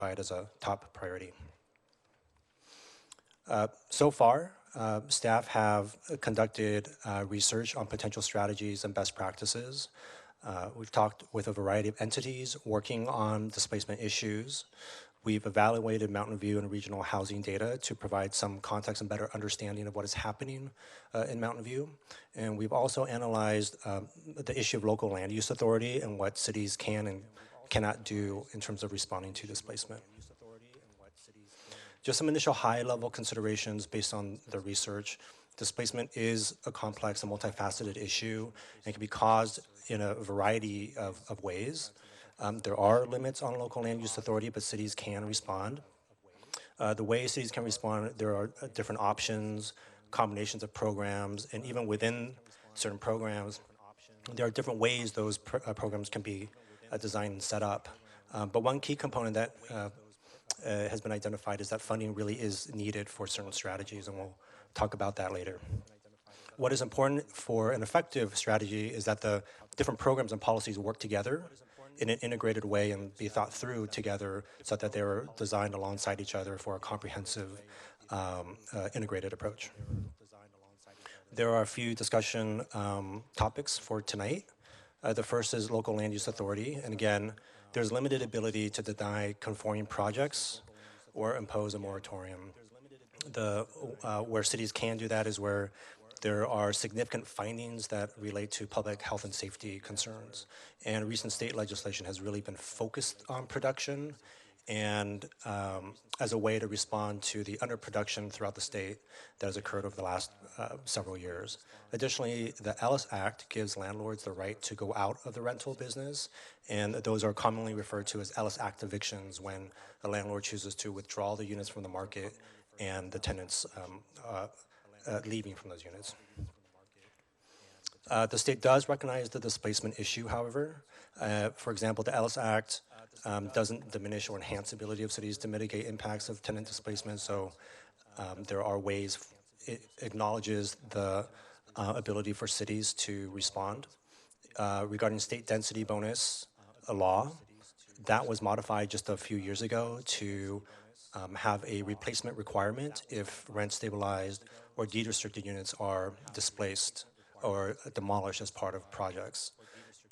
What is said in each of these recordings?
as a top priority. So far, staff have conducted research on potential strategies and best practices. We've talked with a variety of entities working on displacement issues. We've evaluated Mountain View and regional housing data to provide some context and better understanding of what is happening in Mountain View. And we've also analyzed the issue of local land use authority and what cities can and cannot do in terms of responding to displacement. Just some initial high-level considerations based on the research. Displacement is a complex and multifaceted issue and can be caused in a variety of ways. There are limits on local land use authority, but cities can respond. The way cities can respond, there are different options, combinations of programs, and even within certain programs, there are different ways those programs can be designed and set up. But one key component that has been identified is that funding really is needed for certain strategies, and we'll talk about that later. What is important for an effective strategy is that the different programs and policies work together in an integrated way and be thought through together so that they're designed alongside each other for a comprehensive, integrated approach. There are a few discussion topics for tonight. The first is local land use authority, and again, there's limited ability to deny conforming projects or impose a moratorium. Where cities can do that is where there are significant findings that relate to public health and safety concerns. And recent state legislation has really been focused on production and as a way to respond to the underproduction throughout the state that has occurred over the last several years. Additionally, the Ellis Act gives landlords the right to go out of the rental business, and those are commonly referred to as Ellis Act evictions when a landlord chooses to withdraw the units from the market and the tenants leaving from those units. The state does recognize the displacement issue, however. For example, the Ellis Act doesn't diminish or enhance the ability of cities to mitigate impacts of tenant displacement, so there are ways it acknowledges the ability for cities to respond. Regarding state density bonus, a law, that was modified just a few years ago to have a replacement requirement if rent stabilized or deed restricted units are displaced or demolished as part of projects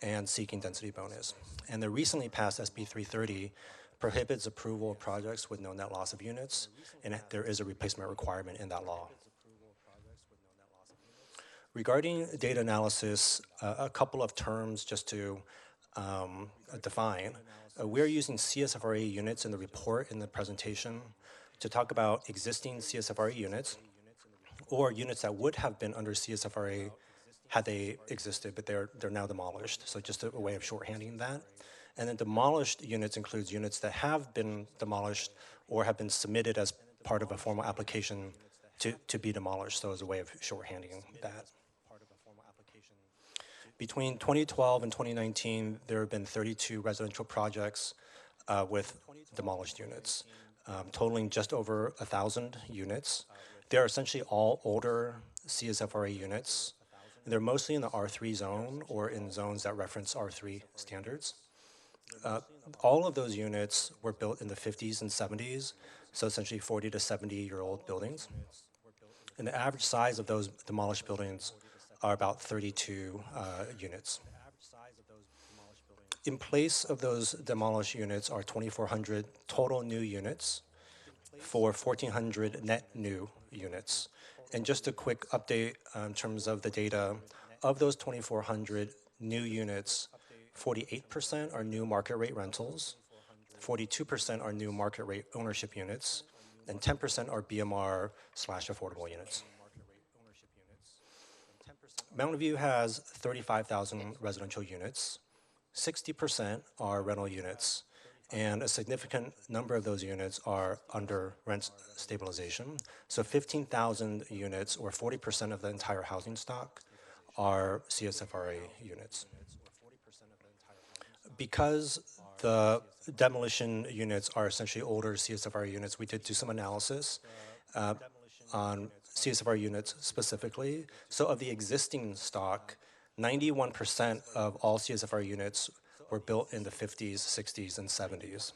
and seeking density bonus. And the recently passed SB 330 prohibits approval of projects with no net loss of units, and there is a replacement requirement in that law. Regarding data analysis, a couple of terms just to define. We're using CSFRA units in the report in the presentation to talk about existing CSFRA units or units that would have been under CSFRA had they existed, but they're now demolished. So just a way of shorthanding that. And then demolished units includes units that have been demolished or have been submitted as part of a formal application to be demolished. So as a way of shorthanding that. Between 2012 and 2019, there have been 32 residential projects with demolished units, totaling just over 1,000 units. They're essentially all older CSFRA units. They're mostly in the R3 zone or in zones that reference R3 standards. All of those units were built in the 50s and 70s, so essentially 40 to 70-year-old buildings. And the average size of those demolished buildings are about 32 units. In place of those demolished units are 2,400 total new units for 1,400 net new units. And just a quick update in terms of the data, of those 2,400 new units, 48% are new market rate rentals, 42% are new market rate ownership units, and 10% are BMR/affordable units. Mountain View has 35,000 residential units, 60% are rental units, and a significant number of those units are under rent stabilization. So 15,000 units, or 40% of the entire housing stock, are CSFRA units. Because the demolition units are essentially older CSFRA units, we did do some analysis on CSFRA units specifically. So of the existing stock, 91% of all CSFRA units were built in the 50s, 60s, and 70s.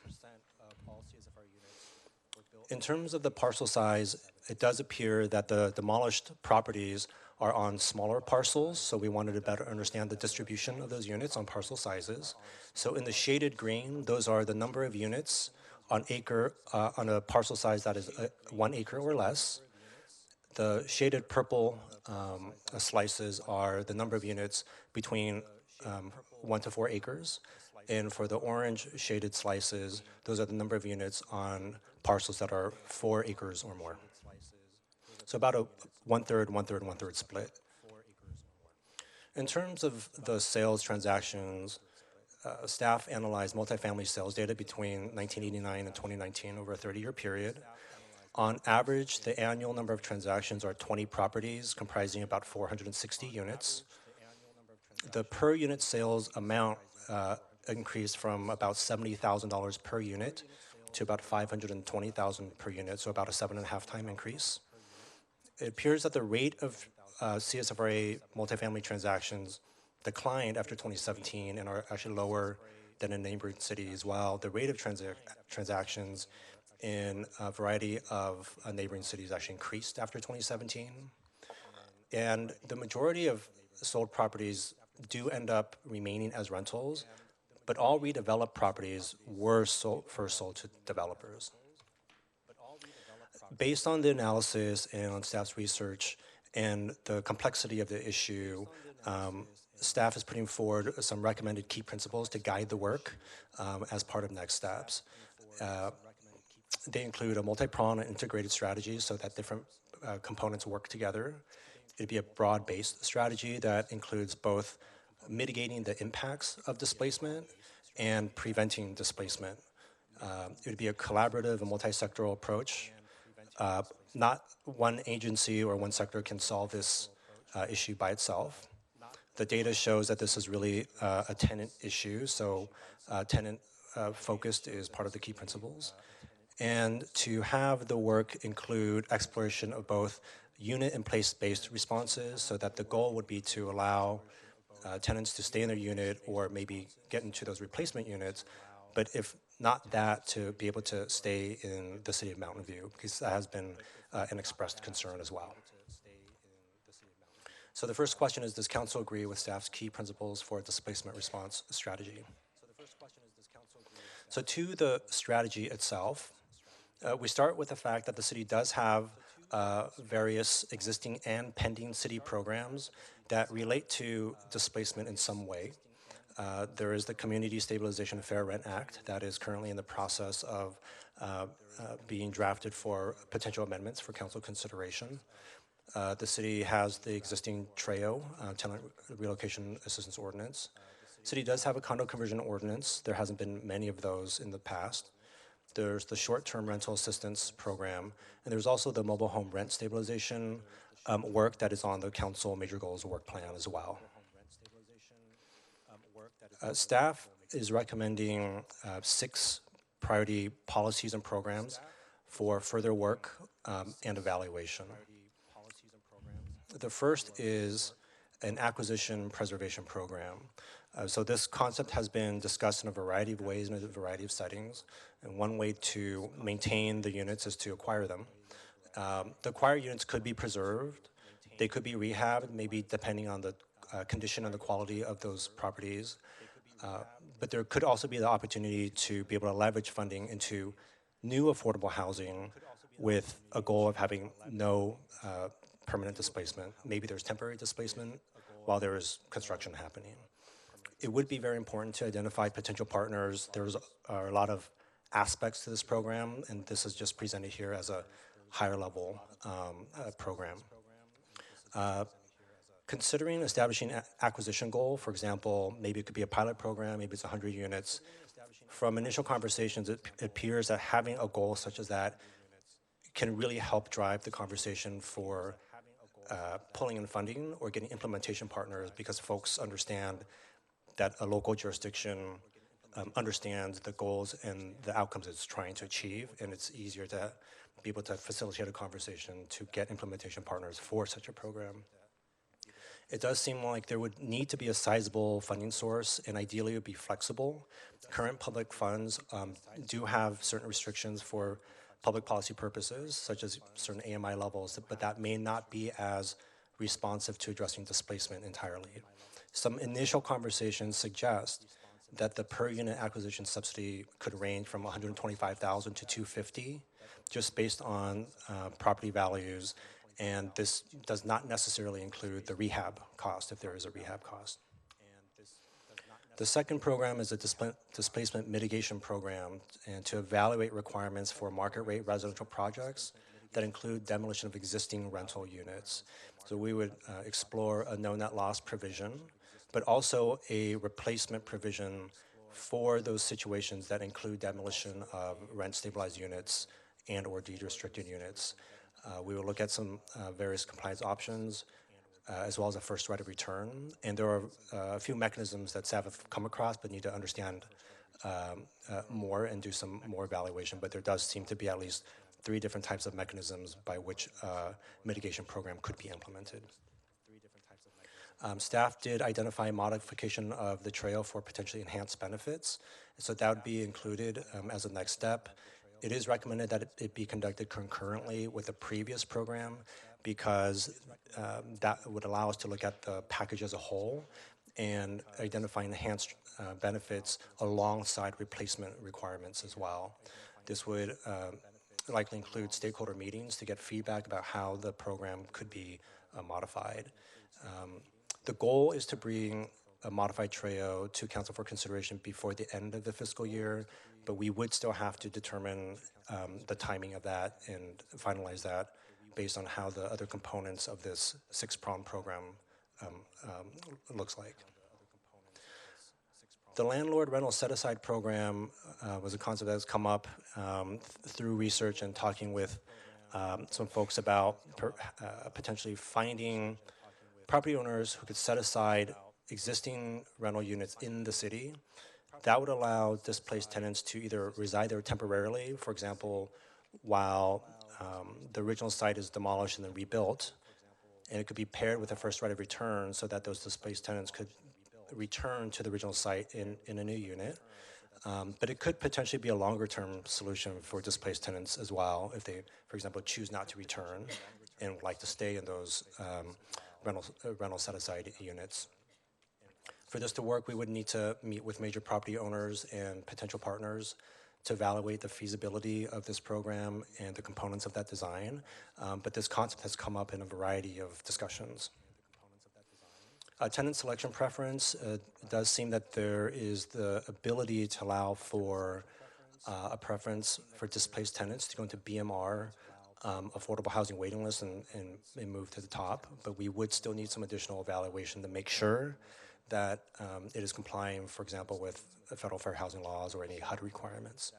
In terms of the parcel size, it does appear that the demolished properties are on smaller parcels, so we wanted to better understand the distribution of those units on parcel sizes. So in the shaded green, those are the number of units on a parcel size that is 1 acre or less. The shaded purple slices are the number of units between 1 to 4 acres. And for the orange shaded slices, those are the number of units on parcels that are 4 acres or more. So about a one-third, one-third, one-third split. In terms of the sales transactions, staff analyzed multifamily sales data between 1989 and 2019 over a 30-year period. On average, the annual number of transactions are 20 properties comprising about 460 units. The per unit sales amount increased from about $70,000 per unit to about $520,000 per unit, so about a 7.5 time increase. It appears that the rate of CSFRA multifamily transactions declined after 2017 and are actually lower than in neighboring cities, while the rate of transactions in a variety of neighboring cities actually increased after 2017. And the majority of sold properties do end up remaining as rentals, but all redeveloped properties were first sold to developers. Based on the analysis and on staff's research and the complexity of the issue, staff is putting forward some recommended key principles to guide the work as part of next steps. They include a multi-pronged and integrated strategy so that different components work together. It'd be a broad-based strategy that includes both mitigating the impacts of displacement and preventing displacement. It would be a collaborative and multi-sectoral approach. Not one agency or one sector can solve this issue by itself. The data shows that this is really a tenant issue, so tenant focused is part of the key principles. And to have the work include exploration of both unit and place-based responses, so that the goal would be to allow tenants to stay in their unit or maybe get into those replacement units, but if not that, to be able to stay in the city of Mountain View, because that has been an expressed concern as well. So the first question is, does council agree with staff's key principles for displacement response strategy? So to the strategy itself, we start with the fact that the city does have various existing and pending city programs that relate to displacement in some way. There is the Community Stabilization and Fair Rent Act that is currently in the process of being drafted for potential amendments for council consideration. The city has the existing TRAO, Tenant Relocation Assistance Ordinance. City does have a condo conversion ordinance. There hasn't been many of those in the past. There's the short-term rental assistance program, and there's also the mobile home rent stabilization work that is on the council major goals work plan as well. Staff is recommending 6 priority policies and programs for further work and evaluation. The first is an acquisition preservation program. So this concept has been discussed in a variety of ways in a variety of settings. And one way to maintain the units is to acquire them. The acquired units could be preserved. They could be rehabbed, maybe depending on the condition and the quality of those properties. But there could also be the opportunity to be able to leverage funding into new affordable housing with a goal of having no permanent displacement. Maybe there's temporary displacement while there is construction happening. It would be very important to identify potential partners. There's a lot of aspects to this program, and this is just presented here as a higher level program. Considering establishing an acquisition goal, for example, maybe it could be a pilot program, maybe it's 100 units. From initial conversations, it appears that having a goal such as that can really help drive the conversation for pulling in funding or getting implementation partners, because folks understand that a local jurisdiction understands the goals and the outcomes it's trying to achieve, and it's easier to be able to facilitate a conversation to get implementation partners for such a program. It does seem like there would need to be a sizable funding source, and ideally it would be flexible. Current public funds do have certain restrictions for public policy purposes, such as certain AMI levels, but that may not be as responsive to addressing displacement entirely. Some initial conversations suggest that the per unit acquisition subsidy could range from 125,000 to 250, just based on property values, and this does not necessarily include the rehab cost, if there is a rehab cost. The second program is a displacement mitigation program, and to evaluate requirements for market rate residential projects that include demolition of existing rental units. So we would explore a no net loss provision, but also a replacement provision for those situations that include demolition of rent stabilized units and or deed restricted units. We will look at some various compliance options, as well as a first right of return. And there are a few mechanisms that staff have come across but need to understand more and do some more evaluation. But there does seem to be at least 3 different types of mechanisms by which mitigation program could be implemented. Staff did identify modification of the trail for potentially enhanced benefits. So that would be included as a next step. It is recommended that it be conducted concurrently with the previous program, because that would allow us to look at the package as a whole and identify enhanced benefits alongside replacement requirements as well. This would likely include stakeholder meetings to get feedback about how the program could be modified. The goal is to bring a modified TREO to Council for consideration before the end of the fiscal year, but we would still have to determine the timing of that and finalize that based on how the other components of this 6-prong program looks like. The landlord rental set-aside program was a concept that has come up through research and talking with some folks about potentially finding property owners who could set aside existing rental units in the city. That would allow displaced tenants to either reside there temporarily, for example, while the original site is demolished and then rebuilt, and it could be paired with a first right of return so that those displaced tenants could return to the original site in a new unit. But it could potentially be a longer-term solution for displaced tenants as well if they, for example, choose not to return and would like to stay in those rental set-aside units. For this to work, we would need to meet with major property owners and potential partners to evaluate the feasibility of this program and the components of that design. But this concept has come up in a variety of discussions. Tenant selection preference, it does seem that there is the ability to allow for a preference for displaced tenants to go into BMR, affordable housing waiting list, and move to the top. But we would still need some additional evaluation to make sure that it is complying, for example, with federal fair housing laws or any HUD requirements.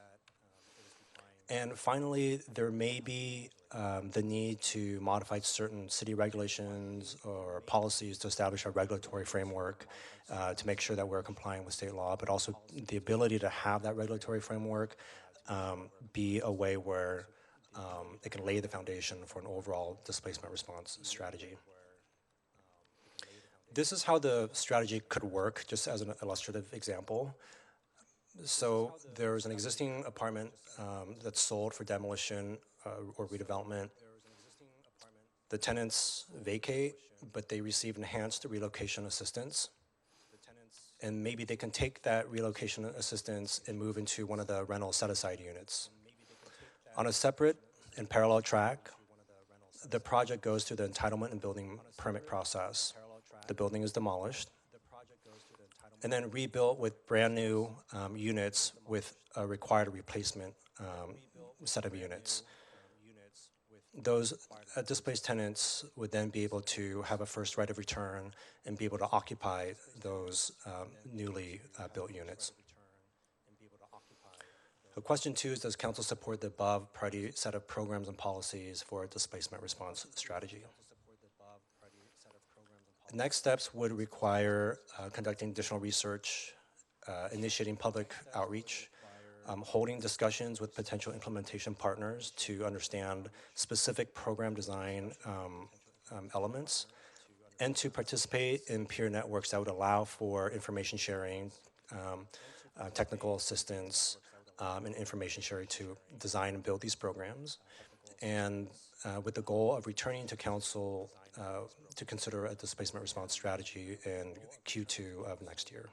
And finally, there may be the need to modify certain city regulations or policies to establish a regulatory framework to make sure that we're complying with state law, but also the ability to have that regulatory framework be a way where it can lay the foundation for an overall displacement response strategy. This is how the strategy could work, just as an illustrative example. So there's an existing apartment that's sold for demolition or redevelopment. The tenants vacate, but they receive enhanced relocation assistance. And maybe they can take that relocation assistance and move into one of the rental set-aside units. On a separate and parallel track, the project goes through the entitlement and building permit process. The building is demolished and then rebuilt with brand new units with a required replacement set of units. Those displaced tenants would then be able to have a first right of return and be able to occupy those newly built units. So question 2 is, does Council support the above priority set of programs and policies for a displacement response strategy? The next steps would require conducting additional research, initiating public outreach, holding discussions with potential implementation partners to understand specific program design elements, and to participate in peer networks that would allow for information sharing, technical assistance, and information sharing to design and build these programs, and with the goal of returning to council to consider a displacement response strategy in Q2 of next year.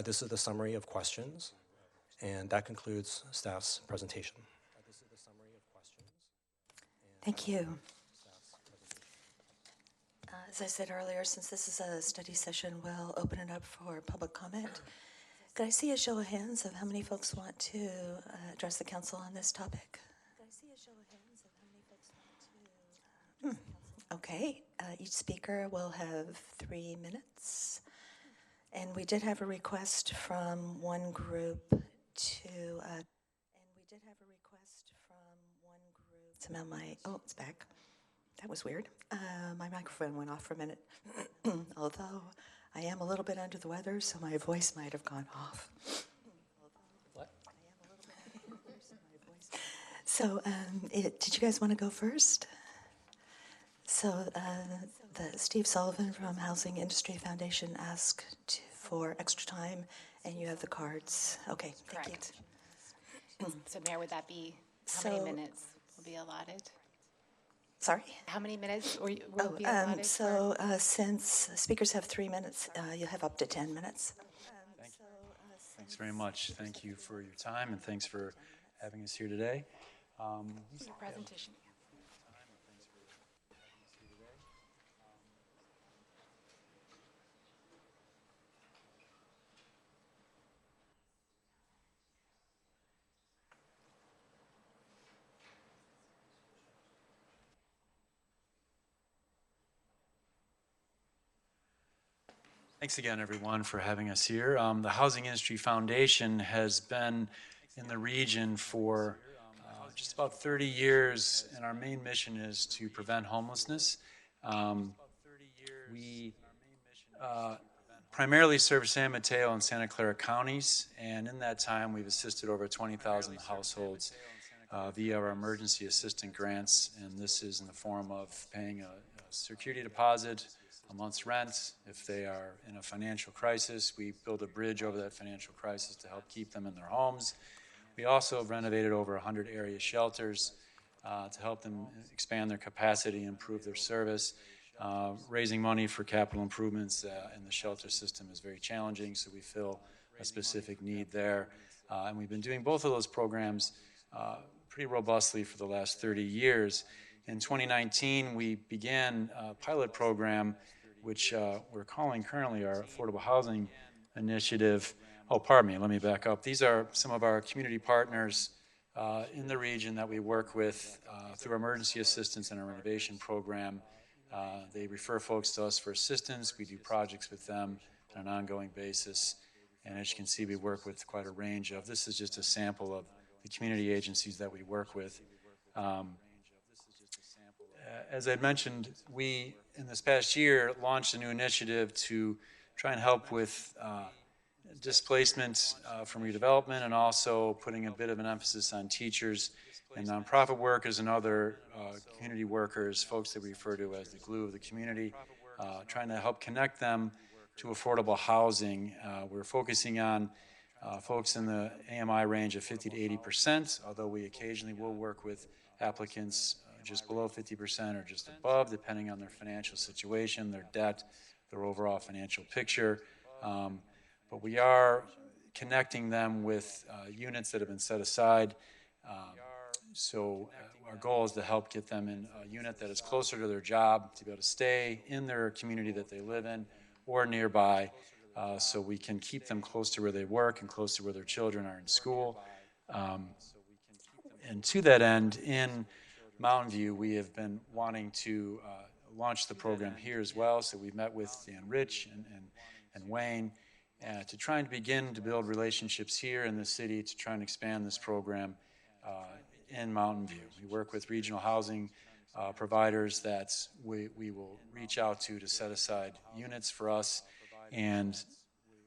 This is the summary of questions, and that concludes staff's presentation. Thank you. As I said earlier, since this is a study session, we'll open it up for public comment. Could I see a show of hands of how many folks want to address the council on this topic? Okay, each speaker will have 3 minutes. And we did have a request from one group to, oh, it's back. That was weird. My microphone went off for a minute. Although I am a little bit under the weather, so my voice might have gone off. What? So did you guys want to go first? So Steve Sullivan from Housing Industry Foundation asked for extra time, and you have the cards. Okay, thank Correct. you. So Mayor, would that be, how many minutes will be allotted? Sorry? How many minutes will be allotted? Since speakers have 3 minutes, you'll have up to 10 minutes. Thanks very much. Thank you for your time, and thanks for having us here today. Your presentation. Thanks again, everyone, for having us here. The Housing Industry Foundation has been in the region for just about 30 years, and our main mission is to prevent homelessness. We primarily serve San Mateo and Santa Clara counties, and in that time we've assisted over 20,000 households via our emergency assistance grants, and this is in the form of paying a security deposit, a month's rent. If they are in a financial crisis, we build a bridge over that financial crisis to help keep them in their homes. We also have renovated over 100 area shelters to help them expand their capacity, improve their service. Raising money for capital improvements in the shelter system is very challenging, so we fill a specific need there. And we've been doing both of those programs pretty robustly for the last 30 years. In 2019, we began a pilot program which we're calling currently our Affordable Housing Initiative. Oh, pardon me, let me back up. These are some of our community partners in the region that we work with through our emergency assistance and our renovation program. They refer folks to us for assistance. We do projects with them on an ongoing basis. And as you can see, we work with quite a range of, this is just a sample of the community agencies that we work with. As I mentioned, we, in this past year, launched a new initiative to try and help with displacement from redevelopment, and also putting a bit of an emphasis on teachers and nonprofit workers and other community workers, folks that we refer to as the glue of the community, trying to help connect them to affordable housing. We're focusing on folks in the AMI range of 50 to 80%, although we occasionally will work with applicants just below 50% or just above, depending on their financial situation, their debt, their overall financial picture. But we are connecting them with units that have been set aside. So our goal is to help get them in a unit that is closer to their job, to be able to stay in their community that they live in or nearby, so we can keep them close to where they work and close to where their children are in school. And to that end, in Mountain View, we have been wanting to launch the program here as well. So we've met with Dan Rich and Wayne to try and begin to build relationships here in the city to try and expand this program in Mountain View. We work with regional housing providers that we will reach out to set aside units for us. And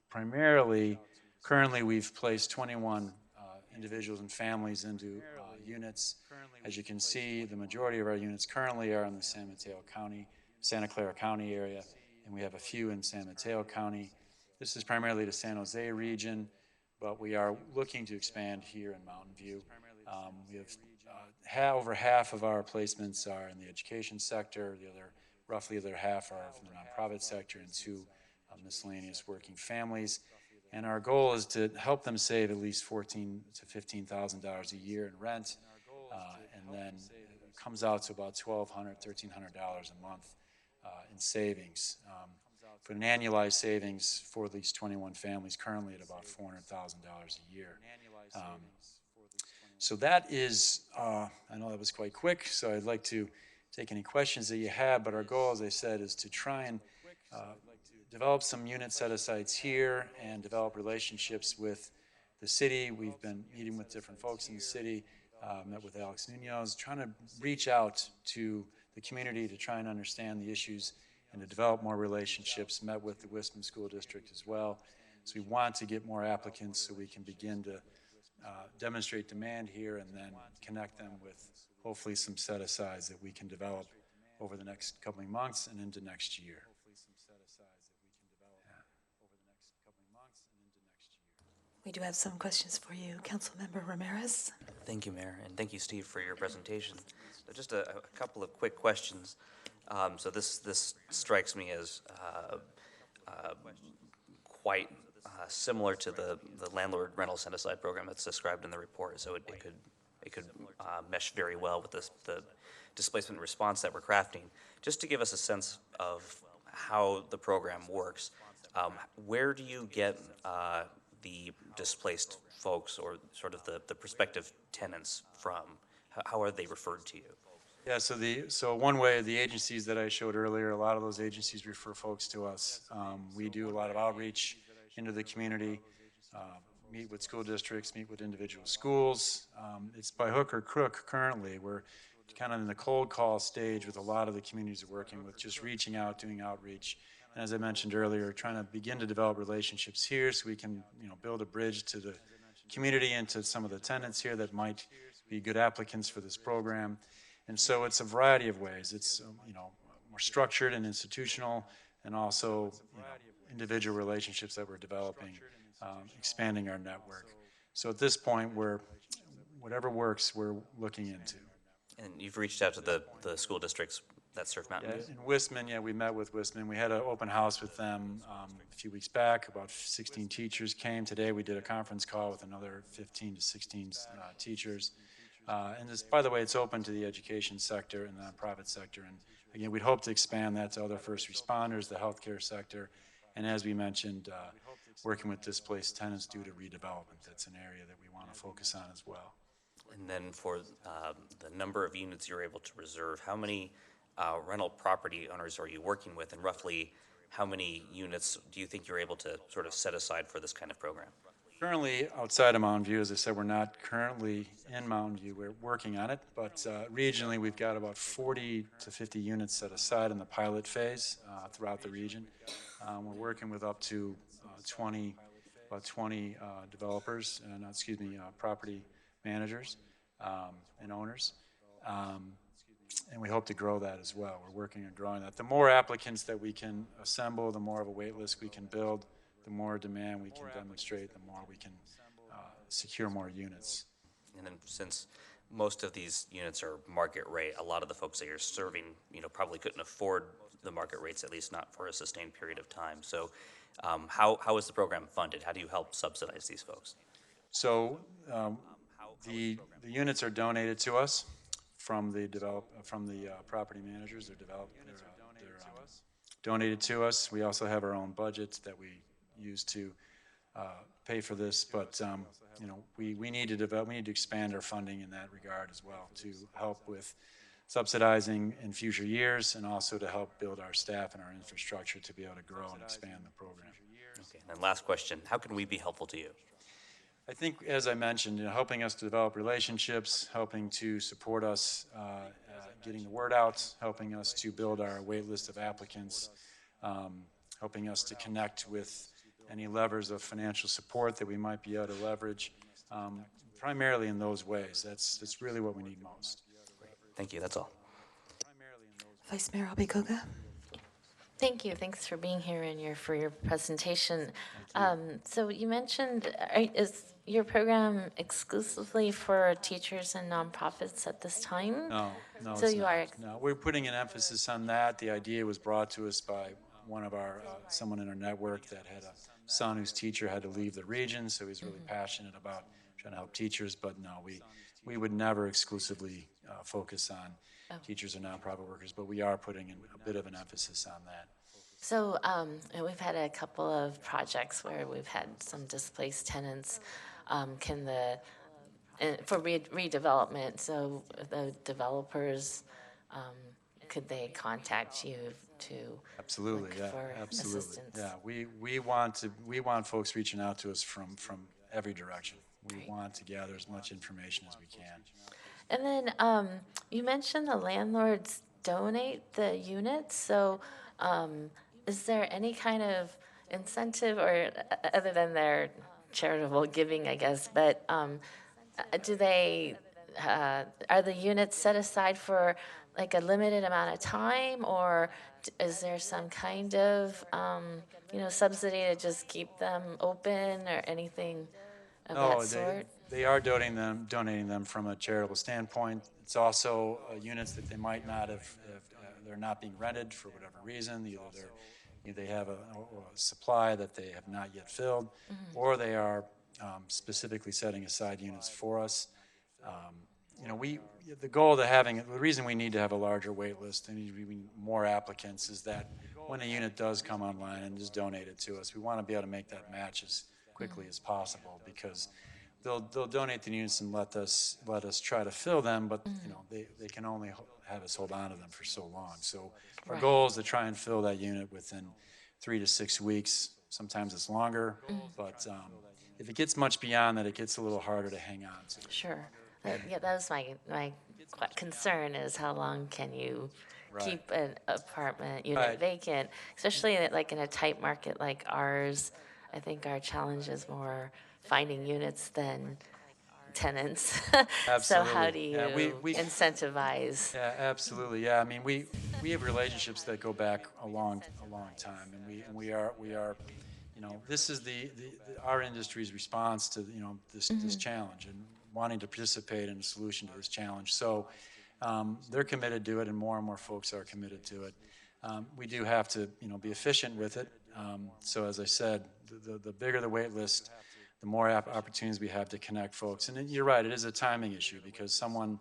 primarily, currently we've placed 21 individuals and families into units. As you can see, the majority of our units currently are in the San Mateo County, Santa Clara County area, and we have a few in San Mateo County. This is primarily the San Jose region. but we are looking to expand here in Mountain View. We have over half of our placements are in the education sector. Roughly the other half are from the nonprofit sector, and two miscellaneous working families. And our goal is to help them save at least $14,000 to $15,000 a year in rent, and then it comes out to about $1,200, $1,300 a month in savings. For an annualized savings for these 21 families, currently at about $400,000 a year. So that is, I know that was quite quick, so I'd like to take any questions that you have, but our goal, as I said, is to try and develop some unit set-asides here and develop relationships with the city. We've been meeting with different folks in the city, met with Alex Munoz, trying to reach out to the community to try and understand the issues and to develop more relationships, met with the Wistman School District as well. So we want to get more applicants so we can begin to demonstrate demand here and then connect them with hopefully some set-asides that we can develop over the next couple of months and into next year. We do have some questions for you. Councilmember Ramirez. Thank you, Mayor, and thank you, Steve, for your presentation. So just a couple of quick questions. So this strikes me as quite similar to the landlord rental set-aside program that's described in the report. So it could mesh very well with the displacement response that we're crafting. Just to give us a sense of how the program works, where do you get the displaced folks or sort of the prospective tenants from? How are they referred to you? Yeah, so one way, the agencies that I showed earlier, a lot of those agencies refer folks to us. We do a lot of outreach into the community, meet with school districts, meet with individual schools. It's by hook or crook currently. We're kind of in the cold call stage with a lot of the communities we're working with, just reaching out, doing outreach. And as I mentioned earlier, trying to begin to develop relationships here so we can, build a bridge to the community and to some of the tenants here that might be good applicants for this program. And so it's a variety of ways. It's, more structured and institutional, and also, individual relationships that we're developing, expanding our network. So at this point, whatever works, we're looking into. And you've reached out to the school districts that serve Mountain View? In Wistman, we met with Wistman. We had an open house with them a few weeks back. About 16 teachers came. Today we did a conference call with another 15 to 16 teachers. And this, by the way, it's open to the education sector and the nonprofit sector. And again, we'd hope to expand that to other first responders, the healthcare sector, and as we mentioned, working with displaced tenants due to redevelopment. That's an area that we want to focus on as well. And then for the number of units you're able to reserve, how many rental property owners are you working with, and roughly how many units do you think you're able to sort of set aside for this kind of program? Currently outside of Mountain View, as I said, we're not currently in Mountain View. We're working on it, but regionally we've got about 40 to 50 units set aside in the pilot phase throughout the region. We're working with up to 20 developers, property managers and owners. And we hope to grow that as well. We're working on growing that. The more applicants that we can assemble, the more of a wait list we can build, the more demand we can demonstrate, the more we can secure more units. And then since most of these units are market rate, a lot of the folks that you're serving, probably couldn't afford the market rates, at least not for a sustained period of time. So how is the program funded? How do you help subsidize these folks? So the units are donated to us from the property managers. They're donated to us. We also have our own budget that we use to pay for this, but we need to expand our funding in that regard as well to help with subsidizing in future years, and also to help build our staff and our infrastructure to be able to grow and expand the program. Okay, and then last question, how can we be helpful to you? I think, as I mentioned, helping us to develop relationships, helping to support us getting the word out, helping us to build our wait list of applicants, helping us to connect with any levers of financial support that we might be able to leverage, primarily in those ways. That's really what we need most. Great. Thank you. That's all. Vice Mayor Obikoga. Thank you. Thanks for being here and for your presentation. So you mentioned, is your program exclusively for teachers and nonprofits at this time? No, no, So it's you not. are, No, we're putting an emphasis on that. The idea was brought to us by one of our, someone in our network that had a son whose teacher had to leave the region, so he's really passionate about trying to help teachers. But no, we would never exclusively focus on teachers or nonprofit workers, but we are putting a bit of an emphasis on that. so and we've had a couple of projects where we've had some displaced tenants. Can the, for redevelopment, so the developers, could they contact you to Absolutely, look yeah, for absolutely. assistance? Yeah, we want folks reaching out to us from every direction. We Great. want to gather as much information as we can. And then you mentioned the landlords donate the units. So is there any kind of incentive, or other than their charitable giving, I guess, but do they, are the units set aside for like a limited amount of time, or is there some kind of, subsidy to just keep them open or anything of that No, sort? they are donating them from a charitable standpoint. It's also units that they might not they're not being rented for whatever reason. Either they have a supply that they have not yet filled, or they are specifically setting aside units for us. The goal to the reason we need to have a larger wait list and we need more applicants is that when a unit does come online and is donated to us, we want to be able to make that match as quickly as possible, because they'll donate the units and let us try to fill them, but they can only have us hold on to them for so long. So our Right. goal is to try and fill that unit within 3 to 6 weeks. Sometimes it's longer, but if it gets much beyond that, it gets a little harder to hang on to. Sure. Yeah, that was my concern, is how long can you Right. keep an apartment unit Right. vacant, especially like in a tight market like ours. I think our challenge is more finding units than tenants. So how do Absolutely. you Yeah, we incentivize? Yeah, absolutely. Yeah, I mean, we have relationships that go back a long time, and we are, this is our industry's response to this challenge and wanting to participate in a solution to this challenge. So they're committed to it, and more folks are committed to it. We do have to be efficient with it. So as I said, the bigger the wait list, the more opportunities we have to connect folks. And you're right, it is a timing issue, because someone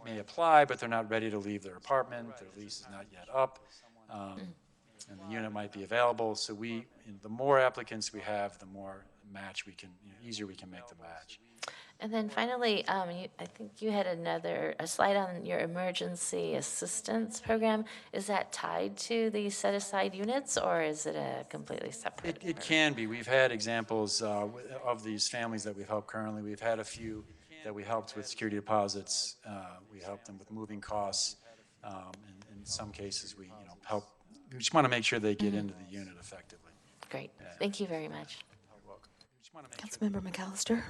may apply, but they're not ready to leave their apartment, their lease is not yet up, and the unit might be available. So the more applicants we have, the more match we can, easier we can make the match. And then finally, I think you had a slide on your emergency assistance program. Is that tied to these set-aside units, or is it a completely separate? It can be. We've had examples of these families that we've helped currently. We've had a few that we helped with security deposits. We helped them with moving costs. In some cases, we help. We just want to make sure they get into the unit effectively. Great. Thank you very much. You're welcome. We just want to make Councilmember McAllister?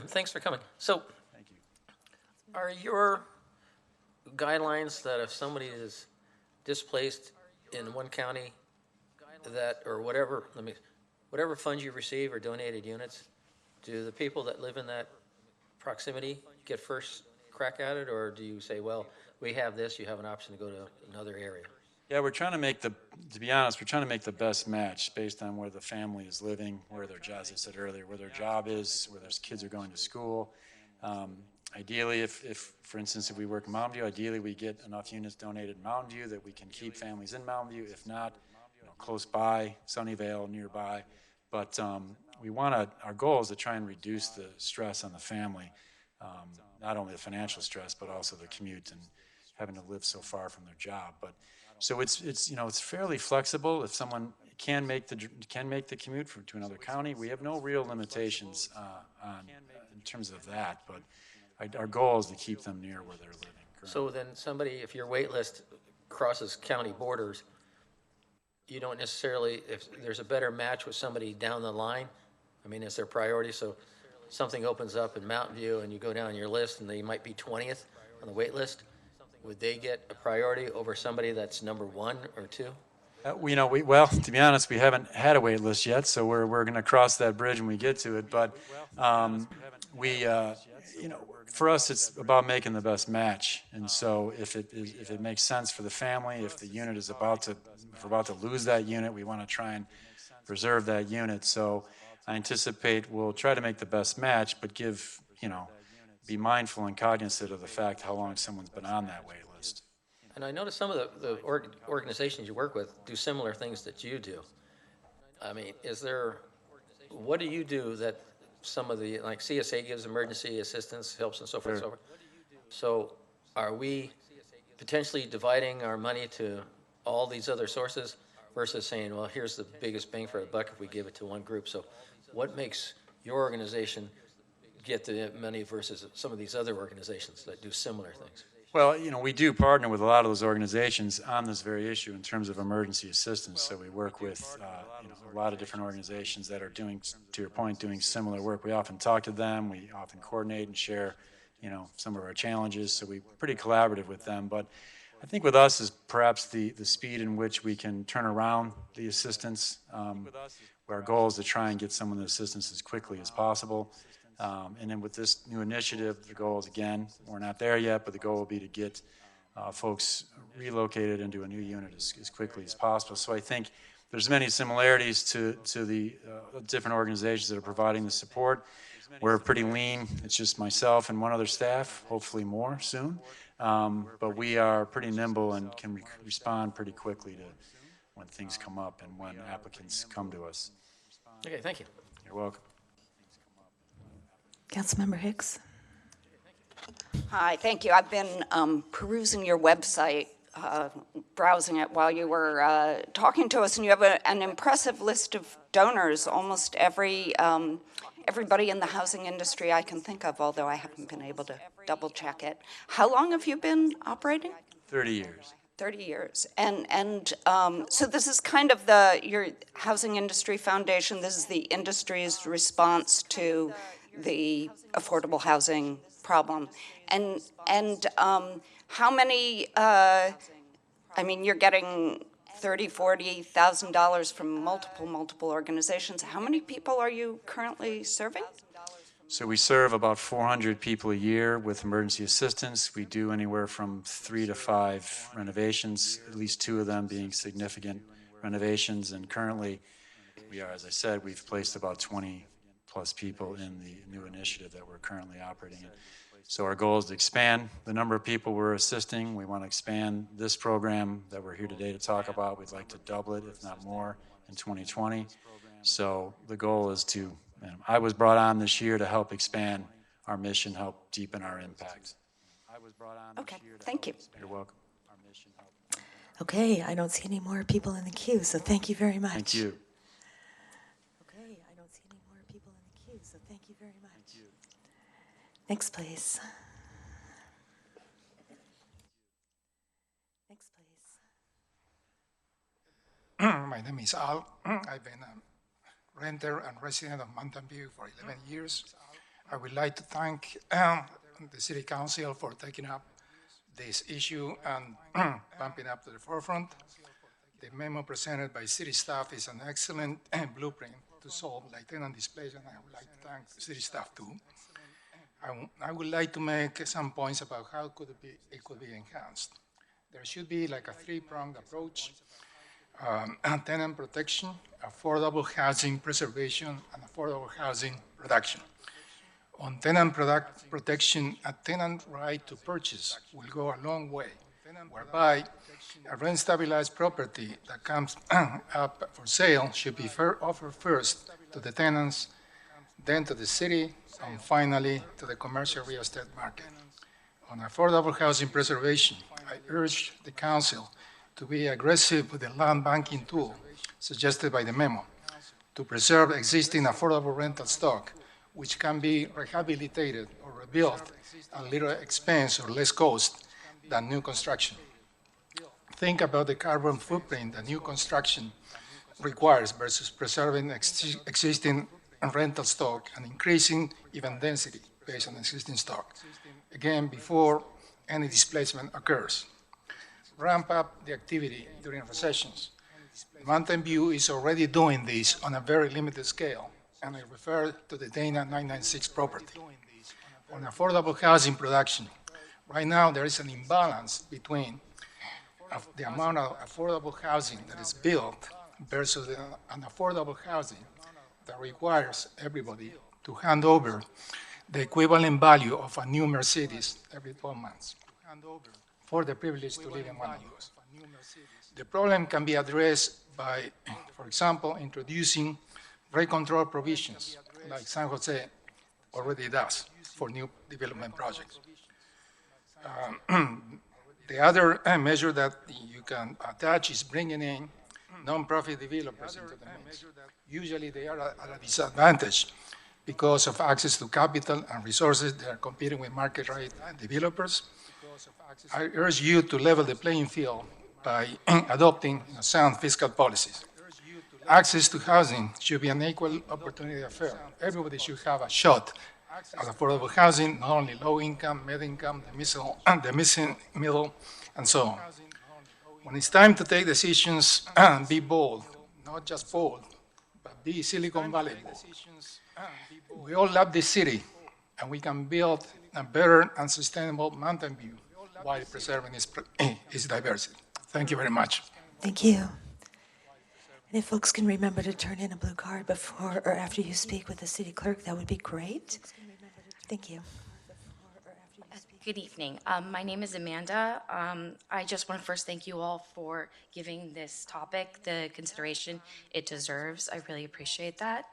Thanks for coming. So, Thank you. are your guidelines that if somebody is displaced in one county, that, or whatever funds you receive or donated units, do the people that live in that proximity get first crack at it, or do you say, well, we have this, you have an option to go to another area? Yeah, we're trying to make to be honest, we're trying to make the best match based on where the family is living, where their job, as I said earlier, where their job is, where their kids are going to school. Ideally, if, for instance, if we work in Mountain View, ideally we get enough units donated in Mountain View that we can keep families in Mountain View. If not, close by, Sunnyvale, nearby. But our goal is to try and reduce the stress on the family, not only the financial stress, but also the commute and having to live so far from their job. But so it's fairly flexible. If someone can make the commute to another county, we have no real limitations in terms of that. But our goal is to keep them near where they're living currently. So then somebody, if your wait list crosses county borders, you don't necessarily, if there's a better match with somebody down the line, I mean, is there priority? So something opens up in Mountain View and you go down your list and they might be 20th on the wait list. would they get a priority over somebody that's number 1 or 2? Well, to be honest, we haven't had a wait list yet, so we're going to cross that bridge when we get to it. But for us, it's about making the best match. And so if it makes sense for the family, if the unit is if we're about to lose that unit, we want to try and preserve that unit. So I anticipate we'll try to make the best match, but be mindful and cognizant of the fact how long someone's been on that wait list. And I noticed some of the organizations you work with do similar things that you do. I mean, what do you do that some of the, like CSA gives emergency assistance, helps and so forth and so forth. So are we potentially dividing our money to all these other sources versus saying, well, here's the biggest bang for the buck if we give it to one group? So what makes your organization get the money versus some of these other organizations that do similar things? Well, we do partner with a lot of those organizations on this very issue in terms of emergency assistance. So we work with a lot of different organizations that are doing, to your point, doing similar work. We often talk to them. We often coordinate and share, some of our challenges. So we're pretty collaborative with them. But I think with us is perhaps the speed in which we can turn around the assistance. Our goal is to try and get someone the assistance as quickly as possible. And then with this new initiative, the goal is, again, we're not there yet, but the goal will be to get folks relocated into a new unit as quickly as possible. So I think there's many similarities to the different organizations that are providing the support. We're pretty lean. It's just myself and one other staff, hopefully more soon. But we are pretty nimble and can respond pretty quickly to when things come up and when applicants come to us. Okay, thank you. You're welcome. Councilmember Hicks. Hi, thank you. I've been perusing your website, browsing it while you were talking to us, and you have an impressive list of donors. Almost everybody in the housing industry I can think of, although I haven't been able to double check it. How long have you been operating? 30 years. 30 years. And so this is kind of your Housing Industry Foundation. This is the industry's response to the affordable housing problem. And how many, you're getting $30,000, $40,000 from multiple organizations. How many people are you currently serving? So we serve about 400 people a year with emergency assistance. We do anywhere from 3 to 5 renovations, at least 2 of them being significant renovations. And currently, as I said, we've placed about 20 plus people in the new initiative that we're currently operating in. So our goal is to expand the number of people we're assisting. We want to expand this program that we're here today to talk about. We'd like to double it, if not more, in 2020. So the goal is to, I was brought on this year to help expand our mission, help deepen our impact. Okay, thank you. You're welcome. Okay, I don't see any more people in the queue, so thank you very much. Thank you. Okay, I don't see any more people in the queue, so thank you very much. Thank you. Next, please. Next, please. My name is Al. I've been a renter and resident of Mountain View for 11 years. I would like to thank the City Council for taking up this issue and bumping up to the forefront. The memo presented by city staff is an excellent blueprint to solve tenant displacement, and I would like to thank the city staff too. I would like to make some points about how it could be enhanced. There should be like a 3-pronged approach: tenant protection, affordable housing preservation, and affordable housing production. On tenant protection, a tenant right to purchase will go a long way, whereby a rent-stabilized property that comes up for sale should be offered first to the tenants, then to the city, and finally to the commercial real estate market. On affordable housing preservation, I urge the Council to be aggressive with the land banking tool suggested by the memo to preserve existing affordable rental stock, which can be rehabilitated or rebuilt at little expense or less cost than new construction. Think about the carbon footprint that new construction requires versus preserving existing rental stock and increasing even density. based on existing stock. Again, before any displacement occurs. Ramp up the activity during recessions. Mountain View is already doing this on a very limited scale, and I refer to the Dana 996 property. On affordable housing production, right now there is an imbalance between the amount of affordable housing that is built versus an affordable housing that requires everybody to hand over the equivalent value of a new Mercedes every 12 months for the privilege to live in one of those. The problem can be addressed by, for example, introducing rate control provisions like San Jose already does for new development projects. The other measure that you can attach is bringing in nonprofit developers into the mix. Usually they are at a disadvantage because of access to capital and resources. They are competing with market rate developers. I urge you to level the playing field by adopting sound fiscal policies. Access to housing should be an equal opportunity affair. Everybody should have a shot at affordable housing, not only low income, mid income, the missing middle, and so on. When it's time to take decisions, be bold, not just bold, but be Silicon Valley bold. We all love this city, and we can build a better and sustainable Mountain View while preserving its diversity. Thank you very much. Thank you. And if folks can remember to turn in a blue card before or after you speak with the city clerk, that would be great. Thank you. Good evening. My name is Amanda. I just want to first thank you all for giving this topic the consideration it deserves. I really appreciate that.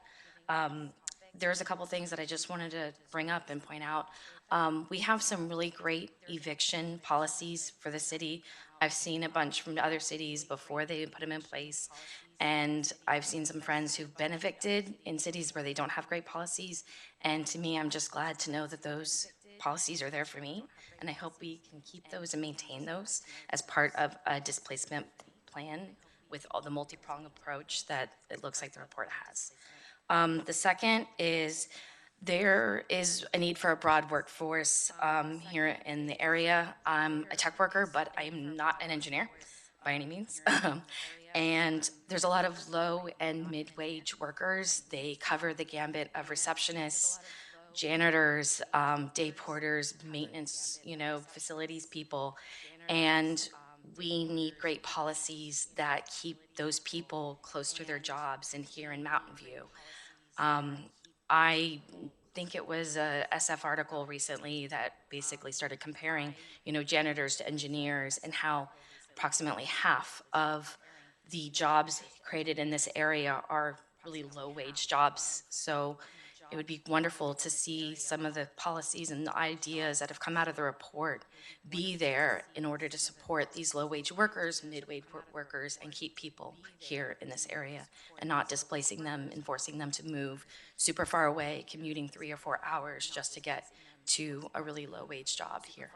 There's a couple things that I just wanted to bring up and point out. We have some really great eviction policies for the city. I've seen a bunch from other cities before they put them in place. And I've seen some friends who've been evicted in cities where they don't have great policies. And to me, I'm just glad to know that those policies are there for me. And I hope we can keep those and maintain those as part of a displacement plan with all the multi-pronged approach that it looks like the report has. The second is there is a need for a broad workforce here in the area. I'm a tech worker, but I'm not an engineer by any means. And there's a lot of low and mid-wage workers. They cover the gambit of receptionists, janitors, day porters, maintenance, facilities people. And we need great policies that keep those people close to their jobs and here in Mountain View. I think it was a SF article recently that basically started comparing, janitors to engineers and how approximately half of the jobs created in this area are really low-wage jobs. So it would be wonderful to see some of the policies and the ideas that have come out of the report be there in order to support these low-wage workers, mid-wage workers, and keep people here in this area and not displacing them and forcing them to move super far away, commuting 3 or 4 hours just to get to a really low-wage job here.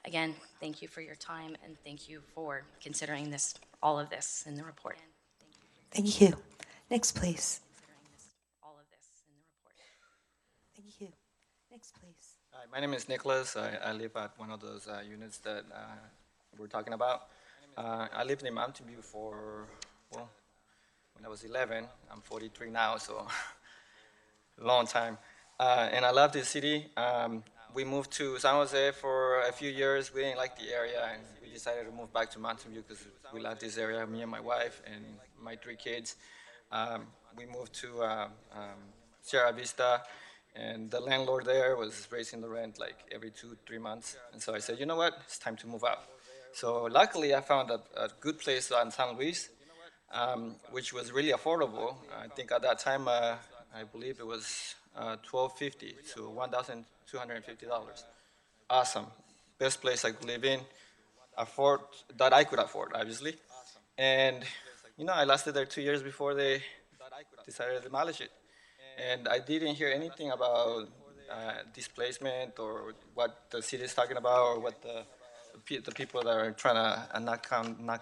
Again, thank you for your time and thank you for considering all of this in the report. Thank you. Next, please. Thank you. Next, please. Hi, my name is Nicholas. I live at one of those units that we're talking about. I lived in Mountain View when I was 11. I'm 43 now, so long time. And I love this city. We moved to San Jose for a few years. We didn't like the area, and we decided to move back to Mountain View because we love this area, me and my wife and my 3 kids. We moved to Sierra Vista, and the landlord there was raising the rent like every 2-3 months. And so I said, you know what, it's time to move out. So luckily I found a good place in San Luis, which was really affordable. I think at that time, I believe it was $1,250 to $1,250. Awesome. Best place I could live in, that I could afford, obviously. And, I lasted there 2 years before they decided to demolish it. And I didn't hear anything about displacement or what the city is talking about or what the people that are trying to knock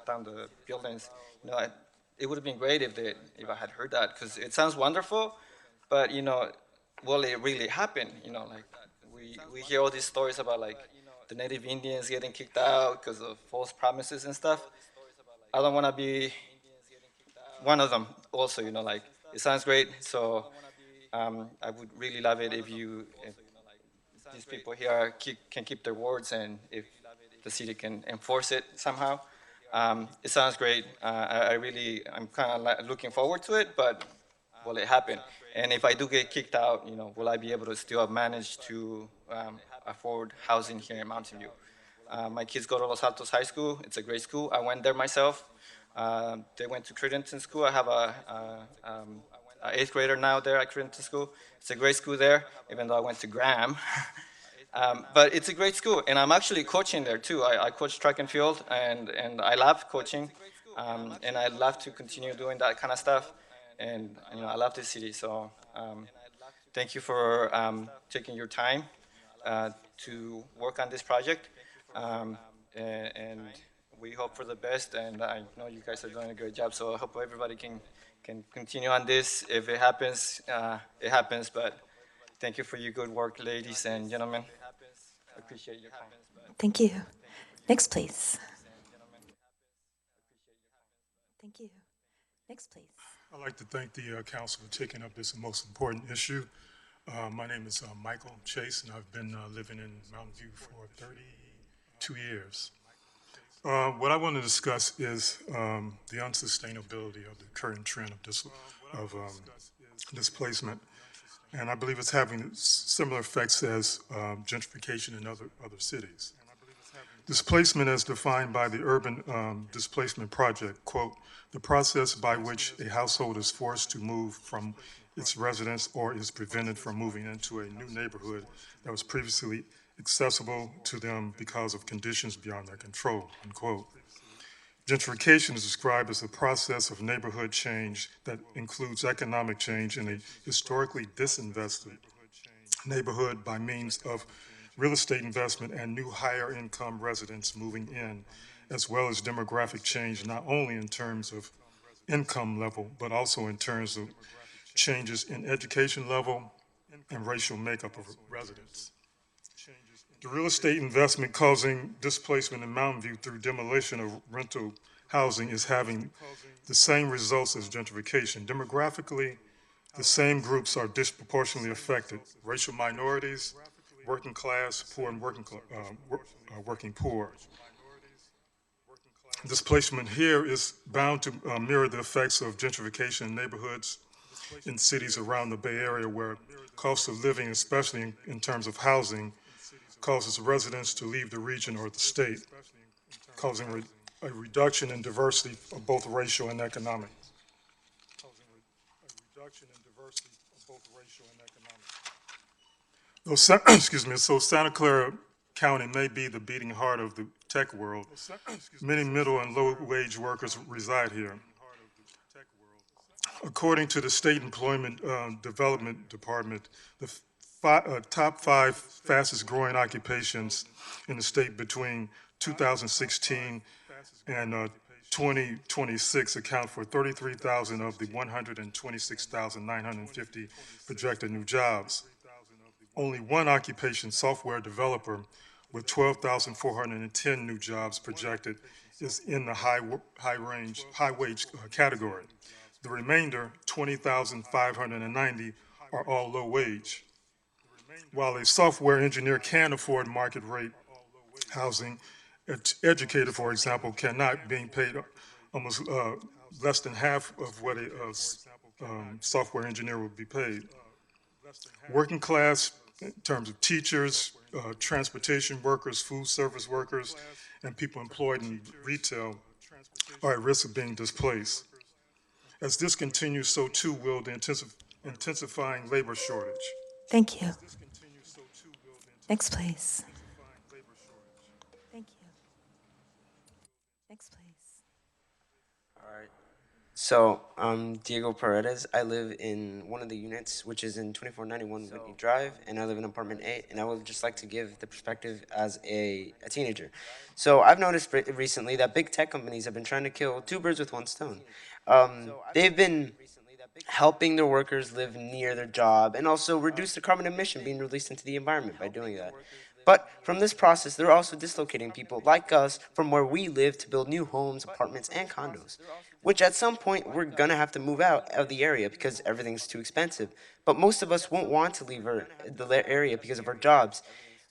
down the buildings. It would have been great if I had heard that, because it sounds wonderful, but will it really happen? You know, like we hear all these stories about like the native Indians getting kicked out because of false promises and stuff. I don't want to be one of them. Also, you know, like it sounds great. So I would really love it if these people here can keep their words and if the city can enforce it somehow. It sounds great. I'm kind of looking forward to it, but will it happen? And if I do get kicked out, you know, will I be able to still manage to afford housing here in Mountain View? My kids go to Los Altos High School. It's a great school. I went there myself. They went to Crittenton School. I have a eighth grader now there at Crittenton School. It's a great school there, even though I went to Graham. But it's a great school, and I'm actually coaching there too. I coach track and field, and I love coaching, and I love to continue doing that kind of stuff. And you know, I love this city, so thank you for taking your time to work on this project. And we hope for the best, and I know you guys are doing a great job. So I hope everybody can continue on this. If it happens, it happens. But thank you for your good work, ladies and gentlemen. I appreciate your time. Thank you. Next, please. Thank you. Next, please. I'd like to thank the council for taking up this most important issue. My name is Michael Chase, and I've been living in Mountain View for 32 years. What I want to discuss is the unsustainability of the current trend of displacement. And I believe it's having similar effects as gentrification in other cities. Displacement as defined by the Urban Displacement Project, quote, the process by which a household is forced to move from its residence or is prevented from moving into a new neighborhood that was previously accessible to them because of conditions beyond their control, unquote. Gentrification is described as a process of neighborhood change that includes economic change in a historically disinvested neighborhood by means of real estate investment and new higher income residents moving in, as well as demographic change not only in terms of income level, but also in terms of changes in education level and racial makeup of residents. The real estate investment causing displacement in Mountain View through demolition of rental housing is having the same results as gentrification. Demographically, the same groups are disproportionately affected: racial minorities, working class, poor, and working poor. Displacement here is bound to mirror the effects of gentrification in neighborhoods in cities around the Bay Area where cost of living, especially in terms of housing, causes residents to leave the region or the state, causing a reduction in diversity of both racial and economic. Excuse me, so Santa Clara County may be the beating heart of the tech world. Many middle and low-wage workers reside here. According to the State Employment Development Department, the top 5 fastest growing occupations in the state between 2016 and 2026 account for 33,000 of the 126,950 projected new jobs. Only one occupation, software developer, with 12,410 new jobs projected, is in the high wage category. The remainder, 20,590, are all low wage. While a software engineer can afford market rate housing, an educator, for example, cannot, being paid almost less than half of what a software engineer would be paid. Working class, in terms of teachers, transportation workers, food service workers, and people employed in retail, are at risk of being displaced. As this continues, so too will the intensifying labor shortage. Thank you. Next, please. Thank you. Next, please. All right. So I'm Diego Paredes. I live in one of the units, which is in 2491 Whitney Drive, and I live in apartment 8, and I would just like to give the perspective as a teenager. So I've noticed recently that big tech companies have been trying to kill two birds with one stone. They've been helping their workers live near their job, and also reduce the carbon emission being released into the environment by doing that. But from this process, they're also dislocating people like us from where we live to build new homes, apartments, and condos, which at some point we're gonna have to move out of the area because everything's too expensive. But most of us won't want to leave the area because of our jobs.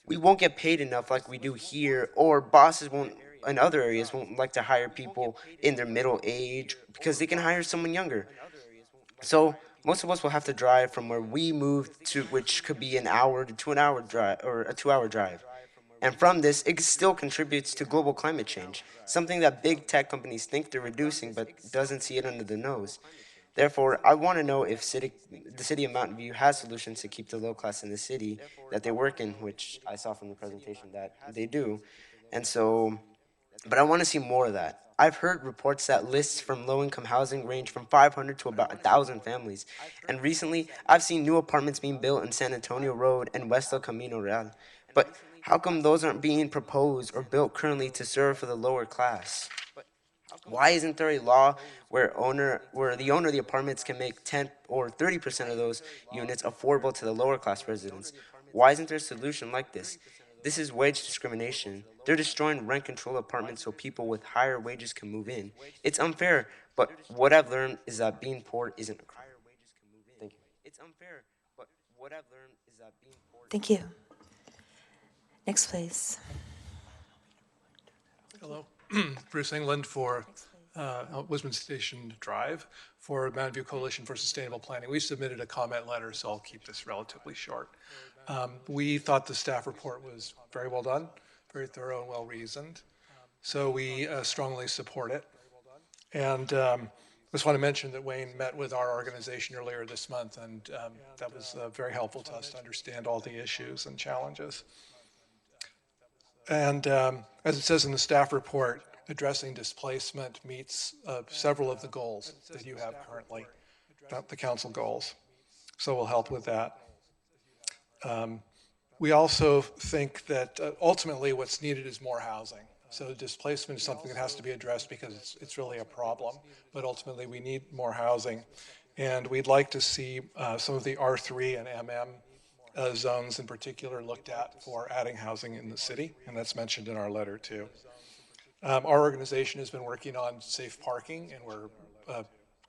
We won't get paid enough like we do here, or bosses won't in other areas won't like to hire people in their middle age because they can hire someone younger. So most of us will have to drive from where we moved to, which could be an hour to 2 hour drive or a 2 hour drive. And from this, it still contributes to global climate change, something that big tech companies think they're reducing but doesn't see it under the nose. Therefore, I want to know if the city of Mountain View has solutions to keep the low class in the city that they work in, which I saw from the presentation that they do. And so, but I want to see more of that. I've heard reports that lists from low-income housing range from 500 to about 1,000 families. And recently, I've seen new apartments being built in San Antonio Road and West El Camino Real. But how come those aren't being proposed or built currently to serve for the lower class? Why isn't there a law where the owner of the apartments can make 10 or 30% of those units affordable to the lower class residents? Why isn't there a solution like this? This is wage discrimination. They're destroying rent control apartments so people with higher wages can move in. It's unfair, but what I've learned is that being poor isn't a crime. Thank you. It's unfair, but what I've learned is that being poor. Thank you. Next, please. Hello, Bruce England for Wisman Station Drive for Mountain View Coalition for Sustainable Planning. We submitted a comment letter, so I'll keep this relatively short. We thought the staff report was very well done, very thorough and well reasoned, so we strongly support it. And I just want to mention that Wayne met with our organization earlier this month, and that was very helpful to us to understand all the issues and challenges. And as it says in the staff report, addressing displacement meets several of the goals that you have currently, the council goals. So we'll help with that. We also think that ultimately what's needed is more housing. So displacement is something that has to be addressed because it's really a problem, but ultimately we need more housing. And we'd like to see some of the R3 and MM zones in particular looked at for adding housing in the city, and that's mentioned in our letter too. Our organization has been working on safe parking, and we're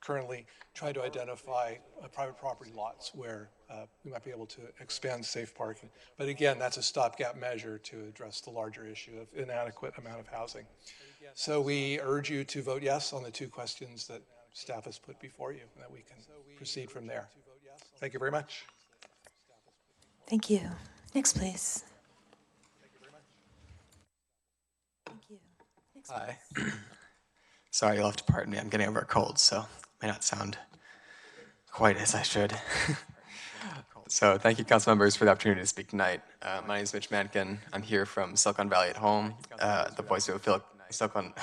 currently trying to identify private property lots where we might be able to expand safe parking. But again, that's a stopgap measure to address the larger issue of inadequate amount of housing. So we urge you to vote yes on the two questions that staff has put before you, and that we can proceed from there. Thank you very much. Thank you. Next, please. Thank you. Next, Hi. Sorry, you'll have to pardon me. I'm getting over a cold, so may not sound quite as I should. So thank you, council members, for the opportunity to speak tonight. My name is Mitch Mankin. I'm here from Silicon Valley at Home, the voice of Silicon.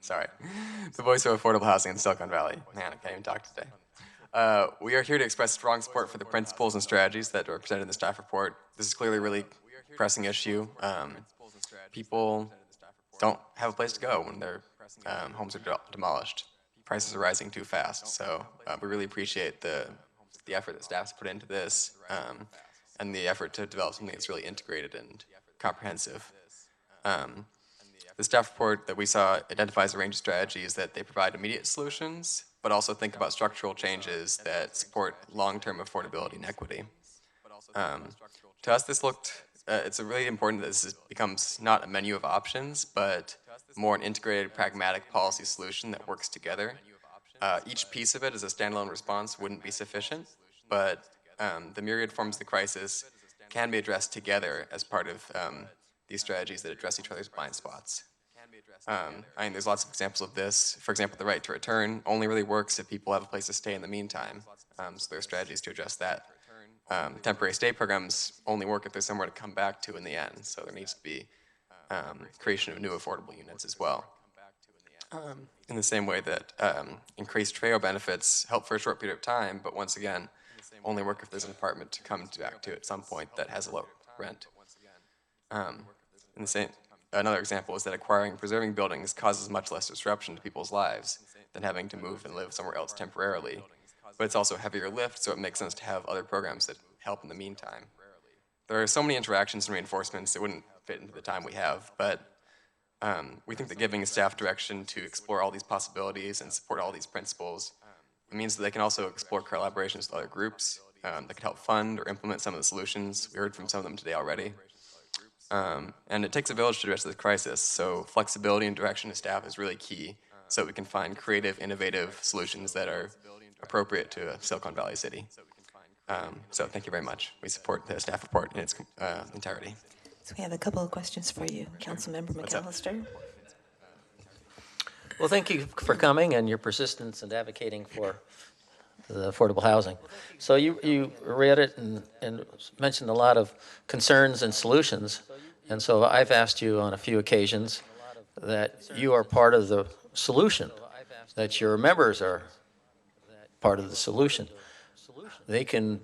Sorry, the voice of affordable housing in Silicon Valley. Man, I can't even talk today. We are here to express strong support for the principles and strategies that are presented in the staff report. This is clearly a really pressing issue. People don't have a place to go when their homes are demolished. Prices are rising too fast, so we really appreciate the effort that staff's put into this and the effort to develop something that's really integrated and comprehensive. The staff report that we saw identifies a range of strategies that they provide immediate solutions, but also think about structural changes that support long-term affordability and equity. To us, it's really important that this becomes not a menu of options, but more an integrated, pragmatic policy solution that works together. Each piece of it as a standalone response wouldn't be sufficient, but the myriad forms of the crisis can be addressed together as part of these strategies that address each other's blind spots. I mean, there's lots of examples of this. For example, the right to return only really works if people have a place to stay in the meantime. So there are strategies to address that. Temporary stay programs only work if there's somewhere to come back to in the end. So there needs to be creation of new affordable units as well. In the same way that increased trail benefits help for a short period of time, but once again, only work if there's an apartment to come back to at some point that has a low rent. Another example is that acquiring and preserving buildings causes much less disruption to people's lives than having to move and live somewhere else temporarily. but it's also a heavier lift, so it makes sense to have other programs that help in the meantime. There are so many interactions and reinforcements that wouldn't fit into the time we have, but we think that giving staff direction to explore all these possibilities and support all these principles, it means that they can also explore collaborations with other groups that could help fund or implement some of the solutions. We heard from some of them today already. And it takes a village to address this crisis, so flexibility and direction to staff is really key so we can find creative, innovative solutions that are appropriate to a Silicon Valley city. So thank you very much. We support the staff report in its entirety. So we have a couple of questions for you, Councilmember McAllister. Well, thank you for coming and your persistence and advocating for the affordable housing. So you read it and mentioned a lot of concerns and solutions. And so I've asked you on a few occasions that you are part of the solution, that your members are part of the solution. They can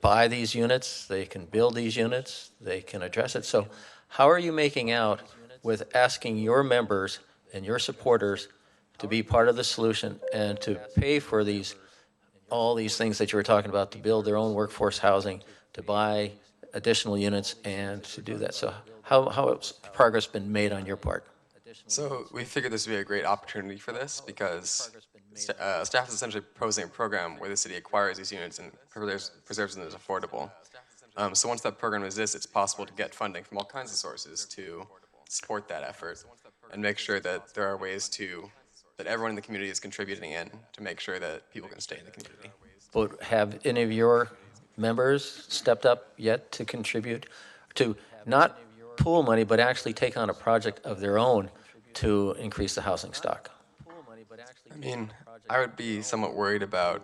buy these units, they can build these units, they can address it. So how are you making out with asking your members and your supporters to be part of the solution and to pay for all these things that you were talking about, to build their own workforce housing, to buy additional units, and to do that? So how has progress been made on your part? So we figured this would be a great opportunity for this because staff is essentially proposing a program where the city acquires these units and preserves them as affordable. So once that program exists, it's possible to get funding from all kinds of sources to support that effort and make sure that there are ways that everyone in the community is contributing in to make sure that people can stay in the community. But have any of your members stepped up yet to contribute, to not pool money, but actually take on a project of their own to increase the housing stock? I mean, I would be somewhat worried about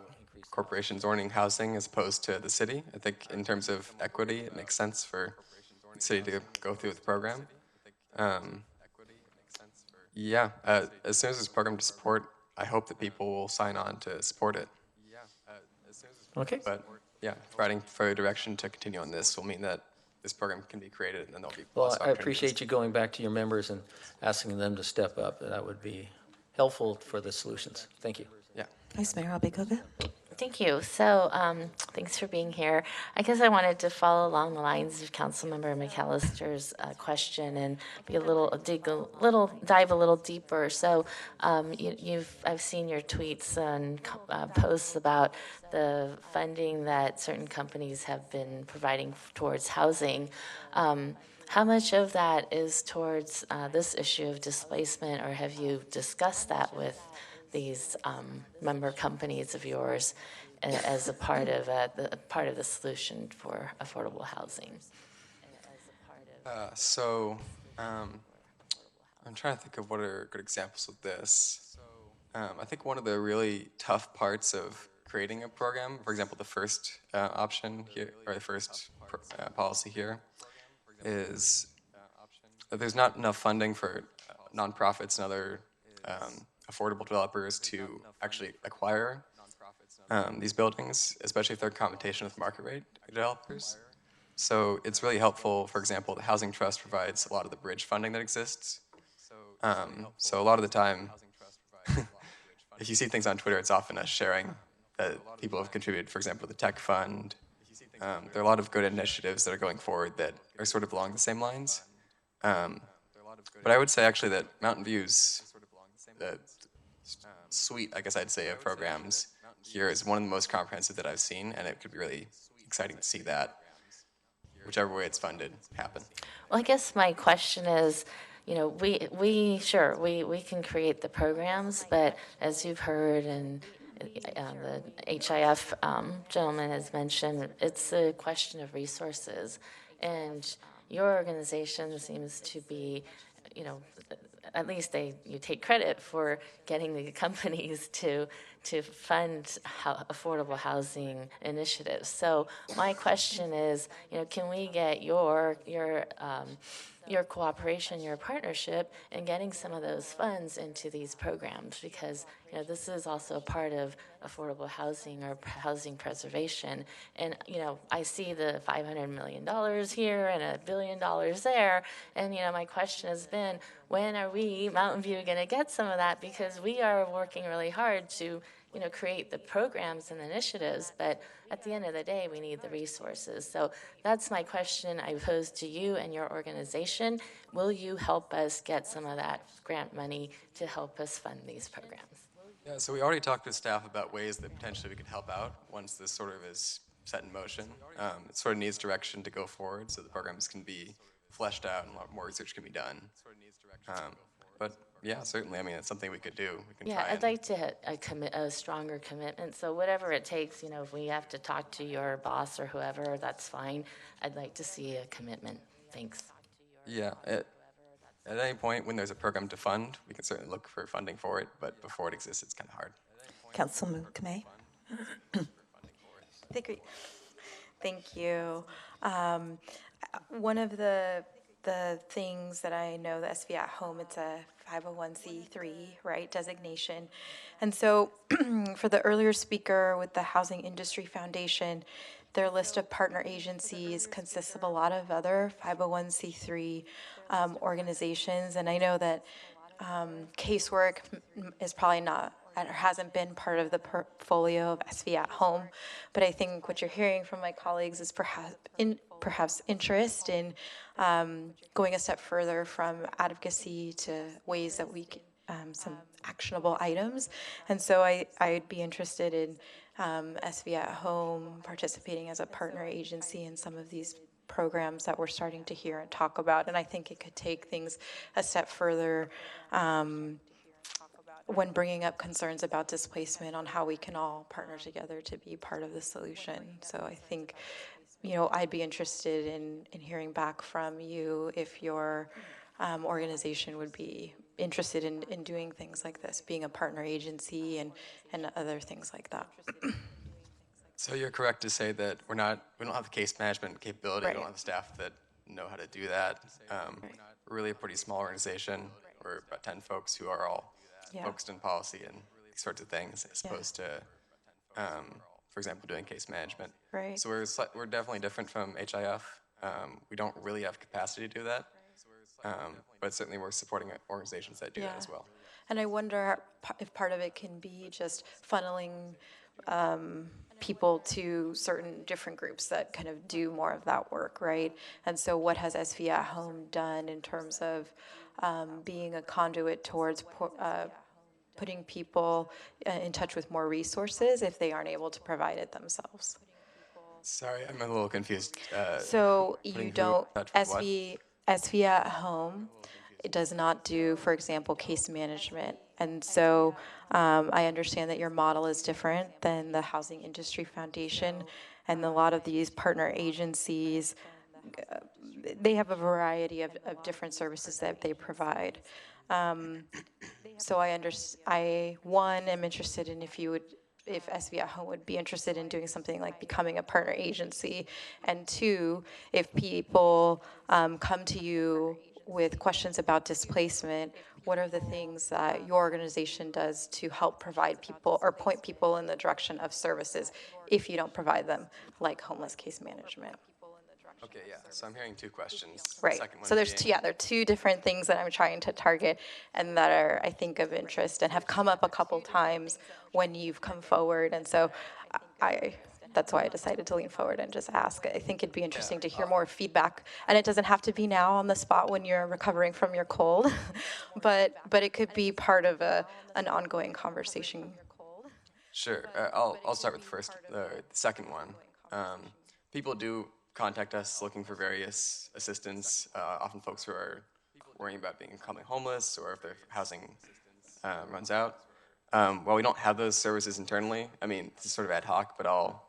corporations owning housing as opposed to the city. I think in terms of equity, it makes sense for the city to go through with the program. Yeah, as soon as there's a program to support, I hope that people will sign on to support it. Okay. But yeah, providing further direction to continue on this will mean that this program can be created and then there'll be Well, lots of I appreciate you going back to your members and asking them to step up. That would be helpful for the solutions. Thank you. Yeah. Vice Mayor Abikoga. Thank you. So thanks for being here. I guess I wanted to follow along the lines of Councilmember McAllister's question and dive a little deeper. So I've seen your tweets and posts about the funding that certain companies have been providing towards housing. How much of that is towards this issue of displacement, or have you discussed that with these member companies of yours as a part of the solution for affordable housing? I'm trying to think of what are good examples of this. I think one of the really tough parts of creating a program, for example, the first option here, or the first policy here, is that there's not enough funding for nonprofits and other affordable developers to actually acquire these buildings, especially if they're in competition with market rate developers. So it's really helpful. For example, the Housing Trust provides a lot of the bridge funding that exists. So a lot of the time, if you see things on Twitter, it's often us sharing that people have contributed, for example, the Tech Fund. There are a lot of good initiatives that are going forward that are sort of along the same lines. But I would say actually that Mountain View's suite, I guess I'd say, of programs here is one of the most comprehensive that I've seen, and it could be really exciting to see that, whichever way it's funded, happen. Well, I guess my question is, we can create the programs, but as you've heard and the HIF gentleman has mentioned, it's a question of resources. And your organization seems to be, at least you take credit for getting the companies to fund affordable housing initiatives. So my question is, can we get your cooperation, your partnership in getting some of those funds into these programs? Because this is also a part of affordable housing or housing preservation. And I see the $500 million here and $1 billion there. And my question has been, when are we, Mountain View, going to get some of that? Because we are working really hard to create the programs and initiatives, but at the end of the day, we need the resources. So that's my question I pose to you and your organization. Will you help us get some of that grant money to help us fund these programs? Yeah, so we already talked to staff about ways that potentially we could help out once this sort of is set in motion. It sort of needs direction to go forward so the programs can be fleshed out and a lot more research can be done. But yeah, certainly, I mean, it's something we could do. We can Yeah, try I'd like to have a stronger commitment. So whatever it takes, if we have to talk to your boss or whoever, that's fine. I'd like to see a commitment. Thanks. Yeah, at any point when there's a program to fund, we can certainly look for funding for it, but before it exists, it's kind of hard. Councilman Kamei. Thank you. One of the things that I know the SV at Home, it's a 501c3, right, designation. And so for the earlier speaker with the Housing Industry Foundation, their list of partner agencies consists of a lot of other 501c3 organizations. And I know that casework is probably not or hasn't been part of the portfolio of SV at Home, but I think what you're hearing from my colleagues is perhaps interest in going a step further from advocacy to ways that we can, some actionable items. And so I'd be interested in SV at Home participating as a partner agency in some of these programs that we're starting to hear and talk about. And I think it could take things a step further when bringing up concerns about displacement on how we can all partner together to be part of the solution. So I think, I'd be interested in hearing back from you if your organization would be interested in doing things like this, being a partner agency and other things like that. So you're correct to say that we don't have the case management capability, Right. we don't have the staff that know how to do that. We're really a pretty small organization. We're about 10 folks who are all focused on policy and these sorts of things, as opposed to, for example, doing case management. Right. So we're definitely different from HIF. We don't really have capacity to do that, but certainly we're supporting organizations that do that as well. And I wonder if part of it can be just funneling people to certain different groups that kind of do more of that work, right? And so what has SV at Home done in terms of being a conduit towards putting people in touch with more resources if they aren't able to provide it themselves? Sorry, I'm a little confused. So you don't, SV at Home, it does not do, for example, case management. And so I understand that your model is different than the Housing Industry Foundation, and a lot of these partner agencies, they have a variety of different services that they provide. So I am interested in if SV at Home would be interested in doing something like becoming a partner agency, and two, if people come to you with questions about displacement, what are the things that your organization does to help provide people or point people in the direction of services if you don't provide them, like homeless case management? Okay, yeah, so I'm hearing two questions. Right, The second one so there's being- there are two different things that I'm trying to target and that are, I think, of interest and have come up a couple times when you've come forward. And so that's why I decided to lean forward and just ask. I think it'd be interesting to hear more feedback. And it doesn't have to be now on the spot when you're recovering from your cold, but it could be part of an ongoing conversation. Sure. I'll start with the second one. People do contact us looking for various assistance. Often folks who are worrying about becoming homeless or if their housing runs out. While we don't have those services internally, I mean, this is sort of ad hoc, but I'll,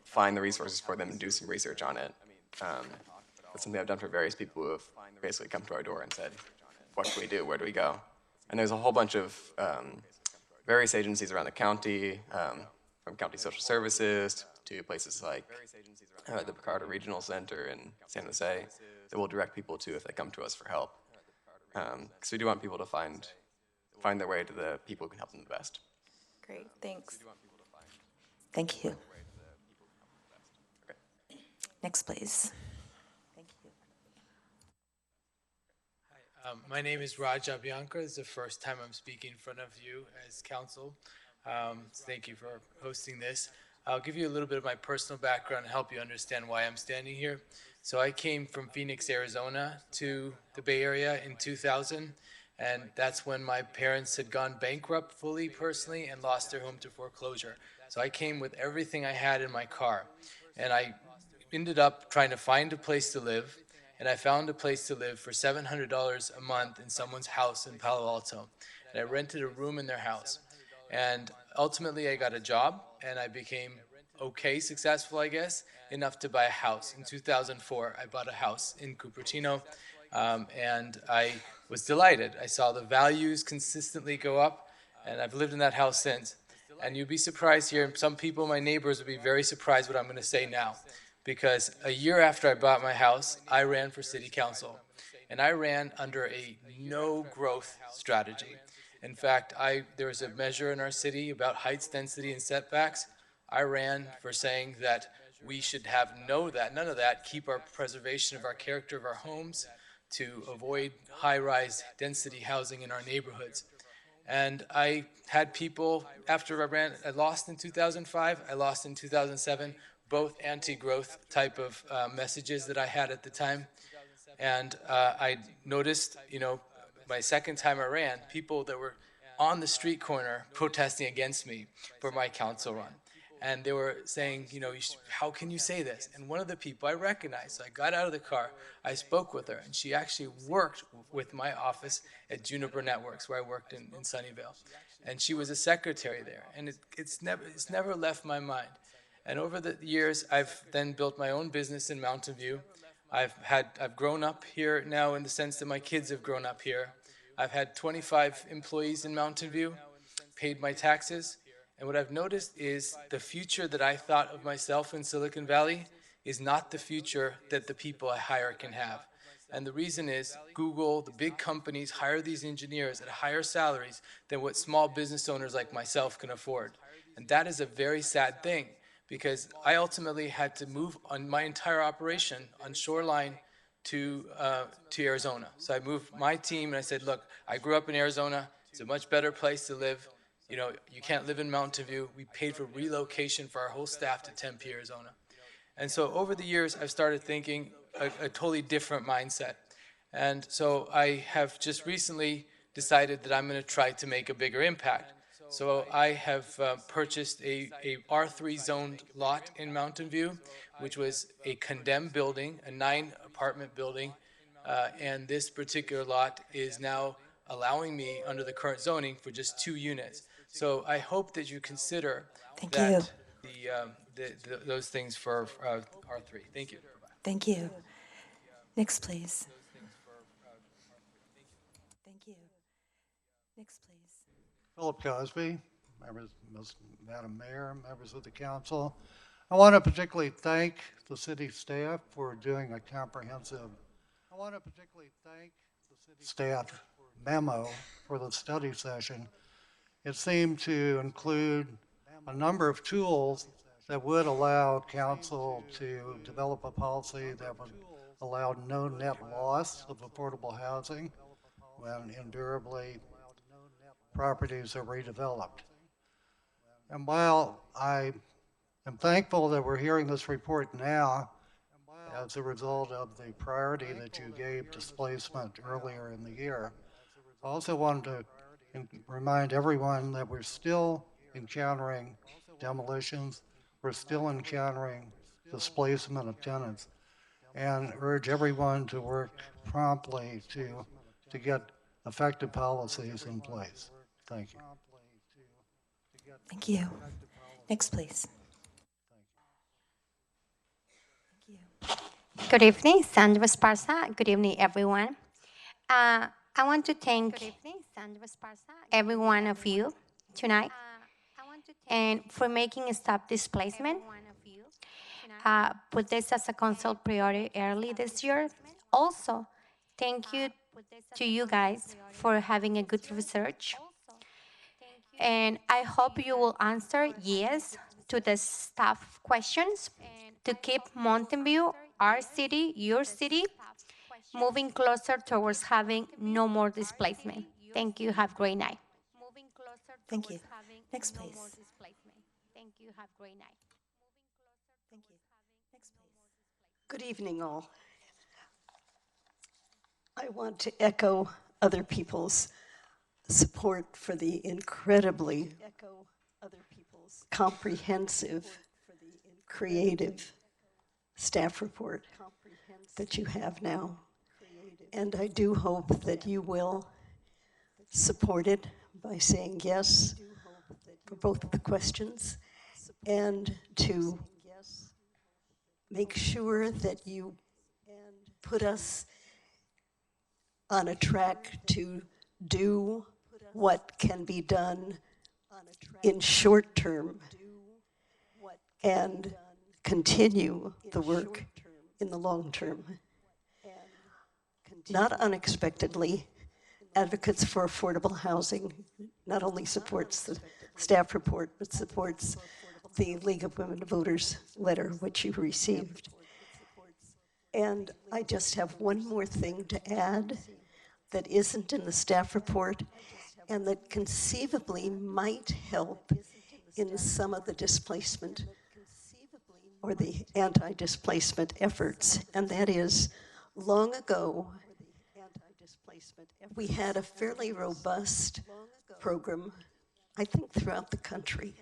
find the resources for them and do some research on it. That's something I've done for various people who have basically come to our door and said, what can we do? Where do we go? And there's a whole bunch of various agencies around the county, from county social services to places like the Picardo Regional Center in San Jose that we'll direct people to if they come to us for help. Because we do want people to find their way to the people who can help them the best. Great, thanks. Thank you. Next, please. My name is Raja Bianca. It's the first time I'm speaking in front of you as council. Thank you for hosting this. I'll give you a little bit of my personal background and help you understand why I'm standing here. So I came from Phoenix, Arizona to the Bay Area in 2000, and that's when my parents had gone bankrupt fully personally and lost their home to foreclosure. So I came with everything I had in my car, and I ended up trying to find a place to live, and I found a place to live for $700 a month in someone's house in Palo Alto. And I rented a room in their house. And ultimately, I got a job, and I became okay successful, I guess, enough to buy a house. In 2004, I bought a house in Cupertino, and I was delighted. I saw the values consistently go up, and I've lived in that house since. And you'd be surprised here, some people, my neighbors, would be very surprised what I'm going to say now. Because a year after I bought my house, I ran for city council. And I ran under a no-growth strategy. In fact, there was a measure in our city about heights, density, and setbacks. I ran for saying that we should have none of that, keep our preservation of our character of our homes, to avoid high-rise density housing in our neighborhoods. And I had people, after I lost in 2005, I lost in 2007, both anti-growth type of messages that I had at the time. And I noticed, my second time I ran, people that were on the street corner protesting against me for my council run. And they were saying, how can you say this? And one of the people I recognized, so I got out of the car, I spoke with her, and she actually worked with my office at Juniper Networks, where I worked in Sunnyvale. And she was a secretary there, and it's never left my mind. And over the years, I've then built my own business in Mountain View. I've grown up here now in the sense that my kids have grown up here. I've had 25 employees in Mountain View, paid my taxes, and what I've noticed is the future that I thought of myself in Silicon Valley is not the future that the people I hire can have. And the reason is Google, the big companies, hire these engineers at higher salaries than what small business owners like myself can afford. And that is a very sad thing, because I ultimately had to move on my entire operation on Shoreline to Arizona. So I moved my team and I said, look, I grew up in Arizona. It's a much better place to live. You can't live in Mountain View. We paid for relocation for our whole staff to Tempe, Arizona. And so over the years, I've started thinking a totally different mindset. And so I have just recently decided that I'm going to try to make a bigger impact. So I have purchased a R3 zoned lot in Mountain View, which was a condemned building, a 9-apartment building. And this particular lot is now allowing me, under the current zoning, for just 2 units. So I hope that you consider those things for R3. Thank you. Thank you. Next, please. Thank you. Next, please. Philip Cosby, Madam Mayor, members of the council. I want to particularly thank the city staff for doing a comprehensive staff memo for the study session. It seemed to include a number of tools that would allow council to develop a policy that would allow no net loss of affordable housing when endurably properties are redeveloped. And while I am thankful that we're hearing this report now as a result of the priority that you gave displacement earlier in the year, I also wanted to remind everyone that we're still encountering demolitions, we're still encountering displacement of tenants, and urge everyone to work promptly to get effective policies in place. Thank you. Thank you. Next, please. Good evening, Sandra Esparza. Good evening, everyone. I want to thank every one of you tonight and for making stop displacement. Put this as a council priority early this year. Also, thank you to you guys for having a good research. And I hope you will answer yes to the staff questions to keep Mountain View, our city, your city, moving closer towards having no more displacement. Thank you. Have a great night. Thank you. Next, no please. more displacement. Thank you. Have a great night. Thank you. Next, please. Good evening, all. I want to echo other people's support for the incredibly comprehensive, creative staff report that you have now. And I do hope that you will support it by saying yes for both of the questions, and to make sure that you put us on a track to do what can be done in short term and continue the work in the long term. Not unexpectedly, Advocates for Affordable Housing not only supports the staff report, but supports the League of Women Voters letter, which you received. And I just have one more thing to add that isn't in the staff report and that conceivably might help in some of the displacement or the anti-displacement efforts, and that is, long ago, we had a fairly robust program, I think throughout the country.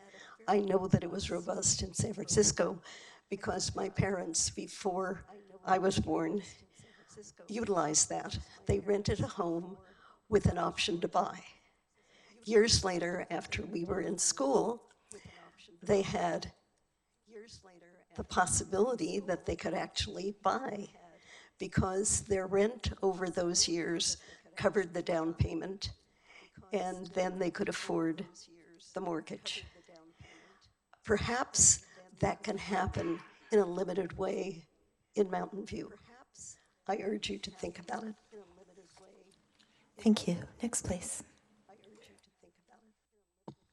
I know that it was robust in San Francisco because my parents, before I was born, utilized that. They rented a home with an option to buy. Years later, after we were in school, they had the possibility that they could actually buy because their rent over those years covered the down payment, and then they could afford the mortgage. Perhaps that can happen in a limited way in Mountain View. I urge you to think about it. Thank you. Next, please.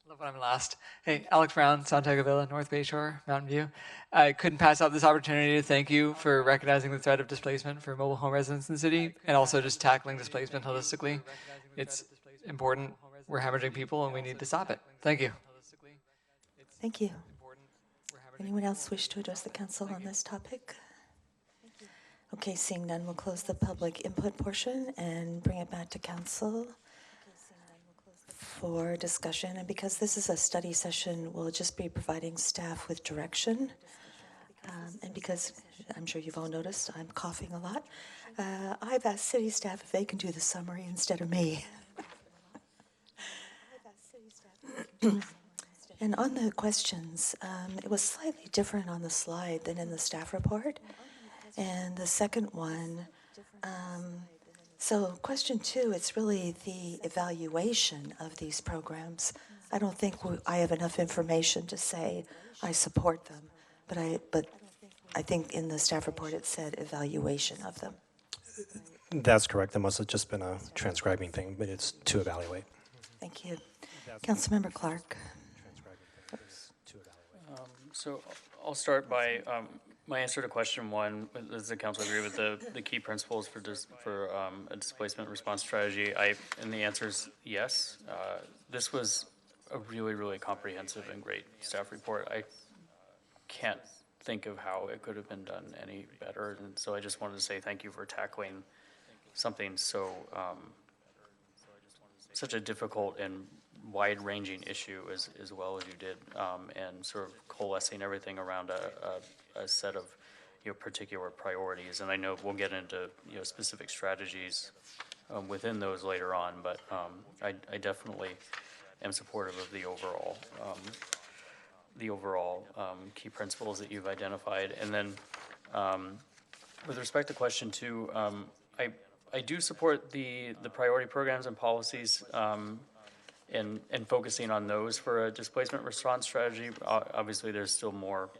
Love when I'm last. Hey, Alex Brown, Santiago Villa, North Bay Shore, Mountain View. I couldn't pass up this opportunity to thank you for recognizing the threat of displacement for mobile home residents in the city and also just tackling displacement holistically. It's important. We're hemorrhaging people and we need to stop it. Thank you. Thank you. Anyone else wish to address the council on this topic? Okay, seeing none, we'll close the public input portion and bring it back to council for discussion. And because this is a study session, we'll just be providing staff with direction. And because I'm sure you've all noticed, I'm coughing a lot, I've asked city staff if they can do the summary instead of me. And on the questions, it was slightly different on the slide than in the staff report. And the second one, so question 2, it's really the evaluation of these programs. I don't think I have enough information to say I support them, but I think in the staff report it said evaluation of them. That's correct. That must have just been a transcribing thing, but it's to evaluate. Thank you. Councilmember Clark. So I'll start by my answer to question 1. Does the council agree with the key principles for a displacement response strategy? And the answer is yes. This was a really, really comprehensive and great staff report. I can't think of how it could have been done any better. And so I just wanted to say thank you for tackling something so such a difficult and wide-ranging issue as well as you did, and sort of coalescing everything around a set of particular priorities. And I know we'll get into specific strategies within those later on, but I definitely am supportive of the overall key principles that you've identified. And then with respect to question 2, I do support the priority programs and policies and focusing on those for a displacement response strategy. Obviously, there's still more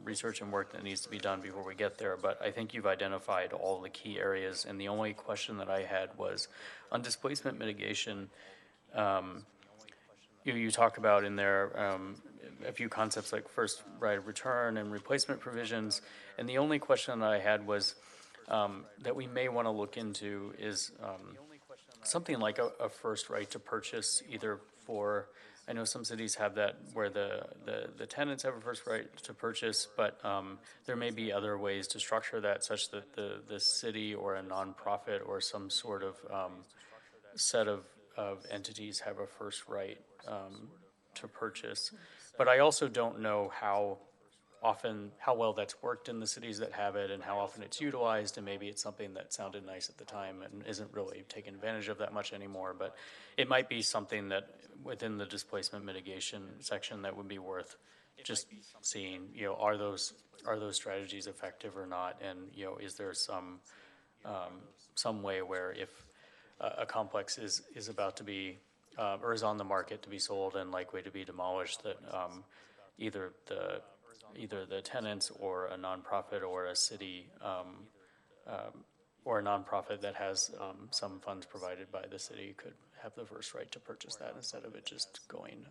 research and work that needs to be done before we get there, but I think you've identified all the key areas. And the only question that I had was on displacement mitigation. You talk about in there a few concepts like first right of return and replacement provisions. And the only question that I had was that we may want to look into is something like a first right to purchase, either for, I know some cities have that where the tenants have a first right to purchase, but there may be other ways to structure that such that the city or a nonprofit or some sort of set of entities have a first right to purchase. But I also don't know how well that's worked in the cities that have it and how often it's utilized, and maybe it's something that sounded nice at the time and isn't really taken advantage of that much anymore. But it might be something that within the displacement mitigation section that would be worth just seeing, are those strategies effective or not? And, is there some way where if a complex is about to be, or is on the market to be sold and likely to be demolished, that either the tenants or a nonprofit or a city or a nonprofit that has some funds provided by the city could have the first right to purchase that instead of it just going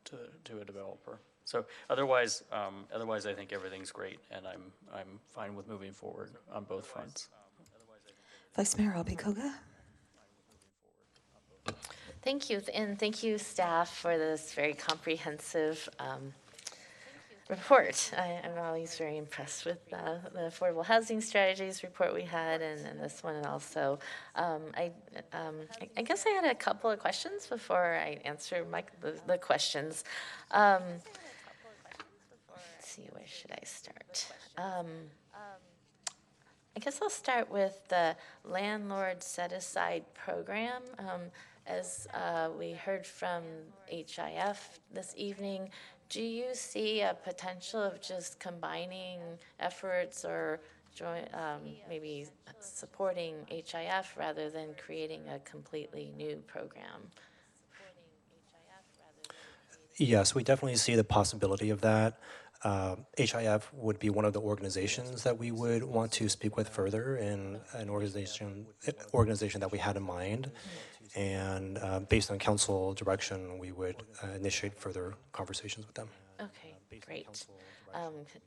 to a developer. So otherwise, I think everything's great, and I'm fine with moving forward on both fronts. Vice Mayor Albikoga. Thank you, and thank you, staff, for this very comprehensive report. I'm always very impressed with the affordable housing strategies report we had, and this one also. I guess I had a couple of questions before I answer the questions. Let's see, where should I start? I guess I'll start with the landlord set-aside program. As we heard from HIF this evening, do you see a potential of just combining efforts or maybe supporting HIF rather than creating a completely new program? Yes, we definitely see the possibility of that. HIF would be one of the organizations that we would want to speak with further, in an organization that we had in mind. And based on council direction, we would initiate further conversations with them. Okay, great.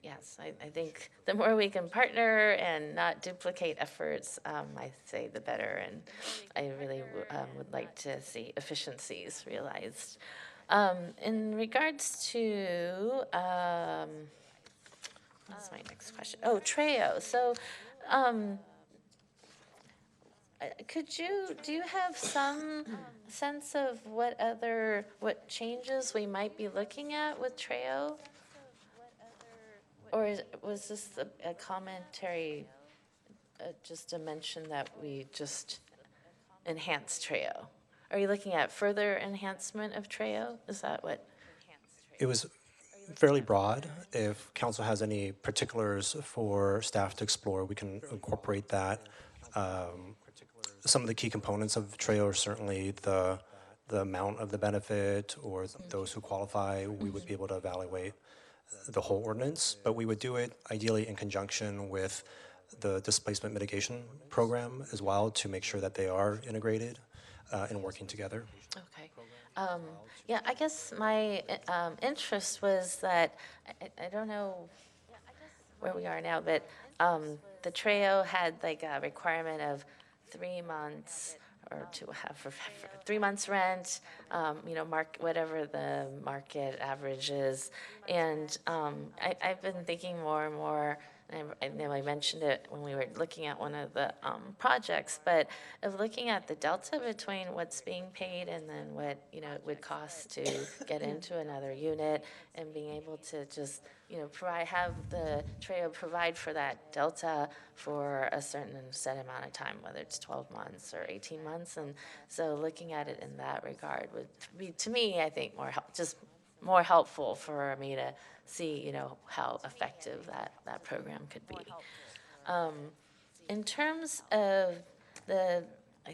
Yes, I think the more we can partner and not duplicate efforts, I say the better. And I really would like to see efficiencies realized. In regards to, what's my next question? Oh, Treo. So, do you have some sense of what changes we might be looking at with Treo? Or was this a commentary, just a mention that we just enhanced Treo? Are you looking at further enhancement of Treo? Is that what? It was fairly broad. If council has any particulars for staff to explore, we can incorporate that. Some of the key components of Treo are certainly the amount of the benefit, or those who qualify. We would be able to evaluate the whole ordinance, but we would do it ideally in conjunction with the displacement mitigation program as well, to make sure that they are integrated and working together. Okay. Yeah, I guess my interest was that, I don't know where we are now, but the Treo had like a requirement of 3 months or 3 months rent, whatever the market average is. And I've been thinking more and more, and I know I mentioned it when we were looking at one of the projects, but of looking at the delta between what's being paid and then what it would cost to get into another unit, and being able to just have the Treo provide for that delta for a certain set amount of time, whether it's 12 months or 18 months. And so looking at it in that regard would be, to me, I think, more helpful for me to see, how effective that program could be. In terms of I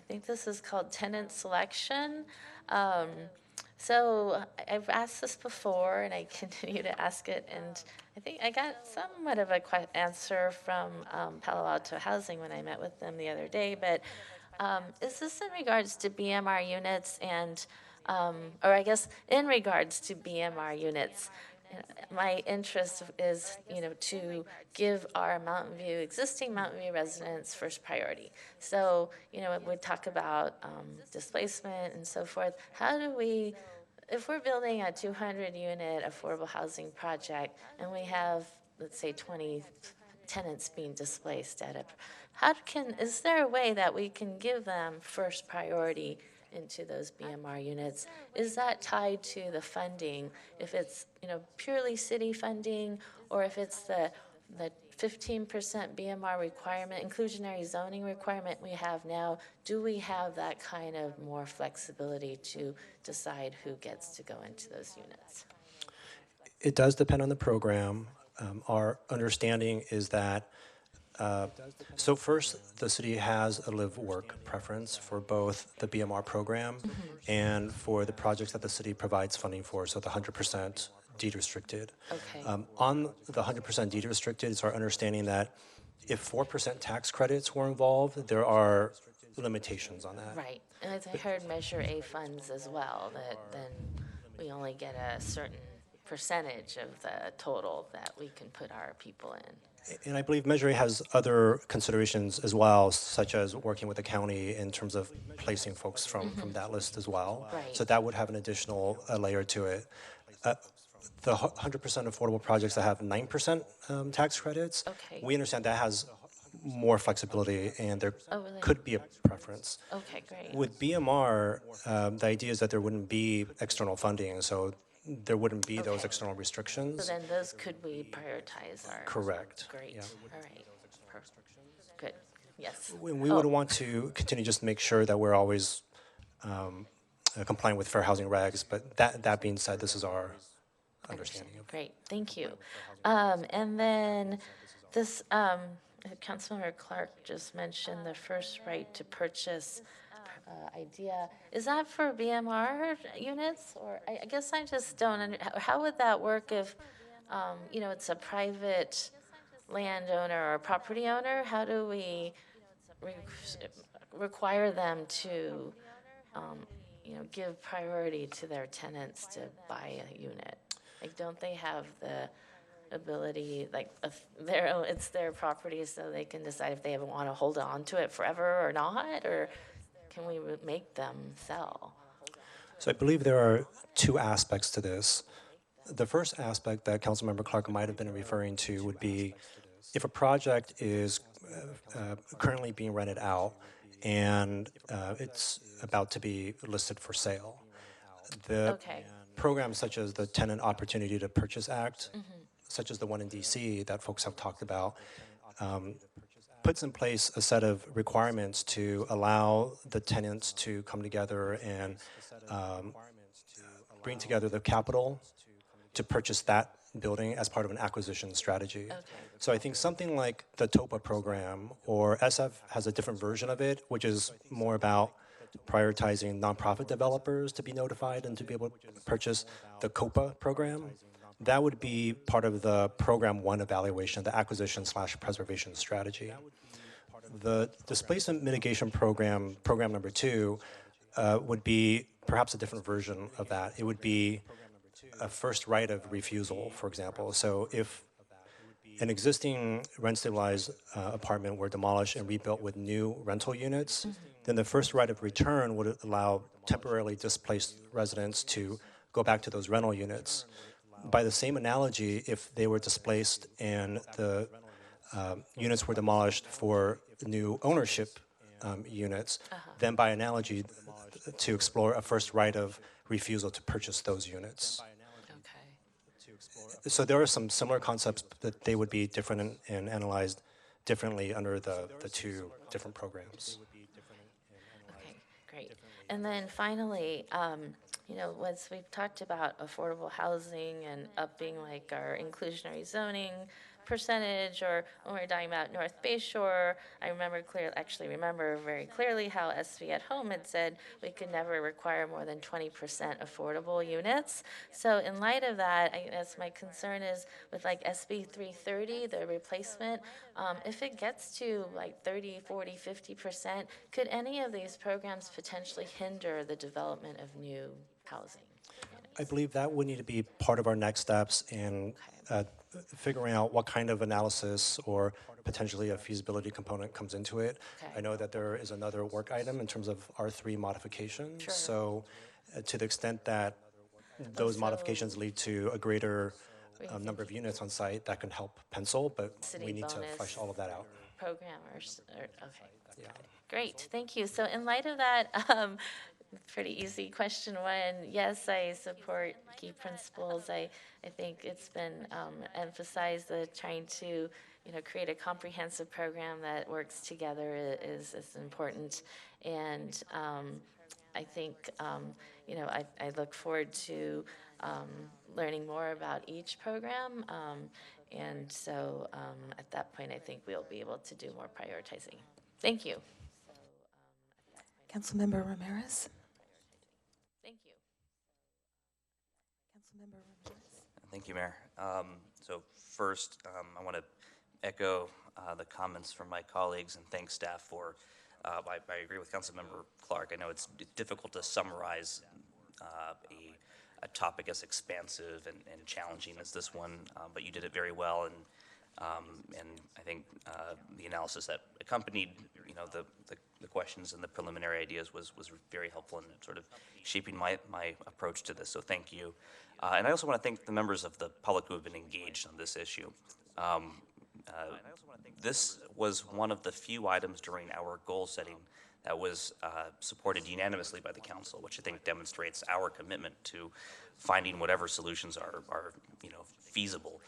think this is called tenant selection. So I've asked this before, and I continue to ask it, and I think I got somewhat of a answer from Palo Alto Housing when I met with them the other day, but is this in regards to BMR units, and, or I guess in regards to BMR units, my interest is, to give our existing Mountain View residents first priority. So, we talk about displacement and so forth. How do we, if we're building a 200-unit affordable housing project and we have, let's say, 20 tenants being displaced is there a way that we can give them first priority into those BMR units? Is that tied to the funding? If it's, purely city funding, or if it's the 15% BMR requirement, inclusionary zoning requirement we have now, do we have that kind of more flexibility to decide who gets to go into those units? It does depend on the program. Our understanding is that so first, the city has a live-work preference for both the BMR program and for the projects that the city provides funding for, so the 100% deed restricted. Okay. On the 100% deed restricted, it's our understanding that if 4% tax credits were involved, there are limitations on that. Right, and as I heard Measure A funds as well, that then we only get a certain percentage of the total that we can put our people in. And I believe Measure A has other considerations as well, such as working with the county in terms of placing folks from that list as well. Right. So that would have an additional layer to it. The 100% affordable projects that have 9% tax credits, Okay. we understand that has more flexibility and there really? could be a preference. Okay, great. With BMR, the idea is that there wouldn't be external funding, so there wouldn't be those external restrictions. So then those could we prioritize our? Correct. Great, Yeah. all right. Good, yes. We would want to continue just to make sure that we're always compliant with fair housing regs, but that being said, this is our understanding of. Great, thank you. And then this, Councilmember Clark just mentioned the first right to purchase idea. Is that for BMR units? Or I guess I just don't how would that work if, it's a private landowner or property owner? How do we require them to, give priority to their tenants to buy a unit? Like, don't they have the ability, it's their property, so they can decide if they want to hold on to it forever or not? Or can we make them sell? So I believe there are two aspects to this. The first aspect that Councilmember Clark might have been referring to would be if a project is currently being rented out and it's about to be listed for sale. The programs such as the Tenant Opportunity to Purchase Act, such as the one in DC that folks have talked about, puts in place a set of requirements to allow the tenants to come together and bring together the capital to purchase that building as part of an acquisition strategy. Okay. So I think something like the TOPA program, or SF has a different version of it, which is more about prioritizing nonprofit developers to be notified and to be able to purchase the COPA program. That would be part of the Program 1 evaluation, the acquisition/preservation strategy. The displacement mitigation program, program number 2, would be perhaps a different version of that. It would be a first right of refusal, for example. So if an existing rent-stabilized apartment were demolished and rebuilt with new rental units, then the first right of return would allow temporarily displaced residents to go back to those rental units. By the same analogy, if they were displaced and the units were demolished for new ownership units, then by analogy, to explore a first right of refusal to purchase those units. So there are some similar concepts that they would be different and analyzed differently under the two different programs. Okay, great. And then finally, once we've talked about affordable housing and upping like our inclusionary zoning percentage, or when we were talking about North Bayshore, I remember very clearly how SV at Home had said we could never require more than 20% affordable units. So in light of that, I guess my concern is with like SB 330, the replacement, if it gets to like 30, 40, 50%, could any of these programs potentially hinder the development of new housing? I believe that would need to be part of our next steps in figuring out what kind of analysis or potentially a feasibility component comes into it. Okay. I know that there is another work item in terms of R3 modifications. Sure. So to the extent that those modifications lead to a greater number of units on site, that can help pencil, but City we need to bonus flesh all of that out. program okay. Got it. Great, thank you. So in light of that, pretty easy question one. Yes, I support key principles. I think it's been emphasized that trying to create a comprehensive program that works together is important. And I think I look forward to learning more about each program. And so at that point, I think we'll be able to do more prioritizing. Thank you. Councilmember Ramirez. Thank you. Councilmember Ramirez. Thank you, Mayor. So first, I want to echo the comments from my colleagues and thank staff for, I agree with Councilmember Clark. I know it's difficult to summarize a topic as expansive and challenging as this one, but you did it very well, and I think the analysis that accompanied, the questions and the preliminary ideas was very helpful in sort of shaping my approach to this. So thank you, and I also want to thank the members of the public who have been engaged on this issue. This was one of the few items during our goal setting that was supported unanimously by the council, which I think demonstrates our commitment to finding whatever solutions are feasible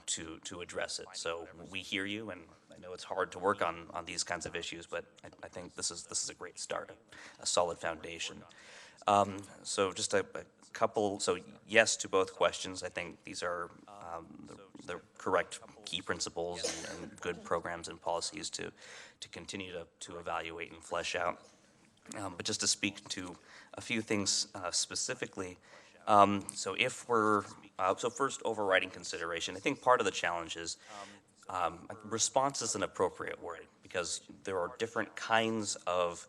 to address it. So we hear you, and I know it's hard to work on these kinds of issues, but I think this is a great start, a solid foundation. So just a couple. So yes to both questions. I think these are the correct key principles and good programs and policies to continue to evaluate and flesh out. But just to speak to a few things specifically, so if we're, so first overriding consideration, I think part of the challenge is response is an appropriate word because there are different kinds of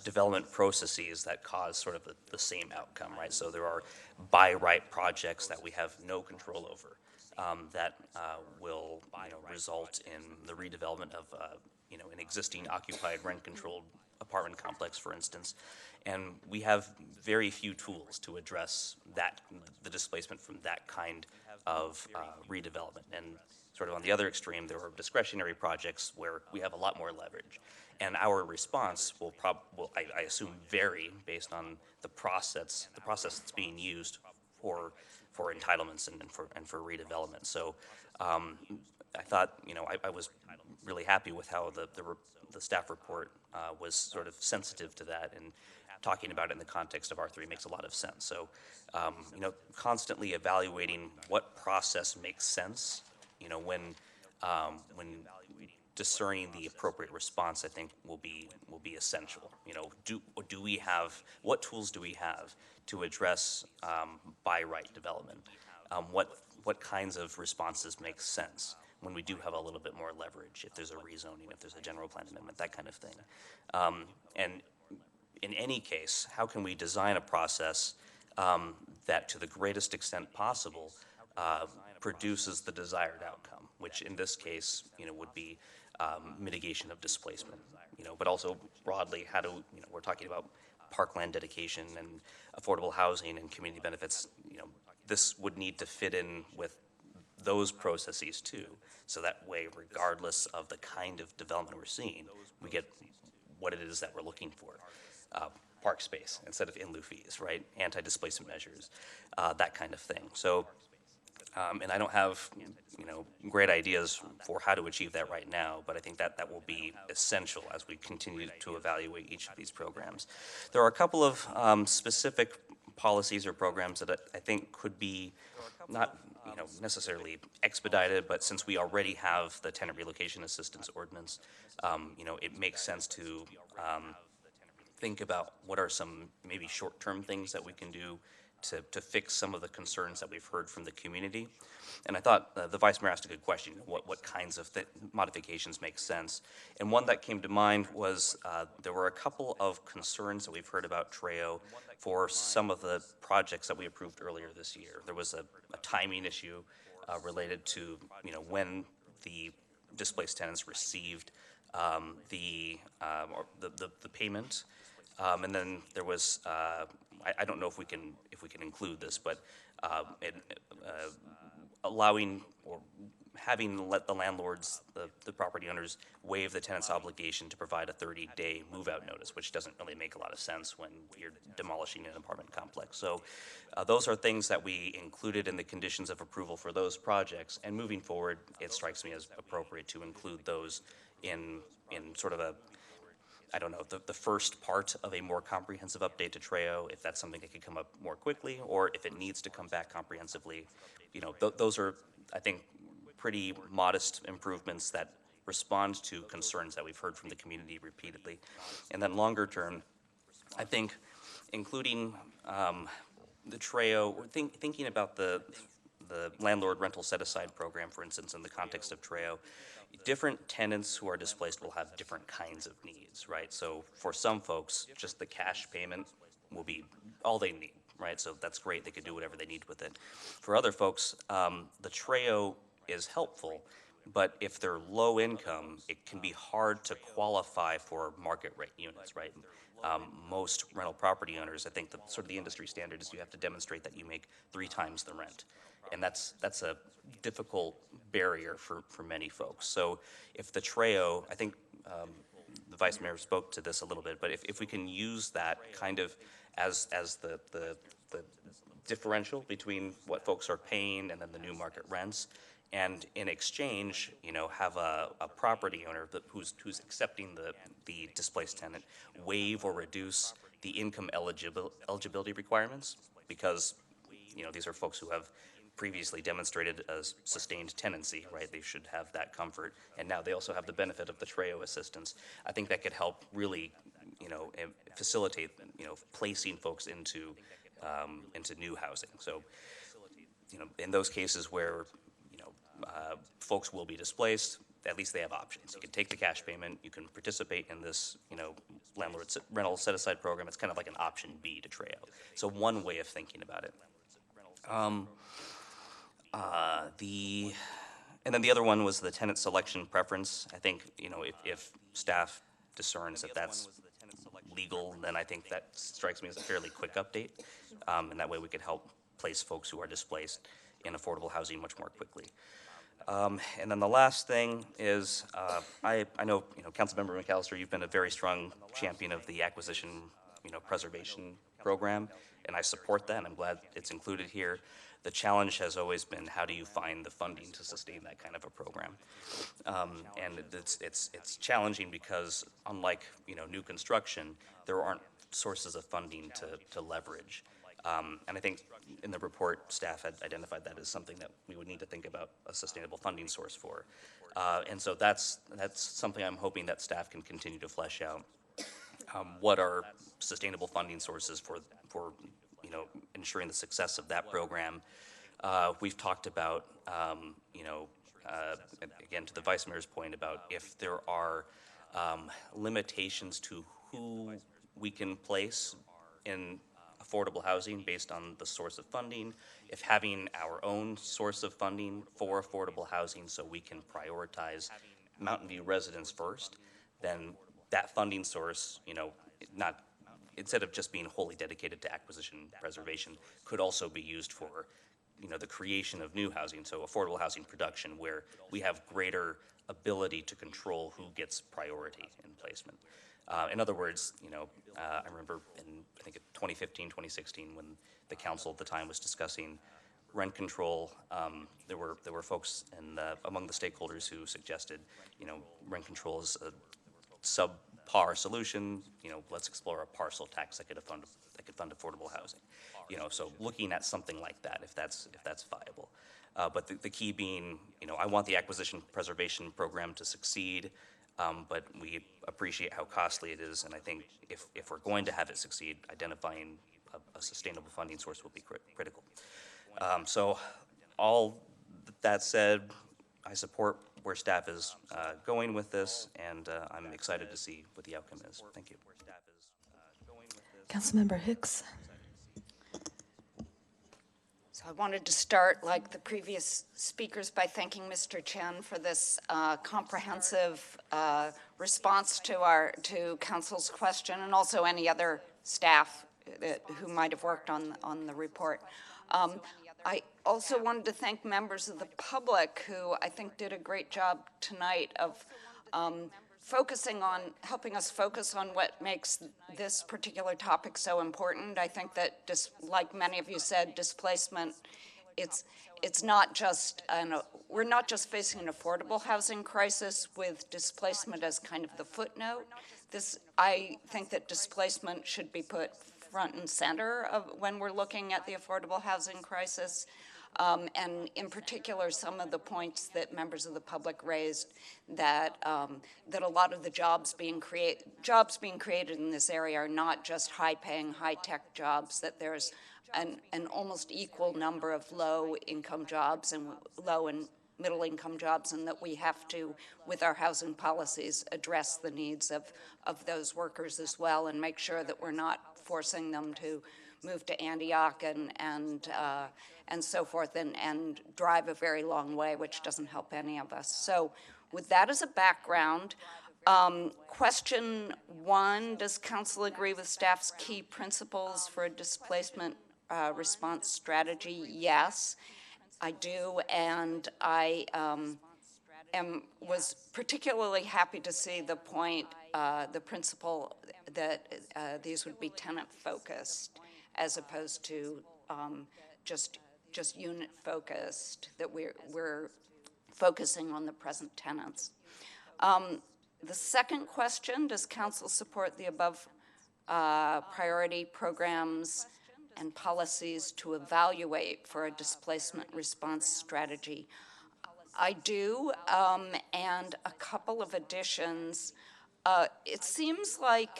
development processes that cause sort of the same outcome, right? So there are by right projects that we have no control over that will result in the redevelopment of an existing occupied rent-controlled apartment complex, for instance. And we have very few tools to address the displacement from that kind of redevelopment. And sort of on the other extreme, there are discretionary projects where we have a lot more leverage. And our response will I assume, vary based on the process that's being used for entitlements and for redevelopment. So I thought, I was really happy with how the staff report was sort of sensitive to that, and talking about it in the context of R3 makes a lot of sense. So, constantly evaluating what process makes sense, when discerning the appropriate response, I think will be essential. What tools do we have to address by right development? What kinds of responses make sense when we do have a little bit more leverage, if there's a rezoning, if there's a general plan amendment, that kind of thing. And in any case, how can we design a process that to the greatest extent possible produces the desired outcome, which in this case, would be mitigation of displacement, but also broadly, we're talking about parkland dedication and affordable housing and community benefits, this would need to fit in with those processes too, so that way, regardless of the kind of development we're seeing, we get what it is that we're looking for. Park space instead of in lieu fees, right? Anti-displacement measures, that kind of thing. So, and I don't have, great ideas for how to achieve that right now, but I think that will be essential as we continue to evaluate each of these programs. There are a couple of specific policies or programs that I think could be not necessarily expedited, but since we already have the tenant relocation assistance ordinance, it makes sense to think about what are some maybe short-term things that we can do to fix some of the concerns that we've heard from the community. And I thought the Vice Mayor asked a good question, what kinds of modifications make sense? And one that came to mind was there were a couple of concerns that we've heard about Treo for some of the projects that we approved earlier this year. There was a timing issue related to, when the displaced tenants received the payment. And then there was, I don't know if we can include this, but allowing or having let the landlords, the property owners, waive the tenant's obligation to provide a 30-day move-out notice, which doesn't really make a lot of sense when you're demolishing an apartment complex. So those are things that we included in the conditions of approval for those projects. And moving forward, it strikes me as appropriate to include those in sort of I don't know, the first part of a more comprehensive update to Treo, if that's something that could come up more quickly, or if it needs to come back comprehensively. Those are, I think, pretty modest improvements that respond to concerns that we've heard from the community repeatedly. And then longer term, I think including the Treo, or thinking about the landlord rental set-aside program, for instance, in the context of Treo, different tenants who are displaced will have different kinds of needs, right? So for some folks, just the cash payment will be all they need, right? So that's great, they could do whatever they need with it. For other folks, the Treo is helpful, but if they're low income, it can be hard to qualify for market rate units, right? Most rental property owners, I think the industry standard is you have to demonstrate that you make 3 times the rent. And that's a difficult barrier for many folks. So if the Treo, I think the Vice Mayor spoke to this a little bit, but if we can use that kind of as the differential between what folks are paying and then the new market rents, and in exchange, have a property owner who's accepting the displaced tenant waive or reduce the income eligibility requirements, because these are folks who have previously demonstrated a sustained tenancy, right? They should have that comfort, and now they also have the benefit of the Treo assistance. I think that could help really, facilitate, placing folks into new housing. So, in those cases where folks will be displaced, at least they have options. You can take the cash payment, you can participate in this, landlord rental set-aside program. It's kind of like an option B to Treo. So one way of thinking about it. And then the other one was the tenant selection preference. I think, if staff discerns that that's legal, then I think that strikes me as a fairly quick update. And that way we could help place folks who are displaced in affordable housing much more quickly. And then the last thing is, I know, Councilmember McAllister, you've been a very strong champion of the acquisition, preservation program, and I support that, and I'm glad it's included here. The challenge has always been, how do you find the funding to sustain that kind of a program? And it's challenging because, unlike, new construction, there aren't sources of funding to leverage. And I think in the report, staff had identified that as something that we would need to think about a sustainable funding source for. And so that's something I'm hoping that staff can continue to flesh out. What are sustainable funding sources for ensuring the success of that program? We've talked about, again, to the Vice Mayor's point about if there are limitations to who we can place in affordable housing based on the source of funding, if having our own source of funding for affordable housing so we can prioritize Mountain View residents first, then that funding source, instead of just being wholly dedicated to acquisition preservation, could also be used for, the creation of new housing, so affordable housing production, where we have greater ability to control who gets priority in placement. In other words, I remember in, I think, 2015, 2016, when the council at the time was discussing rent control, there were folks among the stakeholders who suggested, rent control is a subpar solution. Let's explore a parcel tax that could fund affordable housing. So looking at something like that, if that's viable. But the key being, I want the acquisition preservation program to succeed. But we appreciate how costly it is, and I think if we're going to have it succeed, identifying a sustainable funding source will be critical. So all that said, I support where staff is going with this, and I'm excited to see what the outcome is. Thank you. Councilmember Hicks. So I wanted to start, like the previous speakers, by thanking Mr. Chen for this comprehensive response to council's question, and also any other staff who might have worked on the report. I also wanted to thank members of the public who I think did a great job tonight of helping us focus on what makes this particular topic so important. I think that, like many of you said, displacement, it's not just, we're not just facing an affordable housing crisis with displacement as kind of the footnote. I think that displacement should be put front and center of when we're looking at the affordable housing crisis. And in particular, some of the points that members of the public raised, that that a lot of the jobs being created in this area are not just high-paying, high-tech jobs. That there's an almost equal number of low-income jobs and low and middle-income jobs, and that we have to, with our housing policies, address the needs of those workers as well, and make sure that we're not forcing them to move to Antioch and so forth, and drive a very long way, which doesn't help any of us. So with that as a background, question one, does council agree with staff's key principles for a displacement response strategy? Yes, I do, and I was particularly happy to see the point, the principle that these would be tenant-focused as opposed to just unit-focused, that we're focusing on the present tenants. The second question, does council support the above priority programs and policies to evaluate for a displacement response strategy? I do, and a couple of additions. It seems like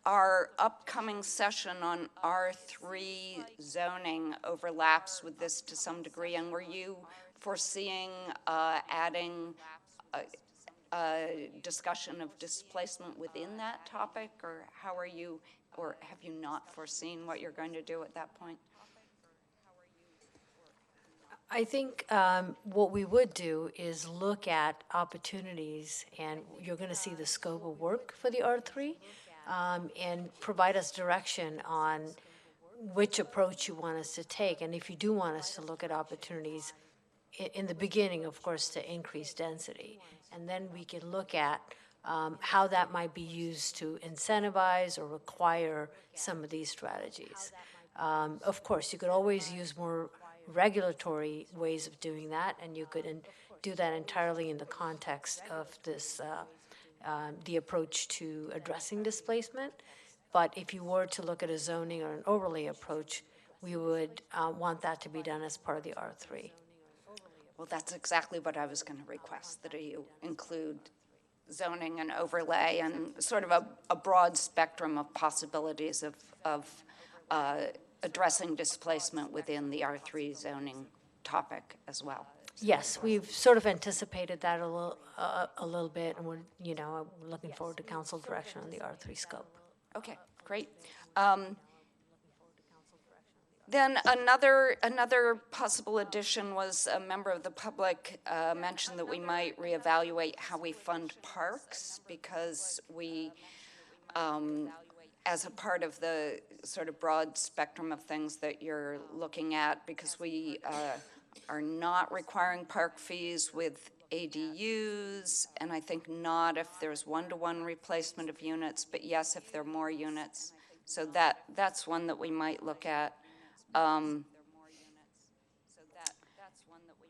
our upcoming session on R3 zoning overlaps with this to some degree, and were you foreseeing adding a discussion of displacement within that topic, or how are you, or have you not foreseen what you're going to do at that point? I think what we would do is look at opportunities, and you're going to see the scope of work for the R3, and provide us direction on which approach you want us to take. And if you do want us to look at opportunities in the beginning, of course, to increase density. And then we can look at how that might be used to incentivize or require some of these strategies. Of course, you could always use more regulatory ways of doing that, and you could do that entirely in the context of this, the approach to addressing displacement. But if you were to look at a zoning or an overlay approach, we would want that to be done as part of the R3. Well, that's exactly what I was going to request, that you include zoning and overlay and sort of a broad spectrum of possibilities of addressing displacement within the R3 zoning topic as well. Yes, we've sort of anticipated that a little bit, and we're, I'm looking forward to council direction on the R3 scope. Okay, great. Then another possible addition was a member of the public mentioned that we might reevaluate how we fund parks, because we, as a part of the sort of broad spectrum of things that you're looking at, because we are not requiring park fees with ADUs, and I think not if there's one-to-one replacement of units, but yes, if there are more units. So that's one that we might look at.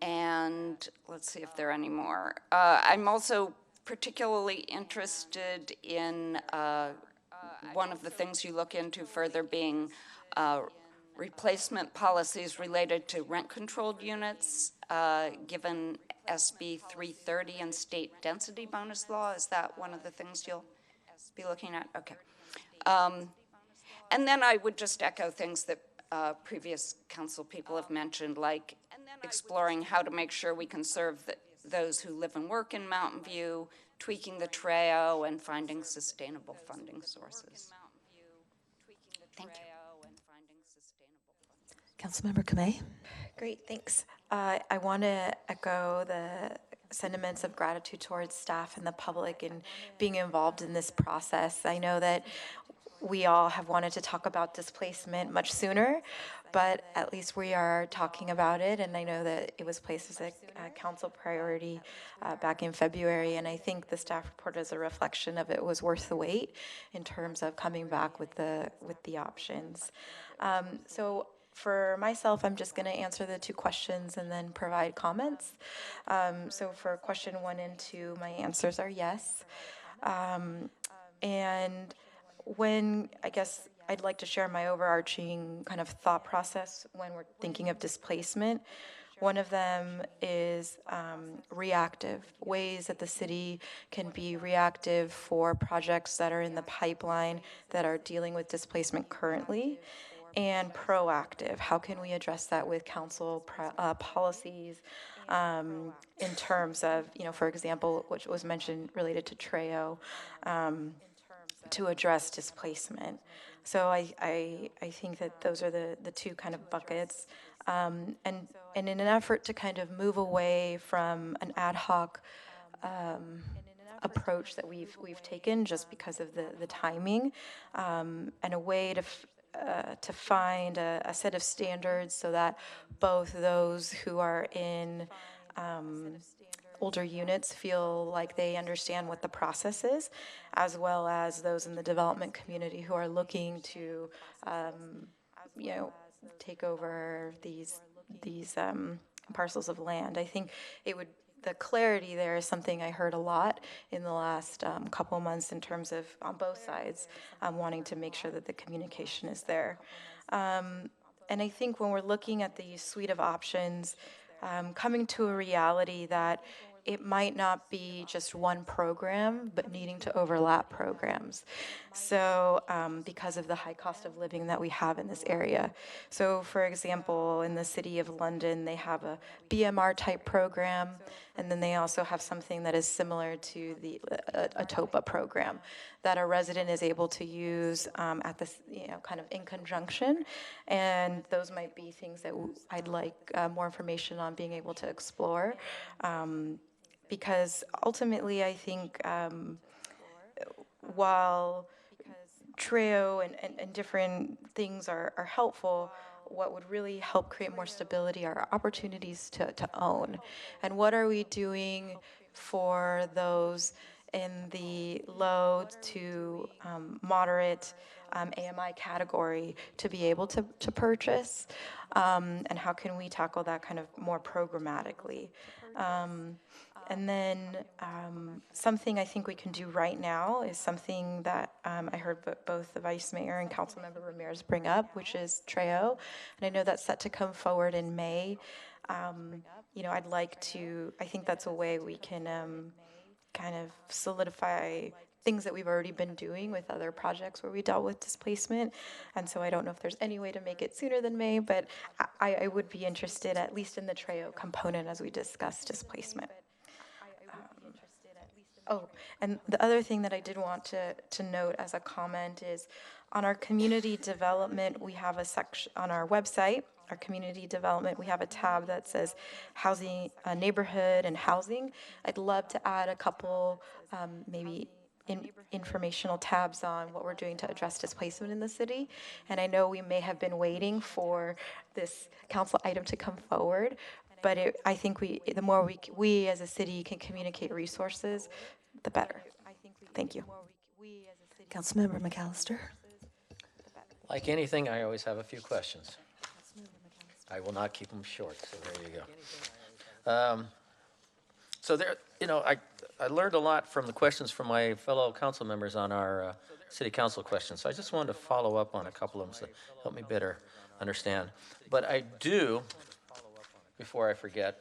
And let's see if there are any more. I'm also particularly interested in one of the things you look into further being replacement policies related to rent-controlled units, given SB 330 and state density bonus law. Is that one of the things you'll be looking at? Okay. And then I would just echo things that previous council people have mentioned, like exploring how to make sure we can serve those who live and work in Mountain View, tweaking the TREO, and finding sustainable funding sources. Thank you. Councilmember Kamei? Great, thanks. I want to echo the sentiments of gratitude towards staff and the public in being involved in this process. I know that we all have wanted to talk about displacement much sooner, but at least we are talking about it, and I know that it was placed as a council priority back in February, and I think the staff report as a reflection of it was worth the wait in terms of coming back with the options. So for myself, I'm just going to answer the 2 questions and then provide comments. So for question 1 and 2, my answers are yes. And when, I guess, I'd like to share my overarching kind of thought process when we're thinking of displacement. One of them is reactive, ways that the city can be reactive for projects that are in the pipeline that are dealing with displacement currently, and proactive, how can we address that with council policies in terms of, for example, which was mentioned related to TREO, to address displacement. So I think that those are the 2 kind of buckets. And in an effort to kind of move away from an ad hoc approach that we've taken just because of the timing, and a way to find a set of standards so that both those who are in older units feel like they understand what the process is, as well as those in the development community who are looking to, take over these parcels of land. I think the clarity there is something I heard a lot in the last couple months in terms of, on both sides, wanting to make sure that the communication is there. And I think when we're looking at the suite of options, coming to a reality that it might not be just one program, but needing to overlap programs. So because of the high cost of living that we have in this area. So for example, in the City of London, they have a BMR type program, and then they also have something that is similar to the a TOPA program that a resident is able to use at this, kind of in conjunction. And those might be things that I'd like more information on being able to explore. Because ultimately, I think while TREO and different things are helpful, what would really help create more stability are opportunities to own. And what are we doing for those in the low to moderate AMI category to be able to purchase? And how can we tackle that kind of more programmatically? And then something I think we can do right now is something that I heard both the Vice Mayor and Councilmember Ramirez bring up, which is TREO. And I know that's set to come forward in May. I'd like to, I think that's a way we can kind of solidify things that we've already been doing with other projects where we dealt with displacement. And so I don't know if there's any way to make it sooner than May, but I would be interested at least in the TREO component as we discuss displacement. And the other thing that I did want to note as a comment is on our community development, we have a section on our website, our community development, we have a tab that says housing, neighborhood and housing. I'd love to add a couple maybe informational tabs on what we're doing to address displacement in the city. And I know we may have been waiting for this council item to come forward, but I think the more we as a city can communicate resources, the better. Thank you. Councilmember McAllister? Like anything, I always have a few questions. I will not keep them short, so there you go. So there, I learned a lot from the questions from my fellow council members on our city council questions. So I just wanted to follow up on a couple of them to help me better understand. But I do, before I forget,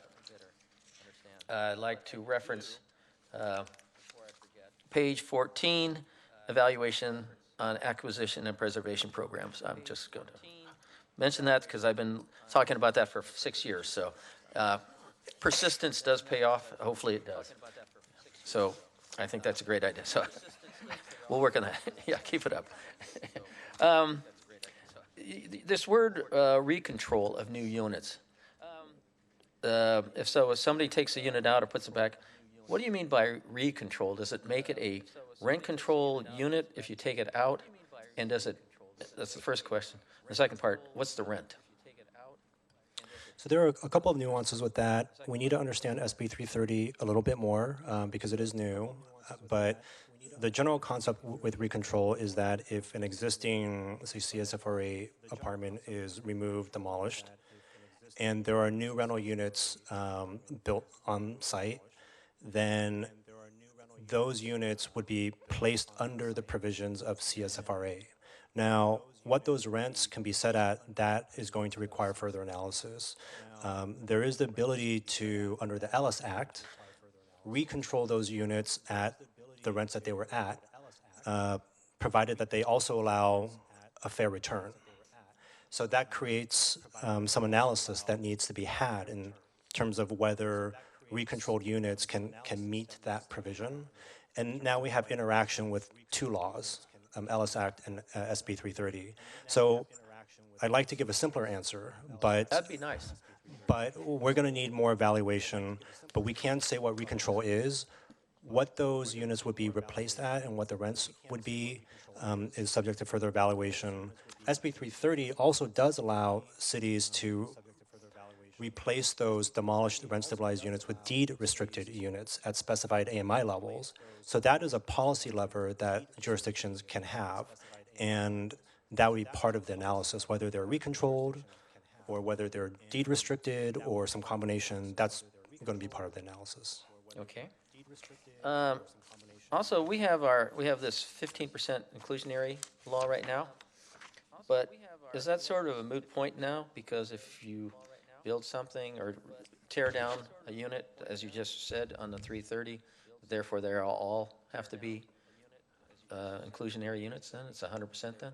I'd like to reference page 14, evaluation on acquisition and preservation programs. I'm just going to mention that because I've been talking about that for 6 years. So persistence does pay off. Hopefully it does. So I think that's a great idea. So we'll work on that. Yeah, keep it up. This word recontrol of new units. If somebody takes a unit out or puts it back, what do you mean by recontrol? Does it make it a rent control unit if you take it out? And does it, that's the first question. The second part, what's the rent? So there are a couple of nuances with that. We need to understand SB 330 a little bit more because it is new. But the general concept with recontrol is that if an existing, say, CSFRA apartment is removed, demolished, and there are new rental units built on site, then those units would be placed under the provisions of CSFRA. Now, what those rents can be set at, that is going to require further analysis. There is the ability to, under the Ellis Act, recontrol those units at the rents that they were at, provided that they also allow a fair return. So that creates some analysis that needs to be had in terms of whether recontrolled units can meet that provision. And now we have interaction with two laws, Ellis Act and SB 330. So I'd like to give a simpler answer, but That'd be nice. But we're going to need more evaluation. But we can say what recontrol is. What those units would be replaced at and what the rents would be is subject to further evaluation. SB 330 also does allow cities to replace those demolished rent-stabilized units with deed-restricted units at specified AMI levels. So that is a policy lever that jurisdictions can have, and that would be part of the analysis, whether they're recontrolled or whether they're deed-restricted or some combination. That's going to be part of the analysis. Okay. Also, we have this 15% inclusionary law right now, but is that sort of a moot point now? Because if you build something or tear down a unit, as you just said on the 330, therefore they all have to be inclusionary units then? It's 100% then?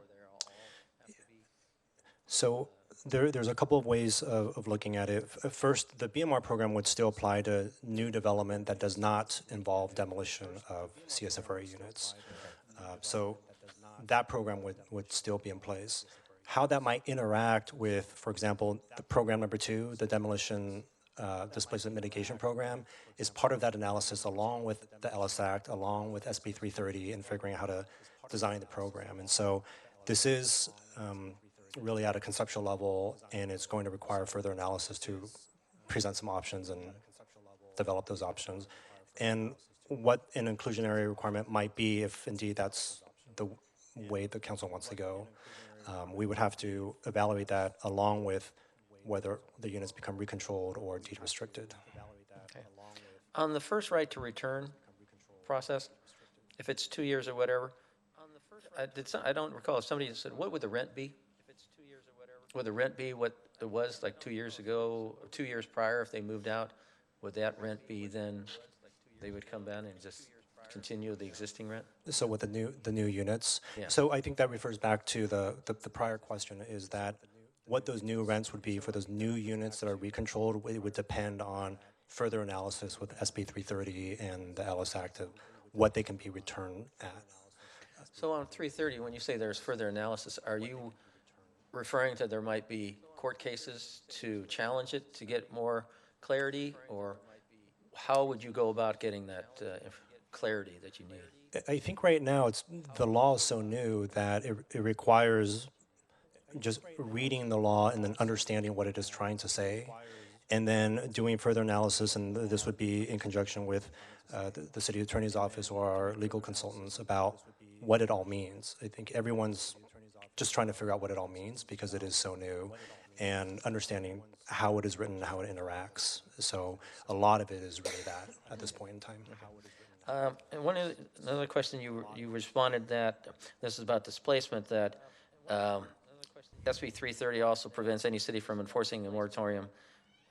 So there's a couple of ways of looking at it. First, the BMR program would still apply to new development that does not involve demolition of CSFRA units. So that program would still be in place. How that might interact with, for example, the program number 2, the demolition displacement mitigation program, is part of that analysis along with the Ellis Act, along with SB 330, and figuring out how to design the program. And so this is really at a conceptual level, and it's going to require further analysis to present some options and develop those options. And what an inclusionary requirement might be, if indeed that's the way the council wants to go, we would have to evaluate that along with whether the units become recontrolled or deed restricted. Okay. On the first right to return process, if it's 2 years or whatever, I don't recall if somebody said, what would the rent be? Would the rent be what it was like 2 years ago, or 2 years prior if they moved out? Would that rent be then they would come down and just continue the existing rent? So with the new units. Yeah. So I think that refers back to the prior question, is that what those new rents would be for those new units that are recontrolled, it would depend on further analysis with SB 330 and the Ellis Act of what they can be returned at. So on 330, when you say there's further analysis, are you referring to there might be court cases to challenge it to get more clarity, or how would you go about getting that clarity that you need? I think right now the law is so new that it requires just reading the law and then understanding what it is trying to say, and then doing further analysis, and this would be in conjunction with the city attorney's office or our legal consultants about what it all means. I think everyone's just trying to figure out what it all means because it is so new, and understanding how it is written and how it interacts. So a lot of it is really that at this point in time. And another question, you responded that this is about displacement, that SB 330 also prevents any city from enforcing a moratorium,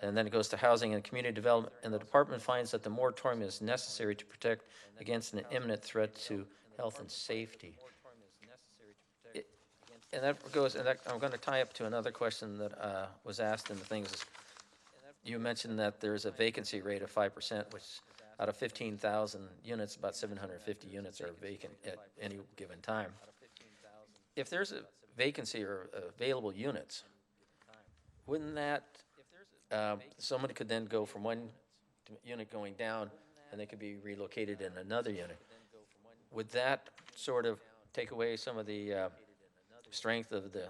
and then it goes to housing and community development, and the department finds that the moratorium is necessary to protect against an imminent threat to health and safety. And that goes, and that, I'm going to tie up to another question that was asked in the things. You mentioned that there's a vacancy rate of 5%, which out of 15,000 units, about 750 units are vacant at any given time. If there's a vacancy or available units, wouldn't that, somebody could then go from one unit going down and they could be relocated in another unit. Would that sort of take away some of the strength of the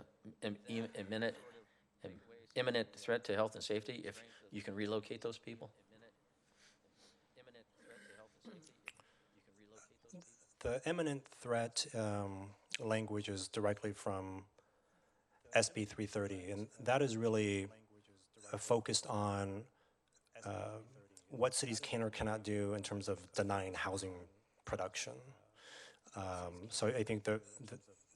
imminent threat to health and safety if you can relocate those people? The imminent threat language is directly from SB 330, and that is really focused on what cities can or cannot do in terms of denying housing production. So I think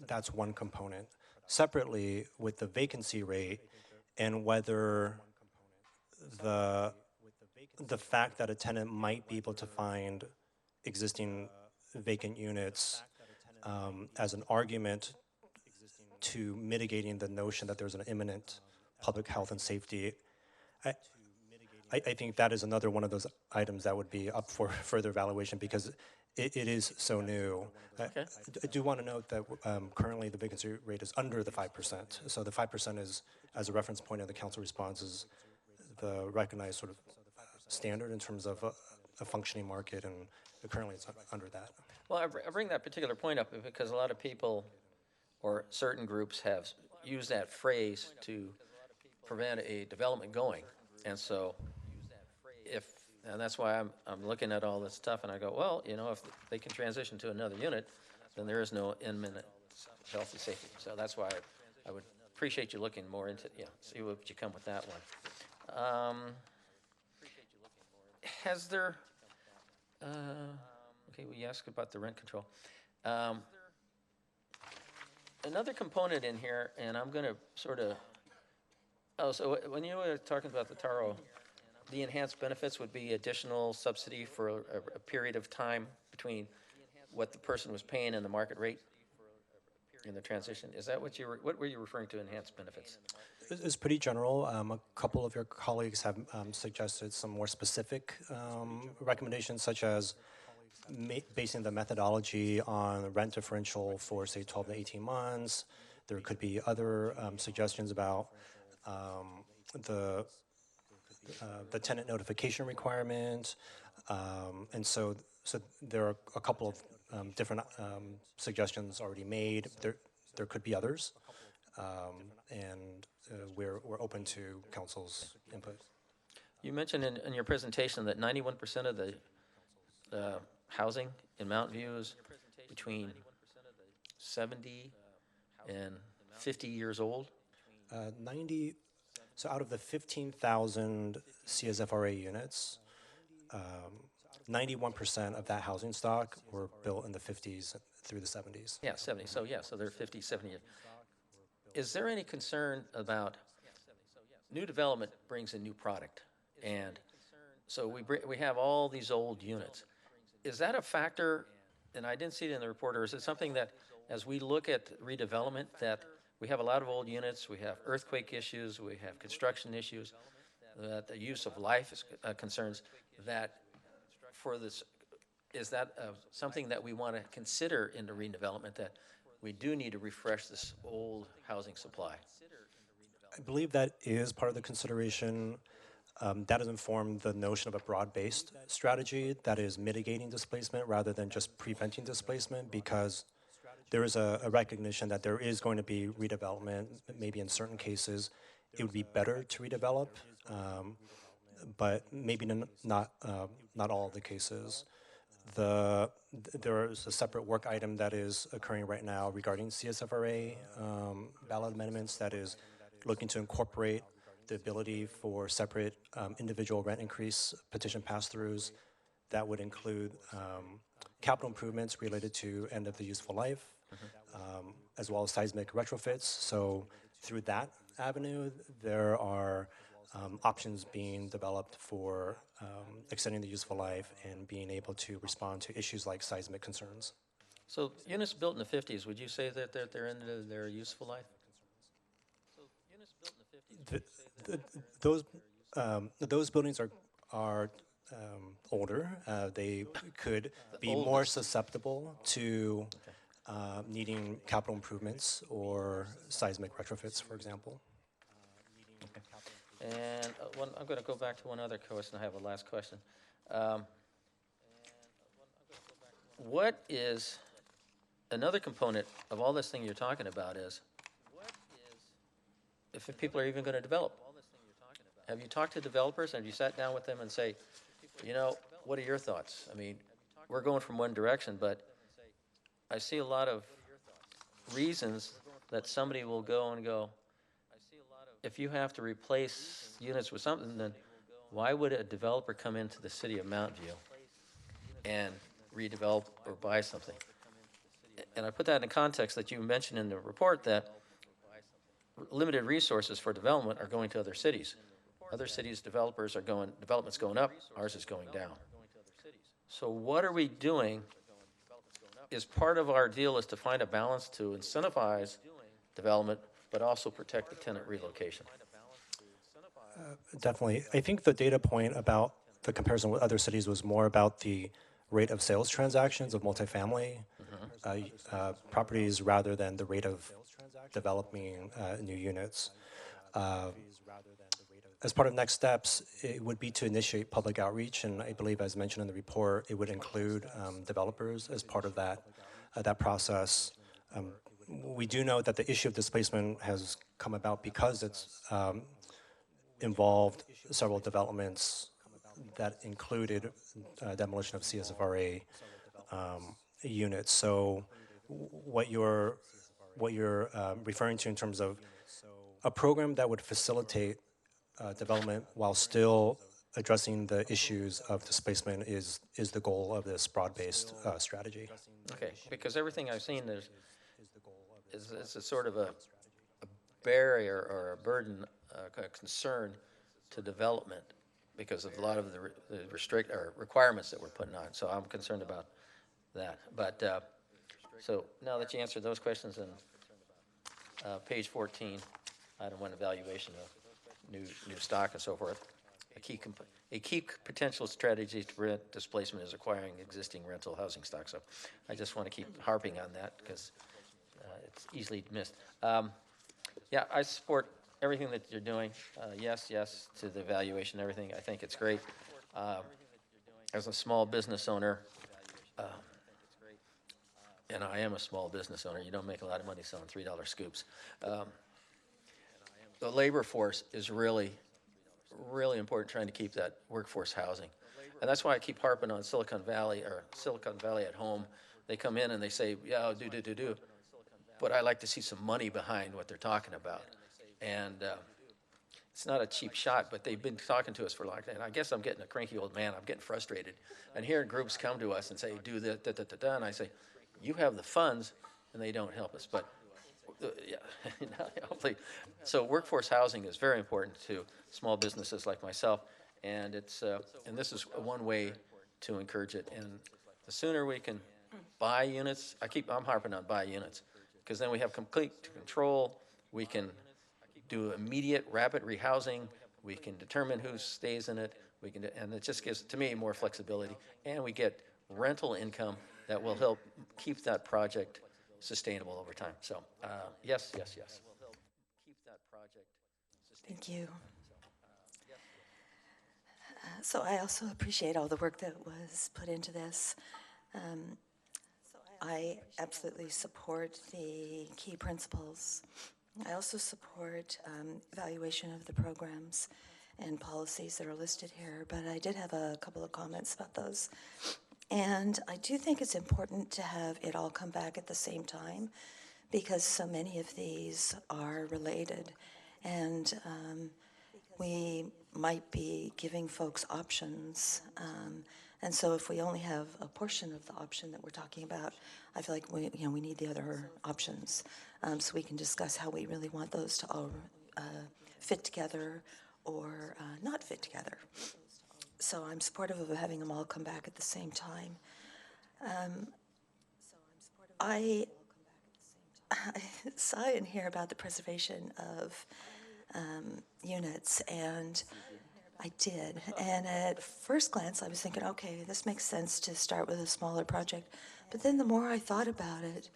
that's one component. Separately, with the vacancy rate and whether the fact that a tenant might be able to find existing vacant units as an argument to mitigating the notion that there's an imminent public health and safety, I think that is another one of those items that would be up for further evaluation because it is so new. Okay. I do want to note that currently the vacancy rate is under the 5%. So the 5% is, as a reference point of the council response, is the recognized sort of standard in terms of a functioning market, and currently it's under that. Well, I bring that particular point up because a lot of people or certain groups have used that phrase to prevent a development going. And so and that's why I'm looking at all this stuff and I go, well, you know, if they can transition to another unit, then there is no imminent health and safety. So that's why I would appreciate you looking more into, see what you come with that one. Has there, okay, we asked about the rent control. Another component in here, and I'm going to sort of, so when you were talking about the TARO, the enhanced benefits would be additional subsidy for a period of time between what the person was paying and the market rate in the transition. Is that what what were you referring to, enhanced benefits? It's pretty general. A couple of your colleagues have suggested some more specific recommendations, such as basing the methodology on rent differential for, say, 12 to 18 months. There could be other suggestions about the tenant notification requirement, and so there are a couple of different suggestions already made. There could be others, and we're open to council's input. You mentioned in your presentation that 91% of the housing in Mountain View is between 70 and 50 years old. 90. So out of the 15,000 CSFRA units, 91% of that housing stock were built in the 50s through the 70s. Yeah, 70. So so they're 50, 70 years. Is there any concern about new development brings a new product, and so we have all these old units? Is that a factor? And I didn't see it in the report. Or is it something that, as we look at redevelopment, that we have a lot of old units, we have earthquake issues, we have construction issues, that the use of life is, concerns, that for this, is that something that we want to consider in the redevelopment, that we do need to refresh this old housing supply? I believe that is part of the consideration. That has informed the notion of a broad-based strategy that is mitigating displacement rather than just preventing displacement, because there is a recognition that there is going to be redevelopment. Maybe in certain cases it would be better to redevelop, but maybe not all of the cases. There is a separate work item that is occurring right now regarding CSFRA ballot amendments that is looking to incorporate the ability for separate individual rent increase petition pass-throughs that would include capital improvements related to end of the useful life, as well as seismic retrofits. So through that avenue, there are options being developed for extending the useful life and being able to respond to issues like seismic concerns. So units built in the 50s, would you say that they're into their useful life? The, those buildings are older. They could be more oldest. susceptible to needing capital improvements or seismic retrofits, for example. And I'm going to go back to one other question. I have a last question. What is another component of all this thing you're talking about is if people are even going to develop. Have you talked to developers? Have you sat down with them and say, you know, what are your thoughts? I mean, we're going from one direction, but I see a lot of reasons that somebody will go and go, if you have to replace units with something, then why would a developer come into the city of Mountain View and redevelop or buy something? And I put that in context that you mentioned in the report that limited resources for development are going to other cities. Other cities' developers are going, development's going up, ours is going down. So what are we doing? Is part of our deal is to find a balance to incentivize development, but also protect the tenant relocation. Definitely. I think the data point about the comparison with other cities was more about the rate of sales transactions of multifamily properties rather than the rate of developing new units. As part of next steps, it would be to initiate public outreach, and I believe, as mentioned in the report, it would include developers as part of that process. We do know that the issue of displacement has come about because it's involved several developments that included demolition of CSFRA units. So what you're referring to in terms of a program that would facilitate development while still addressing the issues of displacement is the goal of this broad-based strategy. Okay, because everything I've seen is a sort of a barrier or a burden, a concern to development because of a lot of the requirements that we're putting on. So I'm concerned about that. But so now that you answered those questions in page 14, item 1, evaluation of new stock and so forth. A key potential strategy to prevent displacement is acquiring existing rental housing stock. So I just want to keep harping on that because it's easily missed. Yeah, I support everything that you're doing. Yes to the evaluation, everything. I think it's great. As a small business owner, and I am a small business owner, you don't make a lot of money selling $3 scoops. The labor force is really important, trying to keep that workforce housing. And that's why I keep harping on Silicon Valley at home. They come in and they say, yeah, do. But I like to see some money behind what they're talking about. And it's not a cheap shot, but they've been talking to us for a long time. And I guess I'm getting a cranky old man. I'm getting frustrated. And hearing groups come to us and say, do this, and I say, you have the funds, and they don't help us. But yeah, hopefully. So workforce housing is very important to small businesses like myself, and it's and this is one way to encourage it. And the sooner we can buy units, I'm harping on buy units, because then we have complete control. We can do immediate, rapid rehousing. We can determine who stays in it. And it just gives, to me, more flexibility, and we get rental income that will help keep that project sustainable over time. So, yes. Thank you. So I also appreciate all the work that was put into this. I absolutely support the key principles. I also support evaluation of the programs and policies that are listed here, but I did have a couple of comments about those. And I do think it's important to have it all come back at the same time because so many of these are related. And we might be giving folks options. And so if we only have a portion of the option that we're talking about, I feel like we need the other options so we can discuss how we really want those to all fit together or not fit together. So I'm supportive of having them all come back at the same time. I saw in here about the preservation of units, and I did. And at first glance, I was thinking, okay, this makes sense to start with a smaller project. But then the more I thought about it,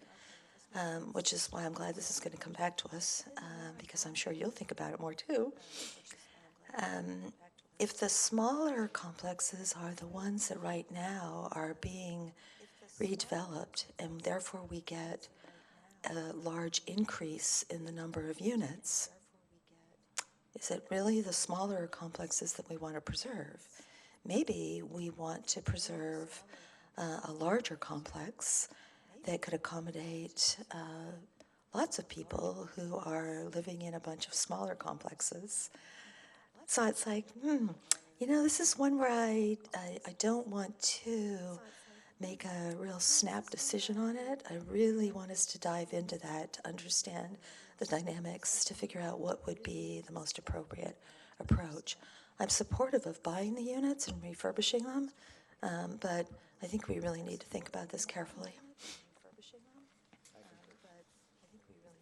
which is why I'm glad this is going to come back to us, because I'm sure you'll think about it more too. If the smaller complexes are the ones that right now are being redeveloped, and therefore we get a large increase in the number of units, is it really the smaller complexes that we want to preserve? Maybe we want to preserve a larger complex that could accommodate lots of people who are living in a bunch of smaller complexes. So it's like, this is one where I don't want to make a real snap decision on it. I really want us to dive into that, to understand the dynamics, to figure out what would be the most appropriate approach. I'm supportive of buying the units and refurbishing them, but I think we really need to think about this carefully.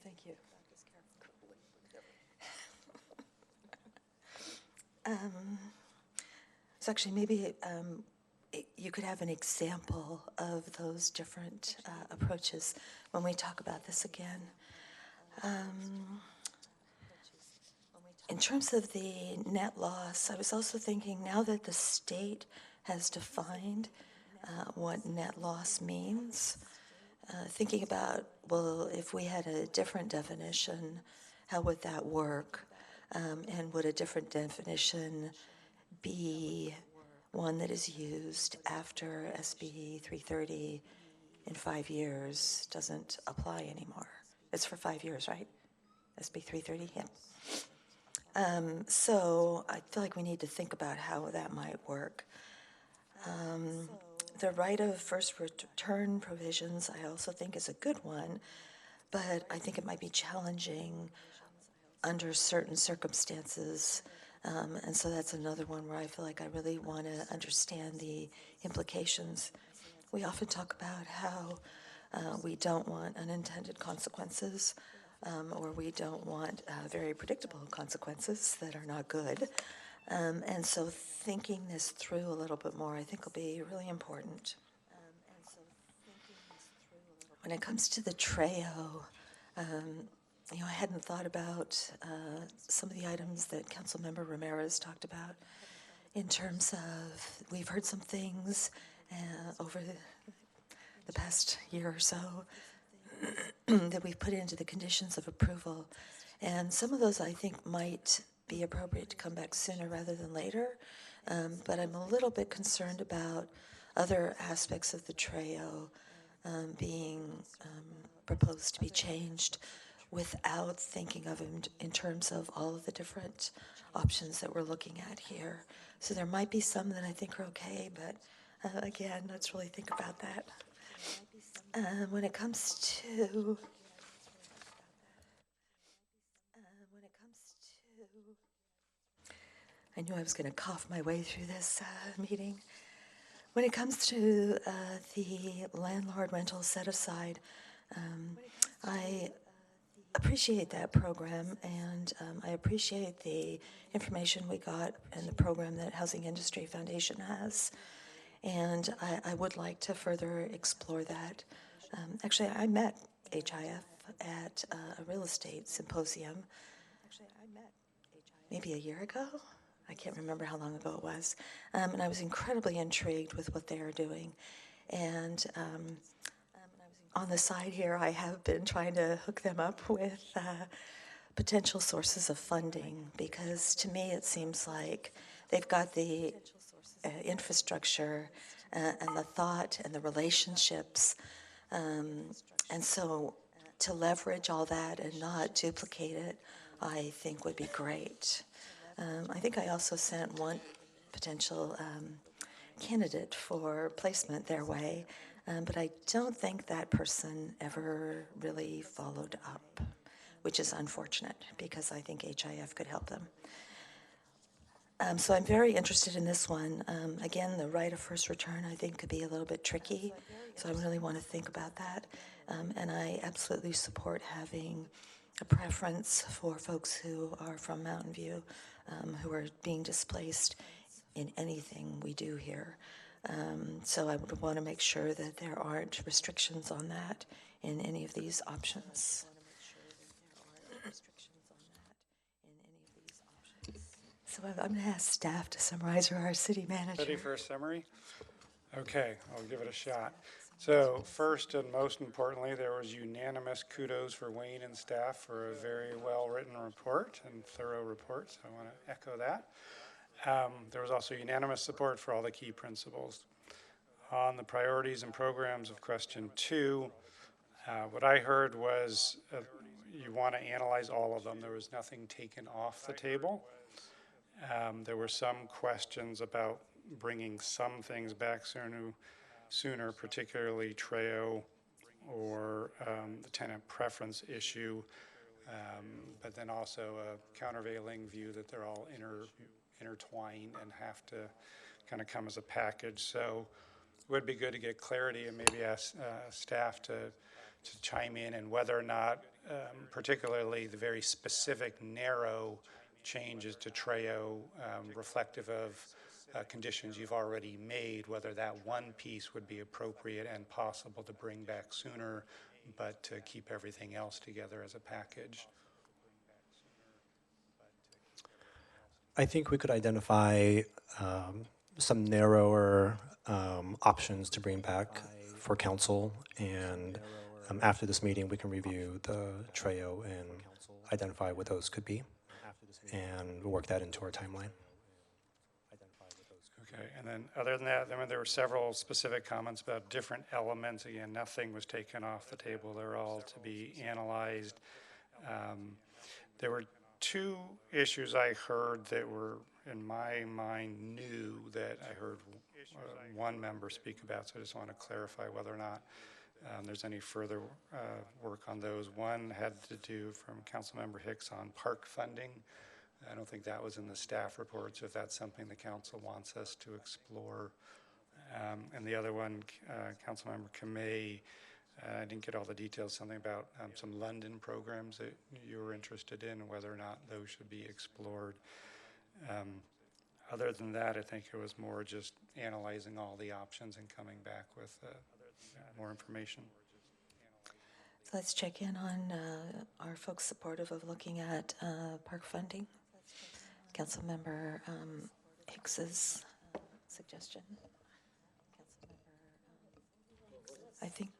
Thank you. So actually, maybe you could have an example of those different approaches when we talk about this again. In terms of the net loss, I was also thinking, now that the state has defined what net loss means, thinking about, well, if we had a different definition, how would that work? And would a different definition be one that is used after SB 330 in 5 years doesn't apply anymore? It's for 5 years, right? SB 330, yeah. So I feel like we need to think about how that might work. The right of first return provisions I also think is a good one, but I think it might be challenging under certain circumstances. And so that's another one where I feel like I really want to understand the implications. We often talk about how we don't want unintended consequences, or we don't want very predictable consequences that are not good. And so thinking this through a little bit more, I think, will be really important. When it comes to the TREO, I hadn't thought about some of the items that Councilmember Ramirez talked about in terms of, we've heard some things over the past year or so that we've put into the conditions of approval. And some of those I think might be appropriate to come back sooner rather than later. But I'm a little bit concerned about other aspects of the TREO being proposed to be changed without thinking of them in terms of all of the different options that we're looking at here. So there might be some that I think are okay, but again, let's really think about that. When it comes to I knew I was going to cough my way through this meeting. When it comes to the landlord rental set-aside, I appreciate that program, and I appreciate the information we got and the program that Housing Industry Foundation has. And I would like to further explore that. Actually, I met HIF at a real estate symposium maybe a year ago. I can't remember how long ago it was. And I was incredibly intrigued with what they are doing. And on the side here, I have been trying to hook them up with potential sources of funding, because to me it seems like they've got the infrastructure and the thought and the relationships. And so to leverage all that and not duplicate it, I think would be great. I think I also sent one potential candidate for placement their way, but I don't think that person ever really followed up, which is unfortunate because I think HIF could help them. So I'm very interested in this one. Again, the right of first return, I think, could be a little bit tricky, so I really want to think about that. And I absolutely support having a preference for folks who are from Mountain View, who are being displaced in anything we do here. So I would want to make sure that there aren't restrictions on that in any of these options. So I'm going to ask staff to summarize, or our city manager. Ready for a summary? Okay, I'll give it a shot. So first and most importantly, there was unanimous kudos for Wayne and staff for a very well-written report and thorough report, so I want to echo that. There was also unanimous support for all the key principles. On the priorities and programs of question 2, what I heard was you want to analyze all of them. There was nothing taken off the table. There were some questions about bringing some things back sooner, particularly Treo or the tenant preference issue, but then also a countervailing view that they're all intertwined and have to kind of come as a package. So it would be good to get clarity and maybe ask staff to chime in and whether or not, particularly the very specific narrow changes to Treo, reflective of conditions you've already made, whether that one piece would be appropriate and possible to bring back sooner, but to keep everything else together as a package. I think we could identify some narrower options to bring back for council, and after this meeting we can review the Treo and identify what those could be and work that into our timeline. Okay, and then other than that, I mean, there were several specific comments about different elements. Again, nothing was taken off the table. They're all to be analyzed. There were 2 issues I heard that were, in my mind, new that I heard one member speak about, so I just want to clarify whether or not there's any further work on those. One had to do from Councilmember Hicks on park funding. I don't think that was in the staff report, so if that's something the council wants us to explore. And the other one, Councilmember Kamei, I didn't get all the details, something about some London programs that you were interested in, and whether or not those should be explored. Other than that, I think it was more just analyzing all the options and coming back with more information. So let's check in on are folks supportive of looking at park funding? Councilmember Hicks's suggestion. I think.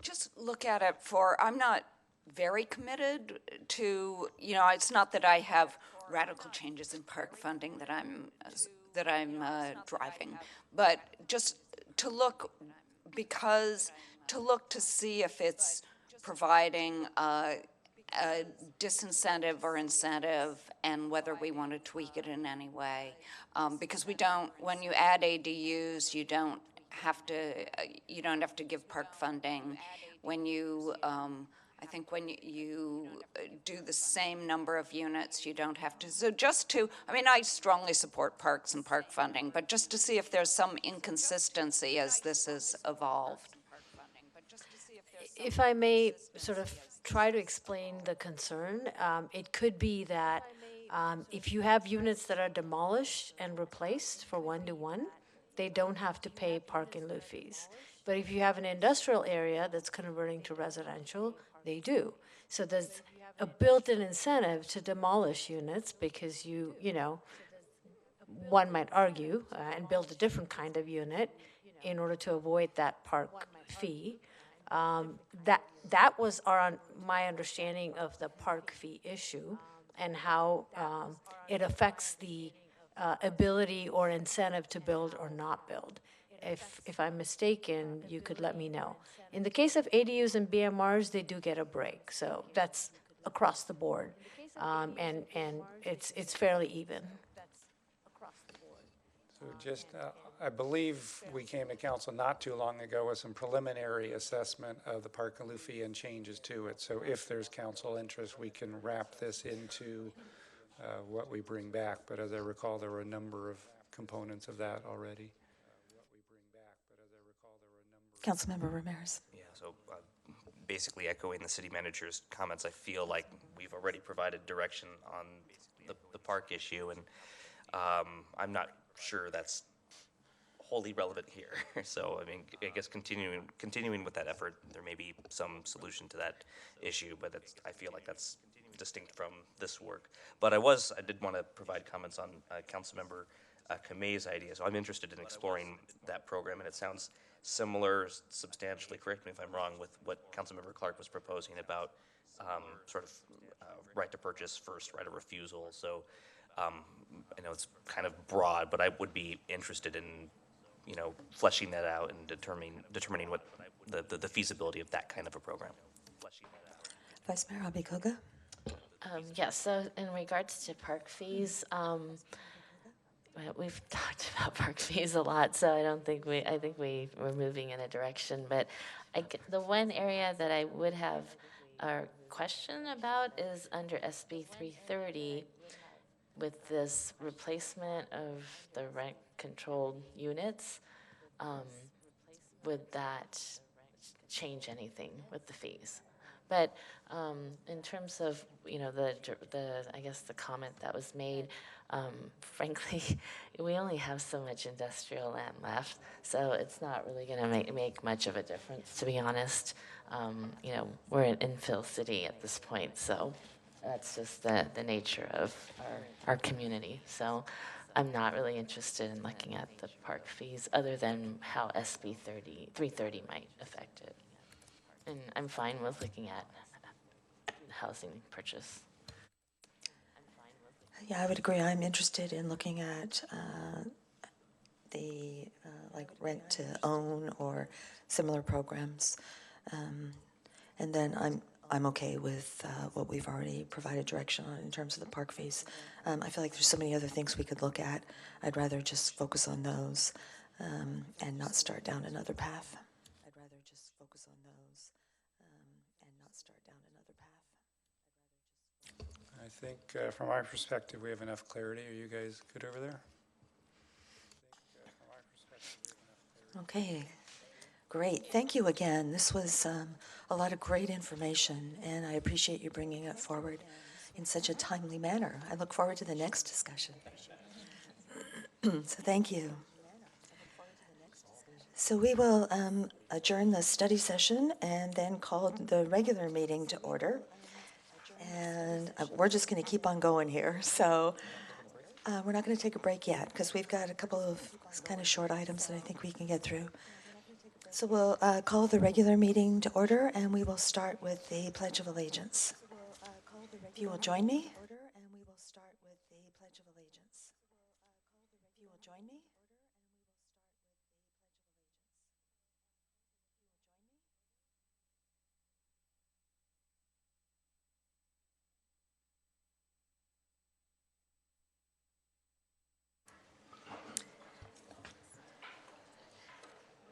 Just look at it for, I'm not very committed to, it's not that I have radical changes in park funding that I'm driving, but just to look, to see if it's providing a disincentive or incentive, and whether we want to tweak it in any way. Because when you add ADUs, you don't have to give park funding. When you, I think when you do the same number of units, you don't have to. So I strongly support parks and park funding, but just to see if there's some inconsistency as this has evolved. If I may sort of try to explain the concern, it could be that if you have units that are demolished and replaced for 1-to-1, they don't have to pay park in lieu fees. But if you have an industrial area that's converting to residential, they do. So there's a built-in incentive to demolish units because one might argue, and build a different kind of unit in order to avoid that park fee. That was my understanding of the park fee issue and how it affects the ability or incentive to build or not build. If I'm mistaken, you could let me know. In the case of ADUs and BMRs, they do get a break, so that's across the board, and it's fairly even. So just, I believe we came to council not too long ago with some preliminary assessment of the park and lieu fee and changes to it. So if there's council interest, we can wrap this into what we bring back. But as I recall, there were a number of components of that already. Councilmember Ramirez. Yeah, so basically echoing the city manager's comments, I feel like we've already provided direction on the park issue, and I'm not sure that's wholly relevant here. So, I mean, I guess continuing with that effort, there may be some solution to that issue, but I feel like that's distinct from this work. But I did want to provide comments on Councilmember Kamei's idea. So I'm interested in exploring that program, and it sounds similar, substantially, correct me if I'm wrong, with what Councilmember Clark was proposing about sort of right to purchase first, right of refusal. So I know it's kind of broad, but I would be interested in fleshing that out and determining what the feasibility of that kind of a program. Vice Mayor Abikoga. Yes, so in regards to park fees, we've talked about park fees a lot, so I think we're moving in a direction. But the one area that I would have a question about is under SB 330 with this replacement of the rent-controlled units. Would that change anything with the fees? But in terms of I guess the comment that was made, frankly, we only have so much industrial land left, so it's not really going to make much of a difference, to be honest. We're an infill city at this point, so that's just the nature of our community. So I'm not really interested in looking at the park fees other than how SB 330 might affect it. And I'm fine with looking at housing purchase. Yeah, I would agree. I'm interested in looking at the like rent to own or similar programs, and then I'm okay with what we've already provided direction on in terms of the park fees. I feel like there's so many other things we could look at. I'd rather just focus on those and not start down another path. I'd rather just focus on those and not start down another path. I think from our perspective, we have enough clarity. Are you guys good over there? Okay, great. Thank you again. This was a lot of great information, and I appreciate you bringing it forward in such a timely manner. I look forward to the next discussion. So thank you. So we will adjourn the study session and then call the regular meeting to order. And we're just going to keep on going here. So we're not going to take a break yet because we've got a couple of kind of short items that I think we can get through. So we'll call the regular meeting to order, and we will start with the Pledge of Allegiance. If you will join me. And we will start with the Pledge of Allegiance. If you will join me.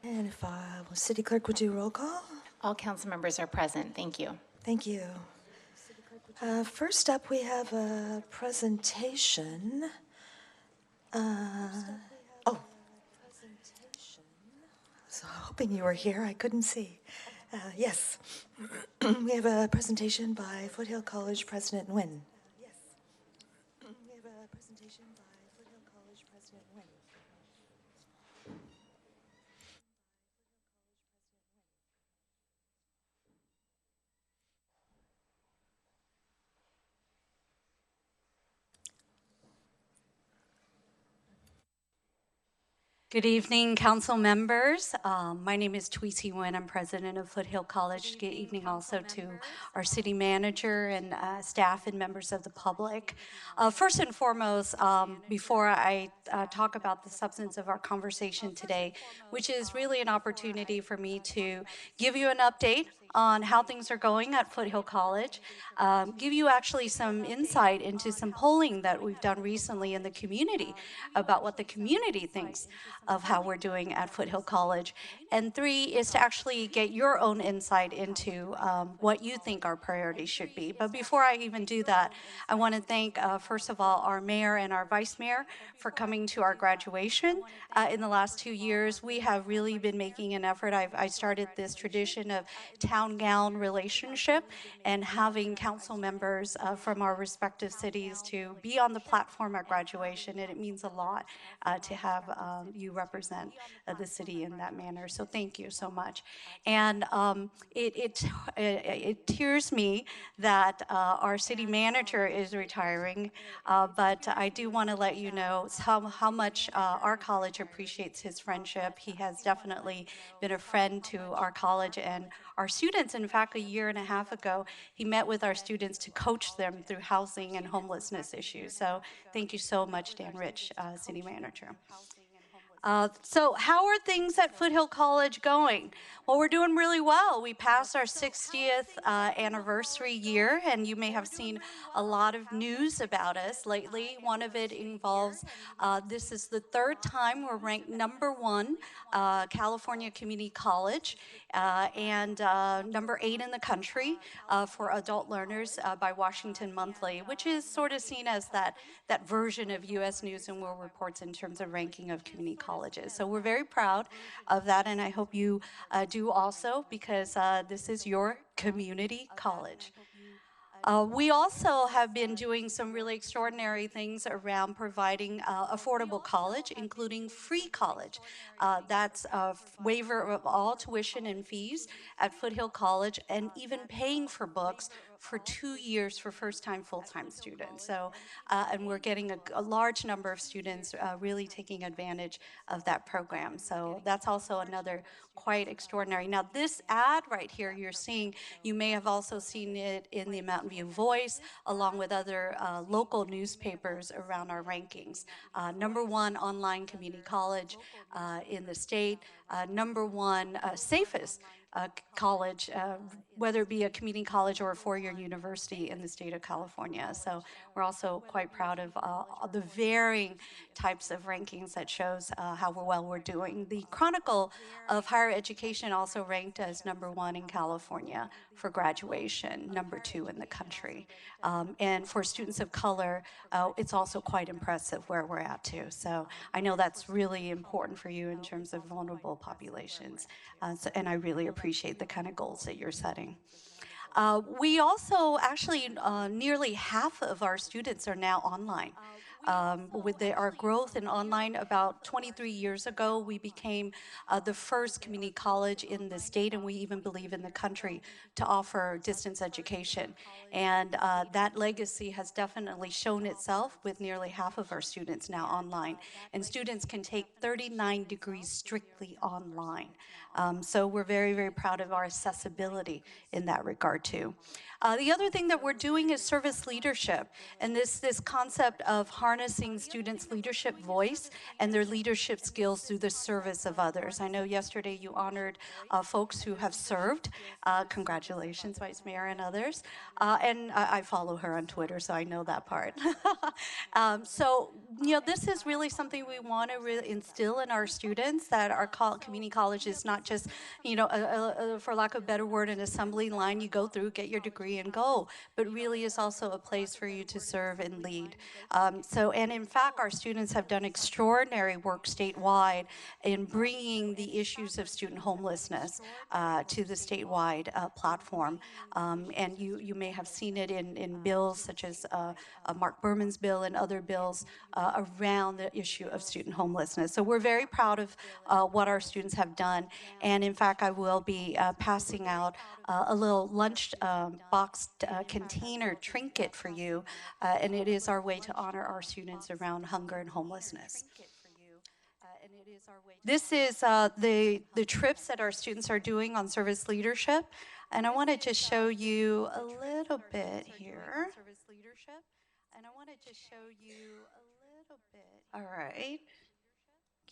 And if City Clerk would do roll call. All council members are present. Thank you. Thank you. First up, we have a presentation. I was hoping you were here. I couldn't see. Yes. We have a presentation by Foothill College President Nguyen. Good evening, council members. My name is Tweety Nguyen. I'm president of Foothill College. Good evening also to our city manager and staff and members of the public. First and foremost, before I talk about the substance of our conversation today, which is really an opportunity for me to give you an update on how things are going at Foothill College, give you actually some insight into some polling that we've done recently in the community about what the community thinks of how we're doing at Foothill College. And 3 is to actually get your own insight into what you think our priorities should be. But before I even do that, I want to thank, first of all, our mayor and our vice mayor for coming to our graduation. In the last 2 years, we have really been making an effort. I started this tradition of town gown relationship and having council members from our respective cities to be on the platform at graduation, and it means a lot to have you represent the city in that manner. So thank you so much. And it tears me that our city manager is retiring, but I do want to let you know how much our college appreciates his friendship. He has definitely been a friend to our college and our students. In fact, a year and a half ago, he met with our students to coach them through housing and homelessness issues. So thank you so much, Dan Rich, city manager. So how are things at Foothill College going? Well, we're doing really well. We passed our 60th anniversary year, and you may have seen a lot of news about us lately. One of it involves, this is the 3rd time we're ranked #1 California Community College, and #8 in the country for adult learners by Washington Monthly, which is sort of seen as that version of U.S. News and World Reports in terms of ranking of community colleges. So we're very proud of that, and I hope you do also, because this is your community college. We also have been doing some really extraordinary things around providing affordable college, including free college. That's a waiver of all tuition and fees at Foothill College, and even paying for books for 2 years for first-time, full-time students. So, and we're getting a large number of students really taking advantage of that program. So that's also another quite extraordinary. Now, this ad right here you're seeing, you may have also seen it in the Mountain View Voice, along with other local newspapers around our rankings. #1 online community college in the state, #1 safest college, whether it be a community college or a 4-year university in the state of California. So we're also quite proud of the varying types of rankings that shows how well we're doing. The Chronicle of Higher Education also ranked as #1 in California for graduation, #2 in the country. And for students of color, it's also quite impressive where we're at too. So I know that's really important for you in terms of vulnerable populations. And I really appreciate the kind of goals that you're setting. We also actually, nearly half of our students are now online. With our growth in online, about 23 years ago, we became the first community college in the state, and we even believe in the country, to offer distance education. And that legacy has definitely shown itself with nearly half of our students now online. And students can take 39 degrees strictly online. So we're very, very proud of our accessibility in that regard too. The other thing that we're doing is service leadership, and this concept of harnessing students' leadership voice and their leadership skills through the service of others. I know yesterday you honored folks who have served. Congratulations, Vice Mayor and others. And I follow her on Twitter, so I know that part. So, you know, this is really something we want to really instill in our students, that our community college is not just, you know, for lack of a better word, an assembly line you go through, get your degree and go, but really is also a place for you to serve and lead. And in fact, our students have done extraordinary work statewide in bringing the issues of student homelessness to the statewide platform. And you may have seen it in bills such as Mark Berman's bill and other bills around the issue of student homelessness. So we're very proud of what our students have done. And in fact, I will be passing out a little lunch box container trinket for you. And it is our way to honor our students around hunger and homelessness. This is the trips that our students are doing on service leadership. And I want to just show you a little bit here. All right.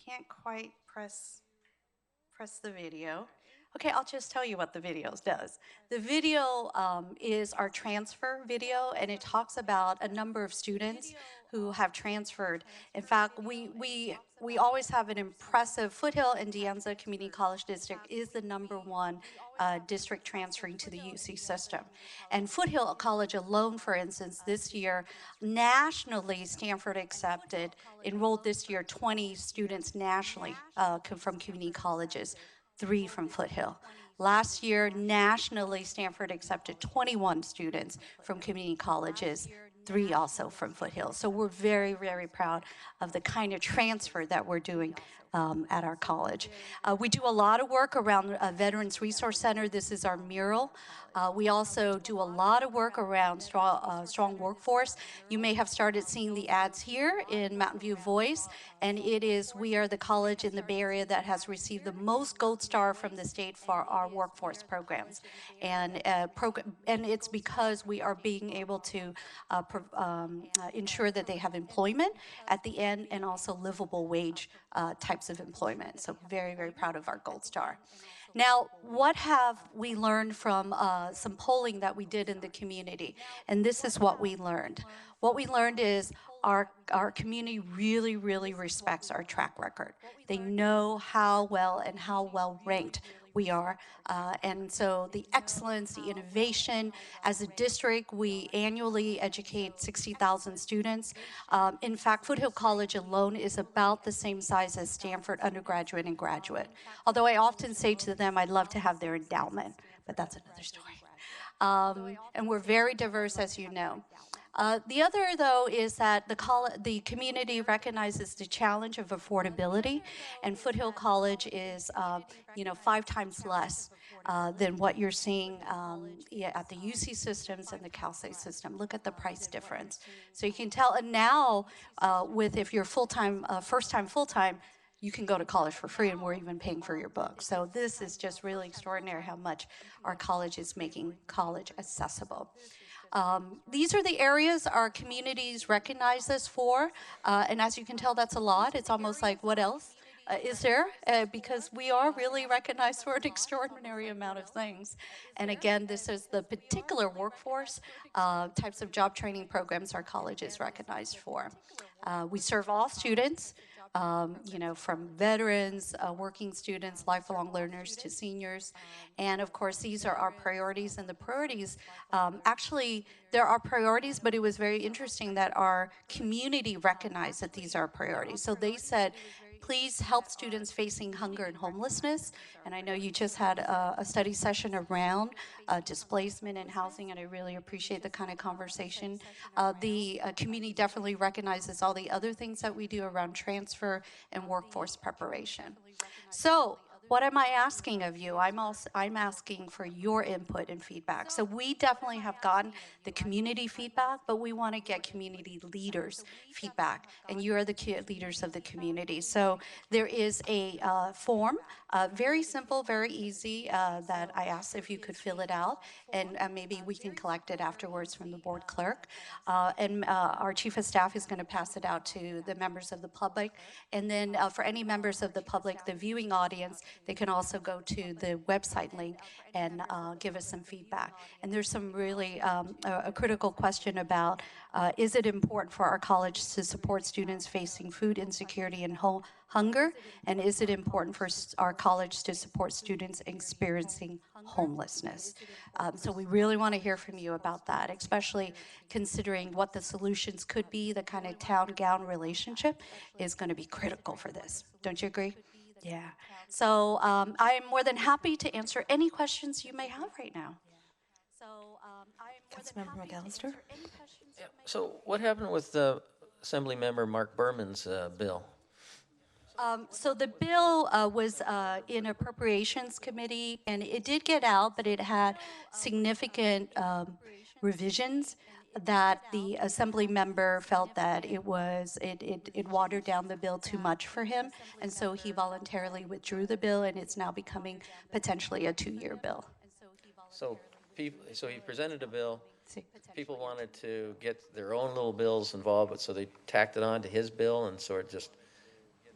Can't quite press the video. Okay, I'll just tell you what the video does. The video is our transfer video, and it talks about a number of students who have transferred. In fact, we always have an impressive. Foothill and De Anza Community College District is the #1 district transferring to the UC system. And Foothill College alone, for instance, this year, nationally, Stanford enrolled this year 20 students nationally from community colleges, 3 from Foothill. Last year, nationally, Stanford accepted 21 students from community colleges, 3 also from Foothill. So we're very, very proud of the kind of transfer that we're doing at our college. We do a lot of work around Veterans Resource Center. This is our mural. We also do a lot of work around strong workforce. You may have started seeing the ads here in Mountain View Voice, and we are the college in the Bay Area that has received the most gold star from the state for our workforce programs. And it's because we are being able to ensure that they have employment at the end and also livable wage types of employment. So very, very proud of our gold star. Now, what have we learned from some polling that we did in the community? And this is what we learned. What we learned is our community really, really respects our track record. They know how well and how well ranked we are. And so the excellence, the innovation, as a district, we annually educate 60,000 students. In fact, Foothill College alone is about the same size as Stanford undergraduate and graduate. Although I often say to them, I'd love to have their endowment, but that's another story. And we're very diverse, as you know. The other, though, is that the community recognizes the challenge of affordability, and Foothill College is, 5 times less than what you're seeing at the UC systems and the Cal State system. Look at the price difference. So you can tell, and now, if you're full-time, first-time full-time, you can go to college for free, and we're even paying for your book. So this is just really extraordinary how much our college is making college accessible. These are the areas our communities recognize us for, and as you can tell, that's a lot. It's almost like, what else is there? Because we are really recognized for an extraordinary amount of things. And again, this is the particular workforce types of job training programs our college is recognized for. We serve all students. From veterans, working students, lifelong learners to seniors. And of course, these are our priorities, and the priorities, actually, there are priorities, but it was very interesting that our community recognized that these are priorities. So they said, please help students facing hunger and homelessness. And I know you just had a study session around displacement and housing, and I really appreciate the kind of conversation. The community definitely recognizes all the other things that we do around transfer and workforce preparation. So, what am I asking of you? I'm asking for your input and feedback. So we definitely have gotten the community feedback, but we want to get community leaders' feedback, and you are the leaders of the community. So there is a form, very simple, very easy, that I asked if you could fill it out, and maybe we can collect it afterwards from the board clerk. And our chief of staff is going to pass it out to the members of the public. And then for any members of the public, the viewing audience, they can also go to the website link and give us some feedback. And there's some really a critical question about, is it important for our college to support students facing food insecurity and hunger? And is it important for our college to support students experiencing homelessness? So we really want to hear from you about that, especially considering what the solutions could be. The kind of town-gown relationship is going to be critical for this. Don't you agree? Yeah. So I am more than happy to answer any questions you may have right now. Councilmember McAllister? So what happened with Assembly Member Mark Berman's bill? So the bill was in Appropriations Committee, and it did get out, but it had significant revisions that the Assembly member felt that it watered down the bill too much for him, and so he voluntarily withdrew the bill, and it's now becoming potentially a 2-year bill. So he presented a bill. People wanted to get their own little bills involved, but so they tacked it on to his bill, and so it just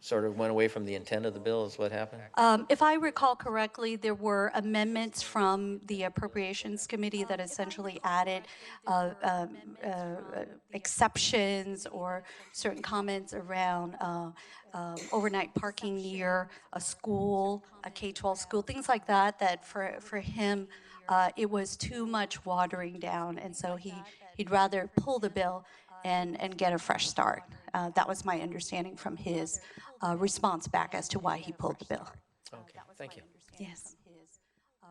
sort of went away from the intent of the bill is what happened? If I recall correctly, there were amendments from the Appropriations Committee that essentially added exceptions or certain comments around overnight parking near a school, a K-12 school, things like that, that for him, it was too much watering down, and so he'd rather pull the bill and get a fresh start. That was my understanding from his response back as to why he pulled the bill. Okay, thank you. Yes. I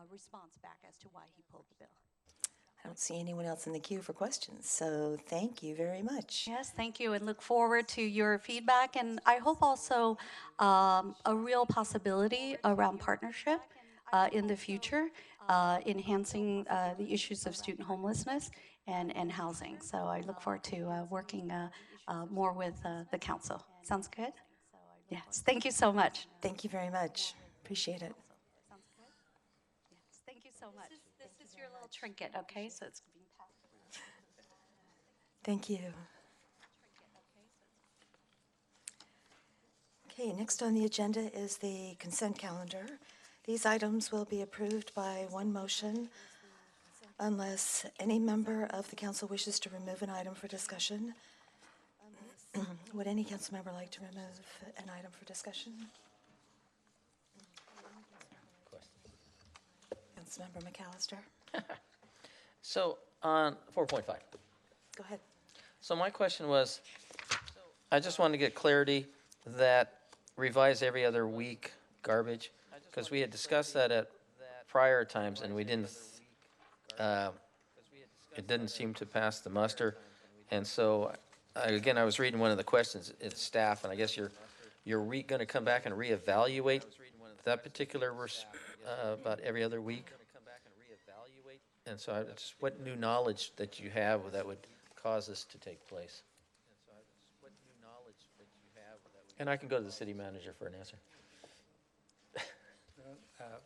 don't see anyone else in the queue for questions, so thank you very much. Yes, thank you, and look forward to your feedback. And I hope also a real possibility around partnership in the future, enhancing the issues of student homelessness and housing. So I look forward to working more with the council. Sounds good? Yes, thank you so much. Thank you very much. Appreciate it. Thank you so much. This is your little trinket, okay? So it's being passed. Thank you. Okay, next on the agenda is the consent calendar. These items will be approved by one motion unless any member of the council wishes to remove an item for discussion. Would any council member like to remove an item for discussion? Councilmember McAllister. So on 4.5. Go ahead. So my question was, I just wanted to get clarity that revise every other week garbage, because we had discussed that at prior times and we didn't, it didn't seem to pass the muster. And so, again, I was reading one of the questions, it's staff, and I guess you're going to come back and reevaluate that particular about every other week. And so just what new knowledge that you have that would cause this to take place? And I can go to the city manager for an answer.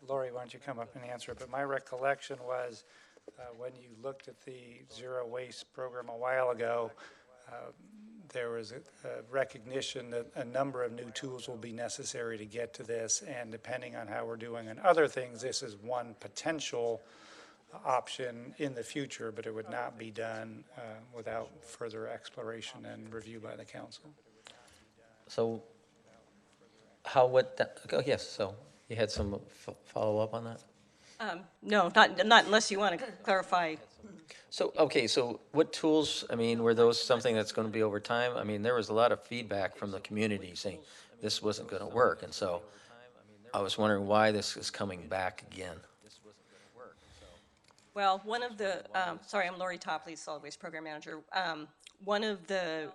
Lori, why don't you come up and answer it? But my recollection was when you looked at the zero waste program a while ago, there was a recognition that a number of new tools will be necessary to get to this, and depending on how we're doing on other things, this is one potential option in the future, but it would not be done without further exploration and review by the council. So how would that, oh, yes, so you had some follow-up on that? No, not unless you want to clarify. So, okay, so what tools, I mean, were those something that's going to be over time? I mean, there was a lot of feedback from the community saying this wasn't going to work, and so I was wondering why this is coming back again. Well, one of the, sorry, I'm Lori Topley, Solid Waste Program Manager. One of the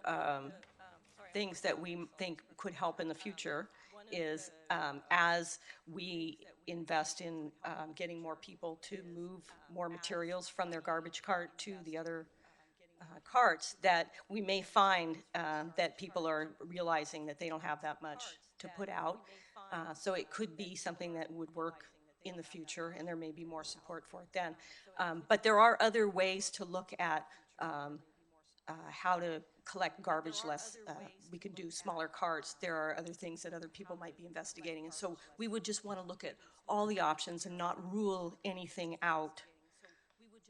things that we think could help in the future is as we invest in getting more people to move more materials from their garbage cart to the other carts, that we may find that people are realizing that they don't have that much to put out. So it could be something that would work in the future, and there may be more support for it then. But there are other ways to look at how to collect garbage less. We could do smaller carts. There are other things that other people might be investigating. And so we would just want to look at all the options and not rule anything out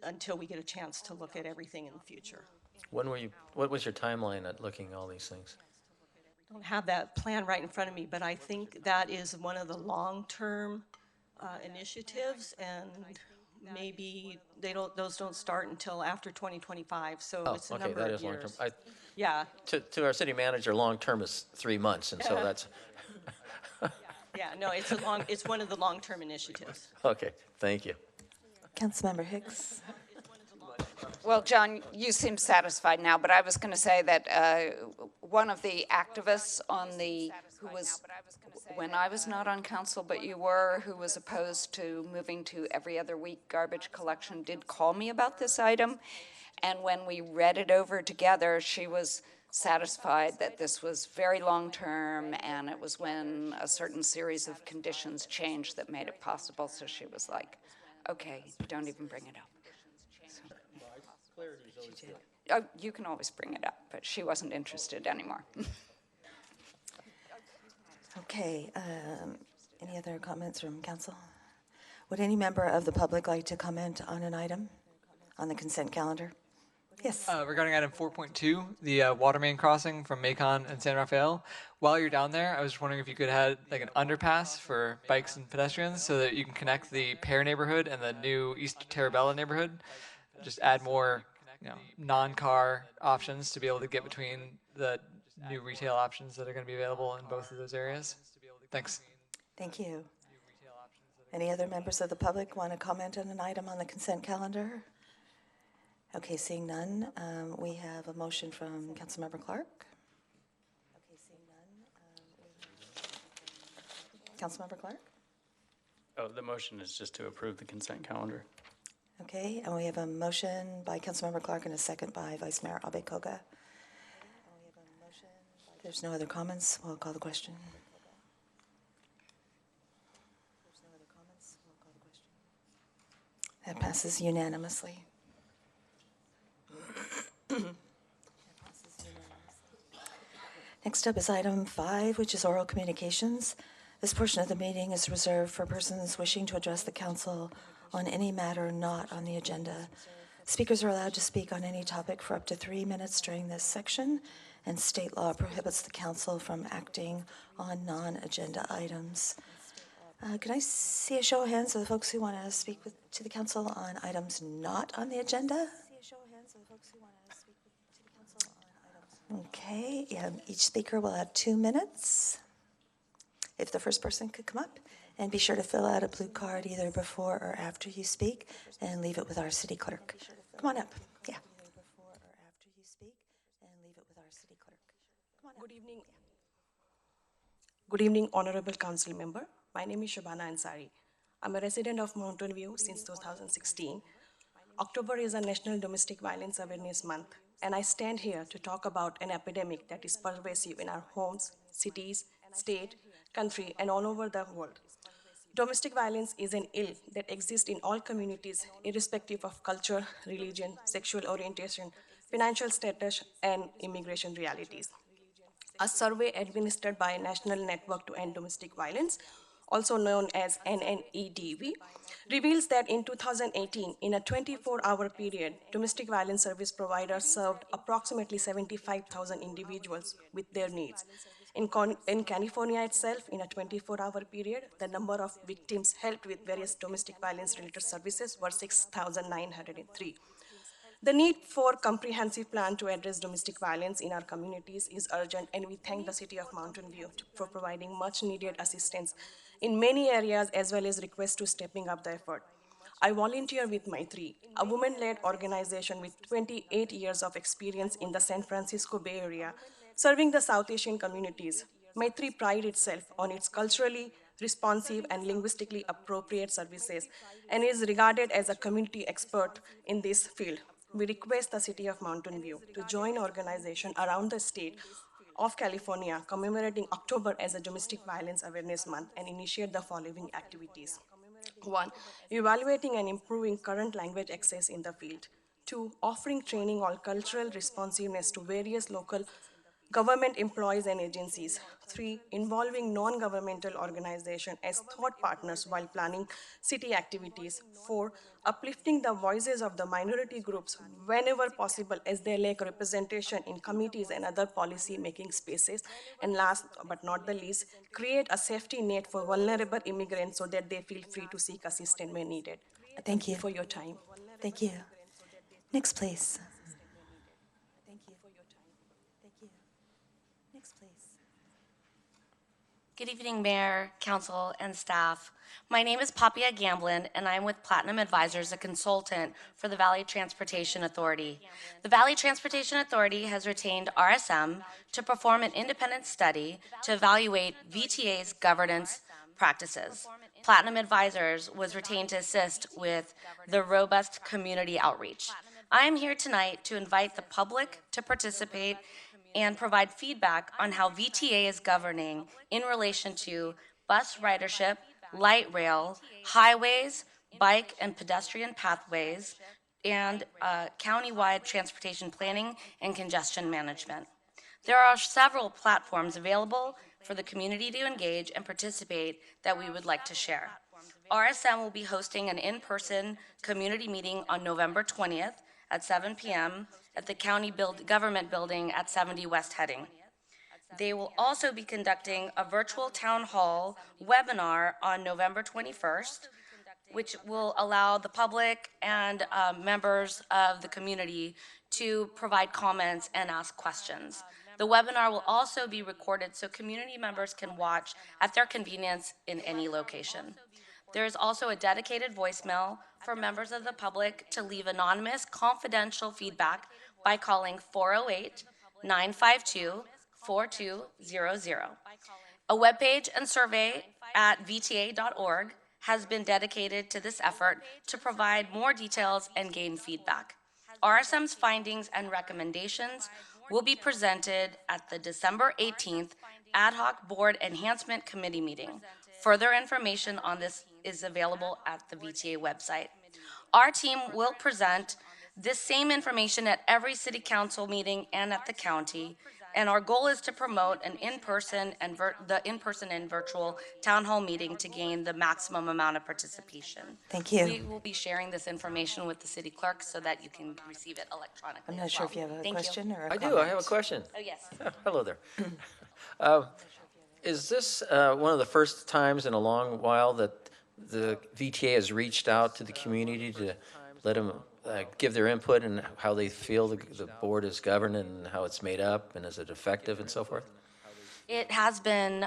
until we get a chance to look at everything in the future. When were you, what was your timeline at looking at all these things? I don't have that plan right in front of me, but I think that is one of the long-term initiatives, and maybe those don't start until after 2025, so it's a number of years. Yeah. To our city manager, long-term is 3 months, and so that's... Yeah, no, it's one of the long-term initiatives. Okay, thank you. Councilmember Hicks. Well, John, you seem satisfied now, but I was going to say that one of the activists on the, who was, when I was not on council, but you were, who was opposed to moving to every other week garbage collection, did call me about this item. And when we read it over together, she was satisfied that this was very long-term, and it was when a certain series of conditions changed that made it possible. So she was like, okay, don't even bring it up. Oh, you can always bring it up, but she wasn't interested anymore. Okay, any other comments from council? Would any member of the public like to comment on an item on the consent calendar? Yes. Regarding item 4.2, the water main crossing from Macon and San Rafael. While you're down there, I was just wondering if you could have like an underpass for bikes and pedestrians so that you can connect the Pear neighborhood and the new East Terabella neighborhood. Just add more, non-car options to be able to get between the new retail options that are going to be available in both of those areas. Thanks. Thank you. Any other members of the public want to comment on an item on the consent calendar? Okay, seeing none, we have a motion from Councilmember Clark. Okay, seeing none, Councilmember Clark? Oh, the motion is just to approve the consent calendar. Okay, and we have a motion by Councilmember Clark and a second by Vice Mayor Abe-Koga. If there's no other comments, we'll call the question. That passes unanimously. Next up is item 5, which is oral communications. This portion of the meeting is reserved for persons wishing to address the council on any matter not on the agenda. Speakers are allowed to speak on any topic for up to 3 minutes during this section, and state law prohibits the council from acting on non-agenda items. Can I see a show of hands of the folks who want to speak to the council on items not on the agenda? Okay, each speaker will have 2 minutes. If the first person could come up, and be sure to fill out a blue card either before or after you speak, and leave it with our city clerk. Come on up. Yeah. Good evening. Good evening, honorable council member. My name is Shabana Ansari. I'm a resident of Mountain View since 2016. October is a National Domestic Violence Awareness Month, and I stand here to talk about an epidemic that is pervasive in our homes, cities, state, country, and all over the world. Domestic violence is an ill that exists in all communities, irrespective of culture, religion, sexual orientation, financial status, and immigration realities. A survey administered by National Network to End Domestic Violence, also known as NNEDV, reveals that in 2018, in a 24-hour period, domestic violence service providers served approximately 75,000 individuals with their needs. In California itself, in a 24-hour period, the number of victims helped with various domestic violence-related services were 6,903. The need for comprehensive plan to address domestic violence in our communities is urgent, and we thank the City of Mountain View for providing much needed assistance in many areas, as well as requests to stepping up the effort. I volunteer with Maitri, a women-led organization with 28 years of experience in the San Francisco Bay Area, serving the South Asian communities. Maitri prides itself on its culturally responsive and linguistically appropriate services and is regarded as a community expert in this field. We request the City of Mountain View to join organizations around the state of California commemorating October as a Domestic Violence Awareness Month and initiate the following activities. 1. Evaluating and improving current language access in the field. 2. Offering training on cultural responsiveness to various local government employees and agencies. 3. Involving non-governmental organizations as thought partners while planning city activities. 4. Uplifting the voices of the minority groups whenever possible as they lack representation in committees and other policy-making spaces. And last but not the least, create a safety net for vulnerable immigrants so that they feel free to seek assistance when needed. Thank you For your time. Thank you. Next, please. Next, please. Good evening, Mayor, Council, and staff. My name is Papia Gamblin, and I'm with Platinum Advisors, a consultant for the Valley Transportation Authority. The Valley Transportation Authority has retained RSM to perform an independent study to evaluate VTA's governance practices. Platinum Advisors was retained to assist with the robust community outreach. I am here tonight to invite the public to participate and provide feedback on how VTA is governing in relation to bus ridership, light rail, highways, bike and pedestrian pathways, and county-wide transportation planning and congestion management. There are several platforms available for the community to engage and participate that we would like to share. RSM will be hosting an in-person community meeting on November 20th at 7 p.m. at the County Government Building at 70 West Heading. They will also be conducting a virtual town hall webinar on November 21st, which will allow the public and members of the community to provide comments and ask questions. The webinar will also be recorded so community members can watch at their convenience in any location. There is also a dedicated voicemail for members of the public to leave anonymous, confidential feedback by calling 408-952-4200. A webpage and survey at vta.org has been dedicated to this effort to provide more details and gain feedback. RSM's findings and recommendations will be presented at the December 18th Ad Hoc Board Enhancement Committee meeting. Further information on this is available at the VTA website. Our team will present this same information at every city council meeting and at the county, and our goal is to promote an in-person and virtual town hall meeting to gain the maximum amount of participation. Thank you. We will be sharing this information with the city clerk so that you can receive it electronically. I'm not sure if you have a question or a I comment. do. I have a question. Oh, yes. Hello there. Is this one of the first times in a long while that the VTA has reached out to the community to let them give their input and how they feel the board is governed and how it's made up and is it effective and so forth? It has been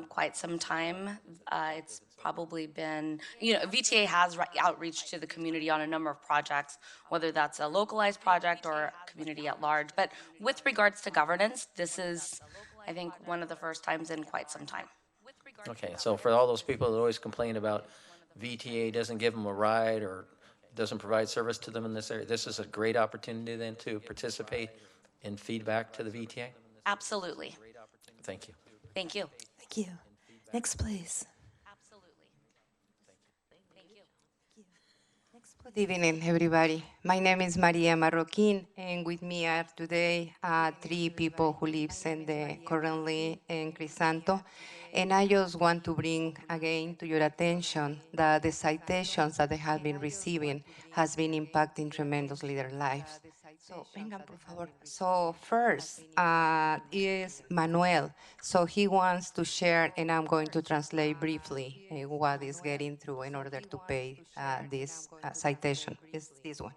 quite some time. It's probably been, VTA has outreach to the community on a number of projects, whether that's a localized project or community at large. But with regards to governance, this is, I think, one of the first times in quite some time. Okay, so for all those people that always complain about VTA doesn't give them a ride or doesn't provide service to them in this area, this is a great opportunity then to participate in feedback to the VTA? Absolutely. Thank you. Thank you. Thank you. Next, please. Good evening, everybody. My name is Maria Marroquin, and with me are today 3 people who live currently in Crisanto. And I just want to bring again to your attention that the citations that they have been receiving has been impacting tremendously their lives. So, vengan, por favor. So first is Manuel. So he wants to share, and I'm going to translate briefly what is getting through in order to pay this citation. Is this one.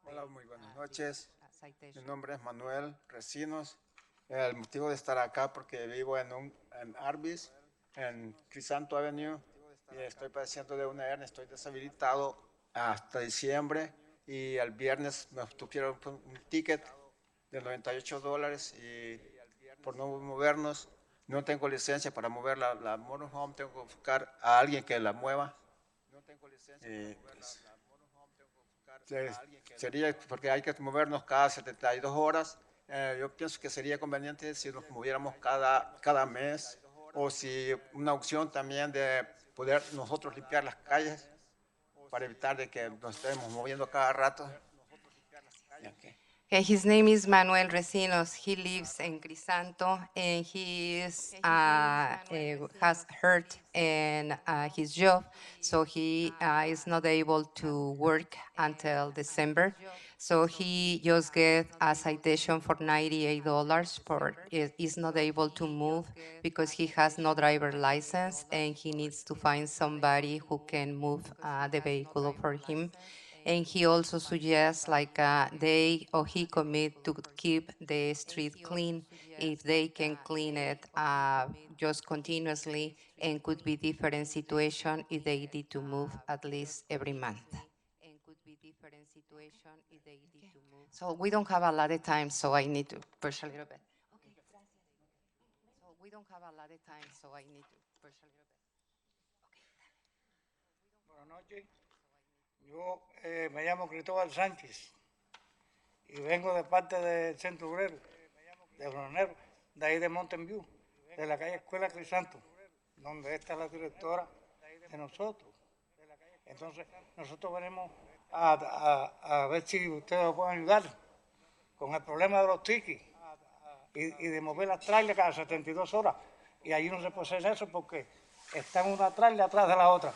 Hola, muy buenas noches. Mi nombre es Manuel Recinos. El motivo de estar acá porque vivo en Arbis, en Crisanto Avenue, y estoy padeciendo de una hernia, estoy deshabilitado hasta diciembre. Y el viernes me obtuvieron un ticket de $98 y por no movernos, no tengo licencia para mover la motorhome, tengo que buscar a alguien que la mueva. Sería porque hay que movernos cada 72 horas. Yo pienso que sería conveniente si nos moviéramos cada mes o si una opción también de poder nosotros limpiar las calles para evitar de que nos estemos moviendo cada rato. Okay, his name is Manuel Recinos. He lives in Crisanto, and he is, has hurt in his job, so he is not able to work until December. So he just get a citation for $98 for is not able to move because he has no driver license, and he needs to find somebody who can move the vehicle for him. And he also suggests like they or he commit to keep the street clean if they can clean it just continuously, and could be different situation if they need to move at least every month. So we don't have a lot of time, so I need to push a little bit. So we don't have a lot of time, so I need to push a little bit. Buenas noches. Yo me llamo Cristóbal Sánchez y vengo de parte del Centro Obrero, de Granero, de ahí de Mountain View, de la calle Escuela Crisanto, donde está la directora de nosotros. Entonces, nosotros venimos a ver si ustedes nos pueden ayudar con el problema de los tickets. y de mover las trailers cada 72 horas. Y ahí no se puede hacer eso porque están una trailer atrás de la otra.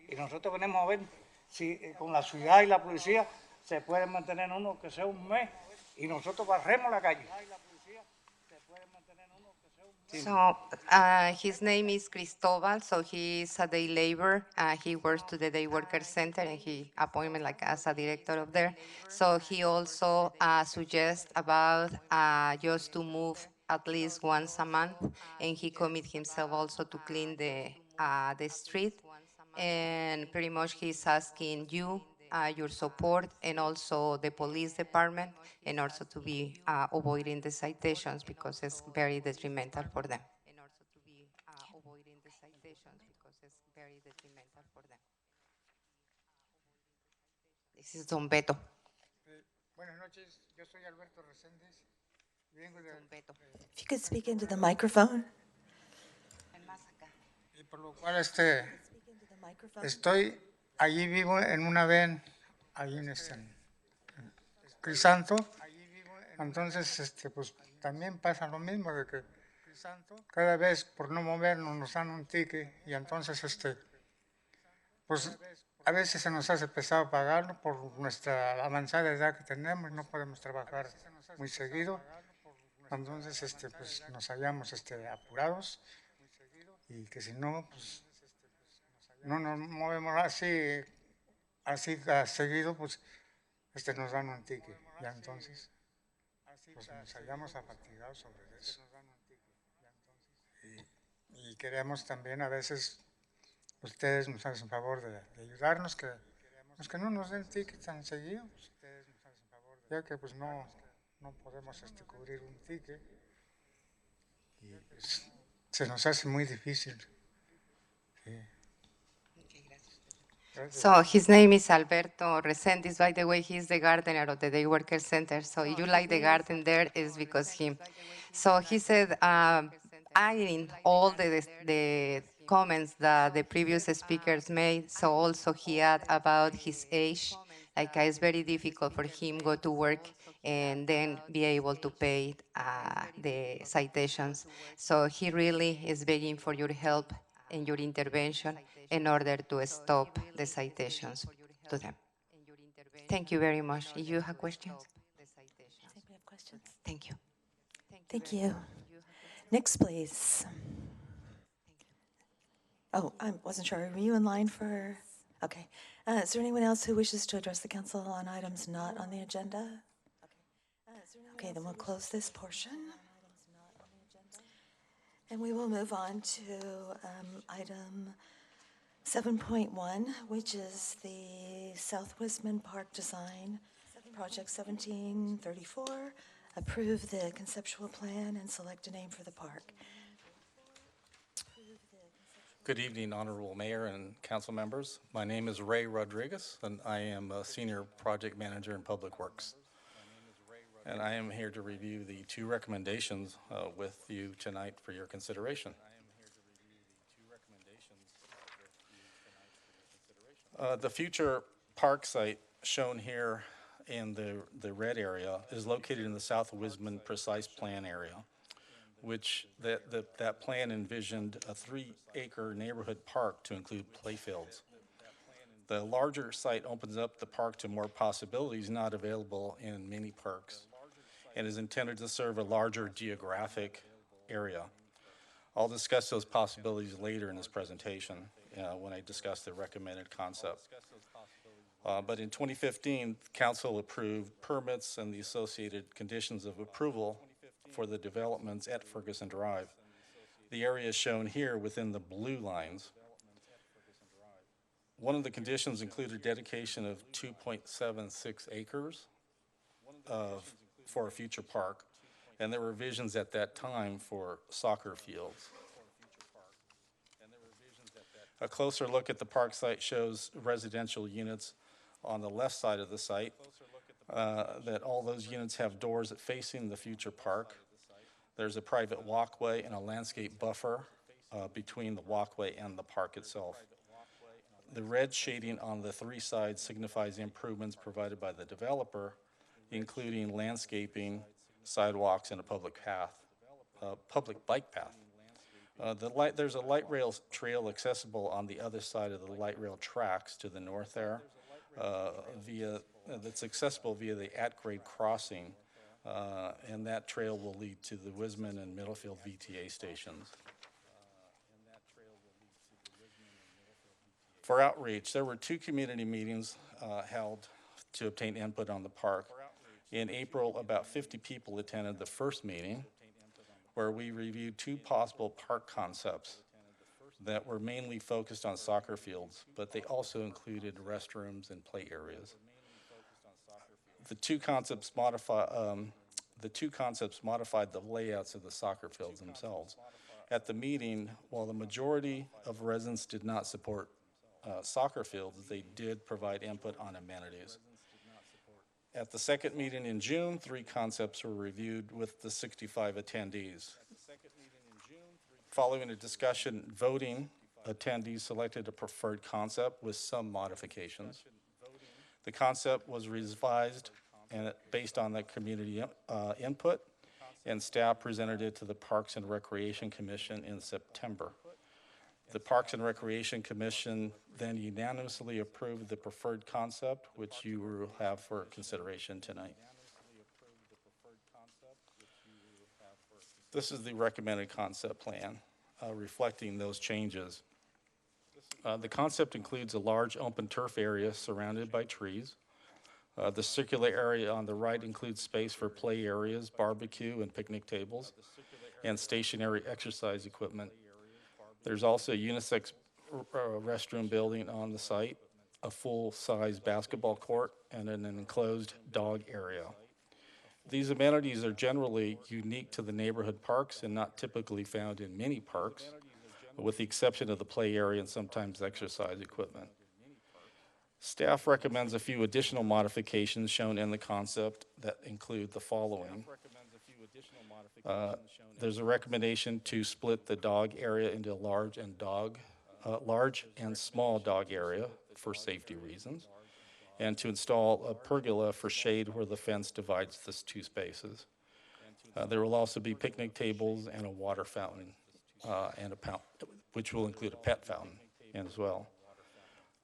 Y nosotros venimos a ver si con la ciudad y la policía se puede mantener uno que sea un mes y nosotros barremos la calle. So his name is Cristobal. So he is a day laborer. He works to the day worker center, and he appointed like as a director of there. So he also suggests about just to move at least once a month, and he commit himself also to clean the street. And pretty much he's asking you your support and also the police department, and also to be avoiding the citations because it's very detrimental for them. This is Don Beto. Buenas noches, yo soy Alberto Reséndez. If you could speak into the microphone. Y por lo cual estoy, allí vivo en una ven, allí en Crisanto. Entonces, pues también pasa lo mismo de que cada vez por no movernos nos dan un ticket y entonces, pues a veces se nos hace pesado pagarlo por nuestra avanzada edad que tenemos y no podemos trabajar muy seguido. Entonces, pues nos hallamos apurados y que si no, pues no nos movemos así seguido, pues nos dan un ticket. Ya entonces, pues nos hallamos afatigados sobre eso. Y queremos también a veces, ustedes nos hacen favor de ayudarnos, que no nos den tickets tan seguido, pues, ya que pues no podemos cubrir un ticket y pues, se nos hace muy difícil. Sí. So his name is Alberto Reséndiz. By the way, he's the gardener of the Day Worker Center. So if you like the garden there, is because him. So he said, adding all the comments that the previous speakers made, so also he had about his age, like it's very difficult for him go to work and then be able to pay the citations. So he really is begging for your help and your intervention in order to stop the citations to them. Thank you very much. If you have questions? Anybody have questions? Thank you. Thank you. Next, please. Oh, I wasn't sure. Were you in line for? Okay. Is there anyone else who wishes to address the council on items not on the agenda? Okay, then we'll close this portion. And we will move on to item 7.1, which is the South Wisman Park Design, Project 1734. Approve the conceptual plan and select a name for the park. Good evening, Honorable Mayor and council members. My name is Ray Rodriguez, and I am a Senior Project Manager in Public Works. And I am here to review the two recommendations with you tonight for your consideration. The future park site shown here in the red area is located in the South Wisman Precise Plan area, which that plan envisioned a 3-acre neighborhood park to include playfields. The larger site opens up the park to more possibilities not available in many parks and is intended to serve a larger geographic area. I'll discuss those possibilities later in this presentation when I discuss the recommended concept. But in 2015, Council approved permits and the associated conditions of approval for the developments at Ferguson Drive. The area is shown here within the blue lines. One of the conditions included dedication of 2.76 acres for a future park, and there were visions at that time for soccer fields. A closer look at the park site shows residential units on the left side of the site, that all those units have doors that facing the future park. There's a private walkway and a landscape buffer between the walkway and the park itself. The red shading on the 3 sides signifies the improvements provided by the developer, including landscaping, sidewalks, and a public bike path. There's a light rail trail accessible on the other side of the light rail tracks to the north there, that's accessible via the at-grade crossing, and that trail will lead to the Wisman and Middlefield VTA stations. For outreach, there were 2 community meetings held to obtain input on the park. In April, about 50 people attended the first meeting, where we reviewed 2 possible park concepts that were mainly focused on soccer fields, but they also included restrooms and play areas. The two concepts modified the layouts of the soccer fields themselves. At the meeting, while the majority of residents did not support soccer fields, they did provide input on amenities. At the second meeting in June, 3 concepts were reviewed with the 65 attendees. Following a discussion, voting, attendees selected a preferred concept with some modifications. The concept was revised and based on the community input, and staff presented it to the Parks and Recreation Commission in September. The Parks and Recreation Commission then unanimously approved the preferred concept, which you will have for consideration tonight. This is the recommended concept plan, reflecting those changes. The concept includes a large open turf area surrounded by trees. The circular area on the right includes space for play areas, barbecue and picnic tables, and stationary exercise equipment. There's also a unisex restroom building on the site, a full-size basketball court, and an enclosed dog area. These amenities are generally unique to the neighborhood parks and not typically found in many parks, with the exception of the play area and sometimes exercise equipment. Staff recommends a few additional modifications shown in the concept that include the following. There's a recommendation to split the dog area into large and small dog area for safety reasons, and to install a pergola for shade where the fence divides the 2 spaces. There will also be picnic tables and a water fountain, which will include a pet fountain as well.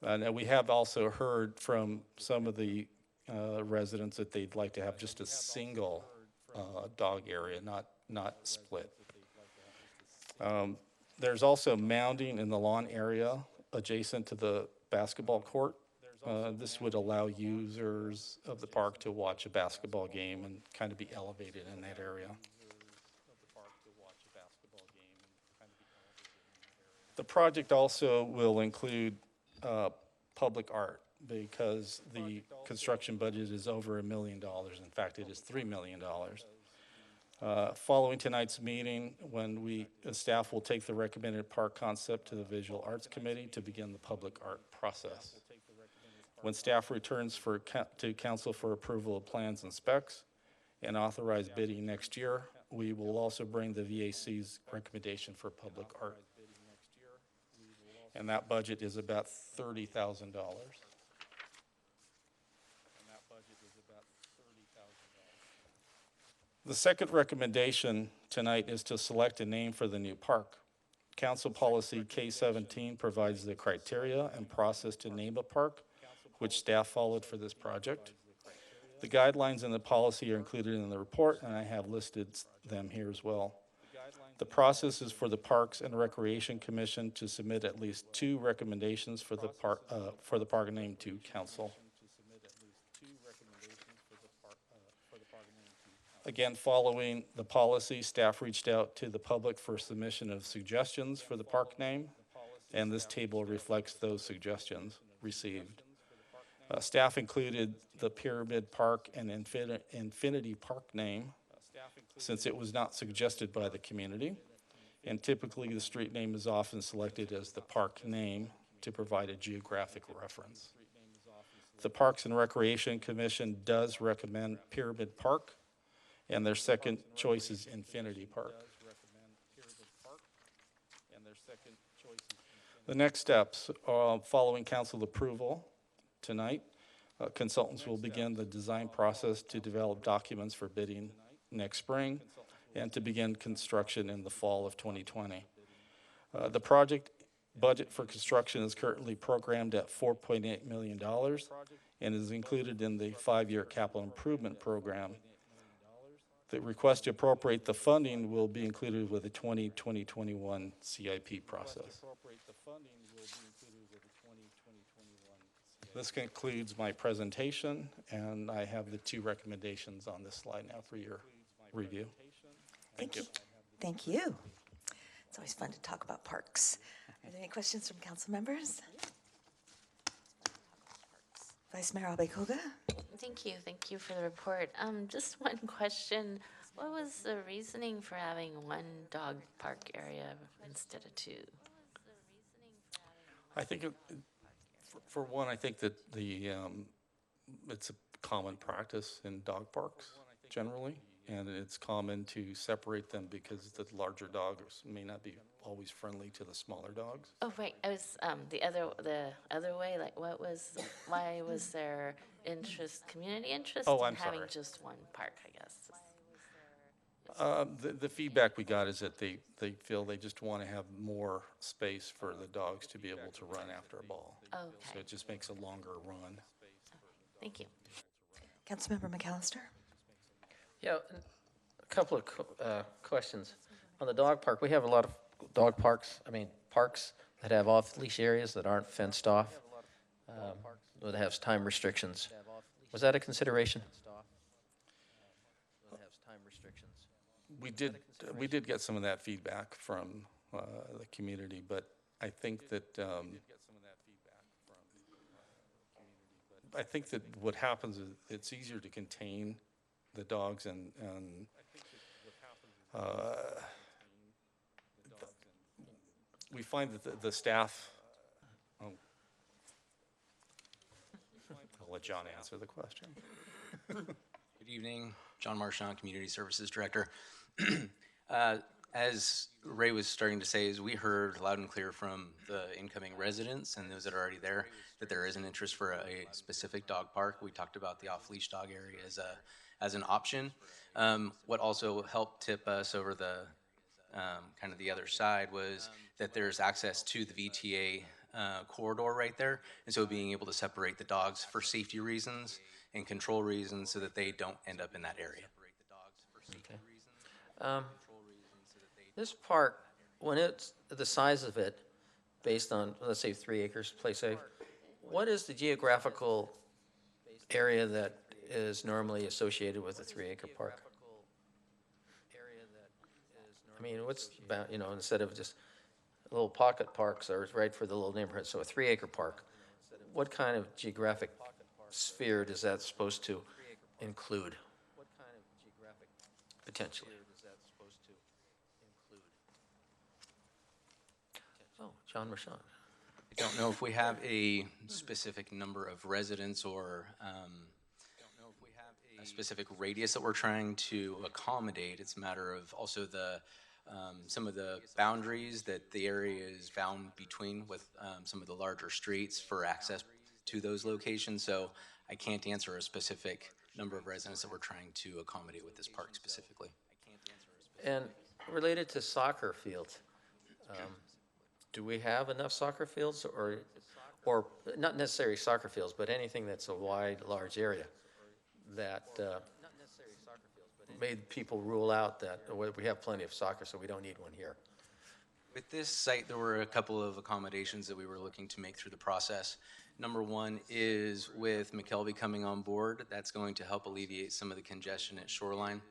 And we have also heard from some of the residents that they'd like to have just a single dog area, not split. There's also mounding in the lawn area adjacent to the basketball court. This would allow users of the park to watch a basketball game and kind of be elevated in that area. The project also will include public art, because the construction budget is over $1 million. In fact, it is $3 million. Following tonight's meeting, staff will take the recommended park concept to the Visual Arts Committee to begin the public art process. When staff returns to council for approval of plans and specs and authorized bidding next year, we will also bring the VAC's recommendation for public art. And that budget is about $30,000. The second recommendation tonight is to select a name for the new park. Council Policy K-17 provides the criteria and process to name a park, which staff followed for this project. The guidelines in the policy are included in the report, and I have listed them here as well. The process is for the Parks and Recreation Commission to submit at least 2 recommendations for the park name to council. Again, following the policy, staff reached out to the public for submission of suggestions for the park name, and this table reflects those suggestions received. Staff included the Pyramid Park and Infinity Park name, since it was not suggested by the community, and typically the street name is often selected as the park name to provide a geographic reference. The Parks and Recreation Commission does recommend Pyramid Park, and their second choice is Infinity Park. The next steps, following council approval tonight, consultants will begin the design process to develop documents for bidding next spring and to begin construction in the fall of 2020. The project budget for construction is currently programmed at $4.8 million and is included in the 5-year capital improvement program. The request to appropriate the funding will be included with the 2020-21 CIP process. This concludes my presentation, and I have the 2 recommendations on this slide now for your review. Thank you. Thank you. It's always fun to talk about parks. Are there any questions from council members? Vice Mayor Abekoga? Thank you for the report. Just one question. What was the reasoning for having one dog park area instead of 2? I think, for one, I think that it's a common practice in dog parks generally, and it's common to separate them because the larger dogs may not be always friendly to the smaller dogs. Oh, right. I was the other way. Like, why was there community interest in having just one park? I guess. The feedback we got is that they feel they just want to have more space for the dogs to be able to run after a ball. Okay. So it just makes a longer run. Thank you. Councilmember McAllister? Yeah, a couple of questions. On the dog park, we have a lot of dog parks, parks that have off-leash areas that aren't fenced off, that have time restrictions. Was that a consideration? We did get some of that feedback from the community, but I think that what happens is it's easier to contain the dogs and we find that the staff. I'll let John answer the question. Good evening, John Marchand, Community Services Director. As Ray was starting to say, is we heard loud and clear from the incoming residents and those that are already there that there is an interest for a specific dog park. We talked about the off-leash dog area as an option. What also helped tip us over the kind of the other side was that there's access to the VTA corridor right there, and so being able to separate the dogs for safety reasons and control reasons so that they don't end up in that area. Okay. This park, when it's the size of it, based on, let's say, 3 acres, play safe, what is the geographical area that is normally associated with a 3-acre park? What's about, instead of just little pocket parks are right for the little neighborhood, so a 3-acre park, what kind of geographic sphere does that supposed to include? Potentially. Oh, John Marchand. I don't know if we have a specific number of residents or a specific radius that we're trying to accommodate. It's a matter of also the some of the boundaries that the area is bound between with some of the larger streets for access to those locations. So I can't answer a specific number of residents that we're trying to accommodate with this park specifically. And related to soccer fields, do we have enough soccer fields, or not necessarily soccer fields, but anything that's a wide, large area that made people rule out that we have plenty of soccer, so we don't need one here? With this site, there were a couple of accommodations that we were looking to make through the process. Number one is with McKelvey coming on board, that's going to help alleviate some of the congestion at Shoreline.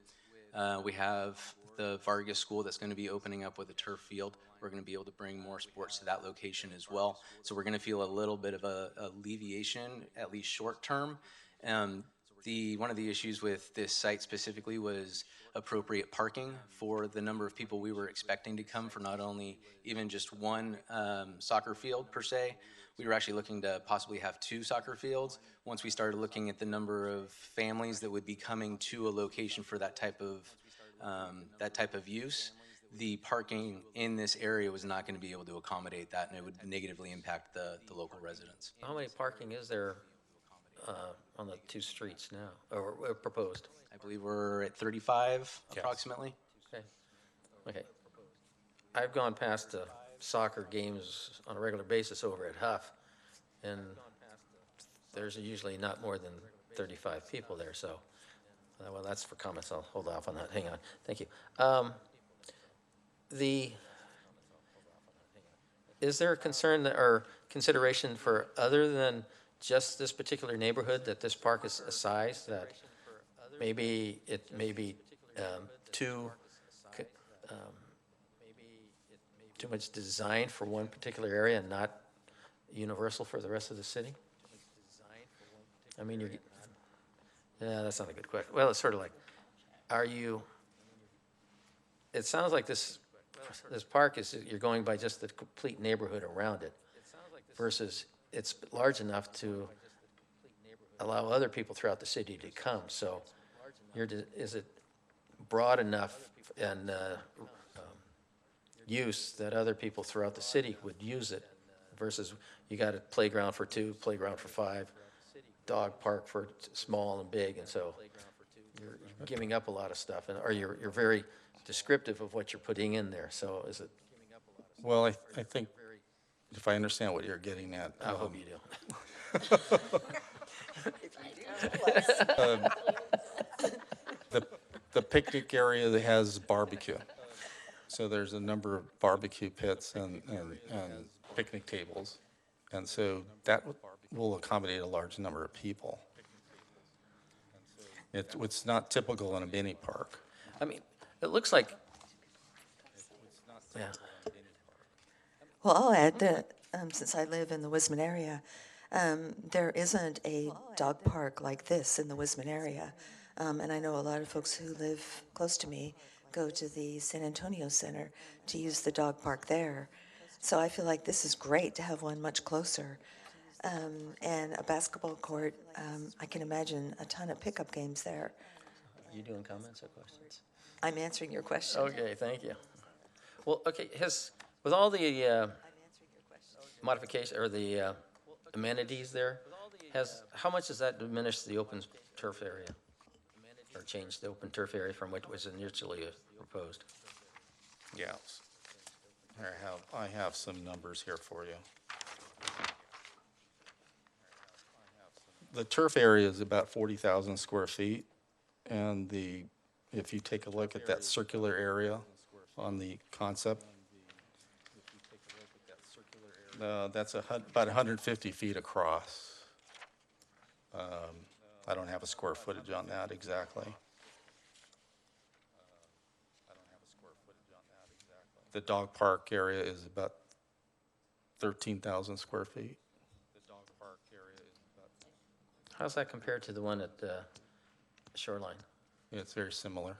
We have the Vargas School that's going to be opening up with a turf field. We're going to be able to bring more sports to that location as well. So we're going to feel a little bit of a alleviation, at least short term. One of the issues with this site specifically was appropriate parking for the number of people we were expecting to come for not only even just one soccer field per se. We were actually looking to possibly have 2 soccer fields. Once we started looking at the number of families that would be coming to a location for that type of use, the parking in this area was not going to be able to accommodate that, and it would negatively impact the local residents. How many parking is there on the two streets now, or proposed? I believe we're at 35 approximately. Okay. Okay. I've gone past soccer games on a regular basis over at Huff, and there's usually not more than 35 people there, so, well, that's for comments. I'll hold off on that. Hang on. Thank you. Is there a concern or consideration for other than just this particular neighborhood that this park is a size that maybe it may be too much designed for one particular area and not universal for the rest of the city? I mean, yeah, that's not a good question. Well, it's sort of like, it sounds like this park is, you're going by just the complete neighborhood around it versus it's large enough to allow other people throughout the city to come. So is it broad enough and use that other people throughout the city would use it versus you got a playground for 2, playground for 5, dog park for small and big, and so you're giving up a lot of stuff, or you're very descriptive of what you're putting in there. So is it? Well, I think if I understand what you're getting at. I hope you do. The picnic area that has barbecue. So there's a number of barbecue pits and picnic tables. And so that will accommodate a large number of people. It's not typical in a mini park. I mean, it looks like, yeah. Well, I'll add that since I live in the Wisman area, there isn't a dog park like this in the Wisman area. And I know a lot of folks who live close to me go to the San Antonio Center to use the dog park there. So I feel like this is great to have one much closer. And a basketball court, I can imagine a ton of pickup games there. Are you doing comments or questions? I'm answering your question. Okay, thank you. Well, okay, with all the modification or the amenities there, how much does that diminish the open turf area? Or change the open turf area from what was initially proposed? Yes. I have some numbers here for you. The turf area is about 40,000 square feet, and if you take a look at that circular area on the concept, that's about 150 feet across. I don't have a square footage on that exactly. The dog park area is about 13,000 square feet. How's that compared to the one at Shoreline? Yeah, it's very similar.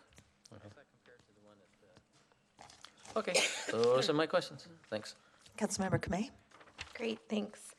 Okay, those are my questions. Thanks. Councilmember Kamei? Great, thanks.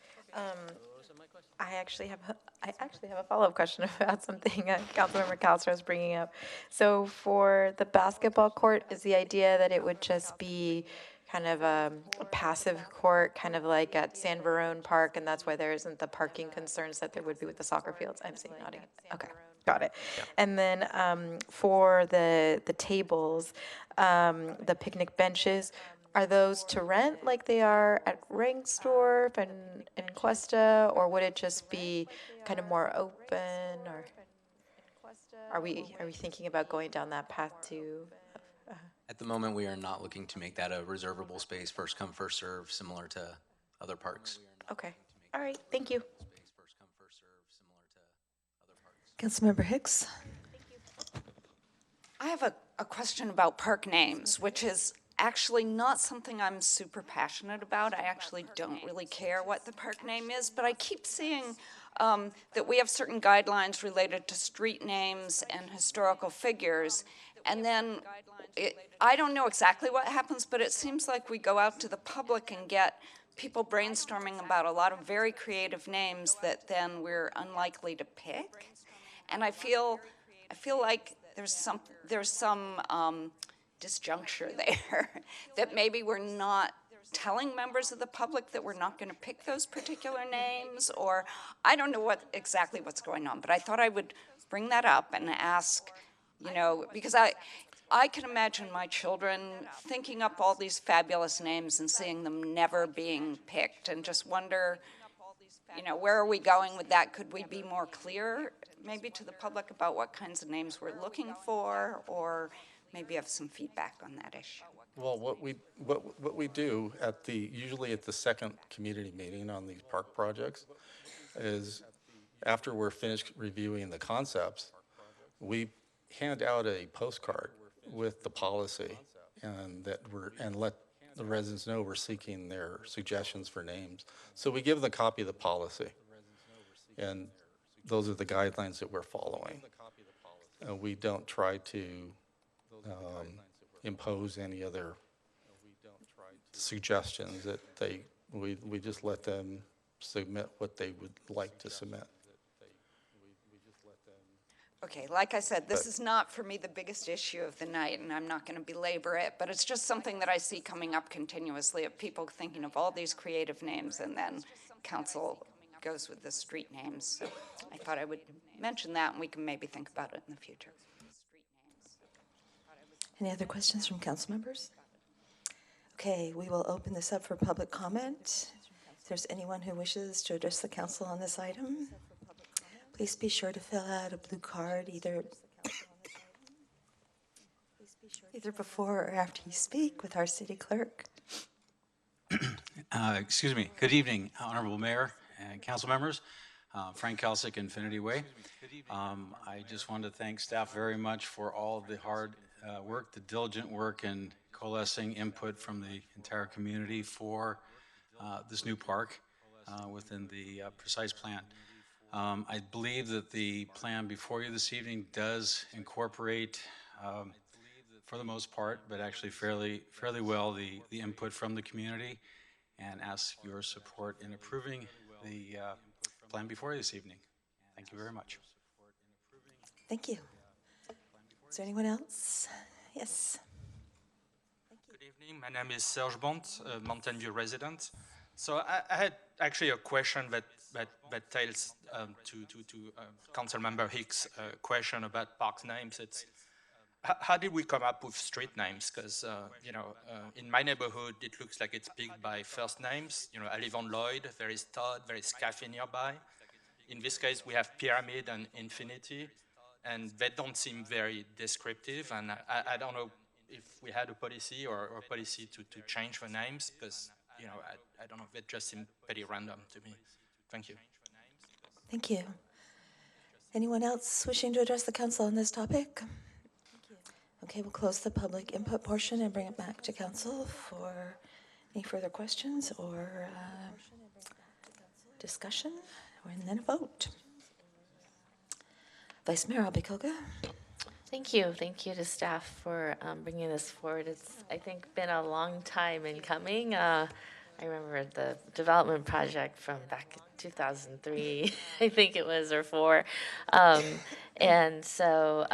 I actually have a follow-up question about something Councilmember Castro is bringing up. So for the basketball court, is the idea that it would just be kind of a passive court, kind of like at San Verone Park, and that's why there isn't the parking concerns that there would be with the soccer fields? I'm seeing nodding. Okay, got it. Yeah. And then for the tables, the picnic benches, are those to rent like they are at Rangsdorf and in Cuesta, or would it just be kind of more open, or are we thinking about going down that path too? At the moment, we are not looking to make that a reservable space, first come, first serve, similar to other parks. Okay, all right, thank you. Councilmember Hicks? I have a question about park names, which is actually not something I'm super passionate about. I actually don't really care what the park name is, but I keep seeing that we have certain guidelines related to street names and historical figures, and then I don't know exactly what happens, but it seems like we go out to the public and get people brainstorming about a lot of very creative names that then we're unlikely to pick. And I feel like there's some disjuncture there that maybe we're not telling members of the public that we're not going to pick those particular names, or I don't know exactly what's going on, but I thought I would bring that up and ask, because I can imagine my children thinking up all these fabulous names and seeing them never being picked, and just wonder, where are we going with that? Could we be more clear, maybe to the public, about what kinds of names we're looking for, or maybe have some feedback on that issue? Well, what we do usually at the second community meeting on these park projects is, after we're finished reviewing the concepts, we hand out a postcard with the policy, and let the residents know we're seeking their suggestions for names. So we give them a copy of the policy, and those are the guidelines that we're following. We don't try to impose any other suggestions. We just let them submit what they would like to submit. Okay, like I said, this is not for me the biggest issue of the night, and I'm not going to belabor it, but it's just something that I see coming up continuously, of people thinking of all these creative names, and then council goes with the street names. So I thought I would mention that, and we can maybe think about it in the future. Any other questions from council members? Okay, we will open this up for public comment. If there's anyone who wishes to address the council on this item, please be sure to fill out a blue card either before or after you speak with our city clerk. Excuse me. Good evening, Honorable Mayor and council members. Frank Kelsick, Infinity Way. I just wanted to thank staff very much for all the hard work, the diligent work, and coalescing input from the entire community for this new park within the precise plan. I believe that the plan before you this evening does incorporate, for the most part, but actually fairly well, the input from the community, and ask your support in approving the plan before you this evening. Thank you very much. Thank you. Is there anyone else? Yes. Good evening. My name is Serge Bont, a Mountain View resident. So I had actually a question that tails to Councilmember Hicks' question about park names. It's how did we come up with street names? Because in my neighborhood, it looks like it's picked by first names. I live on Lloyd. There is Todd. There is Cafe nearby. In this case, we have Pyramid and Infinity, and they don't seem very descriptive. And I don't know if we had a policy or a policy to change the names, because I don't know, it just seemed pretty random to me. Thank you. Thank you. Anyone else wishing to address the council on this topic? Okay, we'll close the public input portion and bring it back to council for any further questions or discussion, and then a vote. Vice Mayor Abikoga. Thank you. Thank you to staff for bringing this forward. It's, I think, been a long time in coming. I remember the development project from back in 2003, I think it was, or 4. And so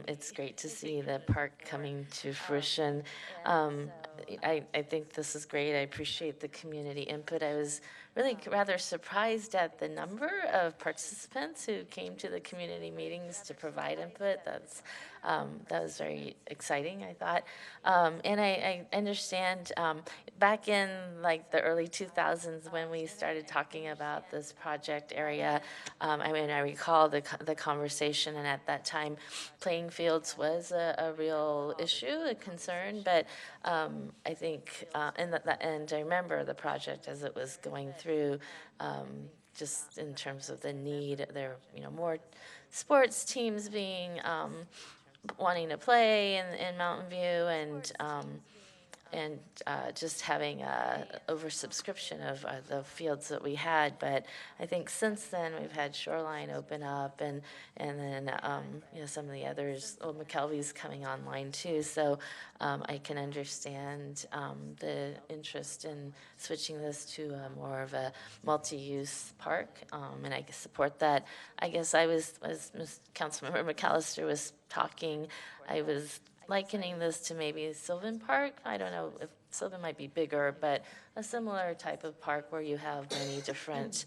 it's great to see the park coming to fruition. I think this is great. I appreciate the community input. I was really rather surprised at the number of participants who came to the community meetings to provide input. That was very exciting, I thought. And I understand back in like the early 2000s when we started talking about this project area, I recall the conversation, and at that time playing fields was a real issue, a concern, but I think, and I remember the project as it was going through, just in terms of the need, there more sports teams being wanting to play in Mountain View, and just having a oversubscription of the fields that we had. But I think since then we've had Shoreline open up, and then some of the others. Well, McKelvey's coming online too, so I can understand the interest in switching this to more of a multi-use park, and I support that. I guess I was, as Councilmember McAllister was talking, I was likening this to maybe Sylvan Park. I don't know if Sylvan might be bigger, but a similar type of park where you have many different,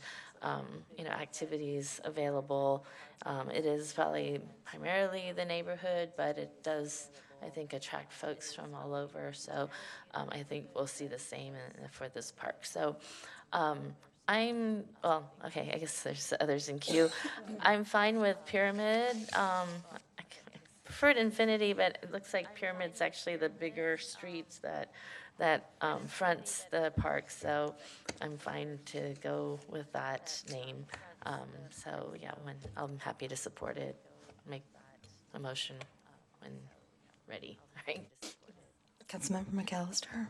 activities available. It is probably primarily the neighborhood, but it does, I think, attract folks from all over. So I think we'll see the same for this park. So okay, I guess there's others in queue. I'm fine with Pyramid. I preferred Infinity, but it looks like Pyramid's actually the bigger streets that fronts the park, so I'm fine to go with that name. So yeah, I'm happy to support it, make a motion when ready. Right. Councilmember McAllister.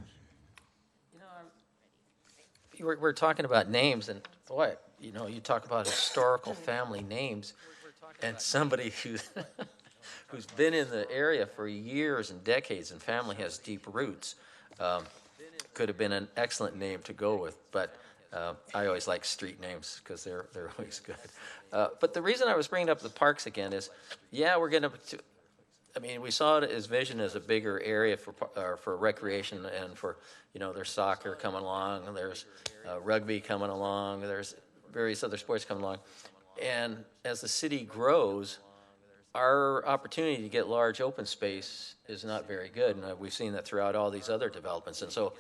We're talking about names, and boy, you talk about historical family names, and somebody who's been in the area for years and decades, and family has deep roots, could have been an excellent name to go with. But I always like street names because they're always good. But the reason I was bringing up the parks again is, we're going to. I mean, we saw it as vision as a bigger area for recreation and for, there's soccer coming along, and there's rugby coming along, there's various other sports coming along. And as the city grows, our opportunity to get large open space is not very good. And we've seen that throughout all these other developments. And so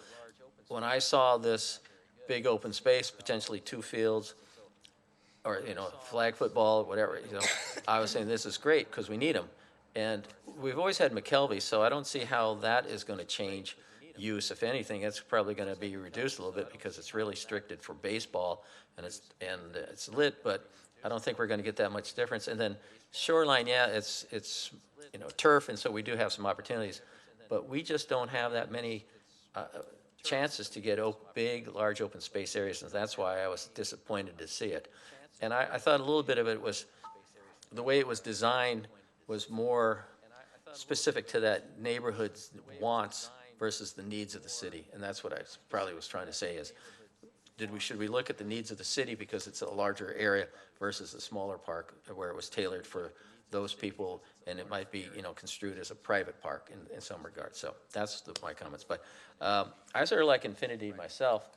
when I saw this big open space, potentially 2 fields, or, flag football, whatever, I was saying this is great because we need them. And we've always had McKelvey, so I don't see how that is going to change use. If anything, it's probably going to be reduced a little bit because it's really restricted for baseball, and it's lit. But I don't think we're going to get that much difference. And then Shoreline, it's turf, and so we do have some opportunities, but we just don't have that many chances to get big, large open space areas, and that's why I was disappointed to see it. And I thought a little bit of it was the way it was designed was more specific to that neighborhood's wants versus the needs of the city. And that's what I probably was trying to say is, should we look at the needs of the city because it's a larger area versus a smaller park where it was tailored for those people, and it might be, construed as a private park in some regards. So that's my comments. But I sort of like Infinity myself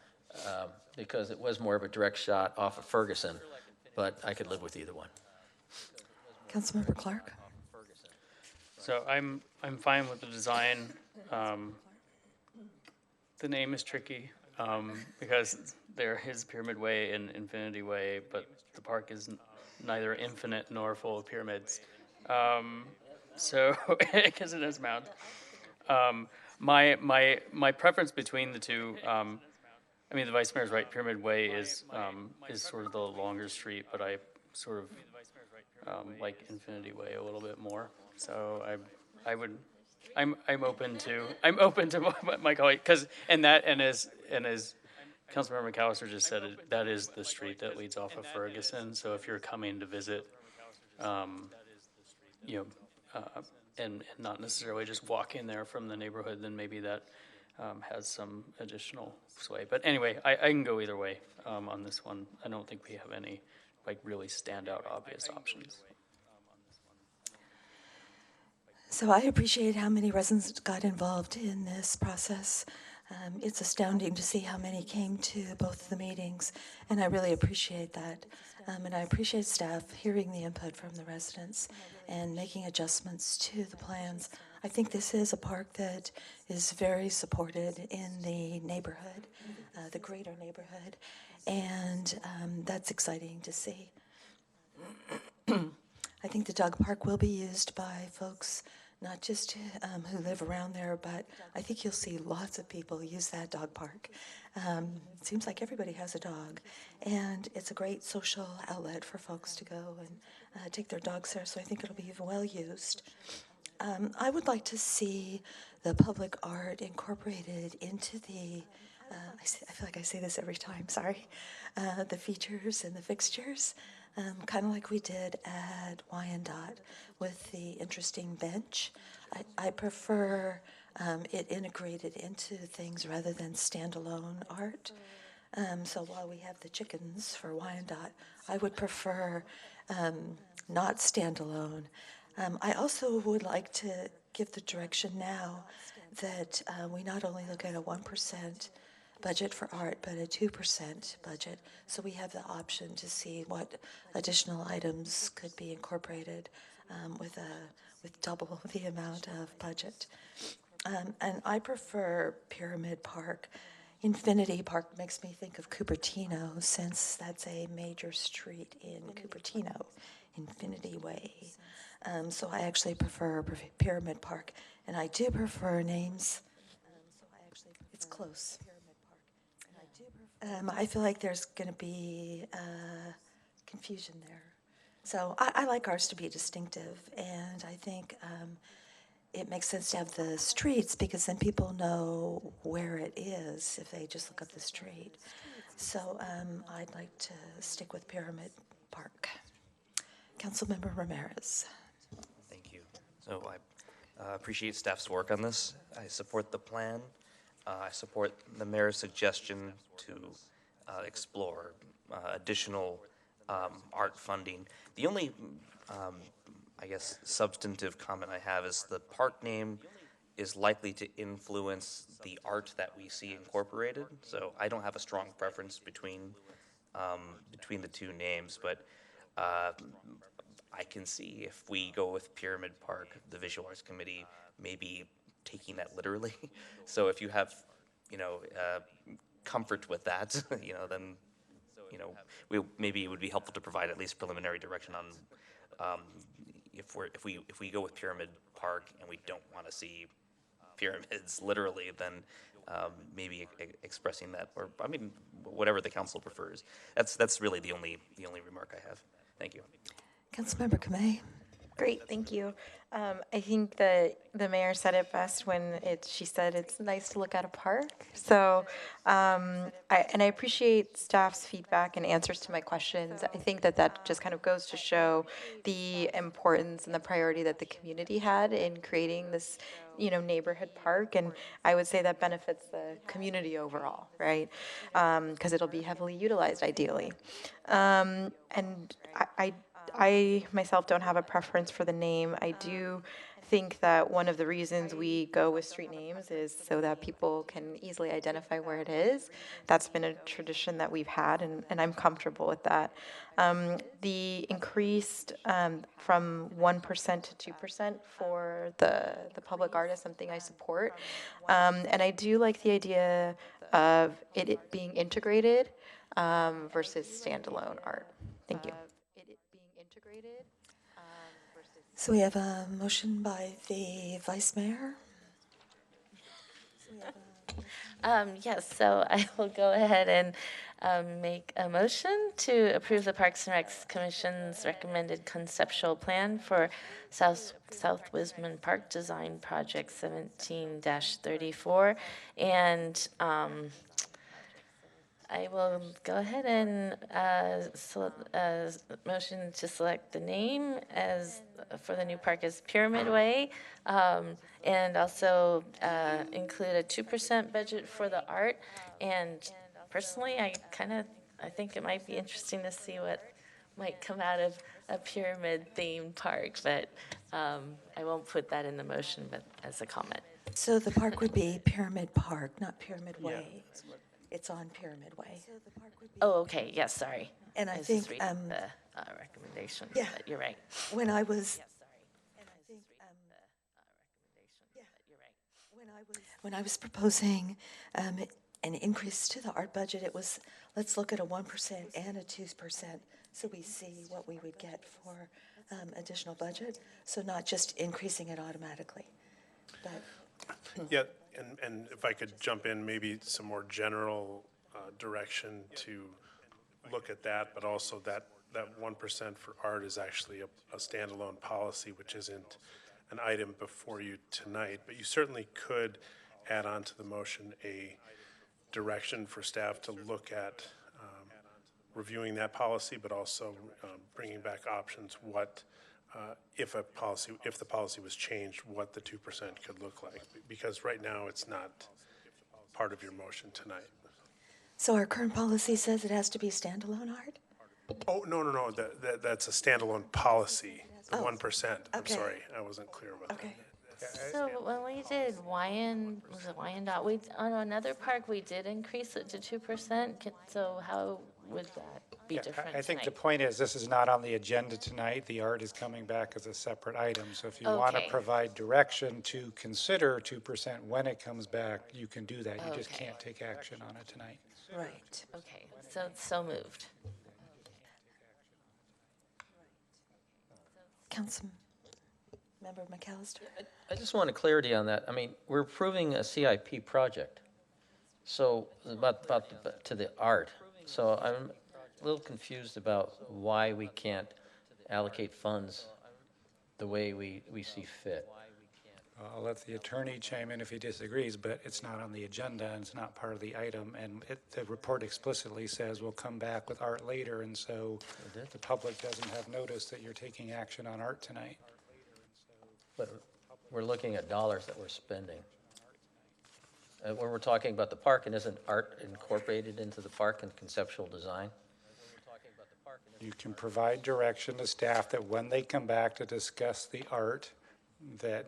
because it was more of a direct shot off of Ferguson, but I could live with either one. Councilmember Clark. So I'm fine with the design. The name is tricky because there is Pyramid Way and Infinity Way, but the park is neither infinite nor full of pyramids. So because it has mounds. My preference between the two. The vice mayor's right. Pyramid Way is sort of the longer street, but I sort of like Infinity Way a little bit more. So I'm open to my colleague because and as Councilmember McAllister just said, that is the street that leads off of Ferguson. So if you're coming to visit, and not necessarily just walk in there from the neighborhood, then maybe that has some additional sway. But anyway, I can go either way on this one. I don't think we have any really standout obvious options. So I appreciate how many residents got involved in this process. It's astounding to see how many came to both the meetings, and I really appreciate that. And I appreciate staff hearing the input from the residents and making adjustments to the plans. I think this is a park that is very supported in the neighborhood, the greater neighborhood, and that's exciting to see. I think the dog park will be used by folks not just who live around there, but I think you'll see lots of people use that dog park. It seems like everybody has a dog, and it's a great social outlet for folks to go and take their dogs there, so I think it'll be well used. I would like to see the public art incorporated into the, I feel like I say this every time, sorry, the features and the fixtures. Kind of like we did at Wyandotte with the interesting bench. I prefer it integrated into things rather than standalone art. So while we have the chickens for Wyandotte, I would prefer not standalone. I also would like to give the direction now that we not only look at a 1% budget for art, but a 2% budget, so we have the option to see what additional items could be incorporated with double the amount of budget. And I prefer Pyramid Park. Infinity Park makes me think of Cupertino, since that's a major street in Cupertino, Infinity Way. So I actually prefer Pyramid Park, and I do prefer names. It's close. I feel like there's going to be confusion there. So I like ours to be distinctive, and I think it makes sense to have the streets, because then people know where it is if they just look up the street. So I'd like to stick with Pyramid Park. Councilmember Ramirez. Thank you. So I appreciate staff's work on this. I support the plan. I support the mayor's suggestion to explore additional art funding. The only, I guess, substantive comment I have is the park name is likely to influence the art that we see incorporated. So I don't have a strong preference between the two names, but I can see if we go with Pyramid Park, the Visual Arts Committee maybe taking that literally. So if you have, comfort with that, then, maybe it would be helpful to provide at least preliminary direction on if we go with Pyramid Park and we don't want to see pyramids literally, then maybe expressing that, or whatever the council prefers. That's really the only remark I have. Thank you. Councilmember Kamei. Great, thank you. I think that the mayor said it best when she said it's nice to look at a park. So, I appreciate staff's feedback and answers to my questions. I think that just kind of goes to show the importance and the priority that the community had in creating this, neighborhood park. And I would say that benefits the community overall, right? Because it'll be heavily utilized ideally. And I myself don't have a preference for the name. I do think that one of the reasons we go with street names is so that people can easily identify where it is. That's been a tradition that we've had, and I'm comfortable with that. The increased from 1% to 2% for the public art is something I support. And I do like the idea of it being integrated versus standalone art. Thank you. So we have a motion by the Vice Mayor. Yes, so I will go ahead and make a motion to approve the Parks and Recs Commission's recommended conceptual plan for South Wisman Park Design Project 17-34, and I will go ahead and motion to select the name for the new park as Pyramid Way, and also include a 2% budget for the art. And personally, I think it might be interesting to see what might come out of a pyramid-themed park, but I won't put that in the motion, but as a comment. So the park would be Pyramid Park, not Pyramid Way. Yeah. It's on Pyramid Way. Oh, okay, yes, sorry. And I was think just reading the recommendation, yeah. but you're right. When I was when I was proposing an increase to the art budget, it was, let's look at a 1% and a 2%, so we see what we would get for additional budget. So not just increasing it automatically. But yeah, and if I could jump in, maybe some more general direction to look at that, but also that 1% for art is actually a standalone policy, which isn't an item before you tonight. But you certainly could add on to the motion a direction for staff to look at reviewing that policy, but also bringing back options. What if the policy was changed, what the 2% could look like? Because right now it's not part of your motion tonight. So our current policy says it has to be standalone art? Oh, no. That's a standalone policy The 1%, I'm okay. sorry, I wasn't clear about that. Okay. So when we did was it Wyandotte? On another park, we did increase it to 2%. So how would that be Yeah, different I think the tonight? point is, this is not on the agenda tonight. The art is coming back as a separate item. So if you want to Okay. provide direction to consider 2% when it comes back, you can do that. You just Okay. can't take action on it tonight. Right. Okay, so it's so moved. Councilmember McAllister? I just wanted clarity on that. I mean, we're approving a CIP project. So to the art. So I'm a little confused about why we can't allocate funds the way we see fit. I'll let the attorney chime in if he disagrees, but it's not on the agenda and it's not part of the item. And the report explicitly says we'll come back with art later. And so the public doesn't have notice that you're taking action on art tonight. But we're looking at dollars that we're spending. When we're talking about the park, and isn't art incorporated into the park and conceptual design? You can provide direction to staff that when they come back to discuss the art, that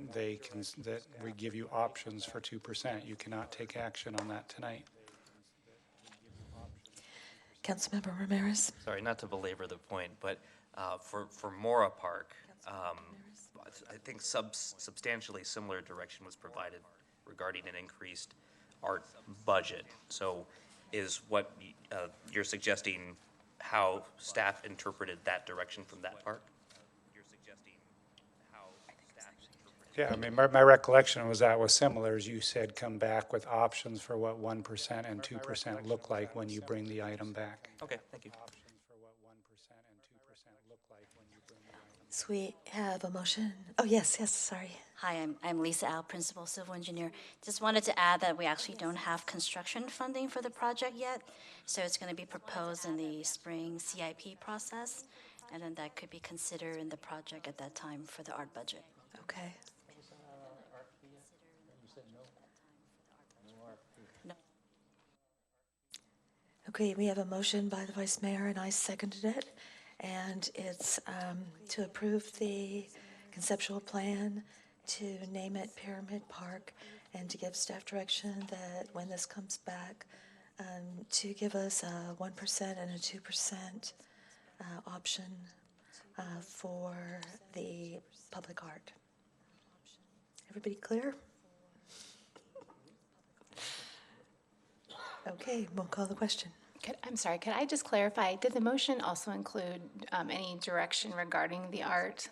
we give you options for 2%. You cannot take action on that tonight. Councilmember Ramirez? Sorry, not to belabor the point, but for Mora Park, I think substantially similar direction was provided regarding an increased art budget. So is what you're suggesting how staff interpreted that direction from that park? Yeah, I mean, my recollection was that was similar, as you said, come back with options for what 1% and 2% look like when you bring the item back. Okay, thank you. So we have a motion. Oh, yes, sorry. Hi, I'm Lisa Al, Principal Civil Engineer. Just wanted to add that we actually don't have construction funding for the project yet, so it's going to be proposed in the spring CIP process, and then that could be considered in the project at that time for the art budget. Okay. No. Okay, we have a motion by the Vice Mayor, and I seconded it. And it's to approve the conceptual plan, to name it Pyramid Park, and to give staff direction that when this comes back, to give us a 1% and a 2% option for the public art. Everybody clear? Okay, we'll call the question. I'm sorry, could I just clarify, did the motion also include any direction regarding the art,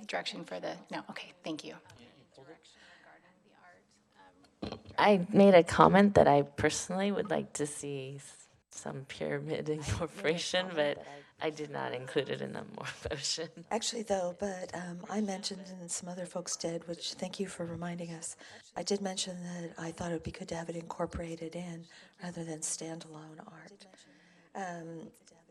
direction for the, no, okay, thank you. I made a comment that I personally would like to see some pyramid incorporation, but I did not include it in the motion. Actually, though, but I mentioned, and some other folks did, which thank you for reminding us. I did mention that I thought it would be good to have it incorporated in rather than standalone art.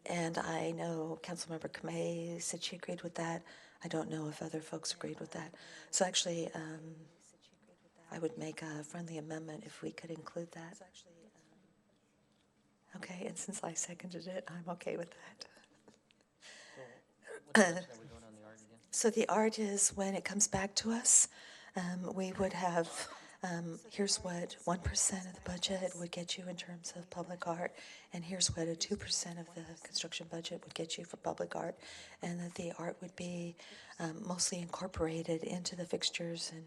And I know Councilmember Kamei said she agreed with that. I don't know if other folks agreed with that. So actually, I would make a friendly amendment if we could include that. Okay, and since I seconded it, I'm okay with that. So the art is when it comes back to us, we would have, here's what 1% of the budget would get you in terms of public art, and here's what a 2% of the construction budget would get you for public art, and that the art would be mostly incorporated into the fixtures and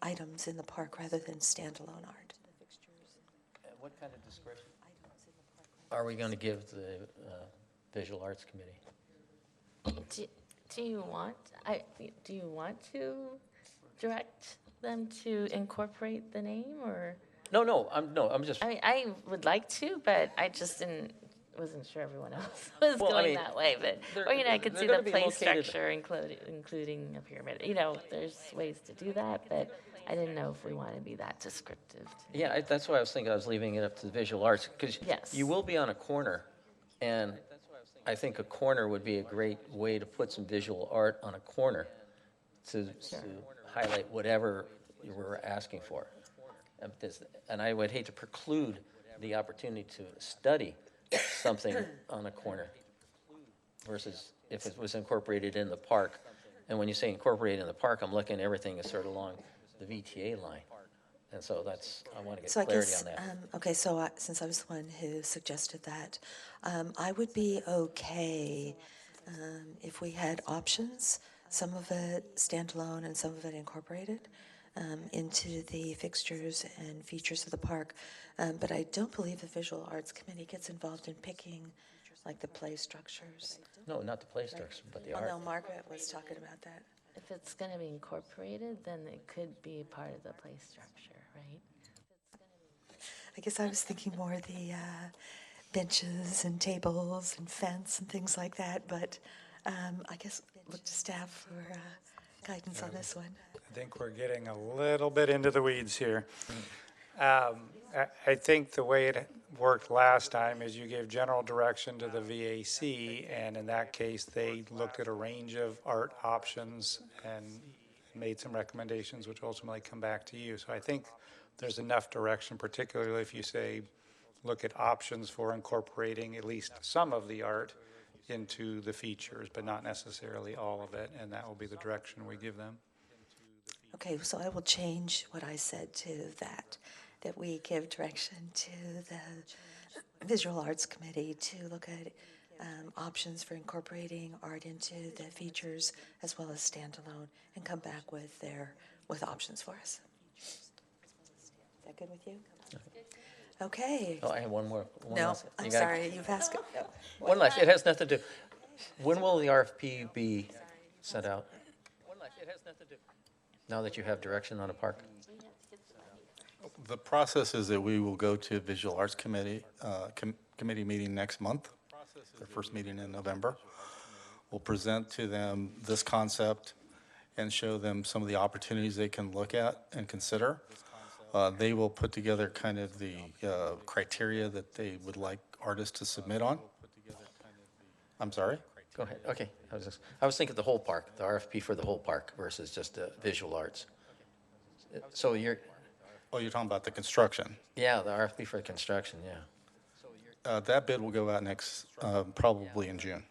items in the park rather than standalone art. What kind of discretion are we going to give the Visual Arts Committee? Do you want to direct them to incorporate the name, or? No, I'm just. I would like to, but I just wasn't sure everyone else was going that way. But I could see the play structure including a pyramid. There's ways to do that, but I didn't know if we want to be that descriptive. Yeah, that's why I was thinking I was leaving it up to the Visual Arts, because you will be on a corner, and I think a corner would be a great way to put some visual art on a corner to highlight whatever you were asking for. And I would hate to preclude the opportunity to study something on a corner versus if it was incorporated in the park. And when you say incorporated in the park, I'm looking at everything is sort of along the VTA line. And so that's, I want to get So I clarity guess, on that. okay, so since I was the one who suggested that, I would be okay if we had options, some of it standalone and some of it incorporated into the fixtures and features of the park. But I don't believe the Visual Arts Committee gets involved in picking like the play structures. No, not the play structure, but the Oh, art. no, Margaret was talking about that. If it's going to be incorporated, then it could be part of the play structure, right? I guess I was thinking more the benches and tables and fence and things like that, but I guess look to staff for guidance on this one. I think we're getting a little bit into the weeds here. I think the way it worked last time is you gave general direction to the VAC, and in that case, they looked at a range of art options and made some recommendations, which ultimately come back to you. So I think there's enough direction, particularly if you say, look at options for incorporating at least some of the art into the features, but not necessarily all of it, and that will be the direction we give them. Okay, so I will change what I said to that we give direction to the Visual Arts Committee to look at options for incorporating art into the features as well as standalone and come back with options for us. Is that good with you? Okay. Oh, I have one more. No, last- I'm you got- sorry, you've asked it. No. One last, it has nothing to do. When will the RFP be sent out? Now that you have direction on a park? The process is that we will go to Visual Arts Committee, committee meeting next month, their first meeting in November. We'll present to them this concept and show them some of the opportunities they can look at and consider. They will put together kind of the criteria that they would like artists to submit on. I'm sorry? Go ahead, okay. I was thinking the whole park, the RFP for the whole park versus just visual arts. So you're, Oh, you're talking about the construction? yeah, the RFP for construction, yeah. That bid will go out next, probably in June,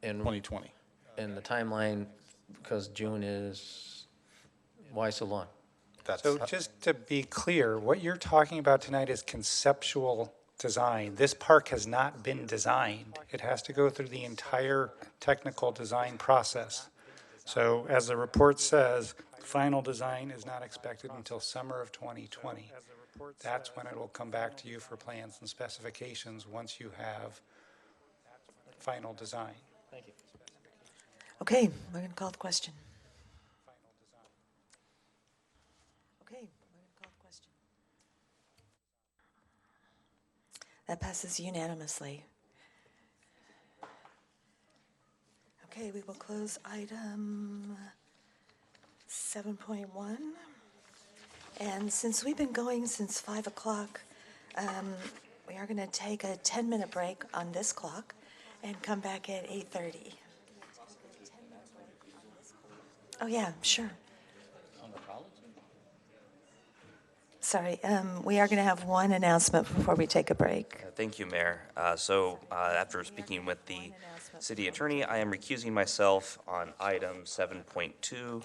And 2020. And the timeline, because June is, why so long? So just to be clear, what you're talking about tonight is conceptual design. This park has not been designed. It has to go through the entire technical design process. So as the report says, final design is not expected until summer of 2020. That's when it will come back to you for plans and specifications once you have final design. Thank you. Okay, we're going to call the question. Okay, we're going to call the question. That passes unanimously. Okay, we will close item 7.1. And since we've been going since 5 o'clock, we are going to take a 10-minute break on this clock and come back at 8:30. Oh, yeah, sure. Sorry, we are going to have one announcement before we take a break. Thank you, Mayor. After speaking with the city attorney, I am recusing myself on item 7.2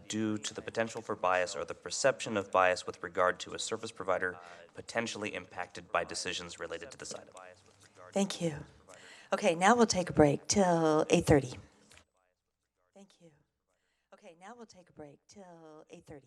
due to the potential for bias or the perception of bias with regard to a service provider potentially impacted by decisions related to this item. Thank you. Okay, now we'll take a break till 8:30. Thank you. Okay, now we'll take a break till 8:30.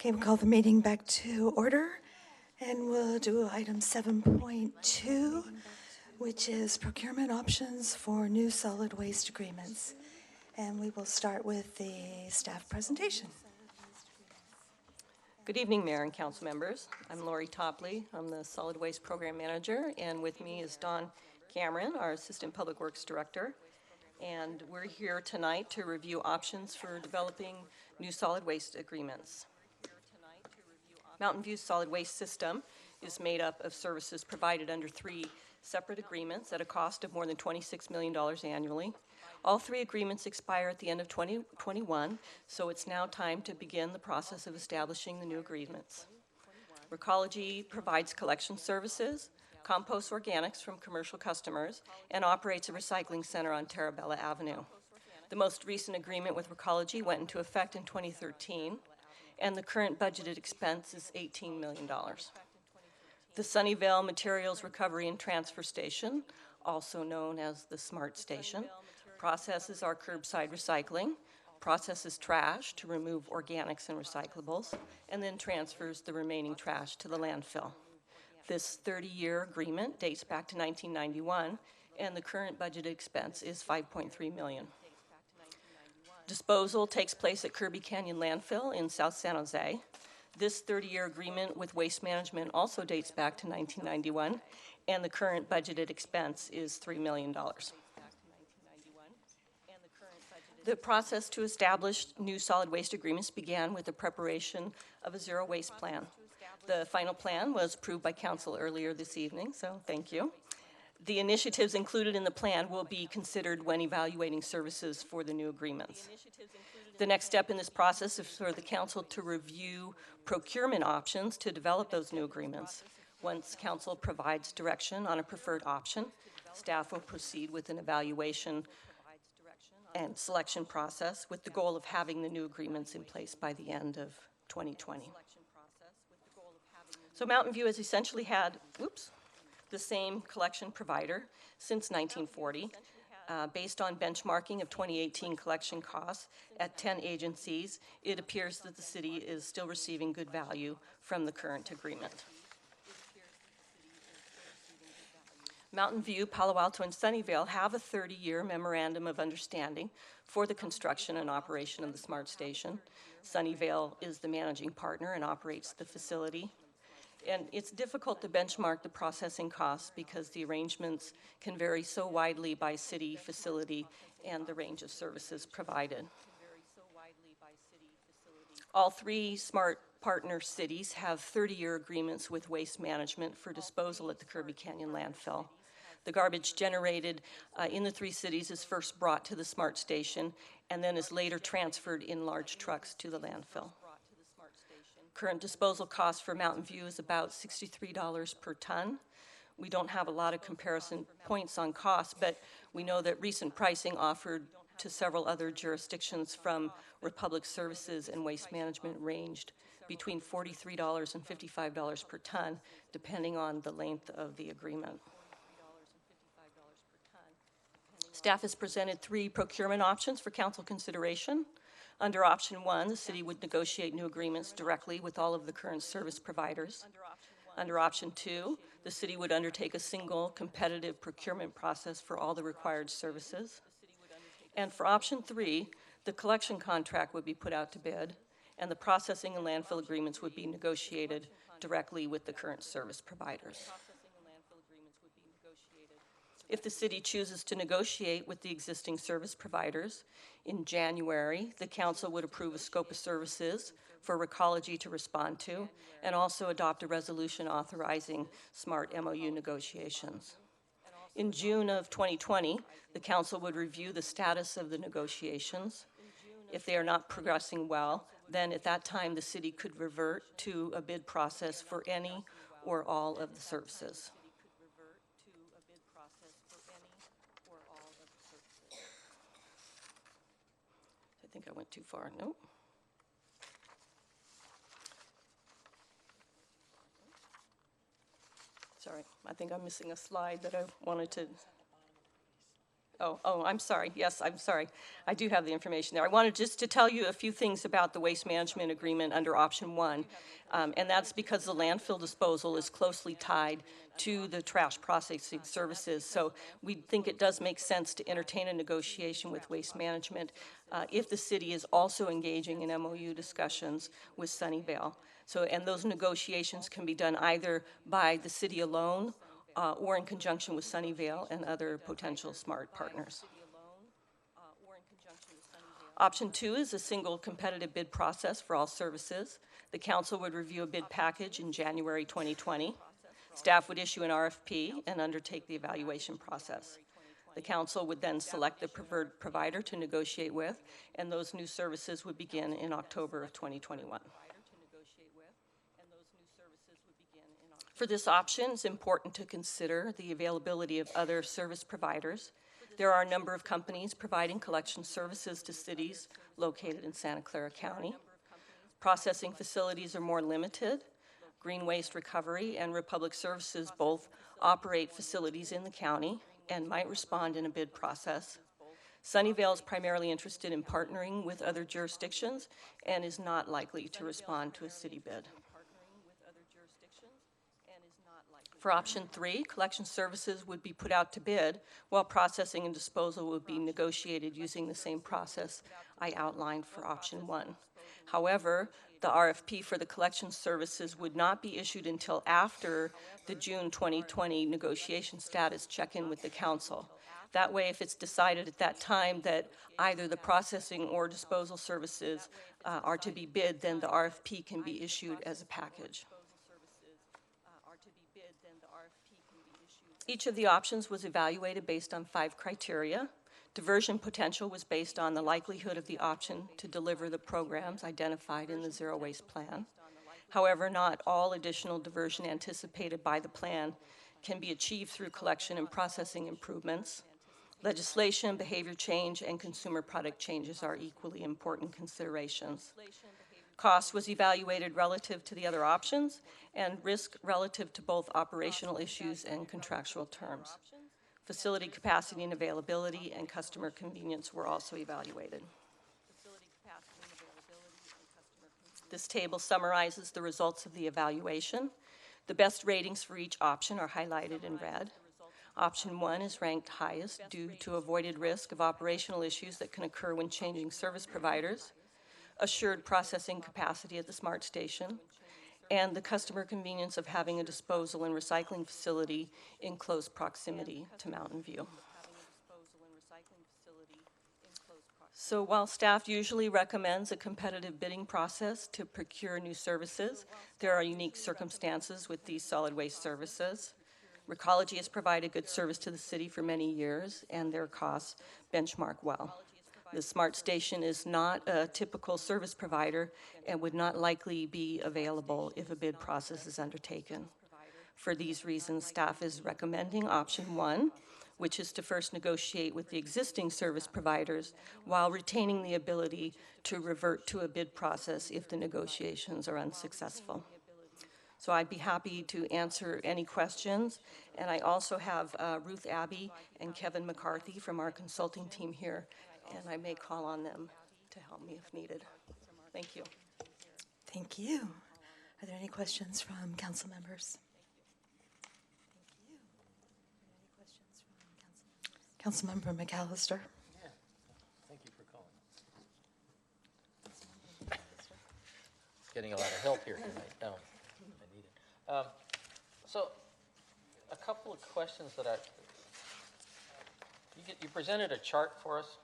Okay, we'll call the meeting back to order, and we'll do item 7.2, which is procurement options for new solid waste agreements. And we will start with the staff presentation. Good evening, Mayor and Council members. I'm Lori Topley. I'm the Solid Waste Program Manager, and with me is Don Cameron, our Assistant Public Works Director. And we're here tonight to review options for developing new solid waste agreements. Mountain View's solid waste system is made up of services provided under 3 separate agreements at a cost of more than $26 million annually. All 3 agreements expire at the end of 2021, so it's now time to begin the process of establishing the new agreements. Recology provides collection services, composts organics from commercial customers, and operates a recycling center on Tarabella Avenue. The most recent agreement with Recology went into effect in 2013, and the current budgeted expense is $18 million. The Sunnyvale Materials Recovery and Transfer Station, also known as the SMART Station, processes our curbside recycling, processes trash to remove organics and recyclables, and then transfers the remaining trash to the landfill. This 30-year agreement dates back to 1991, and the current budgeted expense is $5.3 million. Disposal takes place at Kirby Canyon Landfill in South San Jose. This 30-year agreement with Waste Management also dates back to 1991, and the current budgeted expense is $3 million. The process to establish new solid waste agreements began with the preparation of a zero waste plan. The final plan was approved by Council earlier this evening, so thank you. The initiatives included in the plan will be considered when evaluating services for the new agreements. The next step in this process is for the Council to review procurement options to develop those new agreements. Once Council provides direction on a preferred option, staff will proceed with an evaluation and selection process with the goal of having the new agreements in place by the end of 2020. So Mountain View has essentially had, the same collection provider since 1940, based on benchmarking of 2018 collection costs at 10 agencies. It appears that the city is still receiving good value from the current agreement. Mountain View, Palo Alto, and Sunnyvale have a 30-year memorandum of understanding for the construction and operation of the SMART Station. Sunnyvale is the managing partner and operates the facility. And it's difficult to benchmark the processing costs because the arrangements can vary so widely by city, facility, and the range of services provided. All 3 SMART partner cities have 30-year agreements with Waste Management for disposal at the Kirby Canyon landfill. The garbage generated in the 3 cities is first brought to the SMART Station and then is later transferred in large trucks to the landfill. Current disposal cost for Mountain View is about $63 per ton. We don't have a lot of comparison points on cost, but we know that recent pricing offered to several other jurisdictions from Republic Services and Waste Management ranged between $43 and $55 per ton, depending on the length of the agreement. Staff has presented 3 procurement options for Council consideration. Under option 1, the city would negotiate new agreements directly with all of the current service providers. Under option 2, the city would undertake a single competitive procurement process for all the required services. And for option 3, the collection contract would be put out to bid, and the processing and landfill agreements would be negotiated directly with the current service providers. If the city chooses to negotiate with the existing service providers, in January, the Council would approve a scope of services for Recology to respond to, and also adopt a resolution authorizing SMART MOU negotiations. In June of 2020, the Council would review the status of the negotiations. If they are not progressing well, then at that time the city could revert to a bid process for any or all of the services. I think I went too far. Nope. Sorry, I think I'm missing a slide that I wanted to. I'm sorry. Yes, I'm sorry. I do have the information there. I wanted just to tell you a few things about the waste management agreement under option 1. And that's because the landfill disposal is closely tied to the trash processing services. So we think it does make sense to entertain a negotiation with waste management if the city is also engaging in MOU discussions with Sunnyvale. So, and those negotiations can be done either by the city alone or in conjunction with Sunnyvale and other potential SMART partners. Option 2 is a single competitive bid process for all services. The council would review a bid package in January 2020. Staff would issue an RFP and undertake the evaluation process. The council would then select the preferred provider to negotiate with, and those new services would begin in October of 2021. For this option, it's important to consider the availability of other service providers. There are a number of companies providing collection services to cities located in Santa Clara County. Processing facilities are more limited. Green Waste Recovery and Republic Services both operate facilities in the county and might respond in a bid process. Sunnyvale is primarily interested in partnering with other jurisdictions and is not likely to respond to a city bid. For option 3, collection services would be put out to bid, while processing and disposal would be negotiated using the same process I outlined for option 1. However, the RFP for the collection services would not be issued until after the June 2020 negotiation status check-in with the council. That way, if it's decided at that time that either the processing or disposal services are to be bid, then the RFP can be issued as a package. Each of the options was evaluated based on 5 criteria. Diversion potential was based on the likelihood of the option to deliver the programs identified in the Zero Waste Plan. However, not all additional diversion anticipated by the plan can be achieved through collection and processing improvements. Legislation, behavior change, and consumer product changes are equally important considerations. Cost was evaluated relative to the other options, and risk relative to both operational issues and contractual terms. Facility capacity and availability and customer convenience were also evaluated. This table summarizes the results of the evaluation. The best ratings for each option are highlighted in red. Option 1 is ranked highest due to avoided risk of operational issues that can occur when changing service providers, assured processing capacity at the SMART station, and the customer convenience of having a disposal and recycling facility in close proximity to Mountain View. So while staff usually recommends a competitive bidding process to procure new services, there are unique circumstances with these solid waste services. Recology has provided good service to the city for many years, and their costs benchmark well. The SMART station is not a typical service provider and would not likely be available if a bid process is undertaken. For these reasons, staff is recommending option 1, which is to first negotiate with the existing service providers while retaining the ability to revert to a bid process if the negotiations are unsuccessful. So I'd be happy to answer any questions. And I also have Ruth Abbey and Kevin McCarthy from our consulting team here, and I may call on them to help me if needed. Thank you. Thank you. Are there any questions from council members? Councilmember McAllister. Yeah, thank you for calling. Getting a lot of help here tonight. No, I need it. So, a couple of questions that you presented a chart for us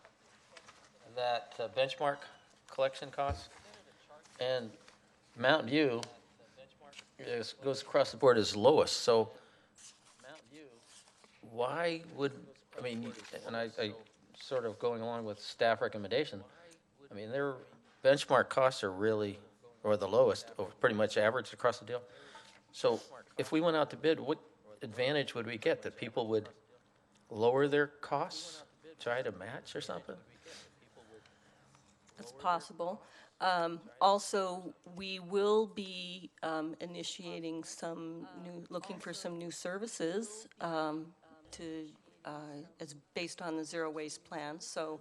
that benchmark collection costs, and Mountain View goes across the board as lowest. So, why would, I mean, and I sort of going along with staff recommendation, I mean, their benchmark costs are really, or the lowest, or pretty much average across the deal. So if we went out to bid, what advantage would we get? That people would lower their costs, try to match or something? That's possible. Also, we will be initiating some new, looking for some new services to is based on the zero waste plan. So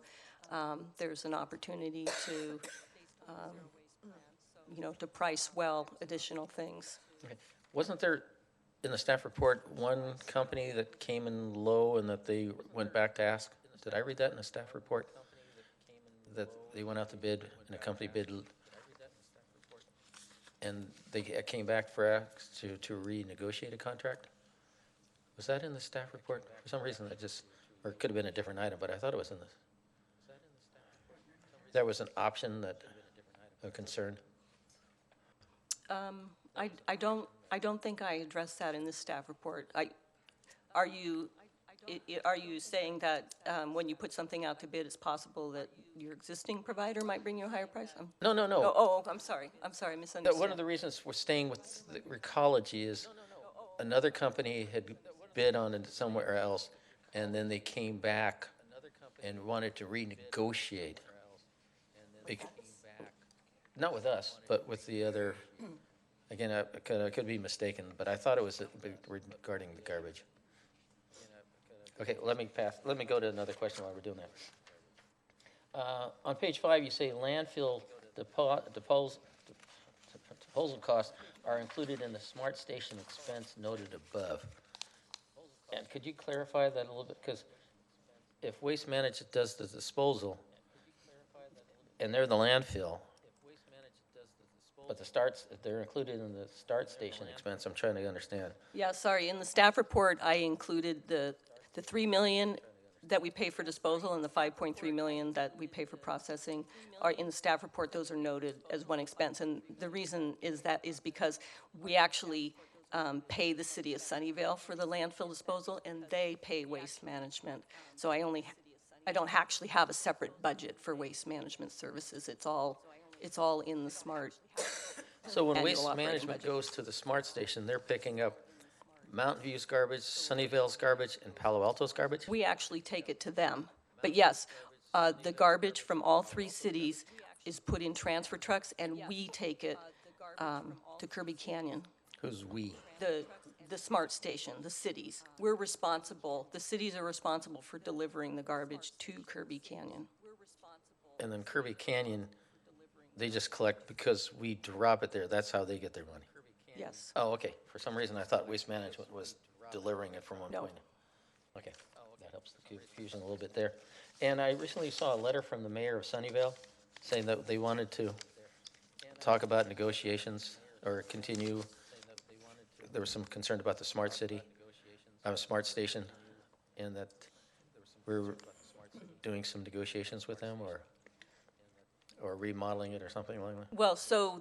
there's an opportunity to, to price well additional things. Okay. Wasn't there, in the staff report, one company that came in low and that they went back to ask? Did I read that in the staff report? That they went out to bid and a company bid, and they came back for to renegotiate a contract? Was that in the staff report? For some reason, that just, or it could have been a different item, but I thought it was in this. There was an option that, a concern. I don't think I addressed that in this staff report. Are you saying that when you put something out to bid, it's possible that your existing provider might bring you a higher price? No. Oh, I'm sorry, I misunderstood. One of the reasons we're staying with the Recology is another company had bid on it somewhere else, and then they came back and wanted to renegotiate. Not with us, but with the other. Again, I could be mistaken, but I thought it was regarding the garbage. Okay, let me go to another question while we're doing that. On page 5, you say landfill disposal costs are included in the smart station expense noted above. And could you clarify that a little bit? Because if Waste Management does the disposal, and they're the landfill, but they're included in the start station expense. I'm trying to understand. Yeah, sorry. In the staff report, I included the $3 million that we pay for disposal and the $5.3 million that we pay for processing. Are in the staff report, those are noted as one expense. And the reason is because we actually pay the city of Sunnyvale for the landfill disposal, and they pay Waste Management. So I don't actually have a separate budget for Waste Management services. It's all in the smart. So when Waste Management goes to the smart station, they're picking up Mountain View's garbage, Sunnyvale's garbage, and Palo Alto's garbage? We actually take it to them. But yes, the garbage from all 3 cities is put in transfer trucks, and we take it to Kirby Canyon. Who's we? The smart station, the cities. We're responsible, the cities are responsible for delivering the garbage to Kirby Canyon. And then Kirby Canyon, they just collect because we drop it there. That's how they get their money. Yes. Oh, okay. For some reason, I thought Waste Management was delivering it from one point. Okay, that helps the confusion a little bit there. And I recently saw a letter from the mayor of Sunnyvale saying that they wanted to talk about negotiations or continue. There was some concern about the smart city, smart station, and that we're doing some negotiations with them or remodeling it or something like that? Well, so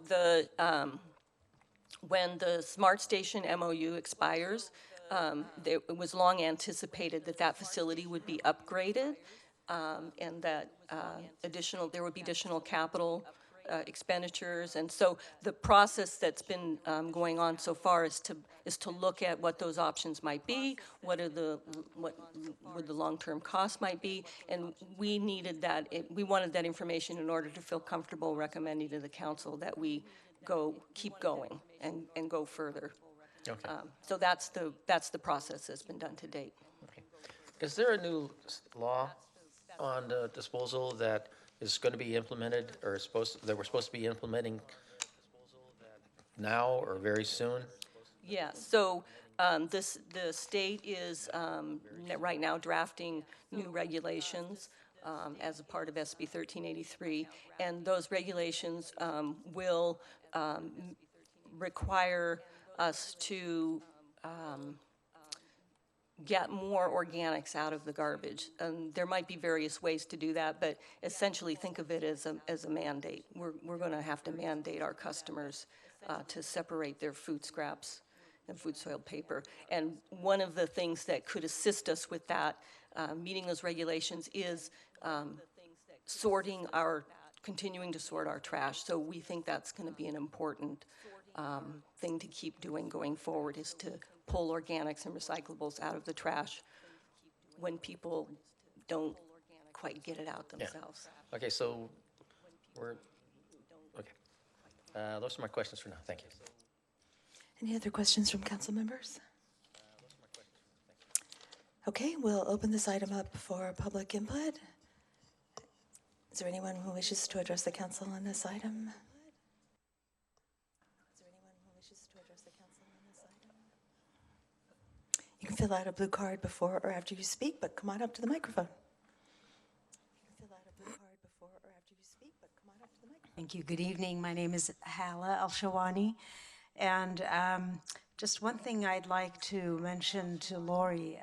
when the Smart Station MOU expires, it was long anticipated that facility would be upgraded, and that there would be additional capital expenditures. And so the process that's been going on so far is to look at what those options might be, what the long-term costs might be, and we wanted that information in order to feel comfortable recommending to the council that we keep going and go further. Okay. So that's the process that's been done to date. Okay. Is there a new law on the disposal that is going to be implemented or that we're supposed to be implementing now or very soon? Yeah, so the state is right now drafting new regulations as a part of SB 1383, and those regulations will require us to get more organics out of the garbage. And there might be various ways to do that, but essentially think of it as a mandate. We're going to have to mandate our customers to separate their food scraps and food soiled paper. And one of the things that could assist us with that, meeting those regulations, is continuing to sort our trash. So we think that's going to be an important thing to keep doing going forward, is to pull organics and recyclables out of the trash when people don't quite get it out themselves. Yeah. Okay, so those are my questions for now. Thank you. Any other questions from council members? Okay, we'll open this item up for public input. Is there anyone who wishes to address the council on this item? You can fill out a blue card before or after you speak, but come on up to the microphone. Thank you. Good evening. My name is Hala Al-Shawani. And just one thing I'd like to mention to Lori.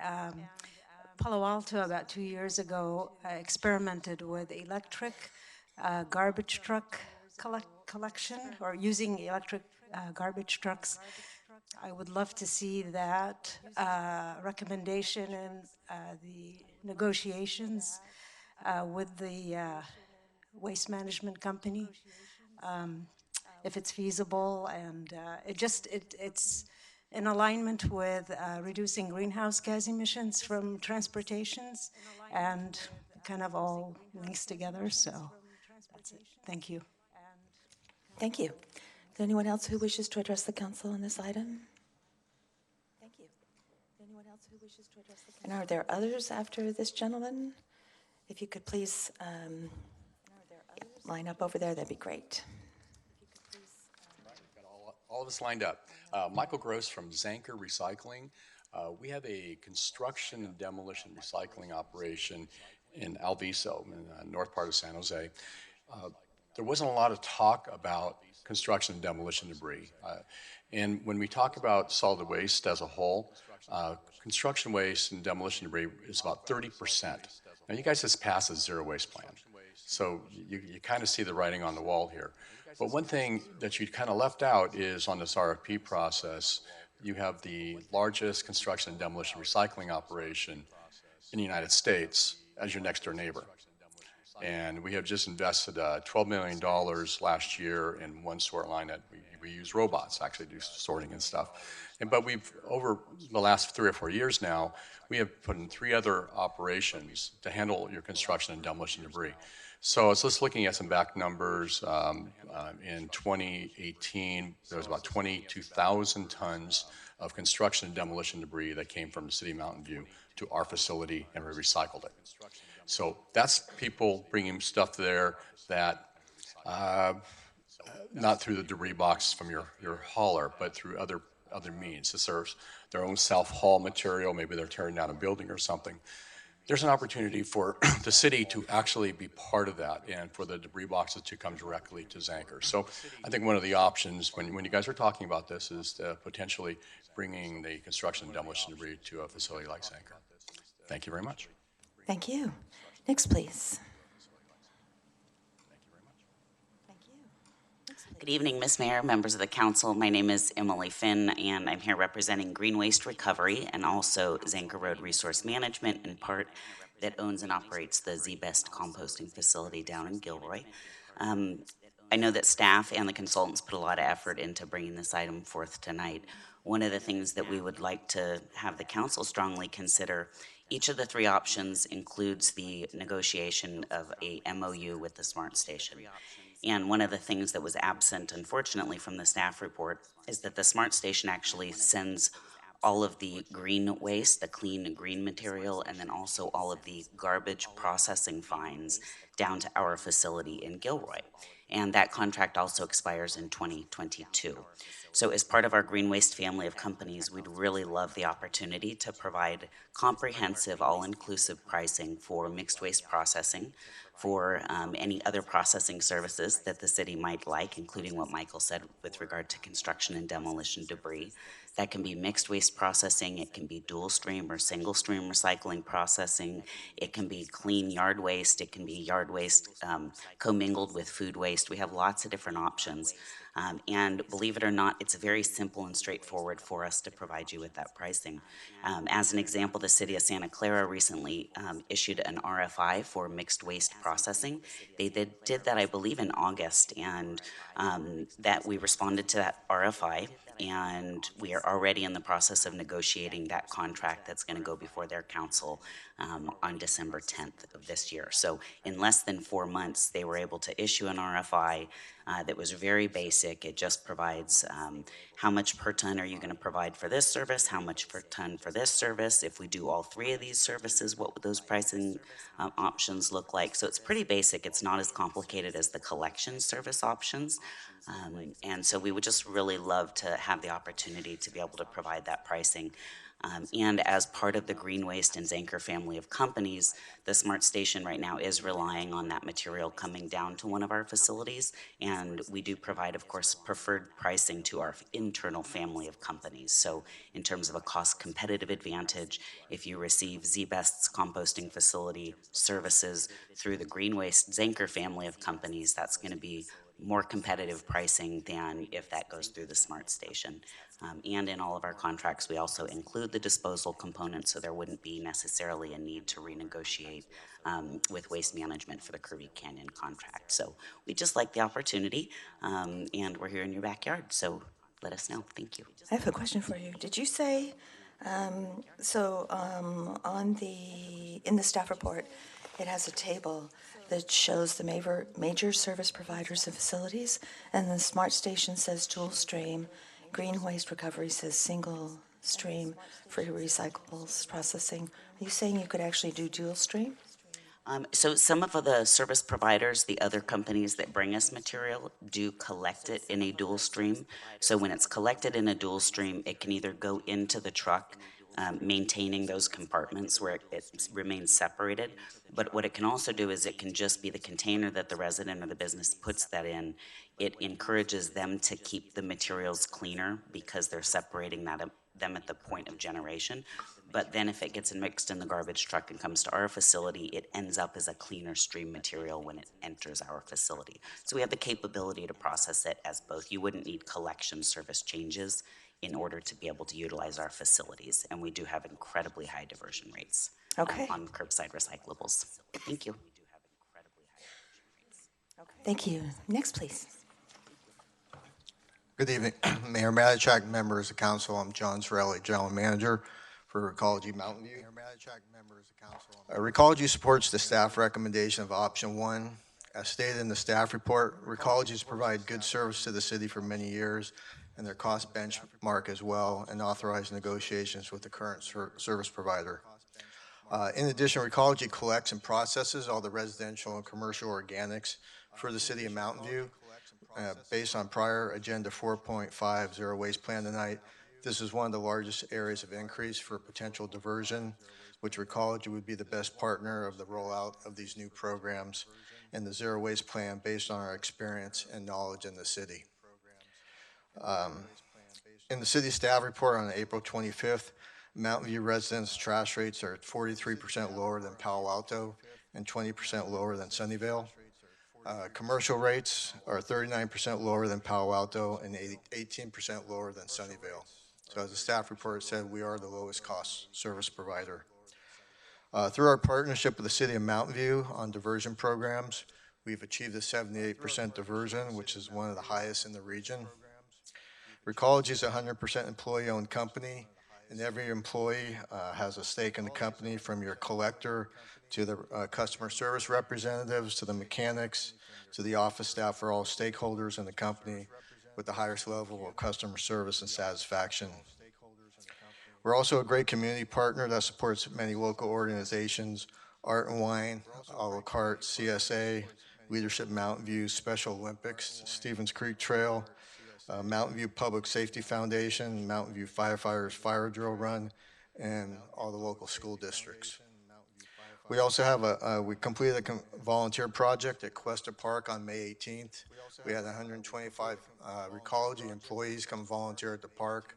Palo Alto, about 2 years ago, experimented with electric garbage truck collection, or using electric garbage trucks. I would love to see that recommendation in the negotiations with the waste management company, if it's feasible, and it's in alignment with reducing greenhouse gas emissions from transportations, and kind of all links together. So that's it. Thank you. Thank you. Is there anyone else who wishes to address the council on this item? Thank you. Anyone else who wishes to address the council? And are there others after this gentleman? If you could please line up over there, that'd be great. All of us lined up. Michael Gross from Zanker Recycling. We have a construction and demolition recycling operation in Alviso, in the north part of San Jose. There wasn't a lot of talk about construction and demolition debris. And when we talk about solid waste as a whole, construction waste and demolition debris is about 30%. Now, you guys just passed a zero waste plan. So you kind of see the writing on the wall here. But one thing that you kind of left out is on this RFP process, you have the largest construction and demolition recycling operation in the United States as your next door neighbor. And we have just invested $12 million last year in one sort line that we use robots to actually do sorting and stuff. But we've, over the last 3 or 4 years now, we have put in 3 other operations to handle your construction and demolition debris. So it's just looking at some back numbers. In 2018, there was about 22,000 tons of construction and demolition debris that came from the city of Mountain View to our facility, and we recycled it. So that's people bringing stuff there that, not through the debris box from your hauler, but through other means. This serves their own self-haul material. Maybe they're tearing down a building or something. There's an opportunity for the city to actually be part of that and for the debris boxes to come directly to Zanker. So I think one of the options when you guys are talking about this is potentially bringing the construction and demolition debris to a facility like Zanker. Thank you very much. Thank you. Next, please. Good evening, Ms. Mayor, members of the council. My name is Emily Finn, and I'm here representing Green Waste Recovery and also Zanker Road Resource Management, in part, that owns and operates the Z-Best composting facility down in Gilroy. I know that staff and the consultants put a lot of effort into bringing this item forth tonight. One of the things that we would like to have the council strongly consider, each of the 3 options includes the negotiation of a MOU with the Smart Station. And one of the things that was absent, unfortunately, from the staff report is that the Smart Station actually sends all of the green waste, the clean green material, and then also all of the garbage processing fines down to our facility in Gilroy. And that contract also expires in 2022. So as part of our green waste family of companies, we'd really love the opportunity to provide comprehensive, all-inclusive pricing for mixed waste processing, for any other processing services that the city might like, including what Michael said with regard to construction and demolition debris. That can be mixed waste processing, it can be dual stream or single stream recycling processing, it can be clean yard waste, it can be yard waste commingled with food waste. We have lots of different options. And believe it or not, it's very simple and straightforward for us to provide you with that pricing. As an example, the city of Santa Clara recently issued an RFI for mixed waste processing. They did that, I believe, in August, and that we responded to that RFI. and we are already in the process of negotiating that contract that's going to go before their council on December 10th of this year. So in less than 4 months, they were able to issue an RFI that was very basic. It just provides how much per ton are you going to provide for this service, how much per ton for this service. If we do all three of these services, what would those pricing options look like? So it's pretty basic. It's not as complicated as the collection service options. And so we would just really love to have the opportunity to be able to provide that pricing. And as part of the Green Waste and Zanker family of companies, the Smart Station right now is relying on that material coming down to one of our facilities. And we do provide, of course, preferred pricing to our internal family of companies. So in terms of a cost competitive advantage, if you receive ZBest's composting facility services through the Green Waste Zanker family of companies, that's going to be more competitive pricing than if that goes through the Smart Station. And in all of our contracts, we also include the disposal component, so there wouldn't be necessarily a need to renegotiate with Waste Management for the Curvy Canyon contract. So we just like the opportunity, and we're here in your backyard, so let us know. Thank you. I have a question for you. Did you say, in the staff report, it has a table that shows the major service providers and facilities, and the Smart Station says dual stream, Green Waste Recovery says single stream for recyclables processing. Are you saying you could actually do dual stream? So some of the service providers, the other companies that bring us material, do collect it in a dual stream. So when it's collected in a dual stream, it can either go into the truck, maintaining those compartments where it remains separated. But what it can also do is it can just be the container that the resident or the business puts that in. It encourages them to keep the materials cleaner because they're separating them at the point of generation. But then if it gets mixed in the garbage truck and comes to our facility, it ends up as a cleaner stream material when it enters our facility. So we have the capability to process it as both. You wouldn't need collection service changes in order to be able to utilize our facilities. And we do have incredibly high diversion rates on curbside recyclables. Thank you. Thank you. Next, please. Good evening, Mayor Matichak, members of council. I'm John Sorelli, General Manager for Recology Mountain View. Recology supports the staff recommendation of option 1. As stated in the staff report, Recology has provided good service to the city for many years, and their cost benchmark as well, and authorized negotiations with the current service provider. In addition, Recology collects and processes all the residential and commercial organics for the city of Mountain View. Based on prior Agenda 4.5 Zero Waste Plan tonight, this is one of the largest areas of increase for potential diversion, which Recology would be the best partner of the rollout of these new programs and the Zero Waste Plan based on our experience and knowledge in the city. In the city staff report on April 25th, Mountain View residents' trash rates are 43% lower than Palo Alto and 20% lower than Sunnyvale. Commercial rates are 39% lower than Palo Alto and 18% lower than Sunnyvale. So as the staff report said, we are the lowest cost service provider. Through our partnership with the city of Mountain View on diversion programs, we've achieved a 78% diversion, which is one of the highest in the region. Recology is a 100% employee-owned company, and every employee has a stake in the company, from your collector to the customer service representatives to the mechanics to the office staff. For all stakeholders in the company with the highest level of customer service and satisfaction. We're also a great community partner that supports many local organizations: Art and Wine, A La Carte, CSA, Leadership Mountain View, Special Olympics, Stevens Creek Trail, Mountain View Public Safety Foundation, Mountain View Firefighters Fire Drill Run, and all the local school districts. We also have we completed a volunteer project at Cuesta Park on May 18th. We had 125 Recology employees come volunteer at the park.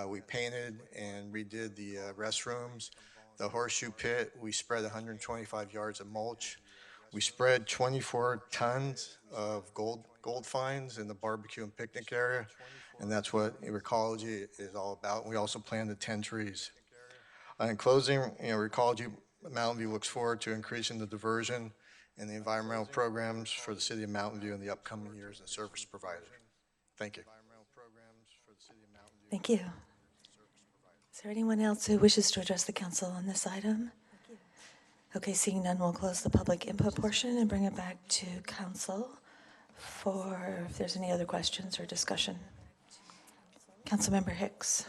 We painted and redid the restrooms, the horseshoe pit. We spread 125 yards of mulch. We spread 24 tons of gold fines in the barbecue and picnic area, and that's what Recology is all about. We also planted 10 trees. In closing, Recology Mountain View looks forward to increasing the diversion and the environmental programs for the city of Mountain View in the upcoming years and service providers. Thank you. Thank you. Is there anyone else who wishes to address the council on this item? Okay, seeing none, we'll close the public input portion and bring it back to council for if there's any other questions or discussion. Councilmember Hicks.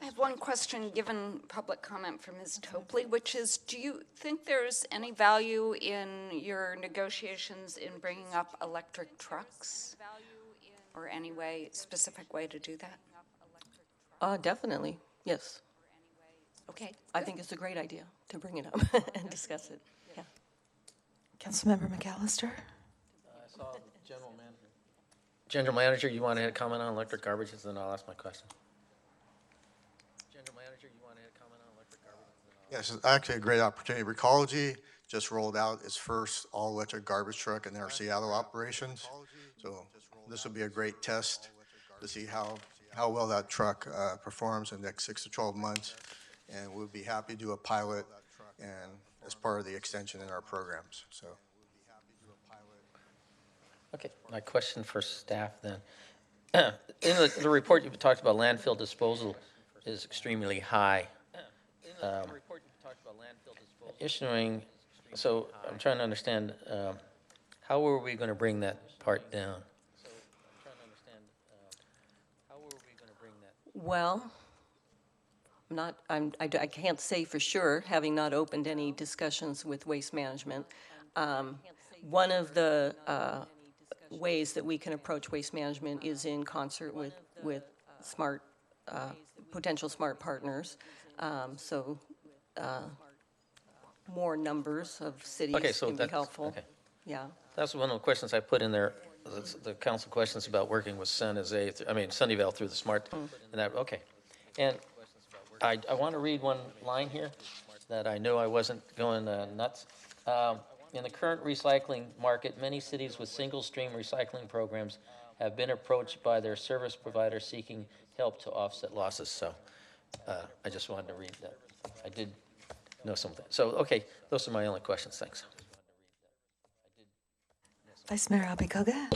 I have one question, given public comment from Ms. Topley, which is, do you think there's any value in your negotiations in bringing up electric trucks? Or any way, specific way to do that? Definitely, yes. Okay. I think it's a great idea to bring it up and discuss it, yeah. Councilmember McAllister. I saw the general manager. General manager, you want to comment on electric garbages, then I'll ask my question. General manager, you want to comment on electric garbages? Yes, it's actually a great opportunity. Recology just rolled out its first all-electric garbage truck in their Seattle operations. So this will be a great test to see how well that truck performs in the next 6 to 12 months. And we'll be happy to do a pilot and as part of the extension in our programs. So. Okay, my question for staff then. In the report, you talked about landfill disposal is extremely high. Issuing, so I'm trying to understand, how are we going to bring that part down? Well, I can't say for sure, having not opened any discussions with Waste Management. One of the ways that we can approach Waste Management is in concert with smart, potential smart partners. More numbers of cities can be helpful. Okay. Yeah. That's one of the questions I put in there, the council questions about working with Sunnyvale through the smart, and that, okay. And I want to read one line here that I know I wasn't going nuts. In the current recycling market, many cities with single-stream recycling programs have been approached by their service providers seeking help to offset losses. So I just wanted to read that. I did know something. So, okay, those are my only questions. Thanks. Vice Mayor Abikoga.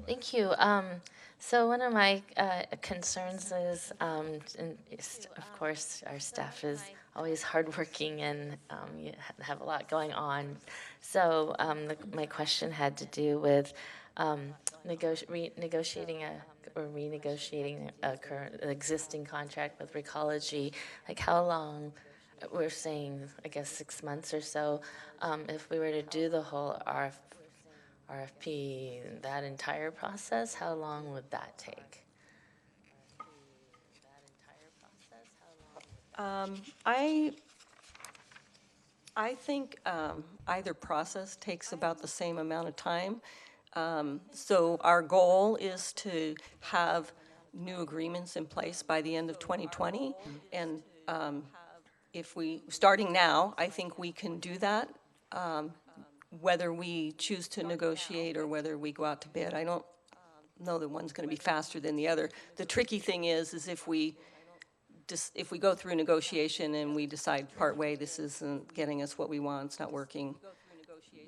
Thank you. So one of my concerns is, of course, our staff is always hardworking and you have a lot going on. So my question had to do with renegotiating an existing contract with Recology. Like how long? We're saying, I guess, 6 months or so. If we were to do the whole RFP, that entire process, how long would that take? I think either process takes about the same amount of time. So our goal is to have new agreements in place by the end of 2020. And starting now, I think we can do that. Whether we choose to negotiate or whether we go out to bid, I don't know that one's going to be faster than the other. The tricky thing is if we go through negotiation and we decide partway this isn't getting us what we want, it's not working,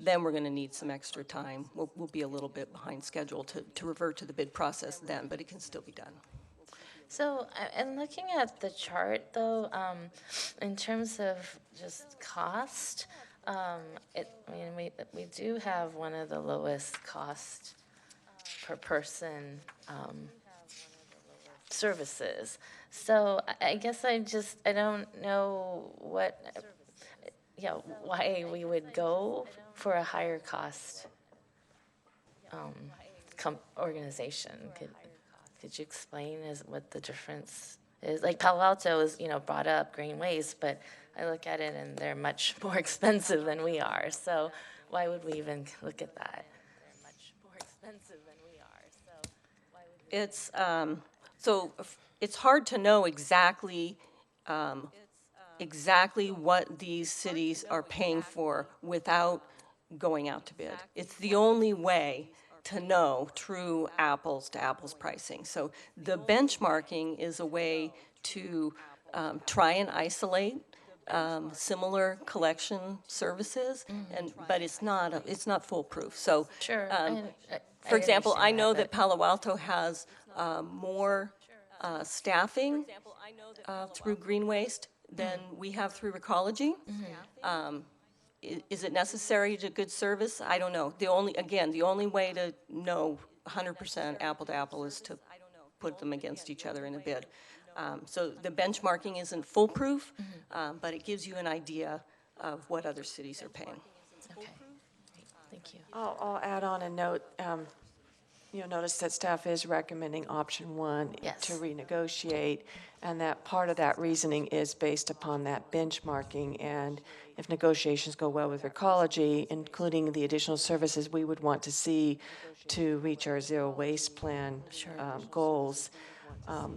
then we're going to need some extra time. We'll be a little bit behind schedule to revert to the bid process then, but it can still be done. So, and looking at the chart, though, in terms of just cost, we do have one of the lowest cost per person services. So I guess I don't know why we would go for a higher cost organization. Could you explain what the difference is? Like Palo Alto is, brought up green waste, but I look at it and they're much more expensive than we are. So why would we even look at that? They're much more expensive than we are. So It's hard to know exactly what these cities are paying for without going out to bid. It's the only way to know true apples to apples pricing. So the benchmarking is a way to try and isolate similar collection services, but it's not foolproof. So, sure. for example, I know that Palo Alto has more staffing through green waste than we have through Recology. Is it necessary to good service? I don't know. The only way to know 100% apple to apple is to put them against each other in a bid. So the benchmarking isn't foolproof, but it gives you an idea of what other cities are paying. Okay, great, thank you. I'll add on a note. You'll notice that staff is recommending option one to renegotiate, and that part of that reasoning is based upon that benchmarking. And if negotiations go well with Recology, including the additional services we would want to see to reach our zero waste plan goals,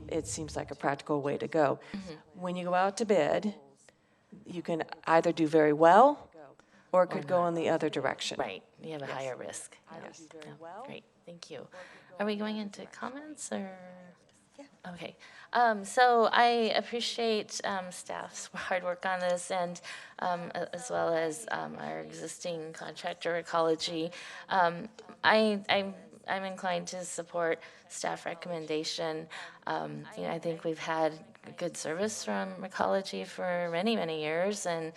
it seems like a practical way to go. When you go out to bid, you can either do very well or it could go in the other direction. Right, you have a higher risk. Yes. Great, thank you. Are we going into comments or? Yeah. Okay, so I appreciate staff's hard work on this, and as well as our existing contractor Recology. I'm inclined to support staff recommendation. I think we've had good service from Recology for many, many years, and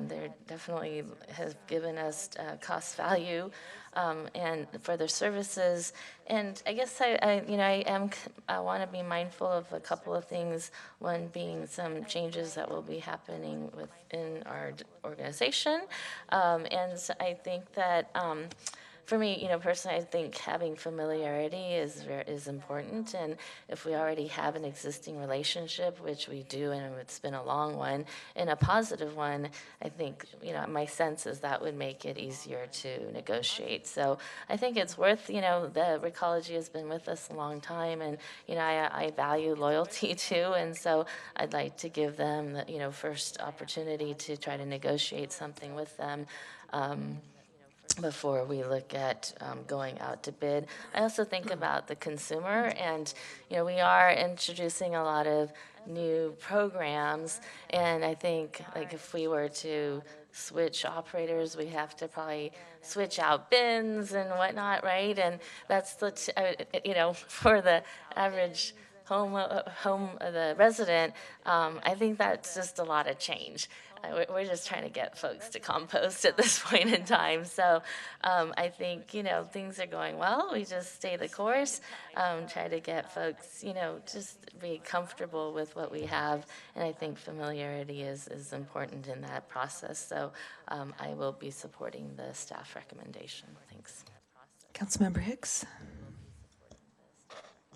they definitely have given us cost value and for their services. And I guess I want to be mindful of a couple of things. One being some changes that will be happening within our organization, and so I think that. For me, personally, I think having familiarity is important, and if we already have an existing relationship, which we do, and it's been a long one, and a positive one, I think, my sense is that would make it easier to negotiate. So I think it's worth, the Recology has been with us a long time, and, I value loyalty too, and so I'd like to give them the, first opportunity to try to negotiate something with them. Before we look at going out to bid. I also think about the consumer, and we are introducing a lot of new programs, and I think if we were to switch operators, we have to probably switch out bins and whatnot, right? And that's for the average the resident, I think that's just a lot of change. We're just trying to get folks to compost at this point in time. So I think, things are going well. We just stay the course, try to get folks, just be comfortable with what we have. And I think familiarity is important in that process. So I will be supporting the staff recommendation. Thanks. Councilmember Hicks?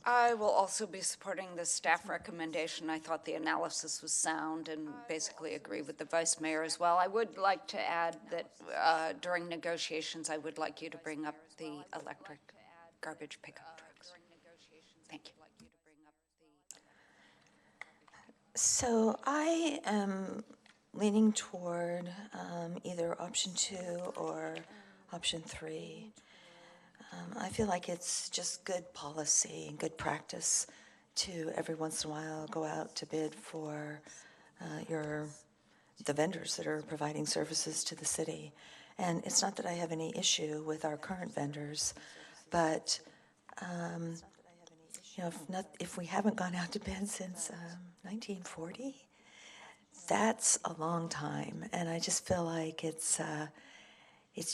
I will also be supporting the staff recommendation. I thought the analysis was sound and basically agree with the vice mayor as well. I would like to add that during negotiations, I would like you to bring up the electric garbage pickup trucks. Thank you. So I am leaning toward either option 2 or option 3. I feel like it's just good policy and good practice to every once in a while go out to bid for the vendors that are providing services to the city. And it's not that I have any issue with our current vendors, but if we haven't gone out to bid since 1940, that's a long time, and I just feel like it's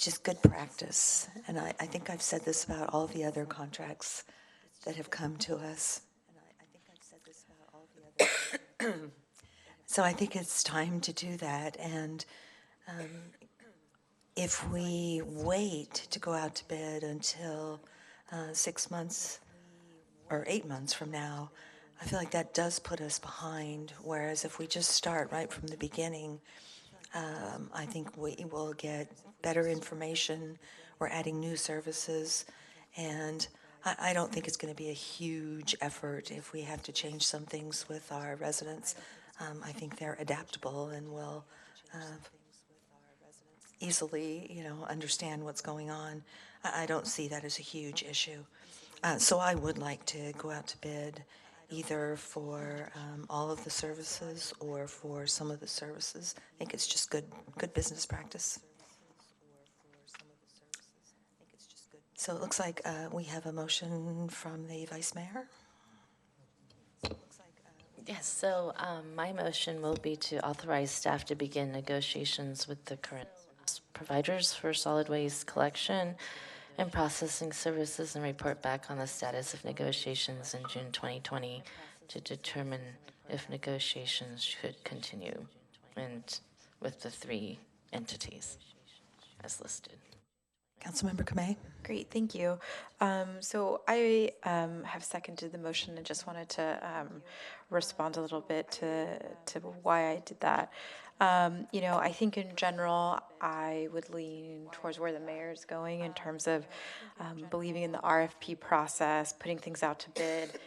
just good practice. And I think I've said this about all the other contracts that have come to us. So I think it's time to do that. And if we wait to go out to bid until 6 months or 8 months from now, I feel like that does put us behind. Whereas if we just start right from the beginning, I think we will get better information. We're adding new services, and I don't think it's going to be a huge effort if we have to change some things with our residents. I think they're adaptable and will easily, understand what's going on. I don't see that as a huge issue. So I would like to go out to bid either for all of the services or for some of the services. I think it's just good business practice. So it looks like we have a motion from the Vice Mayor. Yes, so my motion will be to authorize staff to begin negotiations with the current providers for solid waste collection and processing services and report back on the status of negotiations in June 2020 to determine if negotiations should continue and with the 3 entities as listed. Councilmember Kamei? Great, thank you. So I have seconded the motion and just wanted to respond a little bit to why I did that. You know, I think in general, I would lean towards where the mayor is going in terms of believing in the RFP process, putting things out to bid.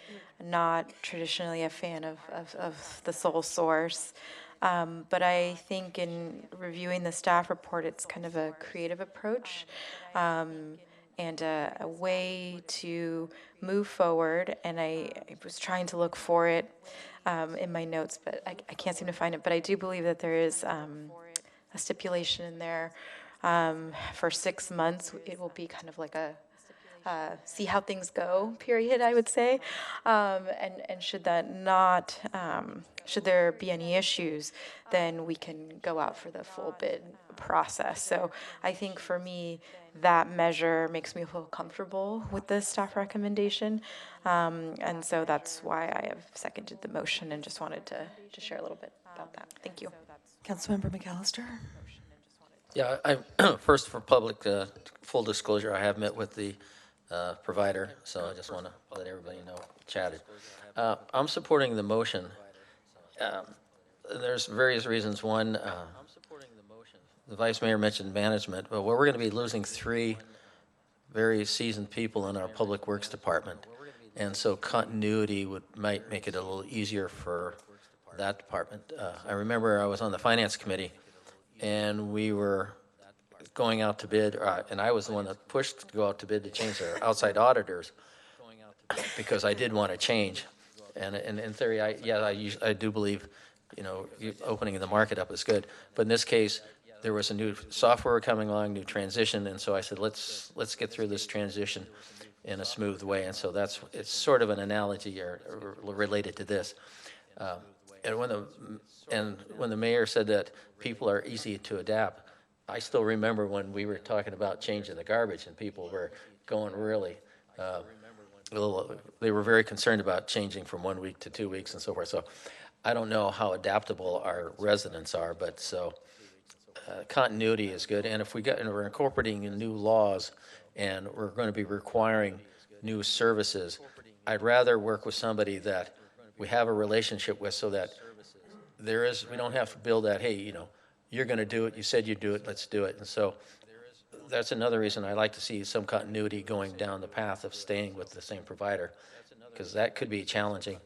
Not traditionally a fan of the sole source. But I think in reviewing the staff report, it's kind of a creative approach and a way to move forward. And I was trying to look for it in my notes, but I can't seem to find it. But I do believe that there is a stipulation in there for 6 months. It will be kind of like a see how things go period, I would say. And should that not, should there be any issues, then we can go out for the full bid process. So I think for me, that measure makes me feel comfortable with the staff recommendation. And so that's why I have seconded the motion and just wanted to share a little bit about that. Thank you. Councilmember McAllister? Yeah, first for public full disclosure, I have met with the provider, so I just want to let everybody know, chatted. I'm supporting the motion. There's various reasons. One, the vice mayor mentioned management, but we're going to be losing 3 very seasoned people in our public works department, and so continuity might make it a little easier for that department. I remember I was on the finance committee, and we were going out to bid, and I was the one that pushed to go out to bid to change our outside auditors because I did want to change. And in theory, I do believe, you know, opening the market up is good. But in this case, there was a new software coming along, new transition, and so I said, let's get through this transition in a smooth way. And so it's sort of an analogy or related to this. And when the mayor said that people are easy to adapt, I still remember when we were talking about changing the garbage and people were going really, they were very concerned about changing from 1 week to 2 weeks and so forth. So I don't know how adaptable our residents are, but so continuity is good. And if we're incorporating in new laws and we're going to be requiring new services, I'd rather work with somebody that we have a relationship with so that we don't have to build that, hey, you know, you're going to do it, you said you'd do it, let's do it. And so that's another reason I like to see some continuity going down the path of staying with the same provider, because that could be challenging.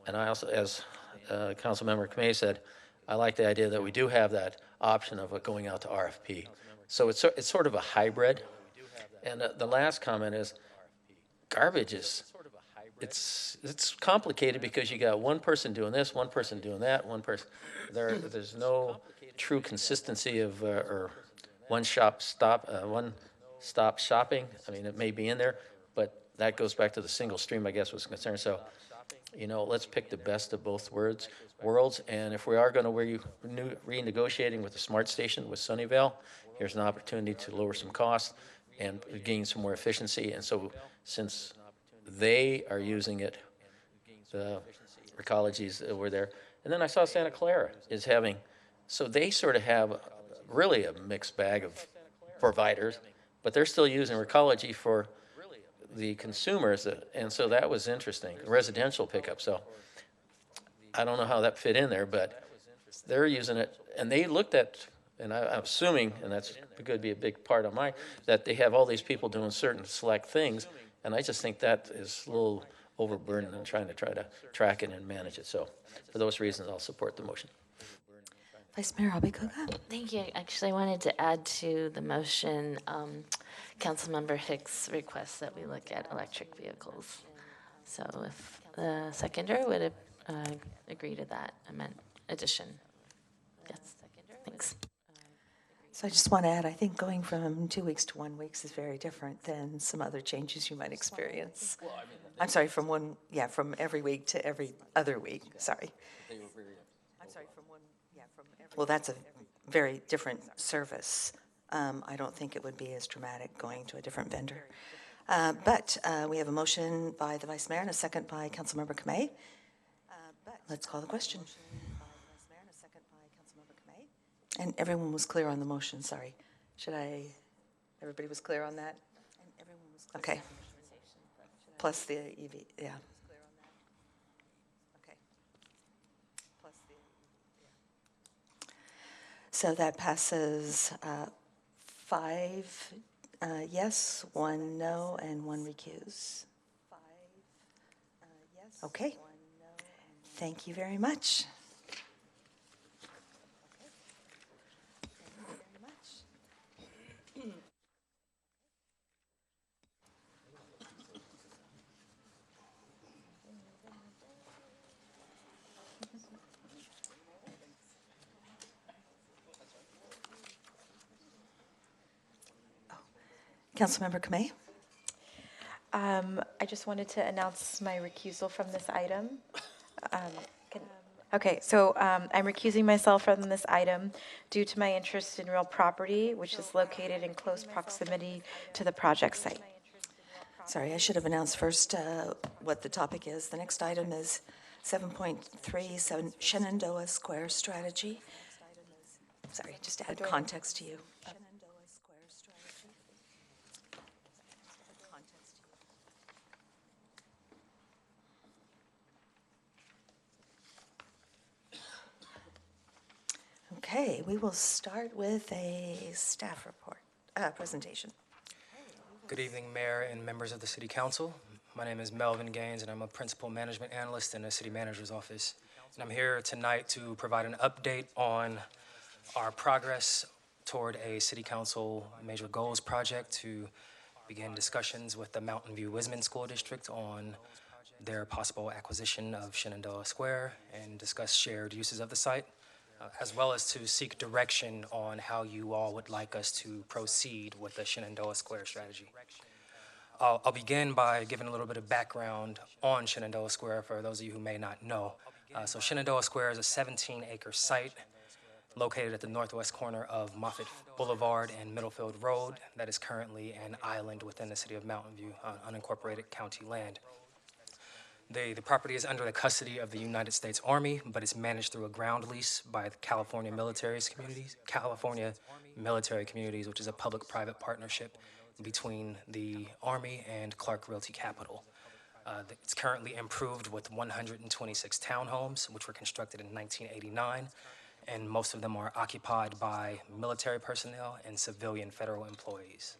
And I also, as Councilmember Kamei said, I like the idea that we do have that option of going out to RFP. So it's sort of a hybrid. And the last comment is garbage is, it's complicated because you got one person doing this, one person doing that, one person, there's no true consistency of or one-stop shopping. I mean, it may be in there, but that goes back to the single stream, I guess, was concerned. So, you know, let's pick the best of both worlds. And if we are going to renegotiating with the smart station with Sunnyvale, here's an opportunity to lower some costs and gain some more efficiency. And so, since they are using it, the ecologies were there. And then I saw Santa Clara is having, so they sort of have really a mixed bag of providers, but they're still using Recology for the consumers, and so that was interesting, residential pickup. So I don't know how that fit in there, but they're using it, and they looked at, and I'm assuming, and that's could be a big part of that they have all these people doing certain select things, and I just think that is a little overburdened and trying to track it and manage it. So for those reasons, I'll support the motion. Vice Mayor Abikoga? Thank you. Actually, I wanted to add to the motion Councilmember Hicks' request that we look at electric vehicles. So if the seconder would agree to that addition. Yes. Thanks. So I just want to add, I think going from 2 weeks to 1 week is very different than some other changes you might experience. I'm sorry, from every week to every other week, sorry. Well, that's a very different service. I don't think it would be as dramatic going to a different vendor. But we have a motion by the Vice Mayor and a second by Councilmember Kamei. Let's call the question. And everyone was clear on the motion, sorry. Everybody was clear on that? Okay. Plus the EV, yeah. So that passes 5 yes, 1 no, and 1 recuse. Okay. Thank you very much. Councilmember Kamei? I just wanted to announce my recusal from this item. Okay, so I'm recusing myself from this item due to my interest in real property, which is located in close proximity to the project site. Sorry, I should have announced first what the topic is. The next item is 7.3 Shenandoah Square Strategy. Sorry, just to add context to you. Okay, we will start with a staff report, presentation. Good evening, Mayor and members of the City Council. My name is Melvin Gaines, and I'm a Principal Management Analyst in the City Manager's Office. And I'm here tonight to provide an update on our progress toward a City Council Major Goals project to begin discussions with the Mountain View Wisman School District on their possible acquisition of Shenandoah Square and discuss shared uses of the site, as well as to seek direction on how you all would like us to proceed with the Shenandoah Square strategy. I'll begin by giving a little bit of background on Shenandoah Square for those of you who may not know. So Shenandoah Square is a 17-acre site located at the northwest corner of Moffett Boulevard and Middlefield Road that is currently an island within the city of Mountain View on unincorporated county land. The property is under the custody of the United States Army, but it's managed through a ground lease by the California Military Communities, which is a public-private partnership between the Army and Clark Realty Capital. It's currently improved with 126 townhomes, which were constructed in 1989, and most of them are occupied by military personnel and civilian federal employees.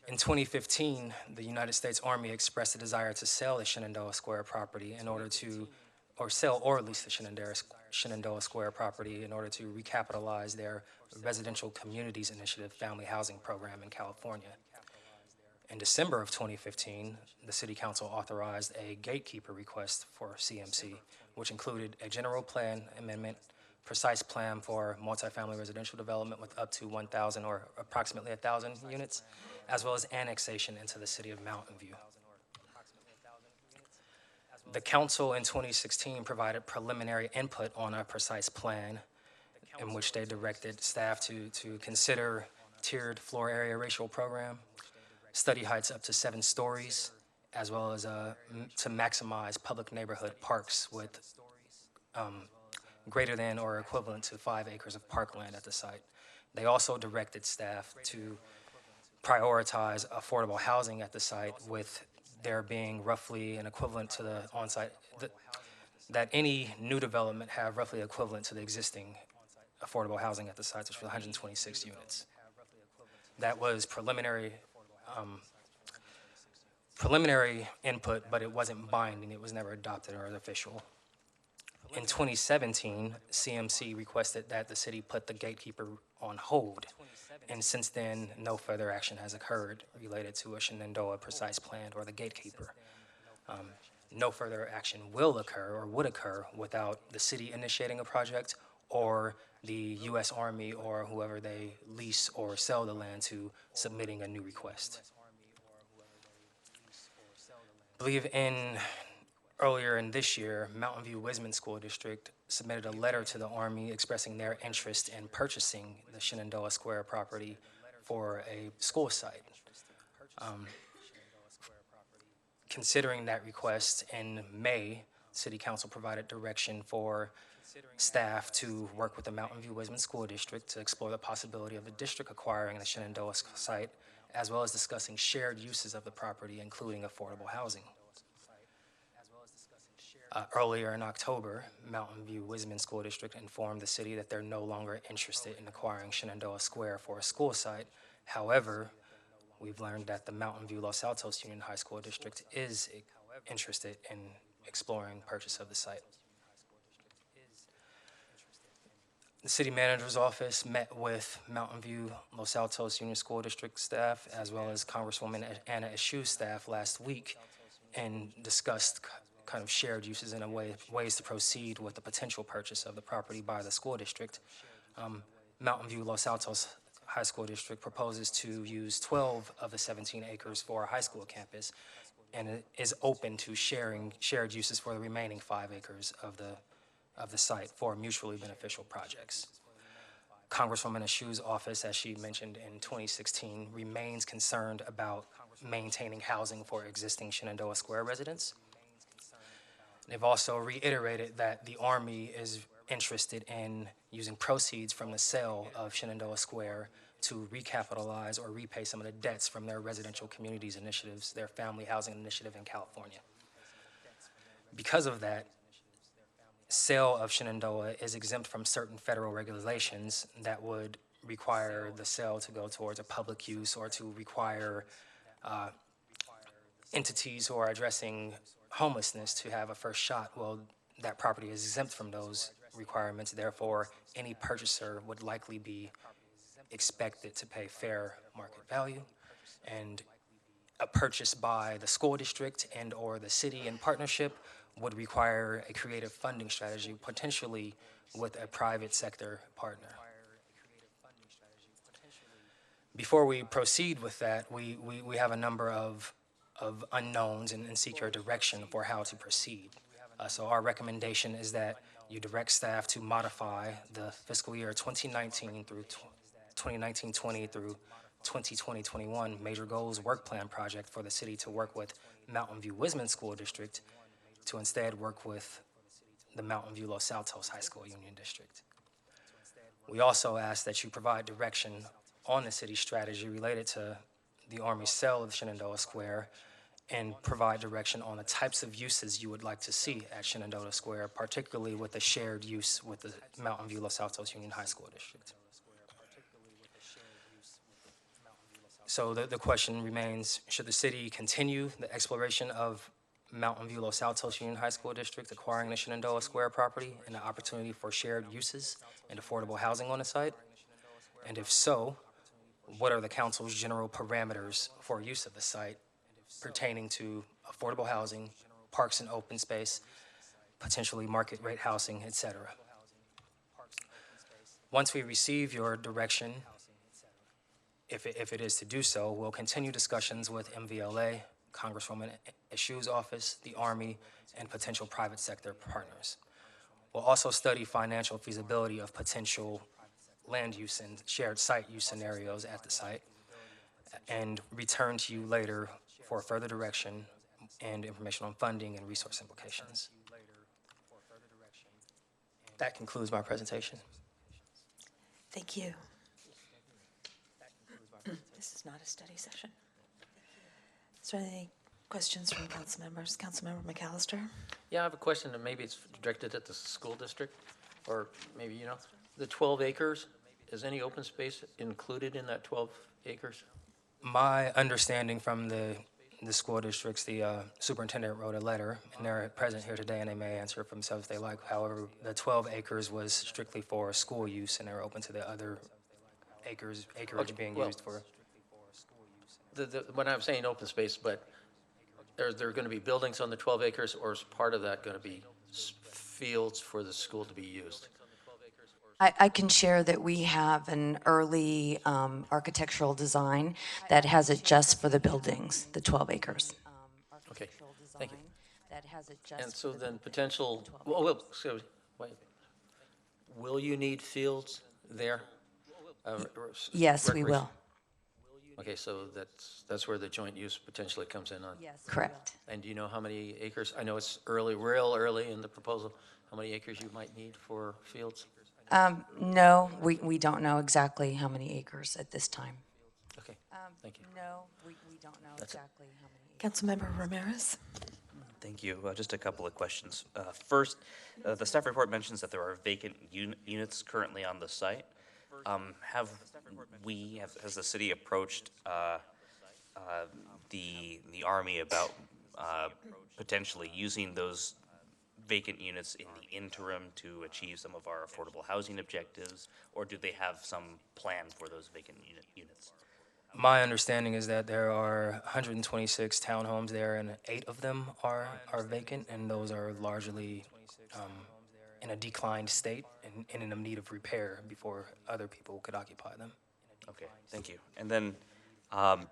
In 2015, the United States Army expressed a desire to sell the Shenandoah Square property sell or lease the Shenandoah Square property in order to recapitalize their Residential Communities Initiative family housing program in California. In December of 2015, the City Council authorized a gatekeeper request for CMC, which included a general plan amendment, precise plan for multifamily residential development with up to 1,000 or approximately 1,000 units, as well as annexation into the city of Mountain View. The council in 2016 provided preliminary input on a precise plan in which they directed staff to consider tiered floor area ratio program, study heights up to 7 stories, as well as to maximize public neighborhood parks with greater than or equivalent to 5 acres of parkland at the site. They also directed staff to prioritize affordable housing at the site, with there being roughly an equivalent to the on-site, that any new development have roughly equivalent to the existing affordable housing at the site, which was 126 units. That was preliminary input, but it wasn't binding. It was never adopted or official. In 2017, CMC requested that the city put the gatekeeper on hold, and since then, no further action has occurred related to a Shenandoah precise plan or the gatekeeper. No further action will occur or would occur without the city initiating a project or the U.S. Army or whoever they lease or sell the land to submitting a new request. I believe earlier in this year, Mountain View Wisman School District submitted a letter to the Army expressing their interest in purchasing the Shenandoah Square property for a school site. Considering that request, in May, City Council provided direction for staff to work with the Mountain View Wisman School District to explore the possibility of the district acquiring the Shenandoah site, as well as discussing shared uses of the property, including affordable housing. Earlier in October, Mountain View Wisman School District informed the city that they're no longer interested in acquiring Shenandoah Square for a school site. However, we've learned that the Mountain View Los Altos Union High School District is interested in exploring purchase of the site. The city manager's office met with Mountain View Los Altos Union School District staff as well as Congresswoman Anna Ishue's staff last week and discussed kind of shared uses and ways to proceed with the potential purchase of the property by the school district. Mountain View Los Altos High School District proposes to use 12 of the 17 acres for a high school campus and it is open to shared uses for the remaining 5 acres of the site for mutually beneficial projects. Congresswoman Ishue's office, as she mentioned in 2016, remains concerned about maintaining housing for existing Shenandoah Square residents. They've also reiterated that the Army is interested in using proceeds from the sale of Shenandoah Square to recapitalize or repay some of the debts from their residential communities initiatives, their family housing initiative in California. Because of that, sale of Shenandoah is exempt from certain federal regulations that would require the sale to go towards a public use or to require entities who are addressing homelessness to have a first shot. Well, that property is exempt from those requirements. Therefore, any purchaser would likely be expected to pay fair market value. And a purchase by the school district and or the city in partnership would require a creative funding strategy, potentially with a private sector partner. Before we proceed with that, we have a number of unknowns and seek your direction for how to proceed. So our recommendation is that you direct staff to modify the fiscal year 2019 through 2019-20 through 2020-21 Major Goals Work Plan project for the city to work with Mountain View Wisman School District to instead work with the Mountain View Los Altos High School Union District. We also ask that you provide direction on the city's strategy related to the Army's sale of Shenandoah Square and provide direction on the types of uses you would like to see at Shenandoah Square, particularly with the shared use with the Mountain View Los Altos Union High School District. So the question remains, should the city continue the exploration of Mountain View Los Altos Union High School District acquiring the Shenandoah Square property and the opportunity for shared uses and affordable housing on the site? And if so, what are the council's general parameters for use of the site pertaining to affordable housing, parks and open space, potentially market rate housing, etc.? Once we receive your direction, if it is to do so, we'll continue discussions with MVLA, Congresswoman Ishue's office, the Army, and potential private sector partners. We'll also study financial feasibility of potential land use and shared site use scenarios at the site and return to you later for further direction and information on funding and resource implications. That concludes my presentation. Thank you. This is not a study session. Is there any questions from council members? Councilmember McAllister? Yeah, I have a question, and maybe it's directed at the school district, or maybe, you know, the 12 acres, is any open space included in that 12 acres? My understanding from the school districts, the superintendent wrote a letter, and they're present here today, and they may answer for themselves if they like. However, the 12 acres was strictly for school use, and they're open to the other acreage Okay, being well, used for. When I'm saying open space, but are there going to be buildings on the 12 acres, or is part of that going to be fields for the school to be used? I can share that we have an early architectural design that has it just for the buildings, the 12 acres. Okay, thank you. And so then potential, well, so, wait. Will you need fields there? Yes, we will. Okay, so that's where the joint use potentially comes in on. Correct. And do you know how many acres? I know it's early, real early in the proposal. How many acres you might need for fields? No, we don't know exactly how many acres at this time. Okay, thank you. No, we don't know exactly how many. Councilmember Ramirez. Thank you. Just a couple of questions. First, the staff report mentions that there are vacant units currently on the site. Has the city approached the Army about potentially using those vacant units in the interim to achieve some of our affordable housing objectives, or do they have some plan for those vacant units? My understanding is that there are 126 townhomes there, and 8 of them are vacant, and those are largely in a declined state and in need of repair before other people could occupy them. Okay, thank you. And then, how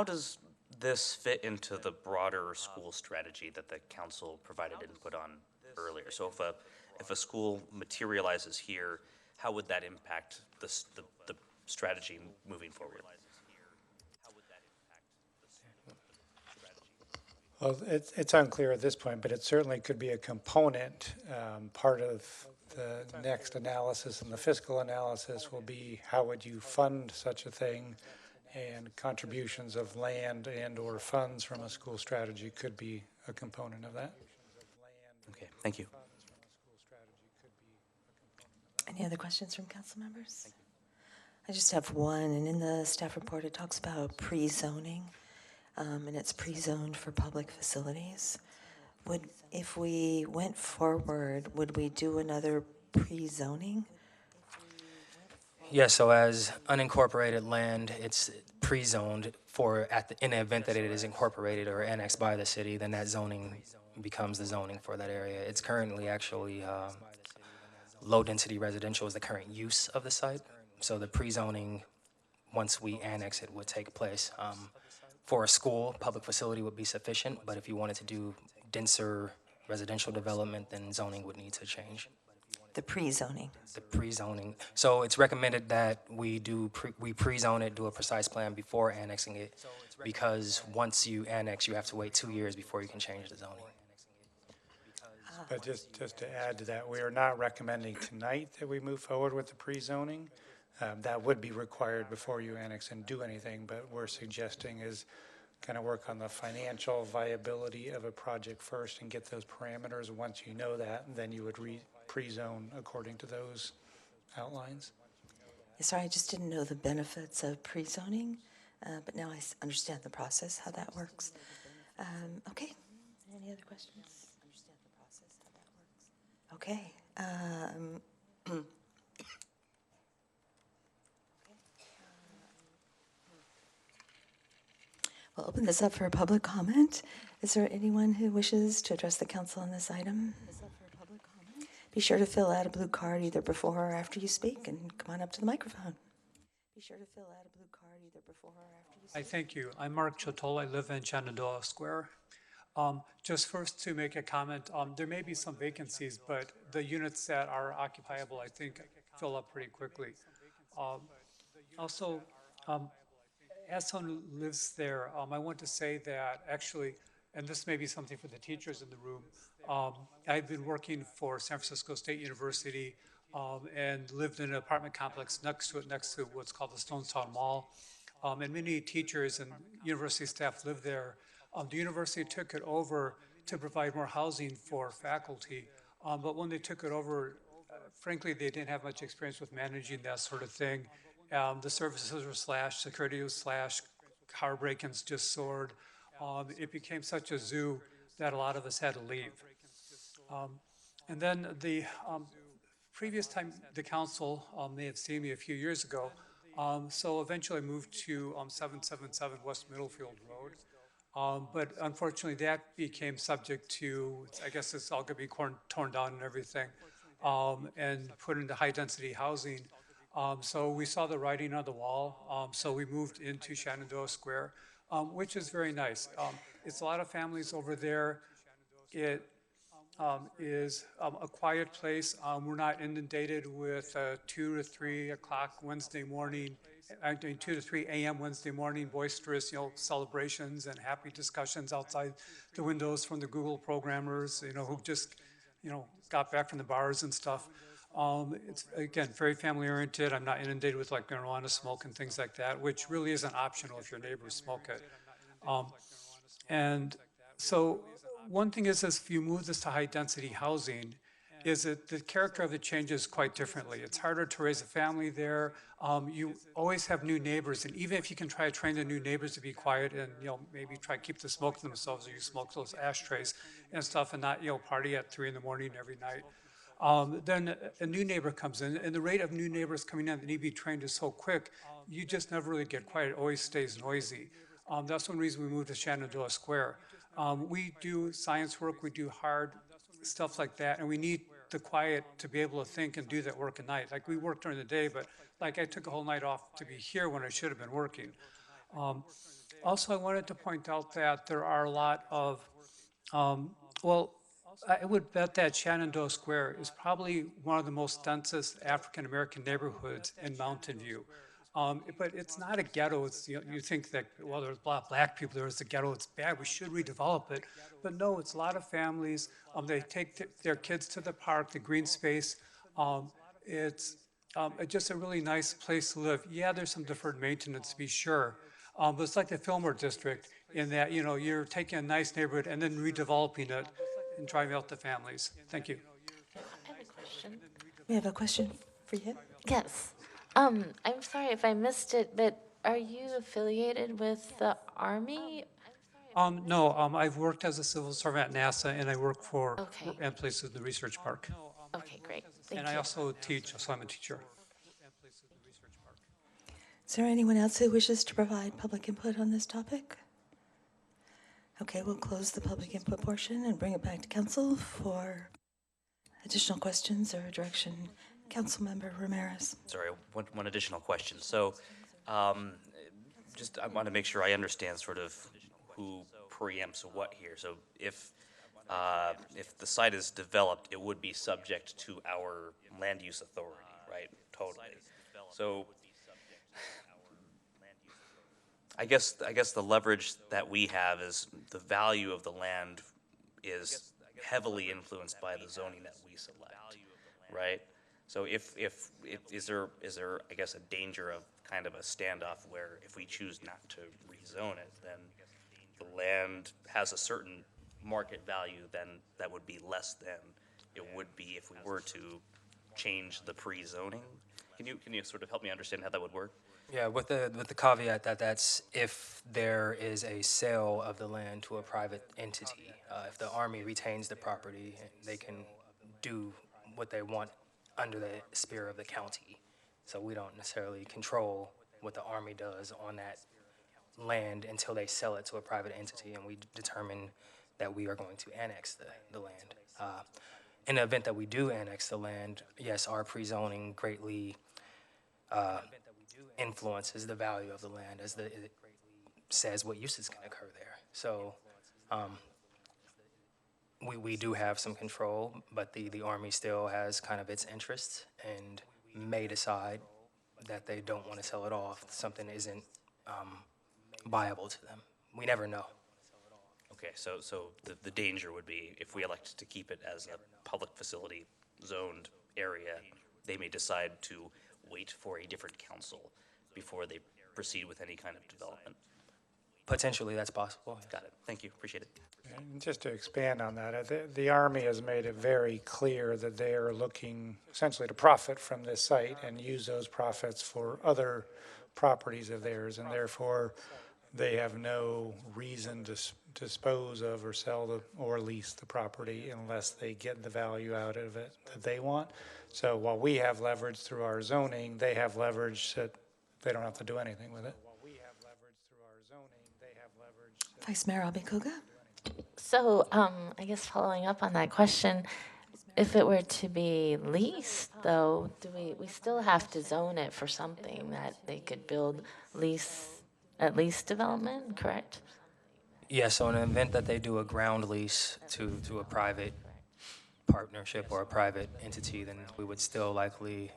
does this fit into the broader school strategy that the council provided input on earlier? So if a school materializes here, how would that impact the strategy moving forward? Well, it's unclear at this point, but it certainly could be a component. Part of the next analysis and the fiscal analysis will be how would you fund such a thing, and contributions of land and or funds from a school strategy could be a component of that. Okay, thank you. Any other questions from council members? I just have one, and in the staff report it talks about pre-zoning, and it's pre-zoned for public facilities. If we went forward, would we do another pre-zoning? Yeah, so as unincorporated land, it's pre-zoned in the event that it is incorporated or annexed by the city, then that zoning becomes the zoning for that area. It's currently actually low-density residential is the current use of the site. So the pre-zoning, once we annex it, would take place. For a school, public facility would be sufficient, but if you wanted to do denser residential development, then zoning would need to change. The pre-zoning. The pre-zoning. So it's recommended that we pre-zone it, do a precise plan before annexing it, because once you annex, you have to wait 2 years before you can change the zoning. But just to add to that, we are not recommending tonight that we move forward with the pre-zoning. That would be required before you annex and do anything, but we're suggesting is kind of work on the financial viability of a project first and get those parameters. Once you know that, then you would pre-zone according to those outlines. Sorry, I just didn't know the benefits of pre-zoning, but now I understand the process, how that works. Okay, any other questions? Okay. We'll open this up for public comment. Is there anyone who wishes to address the council on this item? Be sure to fill out a blue card either before or after you speak, and come on up to the microphone. Be sure to fill out a blue card either before or after you speak. Thank you. I'm Mark Chotol. I live in Shenandoah Square. Just first to make a comment, there may be some vacancies, but the units that are occupiable, I think, fill up pretty quickly. Also, as someone who lives there, I want to say that actually, and this may be something for the teachers in the room, I've been working for San Francisco State University and lived in an apartment complex next to what's called the Stonestown Mall. And many teachers and university staff live there. The university took it over to provide more housing for faculty, but when they took it over, frankly, they didn't have much experience with managing that sort of thing. The services were slashed, security was slashed, car break-ins just soared. It became such a zoo that a lot of us had to leave. And then the previous time the council may have seen me a few years ago, so eventually I moved to 777 West Middlefield Road. But unfortunately that became subject to, I guess it's all gonna be torn down and everything. and put into high-density housing. So we saw the writing on the wall, so we moved into Shenandoah Square, which is very nice. It's a lot of families over there. It is a quiet place. We're not inundated with 2 to 3 o'clock Wednesday morning, 2 to 3 a.m. Wednesday morning boisterous, celebrations and happy discussions outside the windows from the Google programmers, who just, got back from the bars and stuff. It's, again, very family oriented. I'm not inundated with like marijuana smoke and things like that, which really isn't optional if your neighbors smoke it. And so one thing is if you move this to high density housing, is that the character of it changes quite differently. It's harder to raise a family there. You always have new neighbors, and even if you can try to train the new neighbors to be quiet and maybe try to keep the smoke to themselves, or you smoke those ashtrays and stuff, and not party at 3 in the morning every night. Then a new neighbor comes in, and the rate of new neighbors coming in that need to be trained is so quick, you just never really get quiet. It always stays noisy. That's one reason we moved to Shenandoah Square. We do science work, we do hard stuff like that, and we need the quiet to be able to think and do that work at night. Like we work during the day, but like I took a whole night off to be here when I should have been working. Also, I wanted to point out that there are a lot of, well, I would bet that Shenandoah Square is probably one of the most densest African-American neighborhoods in Mountain View. But it's not a ghetto. It's, you think that, well, there's a lot of black people, there's a ghetto, it's bad, we should redevelop it. But no, it's a lot of families. They take their kids to the park, the green space. It's just a really nice place to live. Yeah, there's some deferred maintenance, to be sure. But it's like the Fillmore District in that, you're taking a nice neighborhood and then redeveloping it and driving out the families. Thank you. I have a question. We have a question for you. Yes. I'm sorry if I missed it, but are you affiliated with the Army? No, I've worked as a civil servant at NASA, and I work for and places in the research park. Okay, great. Thank And you. I also teach, so I'm a teacher. Is there anyone else who wishes to provide public input on this topic? Okay, we'll close the public input portion and bring it back to council for additional questions or direction. Councilmember Ramirez. Sorry, one additional question. So, just I want to make sure I understand sort of who preempts what here. So, if the site is developed, it would be subject to our land use authority, right? Totally. So, I guess the leverage that we have is the value of the land is heavily influenced by the zoning that we select, right? So is there I guess a danger of kind of a standoff where if we choose not to rezone it, then the land has a certain market value then that would be less than it would be if we were to change the pre-zoning? Can you sort of help me understand how that would work? Yeah, with the caveat that that's if there is a sale of the land to a private entity. If the Army retains the property, they can do what they want under the sphere of the county. So we don't necessarily control what the Army does on that land until they sell it to a private entity, and we determine that we are going to annex the land. In the event that we do annex the land, yes, our pre-zoning greatly influences the value of the land as it says what uses can occur there. So we do have some control, but the Army still has kind of its interests and may decide that they don't want to sell it off. Something isn't viable to them. We never know. Okay, so the danger would be if we elect to keep it as a public facility zoned area, they may decide to wait for a different council before they proceed with any kind of development. Potentially, that's possible. Got it. Thank you. Appreciate it. And just to expand on that, the Army has made it very clear that they are looking essentially to profit from this site and use those profits for other properties of theirs, and therefore they have no reason to dispose of or sell or lease the property unless they get the value out of it that they want. So while we have leverage through our zoning, they have leverage that they don't have to do anything with it. Vice Mayor Abikoga. So, I guess following up on that question, if it were to be leased, though, we still have to zone it for something that they could build at lease development, correct? Yeah, so in the event that they do a ground lease to a private partnership or a private entity, then we would still likely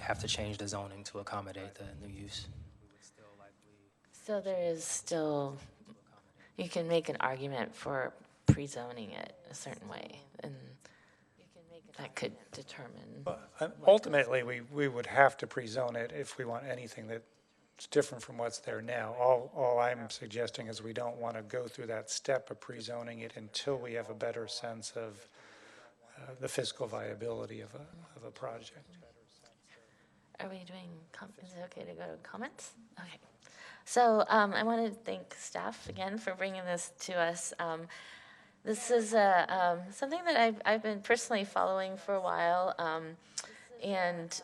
have to change the zoning to accommodate the new use. So there is still, you can make an argument for pre-zoning it a certain way, and that could determine. Ultimately, we would have to pre-zone it if we want anything that's different from what's there now. All I'm suggesting is we don't want to go through that step of pre-zoning it until we have a better sense of the fiscal viability of a project. Are we doing, is it okay to go to comments? Okay. So I want to thank staff again for bringing this to us. This is something that I've been personally following for a while, and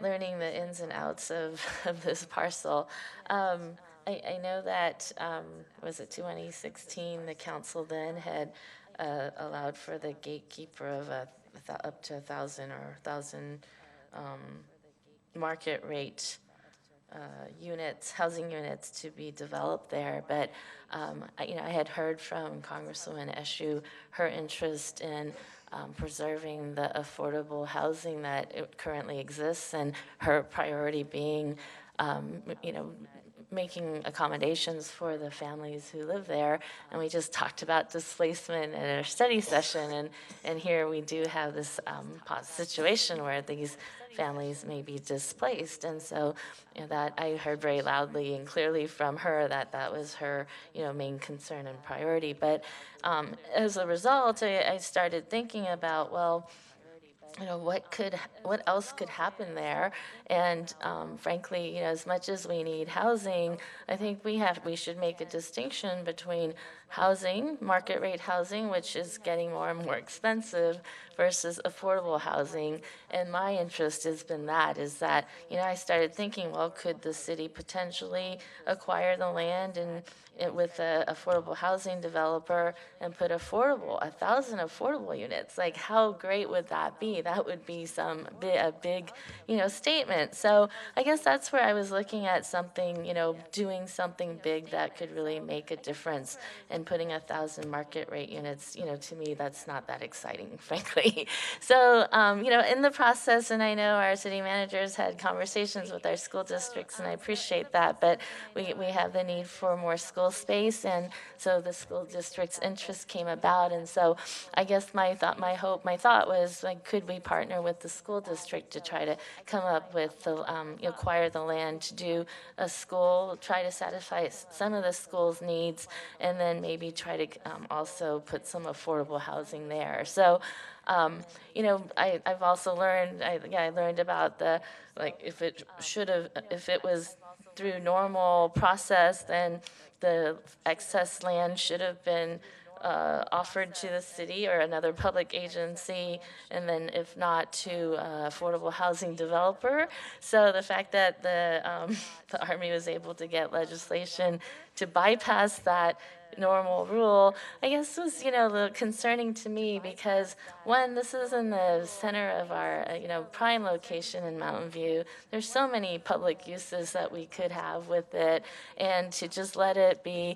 learning the ins and outs of this parcel. I know that, was it 2016, the council then had allowed for the gatekeeper of up to 1,000 or 1,000 market rate units, housing units to be developed there. But I had heard from Congresswoman Eshoo her interest in preserving the affordable housing that it currently exists, and her priority being, making accommodations for the families who live there. And we just talked about displacement in our study session, and here we do have this situation where these families may be displaced. And so that I heard very loudly and clearly from her that was her main concern and priority. But as a result, I started thinking about, well, what else could happen there? And frankly, as much as we need housing, I think we should make a distinction between housing, market rate housing, which is getting more and more expensive, versus affordable housing. And my interest has been is that I started thinking, well, could the city potentially acquire the land and with an affordable housing developer and put 1,000 affordable units? Like, how great would that be? That would be a big, statement. So I guess that's where I was looking at something, doing something big that could really make a difference. And putting 1,000 market rate units, to me, that's not that exciting, frankly. So, in the process, and I know our city managers had conversations with our school districts, and I appreciate that, but we have the need for more school space, and so the school district's interest came about. And so I guess my thought was, like, could we partner with the school district to try to come up with acquire the land to do a school, try to satisfy some of the school's needs, and then maybe try to also put some affordable housing there. So I've also learned, I learned about if it was through normal process, then the excess land should have been offered to the city or another public agency, and then if not, to affordable housing developer. So the fact that the Army was able to get legislation to bypass that normal rule, I guess was, a little concerning to me, because one, this is in the center of our, prime location in Mountain View. There's so many public uses that we could have with it, and to just let it be,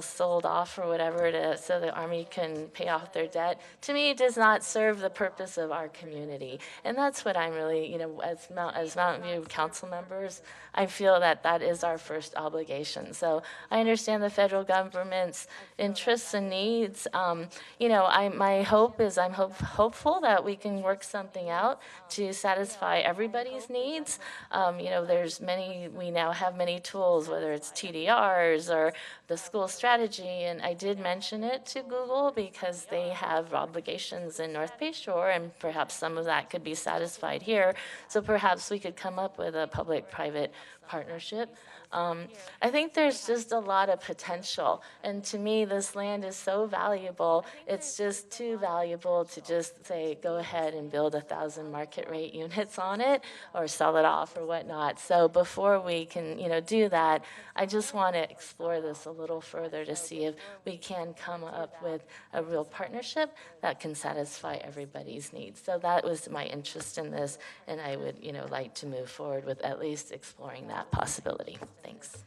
sold off or whatever so the Army can pay off their debt, to me, does not serve the purpose of our community. And that's what I'm really, as Mountain View council members, I feel that is our first obligation. So I understand the federal government's interests and needs. My hope is I'm hopeful that we can work something out to satisfy everybody's needs. We now have many tools, whether it's TDRs or the school strategy, and I did mention it to Google because they have obligations in North Bay Shore, and perhaps some of that could be satisfied here. So perhaps we could come up with a public-private partnership. I think there's just a lot of potential. And to me, this land is so valuable. It's just too valuable to just say, go ahead and build 1,000 market rate units on it or sell it off or whatnot. So before we can, do that, I just want to explore this a little further to see if we can come up with a real partnership that can satisfy everybody's needs. So that was my interest in this, and I would, like to move forward with at least exploring that possibility. Thanks.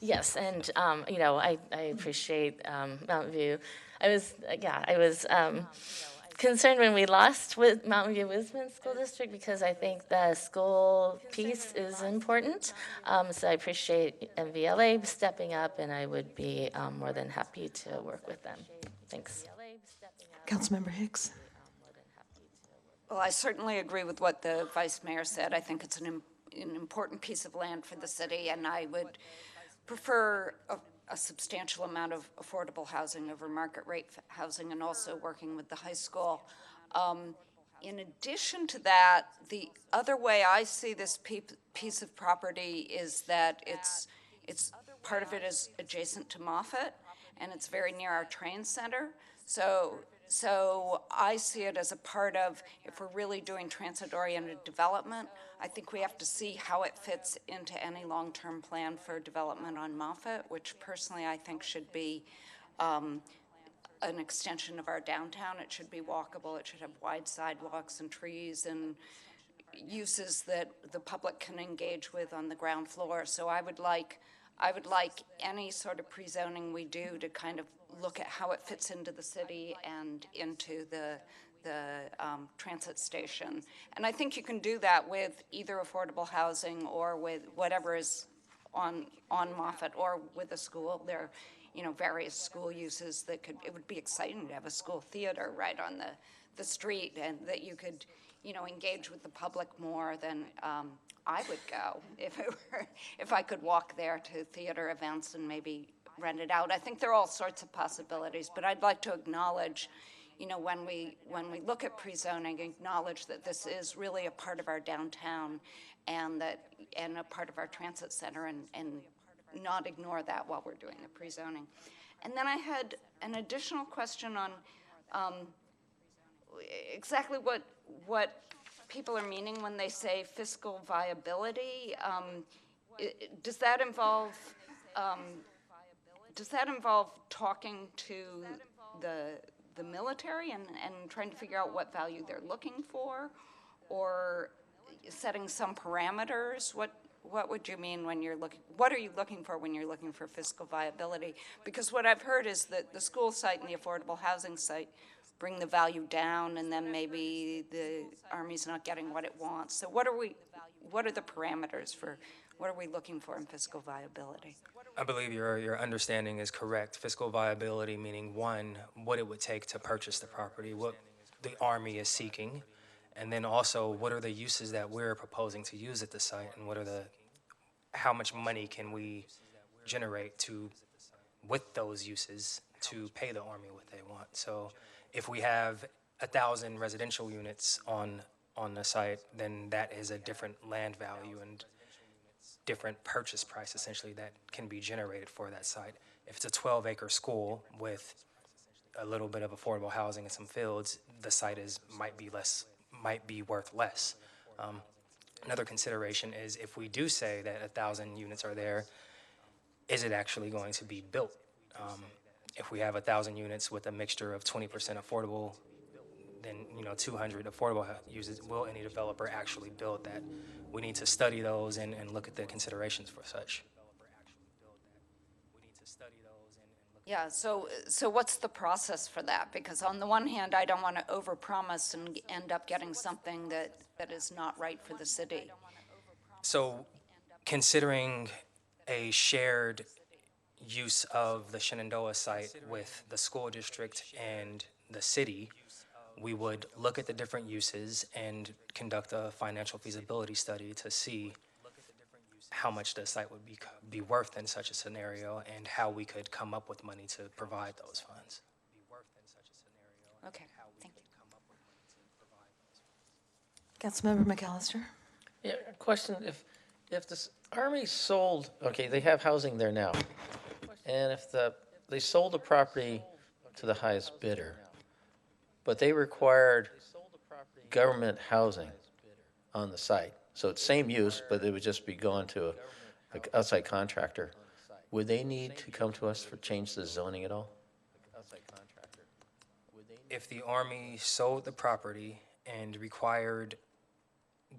Yes, and I appreciate Mountain View. I was concerned when we lost with Mountain View Wisdom School District because I think the school piece is important. So I appreciate MVLA stepping up, and I would be more than happy to work with them. Thanks. Councilmember Hicks. Well, I certainly agree with what the Vice Mayor said. I think it's an important piece of land for the city, and I would prefer a substantial amount of affordable housing over market rate housing, and also working with the high school. In addition to that, the other way I see this piece of property is that it's part of it is adjacent to Moffett, and it's very near our train center. So I see it as a part of, if we're really doing transit-oriented development, I think we have to see how it fits into any long-term plan for development on Moffett, which personally I think should be an extension of our downtown. It should be walkable. It should have wide sidewalks and trees and uses that the public can engage with on the ground floor. So I would like any sort of pre-zoning we do to kind of look at how it fits into the city and into the transit station. And I think you can do that with either affordable housing or with whatever is on Moffett, or with a school. There are, various school uses that it would be exciting to have a school theater right on the street, and that you could, engage with the public more than I would go if I could walk there to theater events and maybe rent it out. I think there are all sorts of possibilities, but I'd like to acknowledge, when we look at pre-zoning, acknowledge that this is really a part of our downtown and a part of our transit center, and not ignore that while we're doing the pre-zoning. And then I had an additional question on exactly what people are meaning when they say fiscal viability. Does that involve talking to the military and trying to figure out what value they're looking for, or setting some parameters? What would you mean when you're looking? What are you looking for when you're looking for fiscal viability? Because what I've heard is that the school site and the affordable housing site bring the value down, and then maybe the Army's not getting what it wants. So what are the parameters for what are we looking for in fiscal viability? I believe your understanding is correct. Fiscal viability meaning, one, what it would take to purchase the property, what the Army is seeking, and then also what are the uses that we're proposing to use at the site, and how much money can we generate with those uses to pay the Army what they want. So if we have 1,000 residential units on the site, then that is a different land value and different purchase price essentially that can be generated for that site. If it's a 12-acre school with a little bit of affordable housing and some fields, the site might be worth less. Another consideration is, if we do say that 1,000 units are there, is it actually going to be built? If we have 1,000 units with a mixture of 20% affordable, then 200 affordable uses, will any developer actually build that? We need to study those and look at the considerations for such. Yeah, so what's the process for that? Because on the one hand, I don't want to overpromise and end up getting something that is not right for the city. So considering a shared use of the Shenandoah site with the school district and the city, we would look at the different uses and conduct a financial feasibility study to see how much the site would be worth in such a scenario, and how we could come up with money to provide those funds. Okay, thank you. Councilmember McAllister. Yeah, question, if the Army sold, okay, they have housing there now, and if they sold the property to the highest bidder, but they required government housing on the site, so it's same use, but it would just be going to a outside contractor, would they need to come to us for change the zoning at all? If the Army sold the property and required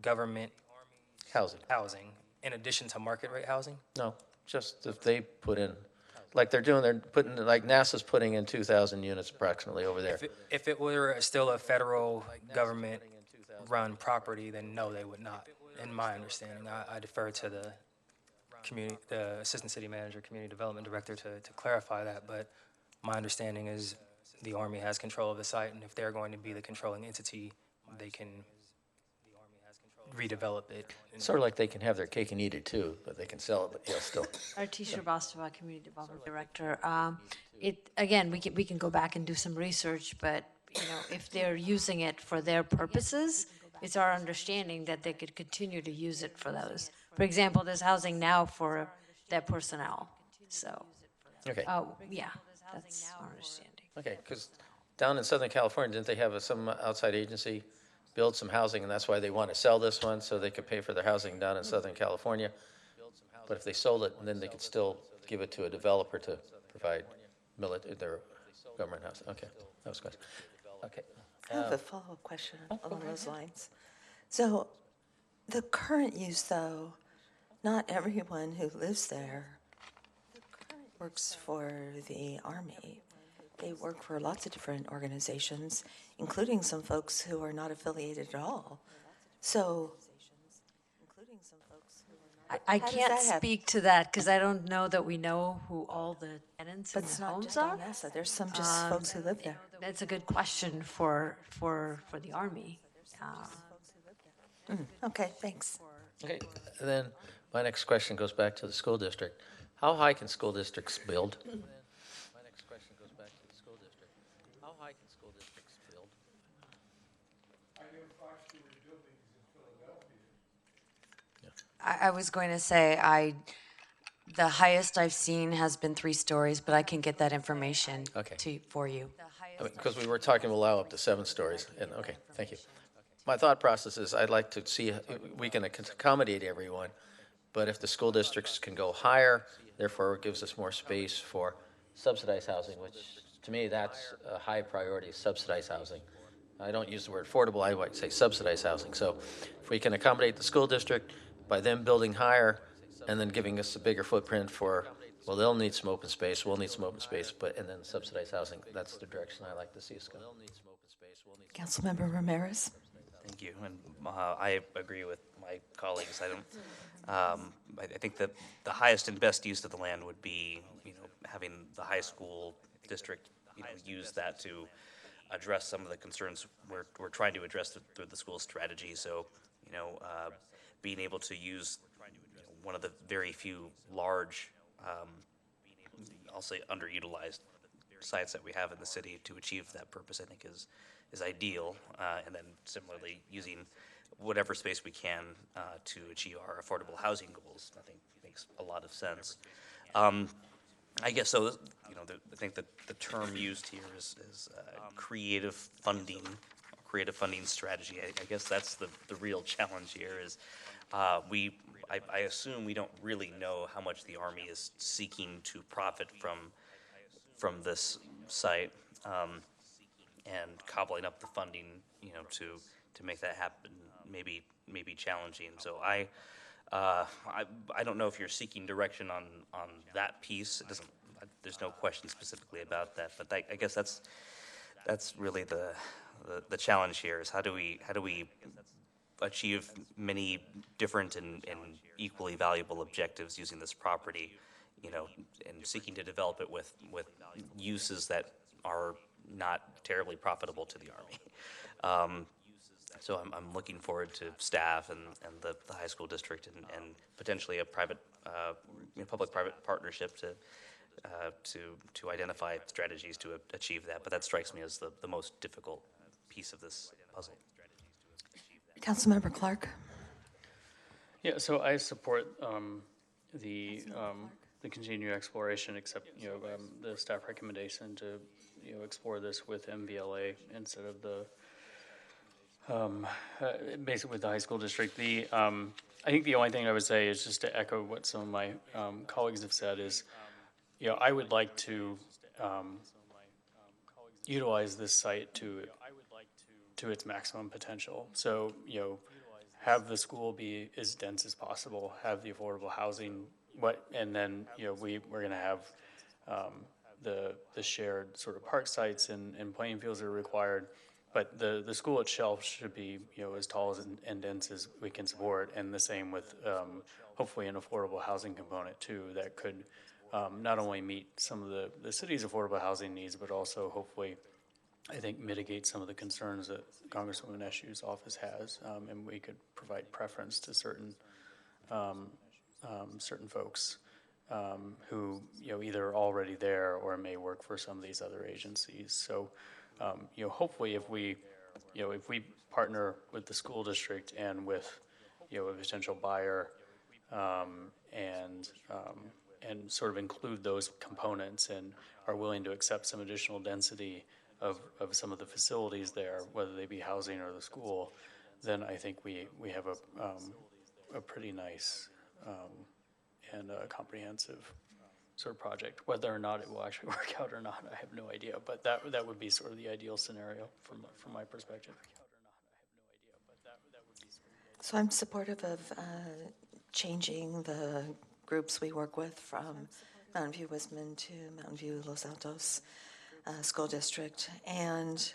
government Housing. in addition to market rate housing, No, just if they put in, like they're putting, like NASA's putting in 2,000 units approximately over there. if it were still a federal government-run property, then no, they would not. In my understanding, I defer to the assistant city manager, community development director to clarify that. But my understanding is the Army has control of the site, and if they're going to be the controlling entity, they can redevelop it. Sort of like they can have their cake and eat it too, but they can sell it, but yeah, still. Artisha Bastava, Community Development Director. Again, we can go back and do some research, but if they're using it for their purposes, it's our understanding that they could continue to use it for those. For example, there's housing now for their personnel. So, Okay. Yeah, that's our understanding. Okay, because down in Southern California, didn't they have some outside agency build some housing, and that's why they want to sell this one, so they could pay for their housing down in Southern California? But if they sold it, then they could still give it to a developer to provide their government house. Okay, that was good. Okay. I have a follow-up question along those lines. So the current use, though, not everyone who lives there works for the Army. They work for lots of different organizations, including some folks who are not affiliated at all. So I how does can't that happen? speak to that because I don't know that we know who all the tenants But and it's the not homes just are. on NASA. There's some just folks who live there. That's a good question for the Army. Okay, thanks. Okay, and then my next question goes back to the school district. How high can school districts build? My next question goes back to the school district. How high can school districts build? I was going to say, the highest I've seen has been 3 stories, but I can get that information for you. Because we were talking to allow up to 7 stories, and okay, thank you. My thought process is I'd like to see, we can accommodate everyone, but if the school districts can go higher, therefore it gives us more space for subsidized housing, which to me, that's a high priority, subsidized housing. I don't use the word affordable, I would say subsidized housing. So if we can accommodate the school district by them building higher and then giving us a bigger footprint for, well, they'll need some open space, we'll need some open space, and then subsidized housing, that's the direction I like to see us go. Councilmember Ramirez. Thank you, and I agree with my colleagues. I think that the highest and best use of the land would be, having the high school district, use that to address some of the concerns we're trying to address through the school strategy. So, being able to use one of the very few large, I'll say underutilized sites that we have in the city to achieve that purpose, I think is ideal. And then similarly, using whatever space we can to achieve our affordable housing goals, I think makes a lot of sense. I guess so. I think that the term used here is creative funding strategy. I guess that's the real challenge here. Is I assume we don't really know how much the Army is seeking to profit from this site, and cobbling up the funding, to make that happen may be challenging. So I don't know if you're seeking direction on that piece. It doesn't. There's no question specifically about that, but I guess that's really the challenge here. Is how do we achieve many different and equally valuable objectives using this property, and seeking to develop it with uses that are not terribly profitable to the Army. So I'm looking forward to staff and the high school district and potentially a private, public-private partnership to identify strategies to achieve that. But that strikes me as the most difficult piece of this puzzle. Councilmember Clark. Yeah, so I support the continued exploration, except the staff recommendation to explore this with MVLA instead of the basically with the high school district. I think the only thing I would say is just to echo what some of my colleagues have said is, I would like to utilize this site to its maximum potential. So, have the school be as dense as possible, have the affordable housing, and then, we're gonna have the shared sort of park sites and playing fields that are required. But the school itself should be, as tall as and dense as we can support, and the same with hopefully an affordable housing component too that could not only meet some of the city's affordable housing needs, but also hopefully, I think, mitigate some of the concerns that Congresswoman Eshu's office has, and we could provide preference to certain certain folks who either are already there or may work for some of these other agencies. So, hopefully, if we partner with the school district and with a potential buyer, and sort of include those components and are willing to accept some additional density of some of the facilities there, whether they be housing or the school, then I think we have a pretty nice and comprehensive sort of project. Whether or not it will actually work out or not, I have no idea. But that would be sort of the ideal scenario from my perspective. So I'm supportive of changing the groups we work with from Mountain View Wisman to Mountain View Los Altos School District. And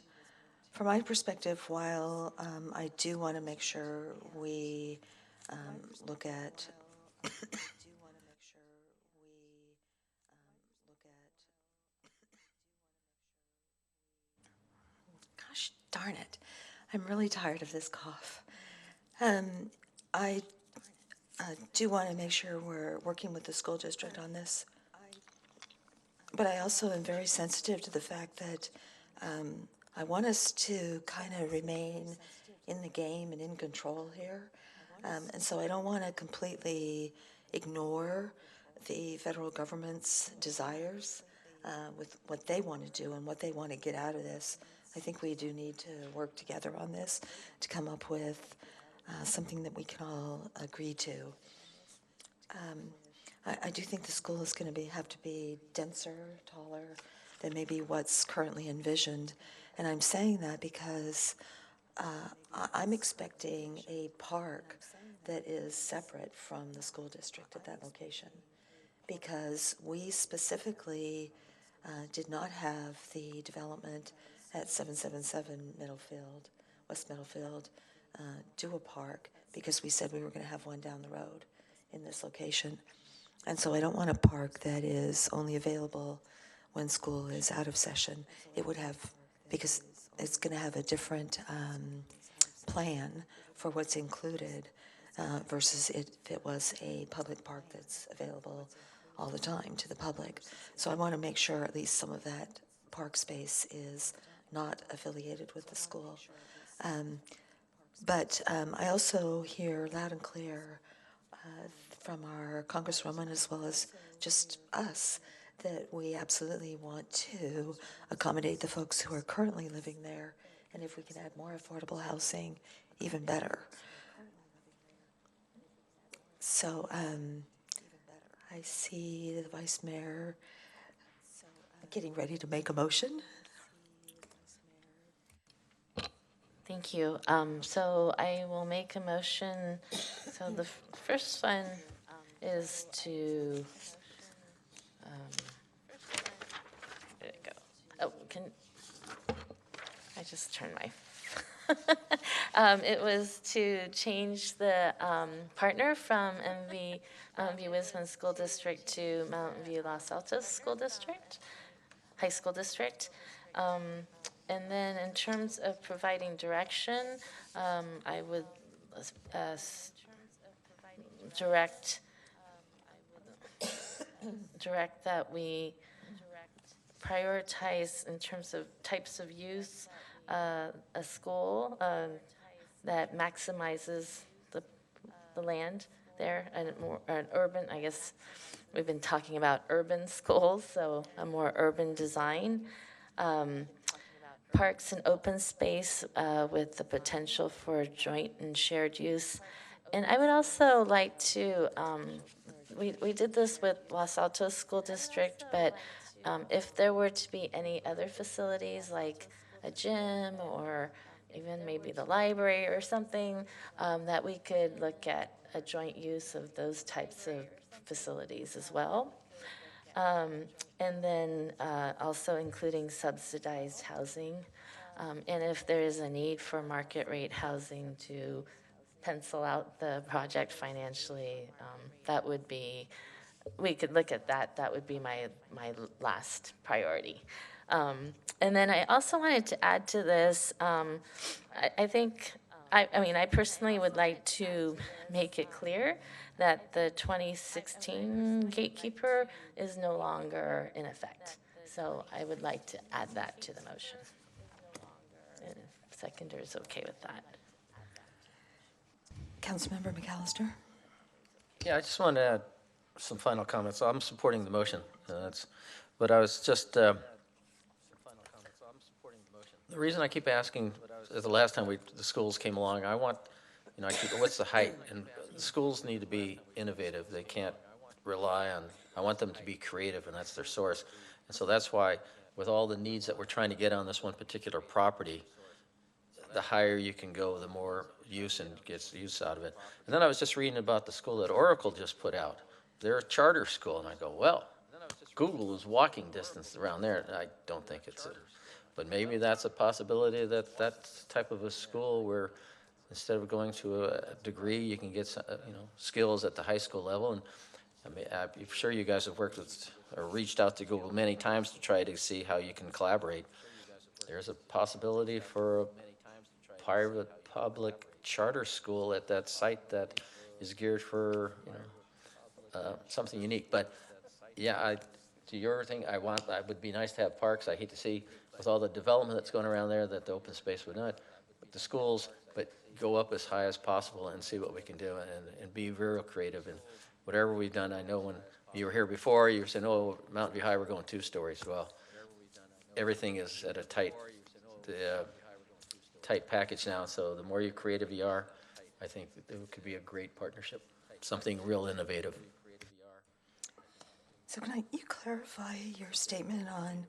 from my perspective, while I do want to make sure we look at gosh darn it, I'm really tired of this cough. I do want to make sure we're working with the school district on this. But I also am very sensitive to the fact that I want us to kind of remain in the game and in control here. And so I don't want to completely ignore the federal government's desires with what they want to do and what they want to get out of this. I think we do need to work together on this to come up with something that we can all agree to. I do think the school is going to have to be denser, taller than maybe what's currently envisioned. And I'm saying that because I'm expecting a park that is separate from the school district at that location, because we specifically did not have the development at 777 Middlefield, West Middlefield, do a park, because we said we were going to have one down the road in this location. And so I don't want a park that is only available when school is out of session. It would have, because it's going to have a different plan for what's included versus if it was a public park that's available all the time to the public. So I want to make sure at least some of that park space is not affiliated with the school. But I also hear loud and clear from our Congresswoman, as well as just us, that we absolutely want to accommodate the folks who are currently living there, and if we can add more affordable housing, even better. So I see the Vice Mayor getting ready to make a motion. Thank you. So I will make a motion. So the first one is to, there we go. Oh, I just turned my, it was to change the partner from Mountain View Wisman School District to Mountain View Los Altos School District, High School District. And then in terms of providing direction, I would direct that we prioritize in terms of types of use a school that maximizes the land there, and more an urban, I guess we've been talking about urban schools, so a more urban design. Parks and open space with the potential for joint and shared use. And I would also like to, we did this with Los Altos School District, but if there were to be any other facilities like a gym or even maybe the library or something, that we could look at a joint use of those types of facilities as well. And then also including subsidized housing. And if there is a need for market rate housing to pencil out the project financially, that would be, we could look at that. That would be my last priority. And then I also wanted to add to this, I think, I mean, I personally would like to make it clear that the 2016 gatekeeper is no longer in effect. So I would like to add that to the motion. And if seconder is okay with that. Councilmember McAllister? Yeah, I just wanted to add some final comments. I'm supporting the motion. But I was just, the reason I keep asking, the last time the schools came along, I want, what's the height? And the schools need to be innovative. They can't rely on, I want them to be creative, and that's their source. And so that's why, with all the needs that we're trying to get on this one particular property, the higher you can go, the more use and gets use out of it. And then I was just reading about the school that Oracle just put out. They're a charter school, and I go, well, Google is walking distance around there. I don't think it's a, but maybe that's a possibility that type of a school where instead of going to a degree, you can get skills at the high school level. And I'm sure you guys have worked with or reached out to Google many times to try to see how you can collaborate. There's a possibility for a private public charter school at that site that is geared for something unique. But yeah, to your thing, I would be nice to have parks. I hate to see with all the development that's going around there that the open space would not. But the schools, but go up as high as possible and see what we can do and be real creative. And whatever we've done, I know when you were here before, you were saying, oh, Mountain View High, we're going 2 stories. Well, everything is at a tight package now. So the more creative you are, I think that there could be a great partnership, something real innovative. So can you clarify your statement on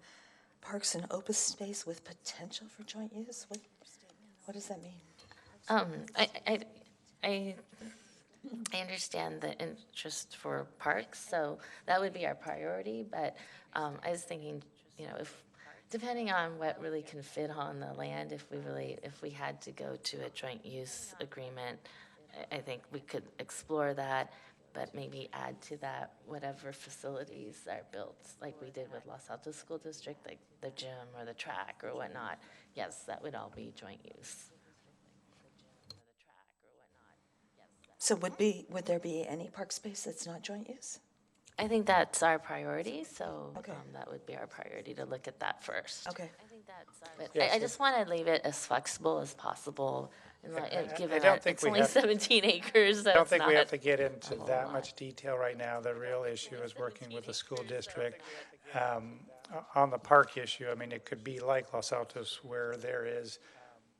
parks and open space with potential for joint use? What does that mean? I understand the interest for parks, so that would be our priority. But I was thinking, if depending on what really can fit on the land, if we had to go to a joint use agreement, I think we could explore that. But maybe add to that whatever facilities are built, like we did with Los Altos School District, like the gym or the track or whatnot. Yes, that would all be joint use. So would there be any park space that's not joint use? I think that's our priority, so that would be our priority to look at that first. Okay. But I just want to leave it as flexible as possible. Given I don't that think it's we only have, 17 acres, I don't think we not have to get into that much detail right now. The real issue is working with the school district. On the park issue, I mean, it could be like Los Altos where there is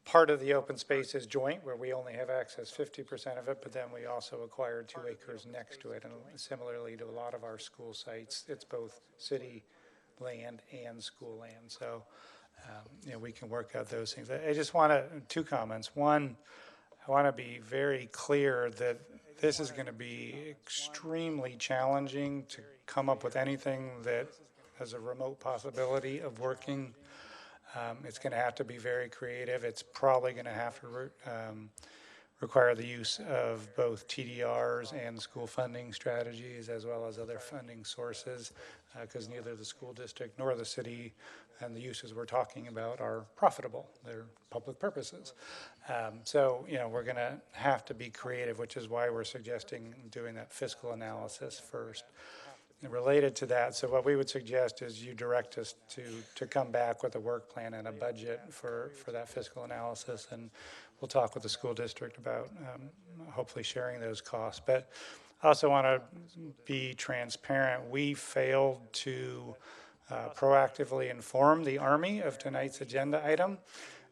part of the open space is joint, where we only have access 50% of it, but then we also acquired 2 acres next to it. And similarly to a lot of our school sites, it's both city land and school land. So we can work out those things. I just want 2 comments. One, I want to be very clear that this is going to be extremely challenging to come up with anything that has a remote possibility of working. It's going to have to be very creative. It's probably going to have to require the use of both TDRs and school funding strategies as well as other funding sources because neither the school district nor the city and the uses we're talking about are profitable. They're public purposes. So, we're going to have to be creative, which is why we're suggesting doing that fiscal analysis first. And related to that, so what we would suggest is you direct us to come back with a work plan and a budget for that fiscal analysis, and we'll talk with the school district about hopefully sharing those costs. But I also want to be transparent. We failed to proactively inform the Army of tonight's agenda item.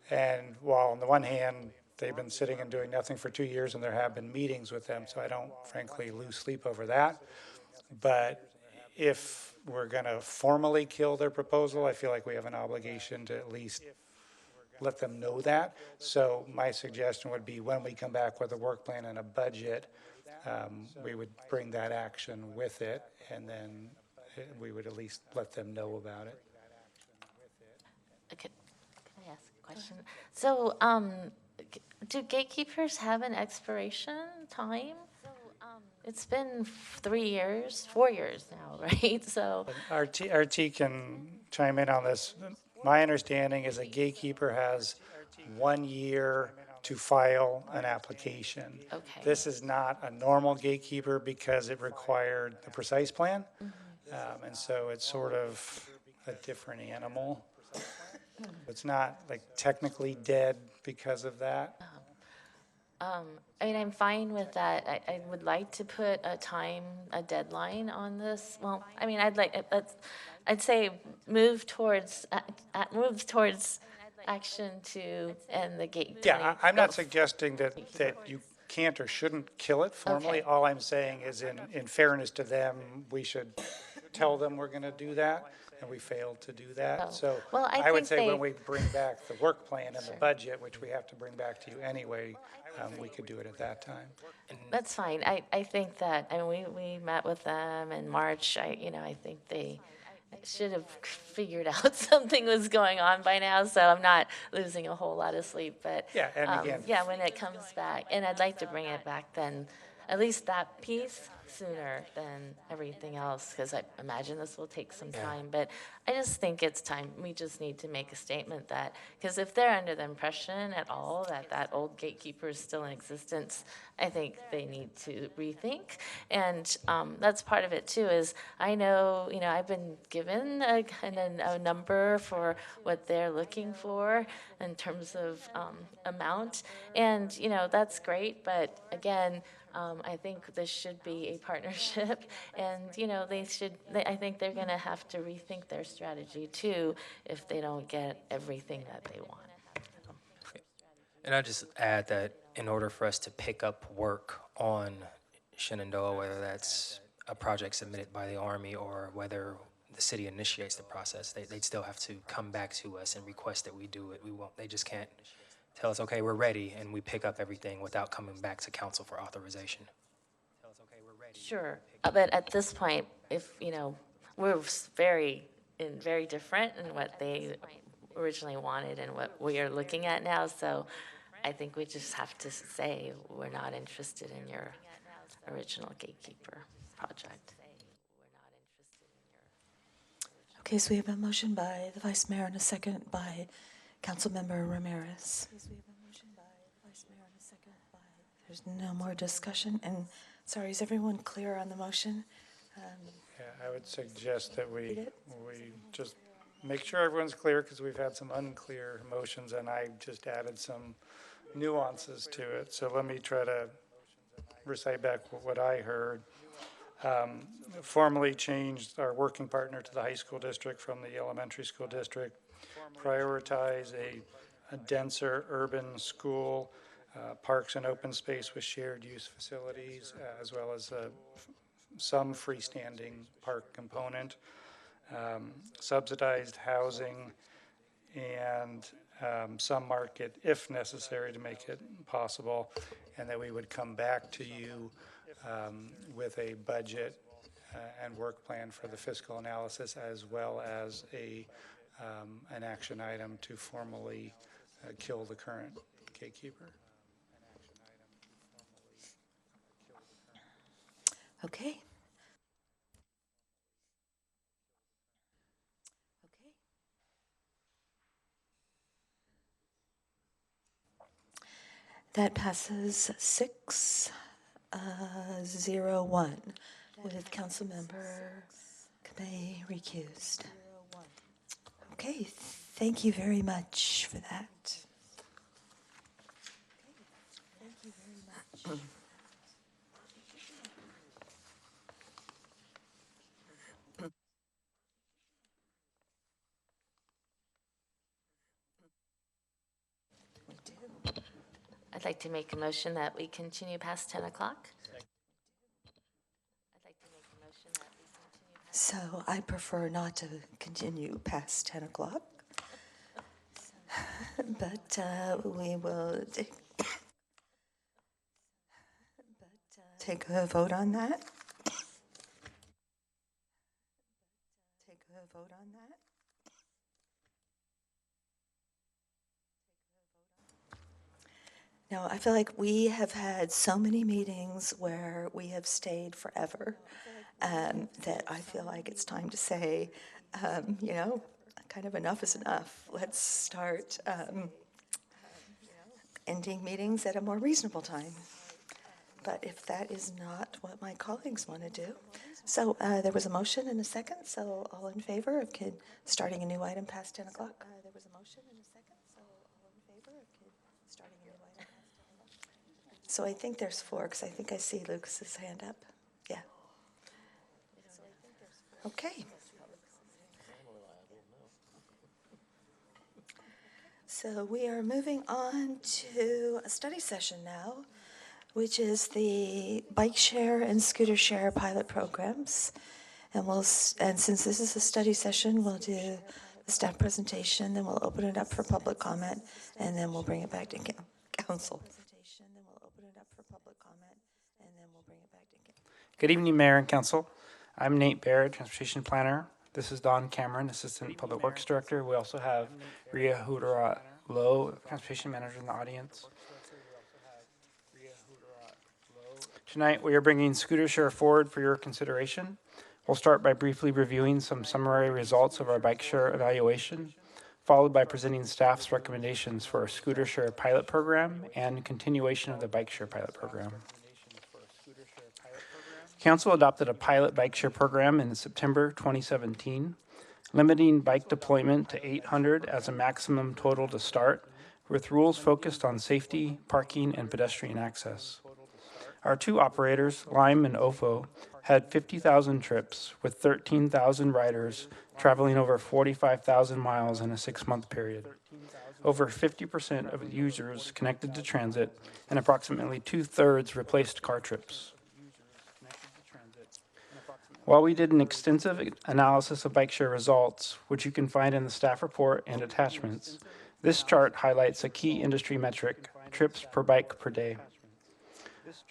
And while on the one hand, they've been sitting and doing nothing for 2 years, and there have been meetings with them, so I don't frankly lose sleep over that. But if we're going to formally kill their proposal, I feel like we have an obligation to at least let them know that. So my suggestion would be when we come back with a work plan and a budget, we would bring that action with it, and then we would at least let them know about it. Okay. Can I ask a question? So, do gatekeepers have an expiration time? It's been 3 years, 4 years now, right? So RT can chime in on this. My understanding is a gatekeeper has 1 year to file an application. Okay. This is not a normal gatekeeper because it required the precise plan. And so it's sort of a different animal. It's not like technically dead because of that. I mean, I'm fine with that. I would like to put a deadline on this. Well, I mean, I'd say move towards action to end the gate. Yeah, I'm not suggesting that you can't or shouldn't kill it formally. Okay. All I'm saying is in fairness to them, we should tell them we're going to do that, and we failed to do that. Oh. So Well, I I would think say when they- we bring back the work plan and the budget, which we have to bring back to you anyway, we could do it at that time. That's fine. I think that, I mean, we met with them in March. I think they should have figured out something was going on by now, so I'm not losing a whole lot of sleep. But Yeah, and again- yeah, when it comes back, and I'd like to bring it back then, at least that piece sooner than everything else, because I imagine this will take some time. But I just think it's time. We just need to make a statement that, because if they're under the impression at all that that old gatekeeper is still in existence, I think they need to rethink. And that's part of it too. Is I know, I've been given a number for what they're looking for in terms of amount, and that's great. But again, I think this should be a partnership, and I think they're going to have to rethink their strategy too if they don't get everything that they want. And I just add that in order for us to pick up work on Shenandoah, whether that's a project submitted by the Army or whether the city initiates the process, they'd still have to come back to us and request that we do it. We won't. They just can't tell us, okay, we're ready, and we pick up everything without coming back to council for authorization. Sure, but at this point, if we're very different in what they originally wanted and what we are looking at now, so I think we just have to say we're not interested in your original gatekeeper project. Okay, so we have a motion by the Vice Mayor and a second by Councilmember Ramirez. There's no more discussion, and sorry, is everyone clear on the motion? Yeah, I would suggest that we just make sure everyone's clear, because we've had some unclear motions, and I just added some nuances to it. So let me try to recite back what I heard. Formally changed our working partner to the high school district from the elementary school district. Prioritize a denser urban school, parks and open space with shared use facilities, as well as some freestanding park component. Subsidized housing and some market if necessary to make it possible, and that we would come back to you with a budget and work plan for the fiscal analysis, as well as an action item to formally kill the current gatekeeper. Okay. That passes 6-0-1 with Councilmember Kamei recused. Okay, thank you very much for that. I'd like to make a motion that we continue past 10 o'clock. So I prefer not to continue past 10 o'clock, but we will take a vote on that. Take a vote on that. No, I feel like we have had so many meetings where we have stayed forever that I feel like it's time to say, you know, kind of enough is enough. Let's start ending meetings at a more reasonable time. But if that is not what my colleagues want to do. So there was a motion and a second, so all in favor of starting a new item past 10 o'clock? There was a motion and a second, so all in favor of starting a new item past 10 o'clock? So I think there's 4, because I think I see Lucas's hand up. Yeah. Okay. So we are moving on to a study session now, which is the bike share and scooter share pilot programs. And since this is a study session, we'll do the staff presentation, then we'll open it up for public comment, and then we'll bring it back to council. Good evening, Mayor and Council. I'm Nate Baird, Transportation Planner. This is Don Cameron, Assistant Public Works Director. We also have Ria Hudarat Lowe, Transportation Manager in the audience. Tonight, we are bringing Scooter Share forward for your consideration. We'll start by briefly reviewing some summary results of our bike share evaluation, followed by presenting staff's recommendations for our Scooter Share pilot program and continuation of the bike share pilot program. Council adopted a pilot bike share program in September 2017, limiting bike deployment to 800 as a maximum total to start, with rules focused on safety, parking, and pedestrian access. Our 2 operators, Lime and OFO, had 50,000 trips with 13,000 riders traveling over 45,000 miles in a 6-month period. Over 50% of users connected to transit, and approximately 2/3 replaced car trips. While we did an extensive analysis of bike share results, which you can find in the staff report and attachments, this chart highlights a key industry metric, trips per bike per day.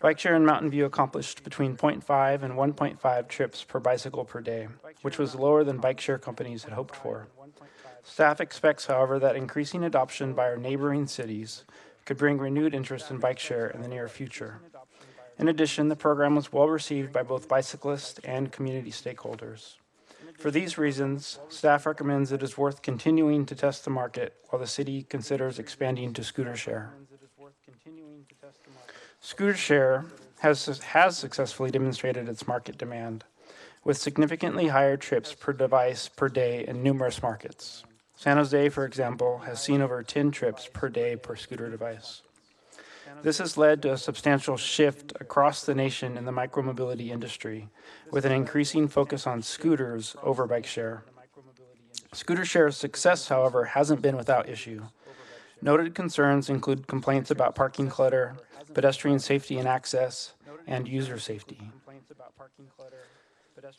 Bike share in Mountain View accomplished between 0.5 and 1.5 trips per bicycle per day, which was lower than bike share companies had hoped for. Staff expects, however, that increasing adoption by our neighboring cities could bring renewed interest in bike share in the near future. In addition, the program was well received by both bicyclists and community stakeholders. For these reasons, staff recommends it is worth continuing to test the market while the city considers expanding to scooter share. Scooter share has successfully demonstrated its market demand, with significantly higher trips per device per day in numerous markets. San Jose, for example, has seen over 10 trips per day per scooter device. This has led to a substantial shift across the nation in the micromobility industry, with an increasing focus on scooters over bike share. Scooter share's success, however, hasn't been without issue. Noted concerns include complaints about parking clutter, pedestrian safety and access, and user safety.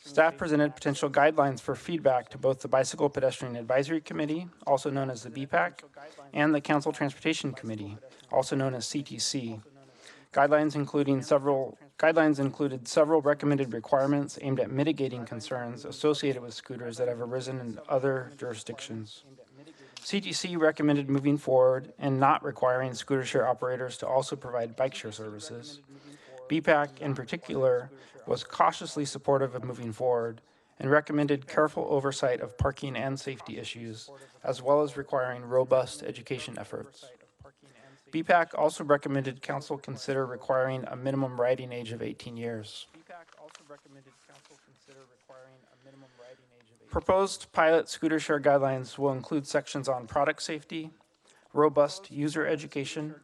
Staff presented potential guidelines for feedback to both the Bicycle Pedestrian Advisory Committee, also known as the BPAC, and the Council Transportation Committee, also known as CTC. Guidelines included several recommended requirements aimed at mitigating concerns associated with scooters that have arisen in other jurisdictions. CTC recommended moving forward and not requiring scooter share operators to also provide bike share services. BPAC, in particular, was cautiously supportive of moving forward and recommended careful oversight of parking and safety issues, as well as requiring robust education efforts. BPAC also recommended Council consider requiring a minimum riding age of 18 years. Proposed pilot scooter share guidelines will include sections on product safety, robust user education,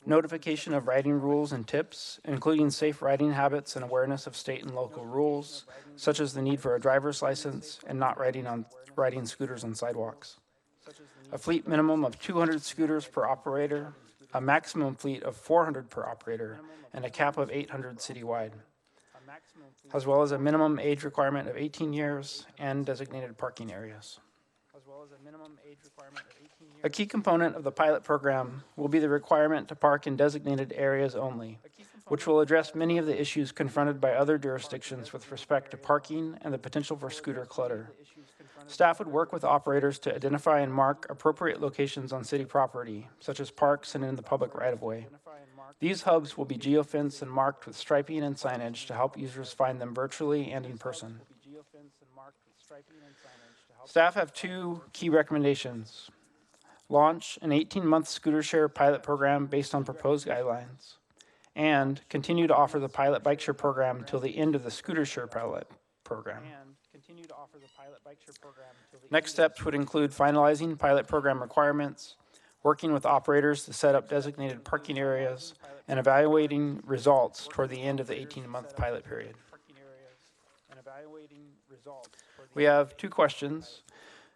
notification of riding rules and tips, including safe riding habits and awareness of state and local rules, such as the need for a driver's license and not riding scooters on sidewalks. A fleet minimum of 200 scooters per operator, a maximum fleet of 400 per operator, and a cap of 800 citywide, as well as a minimum age requirement of 18 years and designated parking areas. A key component of the pilot program will be the requirement to park in designated areas only, which will address many of the issues confronted by other jurisdictions with respect to parking and the potential for scooter clutter. Staff would work with operators to identify and mark appropriate locations on city property, such as parks and in the public right-of-way. These hubs will be geofenced and marked with striping and signage to help users find them virtually and in person. Staff have two key recommendations. Launch an 18-month scooter share pilot program based on proposed guidelines, and continue to offer the pilot bike share program until the end of the scooter share pilot program. Next steps would include finalizing pilot program requirements, working with operators to set up designated parking areas, and evaluating results toward the end of the 18-month pilot period. We have two questions.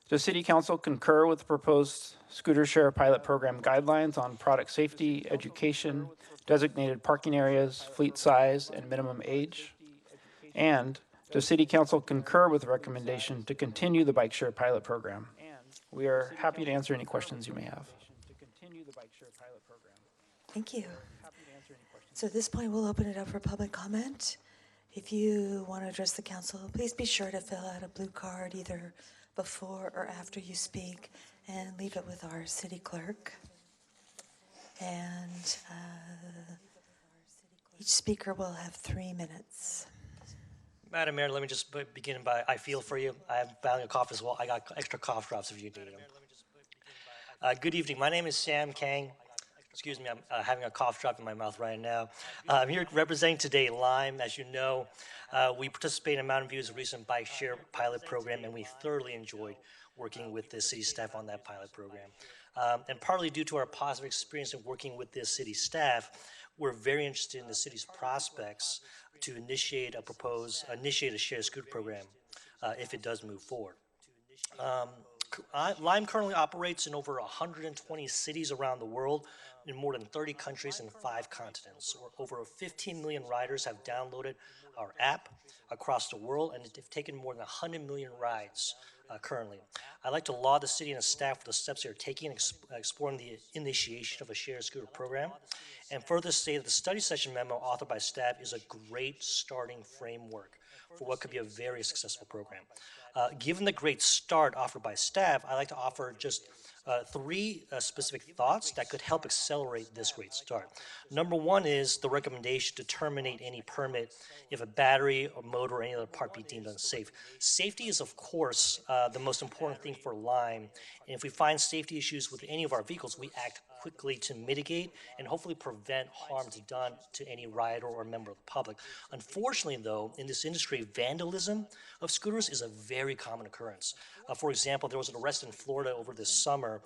Does City Council concur with the proposed scooter share pilot program guidelines on product safety, education, designated parking areas, fleet size, and minimum age? And does City Council concur with the recommendation to continue the bike share pilot program? We are happy to answer any questions you may have. Thank you. So at this point, we'll open it up for public comment. If you want to address the council, please be sure to fill out a blue card either before or after you speak and leave it with our city clerk. And each speaker will have 3 minutes. Madam Mayor, let me just begin by, I feel for you. I have battling a cough as well. I got extra cough drops if you need them. Good evening. My name is Sam Kang. Excuse me, I'm having a cough drop in my mouth right now. I'm here representing today Lime. As you know, we participated in Mountain View's recent bike share pilot program, and we thoroughly enjoyed working with the city staff on that pilot program. And partly due to our positive experience in working with this city staff, we're very interested in the city's prospects to initiate a shared scooter program if it does move forward. Lime currently operates in over 120 cities around the world, in more than 30 countries and 5 continents. Over 15 million riders have downloaded our app across the world, and have taken more than 100 million rides currently. I'd like to laud the city and its staff for the steps they are taking in exploring the initiation of a shared scooter program, and further say that the study session memo authored by staff is a great starting framework for what could be a very successful program. Given the great start offered by staff, I'd like to offer just 3 specific thoughts that could help accelerate this great start. Number 1 is the recommendation to terminate any permit if a battery or motor or any other part be deemed unsafe. Safety is, of course, the most important thing for Lime, and if we find safety issues with any of our vehicles, we act quickly to mitigate and hopefully prevent harm done to any rider or member of the public. Unfortunately, though, in this industry, vandalism of scooters is a very common occurrence. For example, there was an arrest in Florida over this summer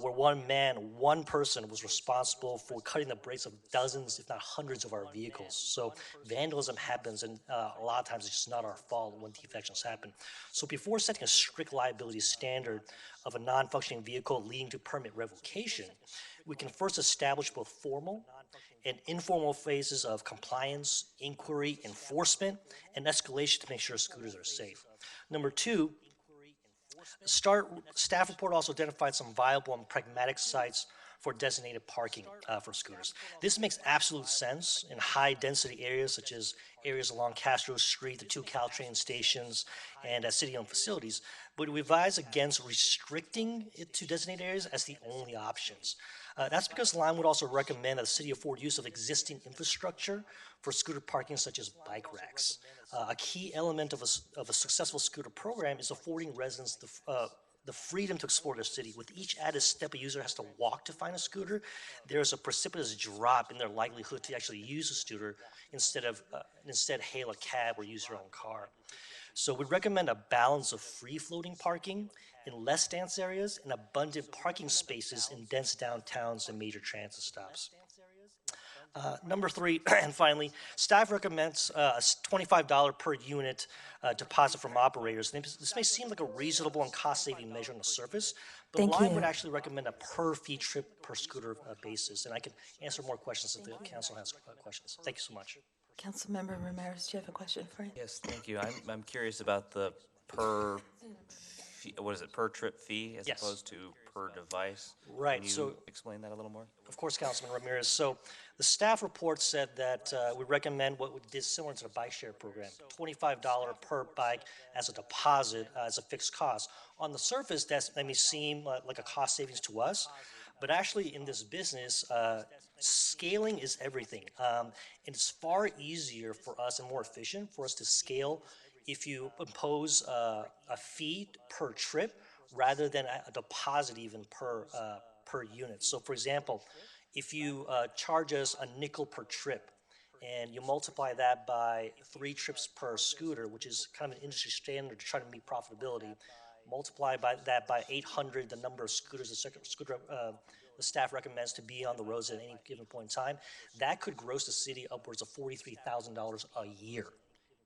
where one person was responsible for cutting the brakes of dozens, if not hundreds, of our vehicles. So vandalism happens, and a lot of times it's just not our fault when defections happen. So before setting a strict liability standard of a non-functioning vehicle leading to permit revocation, we can first establish both formal and informal phases of compliance, inquiry, enforcement, and escalation to make sure scooters are safe. Number 2, staff report also identified some viable and pragmatic sites for designated parking for scooters. This makes absolute sense in high-density areas such as areas along Castro Street, the 2 Caltrain stations, and city-owned facilities, but we advise against restricting it to designated areas as the only options. That's because Lime would also recommend that the city afford use of existing infrastructure for scooter parking, such as bike racks. A key element of a successful scooter program is affording residents the freedom to explore their city. With each added step a user has to walk to find a scooter, there's a precipitous drop in their likelihood to actually use a scooter instead hail a cab or use your own car. So we'd recommend a balance of free-floating parking in less dense areas and abundant parking spaces in dense downtowns and major transit stops. Number three, and finally, staff recommends a $25 per unit deposit from operators. This may seem like a reasonable and cost-saving measure on the surface, but Thank Lime you. would actually recommend a per fee trip per scooter basis. And I can answer more questions if the council has questions. Thank you so much. Councilmember Ramirez, do you have a question for him? Yes, thank you. I'm curious about the per fee, what is it, per trip fee as Yes. opposed to per device? Right, Can you so- explain that a little more? Of course, Councilman Ramirez. So the staff report said that we recommend what we did similar to the bike share program, $25 per bike as a deposit, as a fixed cost. On the surface, that may seem like a cost savings to us, but actually in this business, scaling is everything. And it's far easier for us and more efficient for us to scale if you impose a fee per trip rather than a deposit even per unit. So for example, if you charge us a nickel per trip and you multiply that by 3 trips per scooter, which is kind of an industry standard to try to meet profitability, multiply that by 800, the number of scooters the staff recommends to be on the roads at any given point in time, that could gross the city upwards of $43,000 a year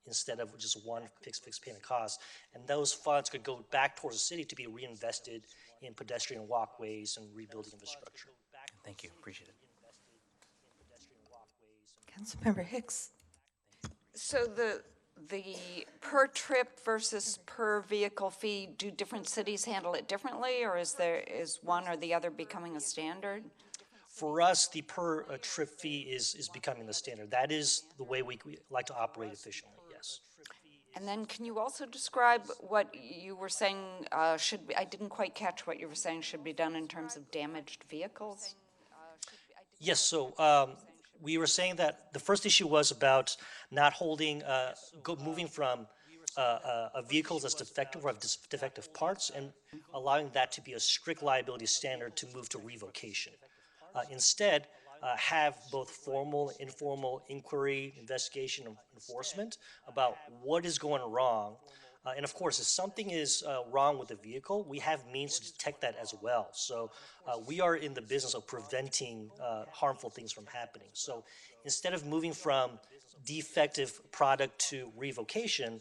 instead of just one fixed payment cost. And those funds could go back towards the city to be reinvested in pedestrian walkways and rebuilding infrastructure. Thank you, appreciate it. Councilmember Hicks. So the per trip versus per vehicle fee, do different cities handle it differently, or is one or the other becoming a standard? For us, the per trip fee is becoming the standard. That is the way we like to operate efficiently, yes. And then can you also describe what you were saying I didn't quite catch what you were saying should be done in terms of damaged vehicles? Yes, so we were saying that the first issue was about not holding, moving from a vehicle that's defective or have defective parts and allowing that to be a strict liability standard to move to revocation. Instead, have both formal and informal inquiry, investigation, and enforcement about what is going wrong. And of course, if something is wrong with the vehicle, we have means to detect that as well. So we are in the business of preventing harmful things from happening. So instead of moving from defective product to revocation,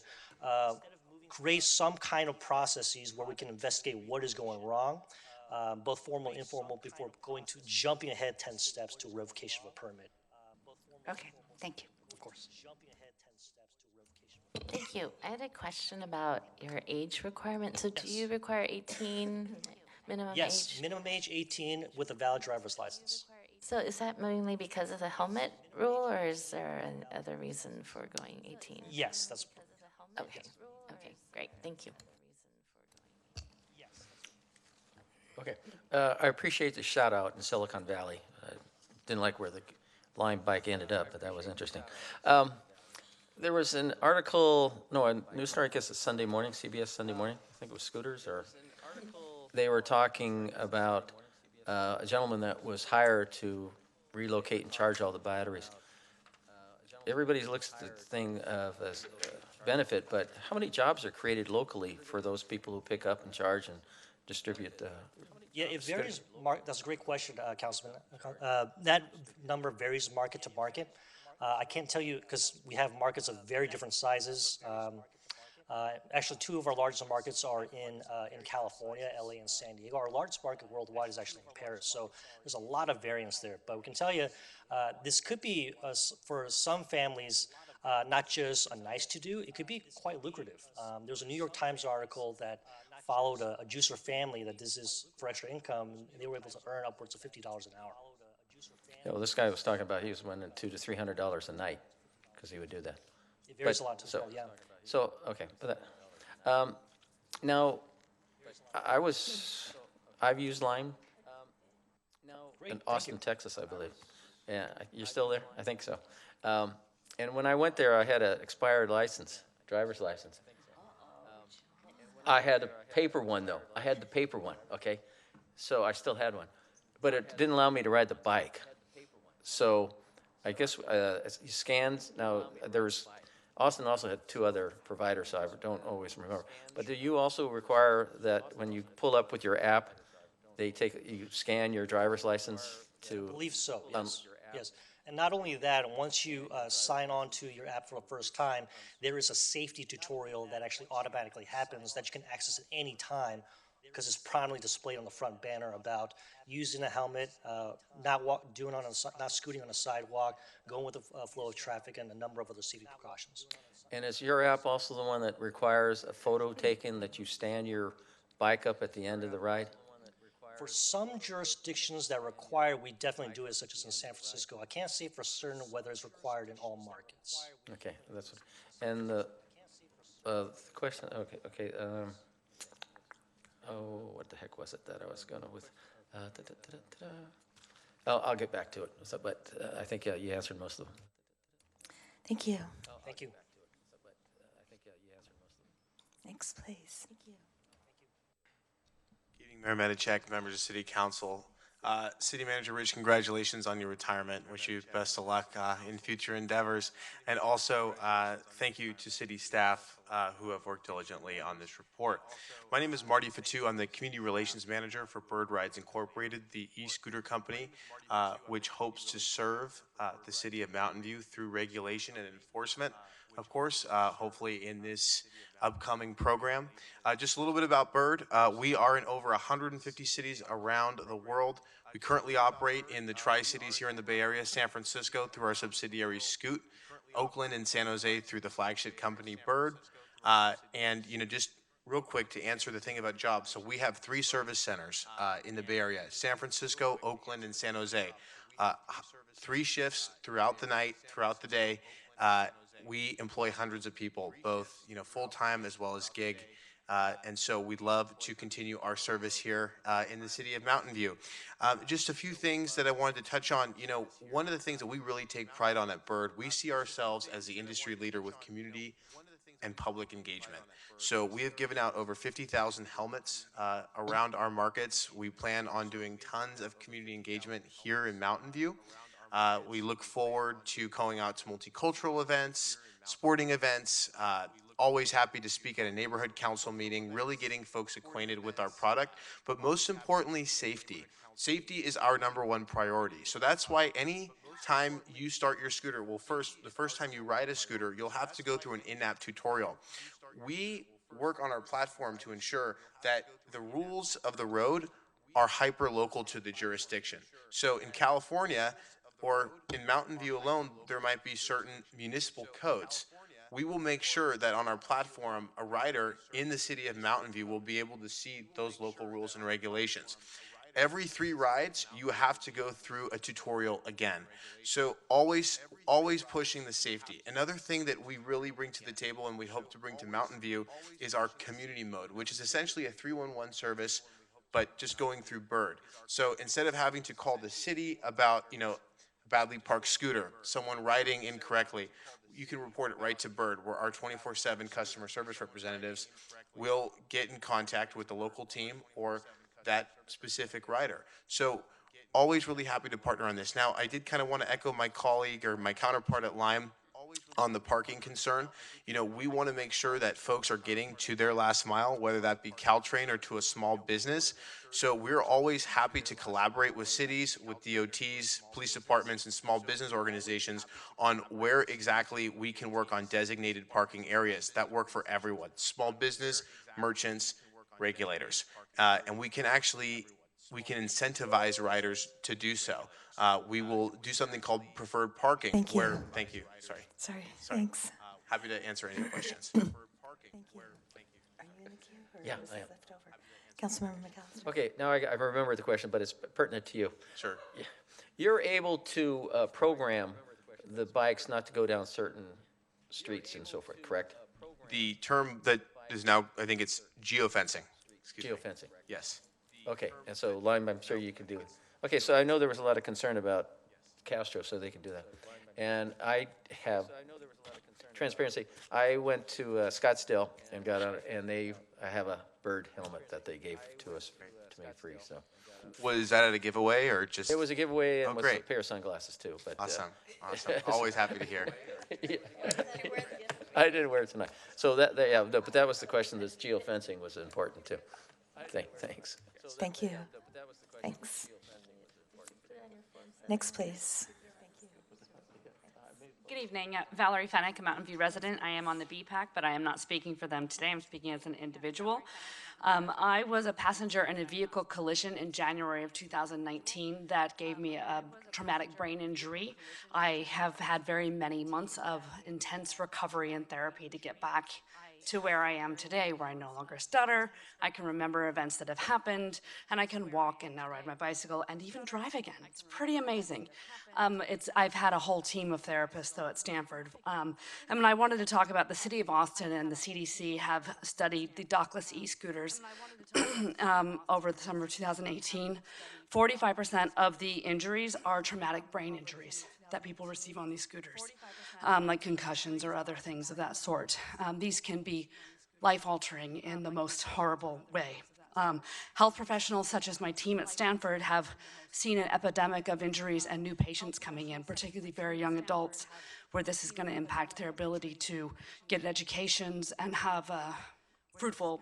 create some kind of processes where we can investigate what is going wrong, both formal and informal, before jumping ahead 10 steps to revocation of a permit. Okay, thank you. Of course. Thank you. I had a question about your age requirement. So do you require 18 minimum age? Yes, minimum age 18 with a valid driver's license. So is that mainly because of the helmet rule, or is there another reason for going 18? Yes, that's. Okay. Okay, great. Thank you. Okay. I appreciate the shout out in Silicon Valley. Didn't like where the Lime bike ended up, but that was interesting. There was an article, a news story, I guess it's Sunday morning, CBS Sunday morning. I think it was scooters, or they were talking about a gentleman that was hired to relocate and charge all the batteries. Everybody looks at the thing as a benefit, but how many jobs are created locally for those people who pick up and charge and distribute the? Yeah, it varies. That's a great question, Councilman. That number varies market to market. I can't tell you because we have markets of very different sizes. Actually, 2 of our largest markets are in California, LA, and San Diego. Our largest market worldwide is actually in Paris, so there's a lot of variance there. But we can tell you, this could be, for some families, not just a nice to do, it could be quite lucrative. There's a New York Times article that followed a juicer family that this is for extra income, and they were able to earn upwards of $50 an hour. Yeah, well, this guy was talking about he was winning $200 to $300 a night because he would do that. It varies a lot to the yeah. So, okay. Now, I've used Lime in Austin, Texas, I believe. Yeah, you're still there? I think so. And when I went there, I had an expired license, driver's license. I had a paper one, though. I had the paper one, okay? So I still had one. But it didn't allow me to ride the bike. So I guess you scanned. Now, Austin also had 2 other providers, so I don't always remember. But do you also require that when you pull up with your app, you scan your driver's license to? I believe so, yes. Yes. And not only that, once you sign on to your app for the first time, there is a safety tutorial that actually automatically happens that you can access at any time because it's prominently displayed on the front banner about using a helmet, not scooting on a sidewalk, going with the flow of traffic, and a number of other safety precautions. And is your app also the one that requires a photo taken that you stand your bike up at the end of the ride? For some jurisdictions that require, we definitely do it, such as in San Francisco. I can't say for certain whether it's required in all markets. Okay, that's what, and the question, okay, oh, what the heck was it that I was going with? I'll get back to it, but I think you answered most of them. Thank you. Thank you. Next, please. Thank you. Good evening, Mayor Medichek, members of City Council. City Manager Rich, congratulations on your retirement. Wish you best of luck in future endeavors. And also, thank you to city staff who have worked diligently on this report. My name is Marty Fatu. I'm the Community Relations Manager for Bird Rides Incorporated, the e-scooter company, which hopes to serve the city of Mountain View through regulation and enforcement, of course, hopefully in this upcoming program. Just a little bit about Bird. We are in over 150 cities around the world. We currently operate in the Tri-Cities here in the Bay Area, San Francisco through our subsidiary Scoot, Oakland and San Jose through the flagship company Bird. And just real quick to answer the thing about jobs. So we have 3 service centers in the Bay Area, San Francisco, Oakland, and San Jose. 3 shifts throughout the night, throughout the day. We employ hundreds of people, both full-time as well as gig, and so we'd love to continue our service here in the city of Mountain View. Just a few things that I wanted to touch on. One of the things that we really take pride on at Bird, we see ourselves as the industry leader with community and public engagement. So we have given out over 50,000 helmets around our markets. We plan on doing tons of community engagement here in Mountain View. We look forward to going out to multicultural events, sporting events, always happy to speak at a neighborhood council meeting, really getting folks acquainted with our product, but most importantly, safety. Safety is our #1 priority. So that's why any time you start your scooter, the first time you ride a scooter, you'll have to go through an in-app tutorial. We work on our platform to ensure that the rules of the road are hyper-local to the jurisdiction. So in California, or in Mountain View alone, there might be certain municipal codes. We will make sure that on our platform, a rider in the city of Mountain View will be able to see those local rules and regulations. Every 3 rides, you have to go through a tutorial again. So always pushing the safety. Another thing that we really bring to the table and we hope to bring to Mountain View is our community mode, which is essentially a 311 service, but just going through Bird. So instead of having to call the city about, badly parked scooter, someone riding incorrectly, you can report it right to Bird, where our 24/7 customer service representatives will get in contact with the local team or that specific rider. So always really happy to partner on this. Now, I did kind of want to echo my colleague or my counterpart at Lime on the parking concern. We want to make sure that folks are getting to their last mile, whether that be Caltrain or to a small business. So we're always happy to collaborate with cities, with DOTs, police departments, and small business organizations on where exactly we can work on designated parking areas that work for everyone, small business, merchants, regulators. And we can incentivize riders to do so. We will do something called preferred parking. Thank you. Thank you. Sorry. Thanks. Happy to answer any questions. Thank you. Are you in the queue or Yeah, is I it am. left over? Councilmember McAllister. Okay, now I remember the question, but it's pertinent to you. Sure. You're able to program the bikes not to go down certain streets and so forth, correct? The term that is now, I think it's geofencing. Geofencing. Yes. Okay, and so Lime, I'm sure you can do it. Okay, so I know there was a lot of concern about Castro, so they can do that. And I have transparency. I went to Scottsdale and got on it, and I have a Bird helmet that they gave to us to me free. So Was that at a giveaway or just? it was a giveaway and Oh, was great. a pair of sunglasses too. But Awesome. Always happy to hear. Yeah. I didn't wear it tonight. So but that was the question. This geofencing was important too. Thanks. Thank you. Thanks. Next, please. Good evening. Valerie Fennick, a Mountain View resident. I am on the BPAC, but I am not speaking for them today. I'm speaking as an individual. I was a passenger in a vehicle collision in January of 2019 that gave me a traumatic brain injury. I have had very many months of intense recovery and therapy to get back to where I am today, where I no longer stutter, I can remember events that have happened, and I can walk and now ride my bicycle and even drive again. It's pretty amazing. I've had a whole team of therapists, though, at Stanford. And I wanted to talk about the city of Austin and the CDC have studied the dockless e-scooters over the summer of 2018. 45% of the injuries are traumatic brain injuries that people receive on these scooters, like concussions or other things of that sort. These can be life-altering in the most horrible way. Health professionals such as my team at Stanford have seen an epidemic of injuries and new patients coming in, particularly very young adults, where this is going to impact their ability to get educations and have fruitful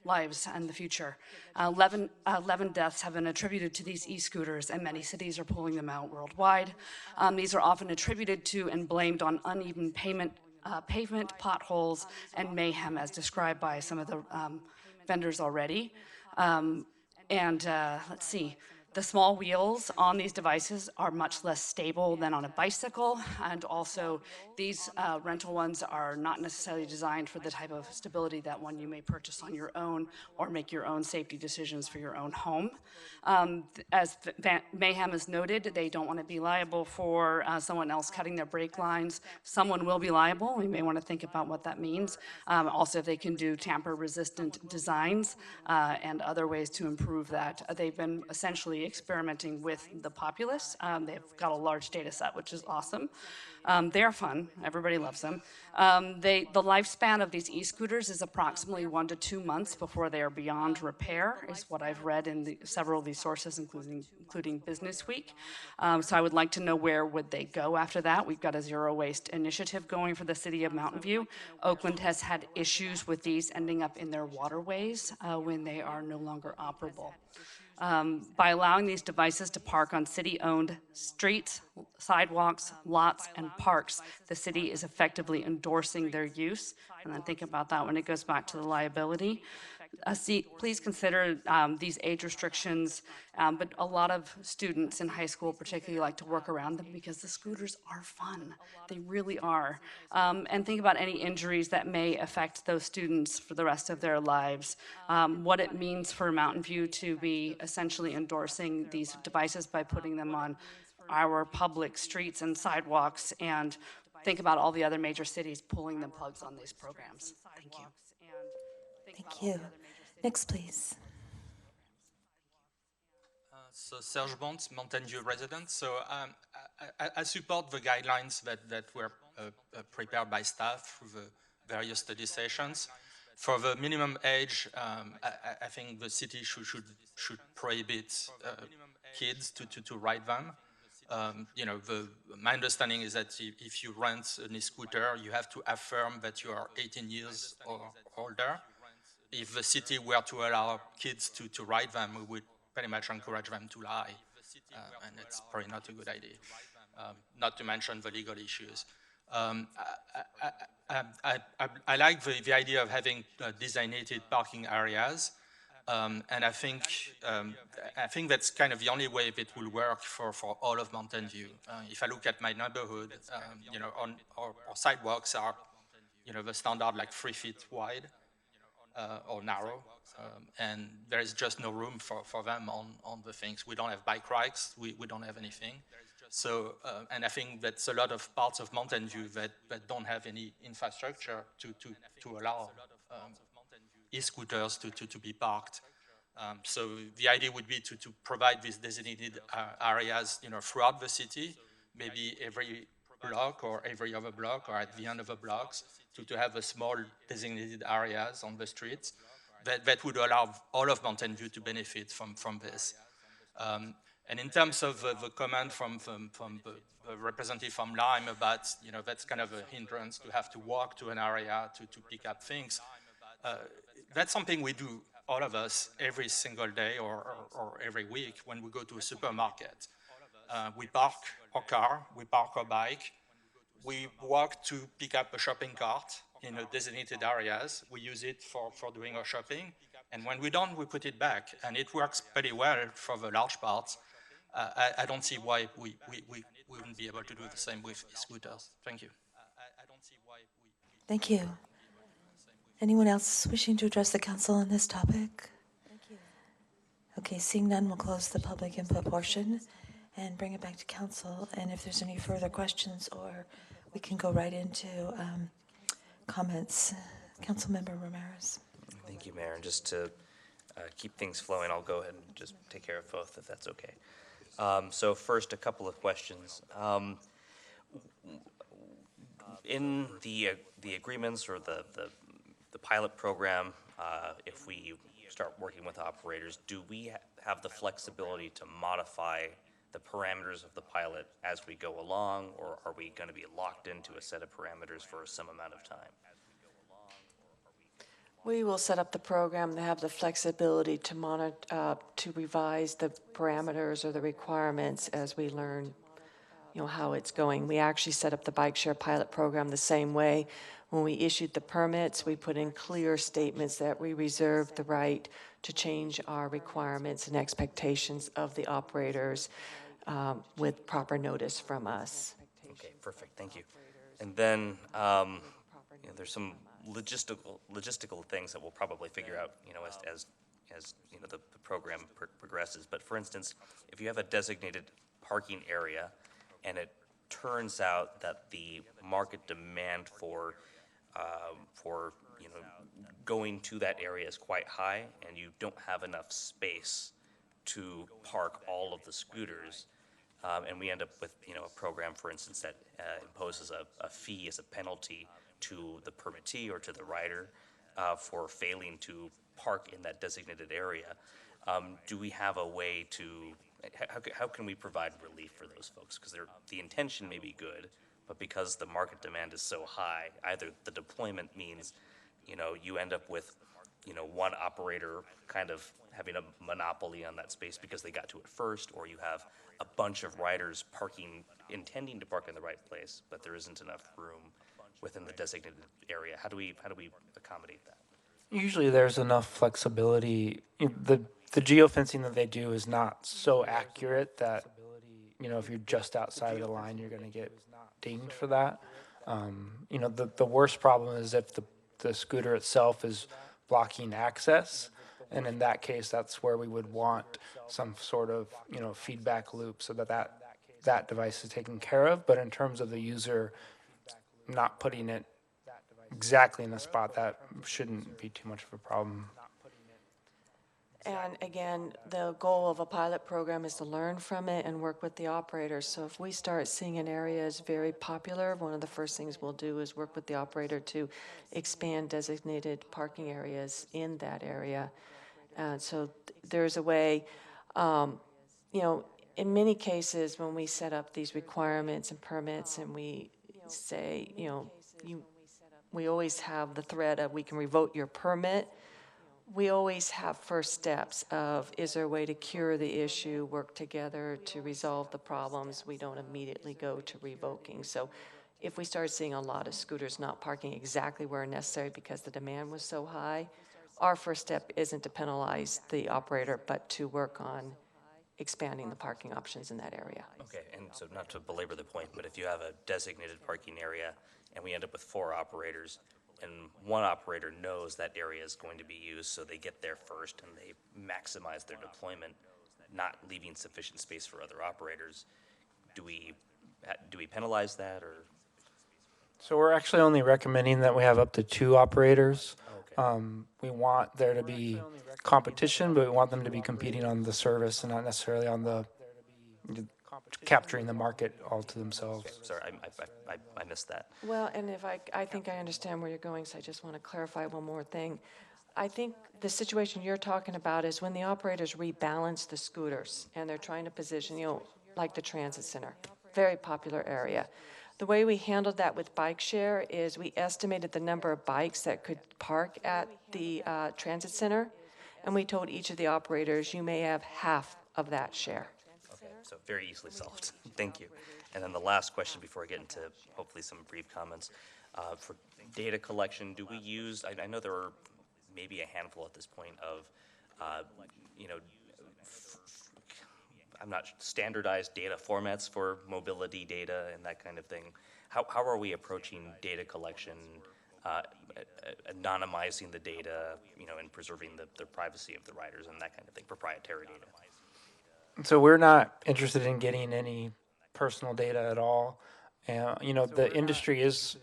lives in the future. 11 deaths have been attributed to these e-scooters, and many cities are pulling them out worldwide. These are often attributed to and blamed on uneven pavement, potholes, and mayhem, as described by some of the vendors already. Let's see. The small wheels on these devices are much less stable than on a bicycle, and also these rental ones are not necessarily designed for the type of stability that one you may purchase on your own or make your own safety decisions for your own home. As Mayhem has noted, they don't want to be liable for someone else cutting their brake lines. Someone will be liable. We may want to think about what that means. Also, if they can do tamper-resistant designs and other ways to improve that. They've been essentially experimenting with the populace. They've got a large data set, which is awesome. They're fun. Everybody loves them. The lifespan of these e-scooters is approximately 1 to 2 months before they are beyond repair, is what I've read in several of these sources, including Business Week. So I would like to know where would they go after that. We've got a zero waste initiative going for the city of Mountain View. Oakland has had issues with these ending up in their waterways when they are no longer operable. By allowing these devices to park on city-owned streets, sidewalks, lots, and parks, the city is effectively endorsing their use. And then think about that when it goes back to the liability. Please consider these age restrictions, but a lot of students in high school particularly like to work around them because the scooters are fun. They really are. And think about any injuries that may affect those students for the rest of their lives. What it means for Mountain View to be essentially endorsing these devices by putting them on our public streets and sidewalks, and think about all the other major cities pulling the plugs on these programs. Thank you. Thank you. Next, please. So Serge Bont, Mountain View resident. So I support the guidelines that were prepared by staff through the various study sessions. For the minimum age, I think the city should prohibit kids to ride them. My understanding is that if you rent an e-scooter, you have to affirm that you are 18 years or older. If the city were to allow kids to ride them, we would pretty much encourage them to lie, and it's probably not a good idea, not to mention the legal issues. I like the idea of having designated parking areas, and I think that's kind of the only way it will work for all of Mountain View. If I look at my neighborhood, our sidewalks are, the standard like 3 feet wide. Or narrow, and there is just no room for them on the things. We don't have bike racks, we don't have anything. So, and I think that's a lot of parts of Mountain View that don't have any infrastructure to allow e-scooters to be parked. So the idea would be to provide these designated areas, throughout the city, maybe every block or every other block or at the end of the blocks, to have a small designated areas on the streets that would allow all of Mountain View to benefit from this. And in terms of the comment from the representative from Lime about, that's kind of a hindrance to have to walk to an area to pick up things, that's something we do, all of us, every single day or every week when we go to a supermarket. We park our car, we park our bike. we walk to pick up a shopping cart in a designated areas. We use it for doing our shopping. And when we're done, we put it back. And it works pretty well for the large parts. I don't see why we wouldn't be able to do the same with scooters. Thank you. Thank you. Anyone else wishing to address the council on this topic? Okay, seeing none, we'll close the public input portion and bring it back to council. And if there's any further questions, or we can go right into comments. Councilmember Ramirez. Thank you, Mayor. And just to keep things flowing, I'll go ahead and just take care of both, if that's okay. So first, a couple of questions. In the agreements or the pilot program, if we start working with operators, do we have the flexibility to modify the parameters of the pilot as we go along, or are we going to be locked into a set of parameters for some amount of time? We will set up the program to have the flexibility to monitor, to revise the parameters or the requirements as we learn, how it's going. We actually set up the bike share pilot program the same way. When we issued the permits, we put in clear statements that we reserve the right to change our requirements and expectations of the operators with proper notice from us. Okay, perfect. Thank you. And then there's some logistical things that we'll probably figure out, as the program progresses. But for instance, if you have a designated parking area, and it turns out that the market demand for going to that area is quite high, and you don't have enough space to park all of the scooters, and we end up with a program, for instance, that imposes a fee as a penalty to the permittee or to the rider for failing to park in that designated area. Do we have a way to, how can we provide relief for those folks? Because the intention may be good, but because the market demand is so high, either the deployment means, you end up with, one operator kind of having a monopoly on that space because they got to it first, or you have a bunch of riders intending to park in the right place, but there isn't enough room within the designated area. How do we accommodate that? Usually there's enough flexibility. The geofencing that they do is not so accurate that, if you're just outside of the line, you're going to get dinged for that. The worst problem is if the scooter itself is blocking access. And in that case, that's where we would want some sort of, feedback loop so that device is taken care of. But in terms of the user not putting it exactly in the spot, that shouldn't be too much of a problem. And again, the goal of a pilot program is to learn from it and work with the operators. So if we start seeing an area is very popular, one of the first things we'll do is work with the operator to expand designated parking areas in that area. So there's a way, in many cases when we set up these requirements and permits and we say, we always have the threat of we can revoke your permit. We always have first steps of, is there a way to cure the issue, work together to resolve the problems? We don't immediately go to revoking. So if we start seeing a lot of scooters not parking exactly where necessary because the demand was so high, our first step isn't to penalize the operator, but to work on expanding the parking options in that area. Okay, and so not to belabor the point, but if you have a designated parking area and we end up with 4 operators, and one operator knows that area is going to be used, so they get there first and they maximize their deployment, not leaving sufficient space for other operators, do we penalize that, or? So we're actually only recommending that we have up to 2 operators. We want there to be competition, but we want them to be competing on the service and not necessarily on the capturing the market all to themselves. Okay, sorry, I missed that. Well, and if I think I understand where you're going, so I just want to clarify one more thing. I think the situation you're talking about is when the operators rebalance the scooters and they're trying to position, like the transit center, very popular area. The way we handled that with bike share is we estimated the number of bikes that could park at the transit center, and we told each of the operators, you may have half of that share. Okay. So very easily solved. Thank you. And then the last question before I get into hopefully some brief comments. For data collection, do we use, I know there are maybe a handful at this point of, you know, I'm not standardized data formats for mobility data and that kind of thing. How are we approaching data collection, anonymizing the data, you know, and preserving the privacy of the riders and that kind of thing, proprietary data? So we're not interested in getting any personal data at all. You know, the industry has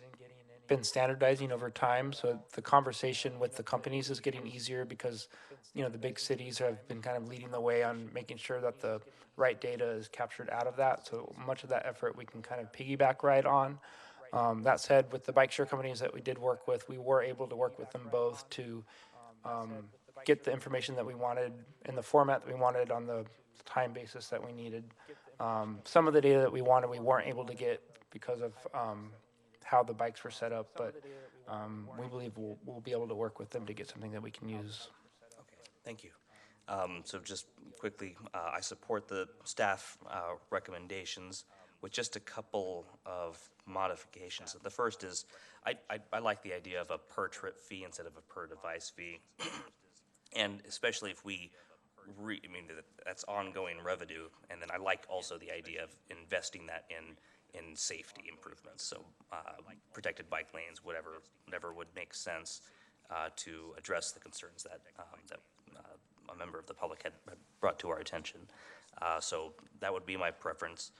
been standardizing over time, so the conversation with the companies is getting easier because, you know, the big cities have been kind of leading the way on making sure that the right data is captured out of that. So much of that effort we can kind of piggyback right on. That said, with the bike share companies that we did work with, we were able to work with them both to get the information that we wanted in the format that we wanted on the time basis that we needed. Some of the data that we wanted we weren't able to get because of how the bikes were set up, but we believe we'll be able to work with them to get something that we can use. Okay, thank you. So just quickly, I support the staff recommendations with just a couple of modifications. The first is I like the idea of a per trip fee instead of a per device fee. And especially if we, I mean, that's ongoing revenue. And then I like also the idea of investing that in safety improvements. So protected bike lanes, whatever would make sense to address the concerns that a member of the public had brought to our attention. So that would be my preference.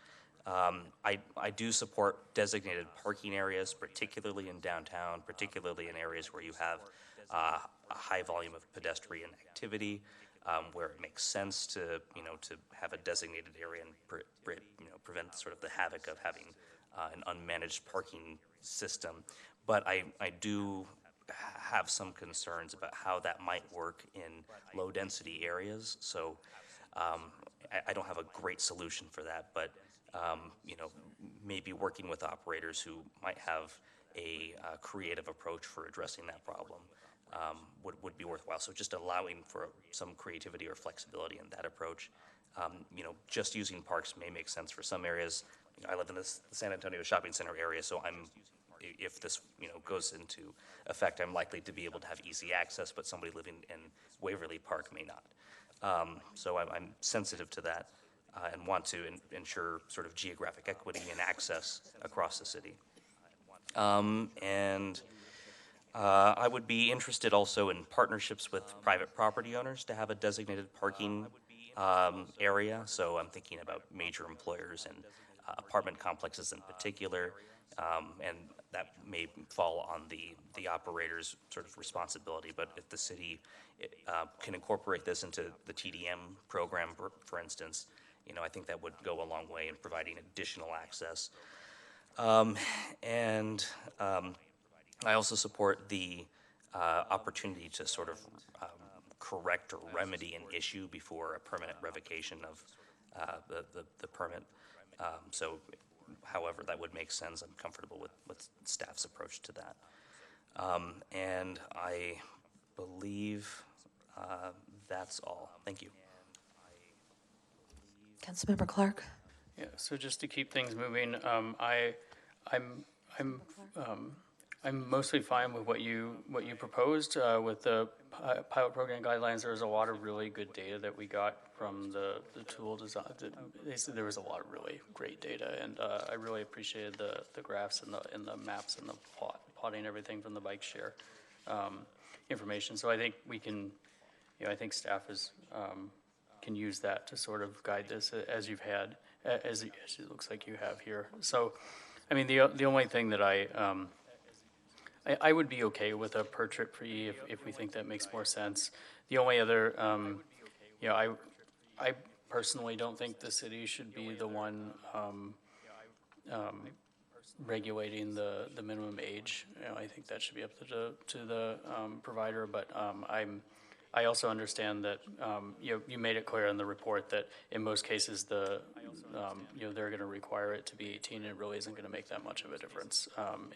I do support designated parking areas, particularly in downtown, particularly in areas where you have a high volume of pedestrian activity, where it makes sense to have a designated area and prevent sort of the havoc of having an unmanaged parking system. But I do have some concerns about how that might work in low density areas. So I don't have a great solution for that, but maybe working with operators who might have a creative approach for addressing that problem would be worthwhile. So just allowing for some creativity or flexibility in that approach. Just using parks may make sense for some areas. I live in the San Antonio shopping center area, so if this goes into effect, I'm likely to be able to have easy access, but somebody living in Waverly Park may not. So I'm sensitive to that and want to ensure sort of geographic equity and access across the city. I would be interested also in partnerships with private property owners to have a designated parking area. So I'm thinking about major employers and apartment complexes in particular, and that may fall on the operator's sort of responsibility. But if the city can incorporate this into the TDM program, for instance, I think that would go a long way in providing additional access. I also support the opportunity to sort of correct or remedy an issue before a permanent revocation of the permit. So however that would make sense, I'm comfortable with staff's approach to that. And I believe that's all. Thank you. Councilmember Clark. Yeah, so just to keep things moving, I'm mostly fine with what you proposed with the pilot program guidelines. There was a lot of really good data that we got from the tool design. They said there was a lot of really great data, and I really appreciated the graphs and the maps and the plotting everything from the bike share information. So I think we can, I think staff can use that to sort of guide this as you've had, as it looks like you have here. So, I mean, the only thing that I would be okay with a per trip fee if we think that makes more sense. The only other, I personally don't think the city should be the one regulating the minimum age. I think that should be up to the provider. But I also understand that you made it clear in the report that in most cases they're going to require it to be 18, and it really isn't going to make that much of a difference.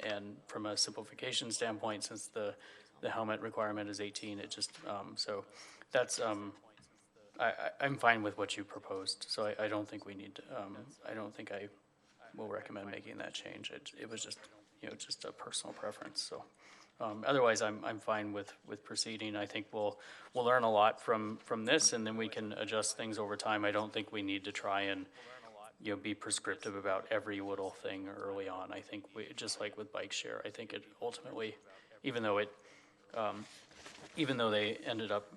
And from a simplification standpoint, since the helmet requirement is 18, it just so that's I'm fine with what you proposed, so I don't think we need, I don't think I will recommend making that change. It was just, just a personal preference, so. Otherwise, I'm fine with proceeding. I think we'll learn a lot from this, and then we can adjust things over time. I don't think we need to try and, be prescriptive about every little thing early on. I think just like with bike share, I think it ultimately, even though they ended up,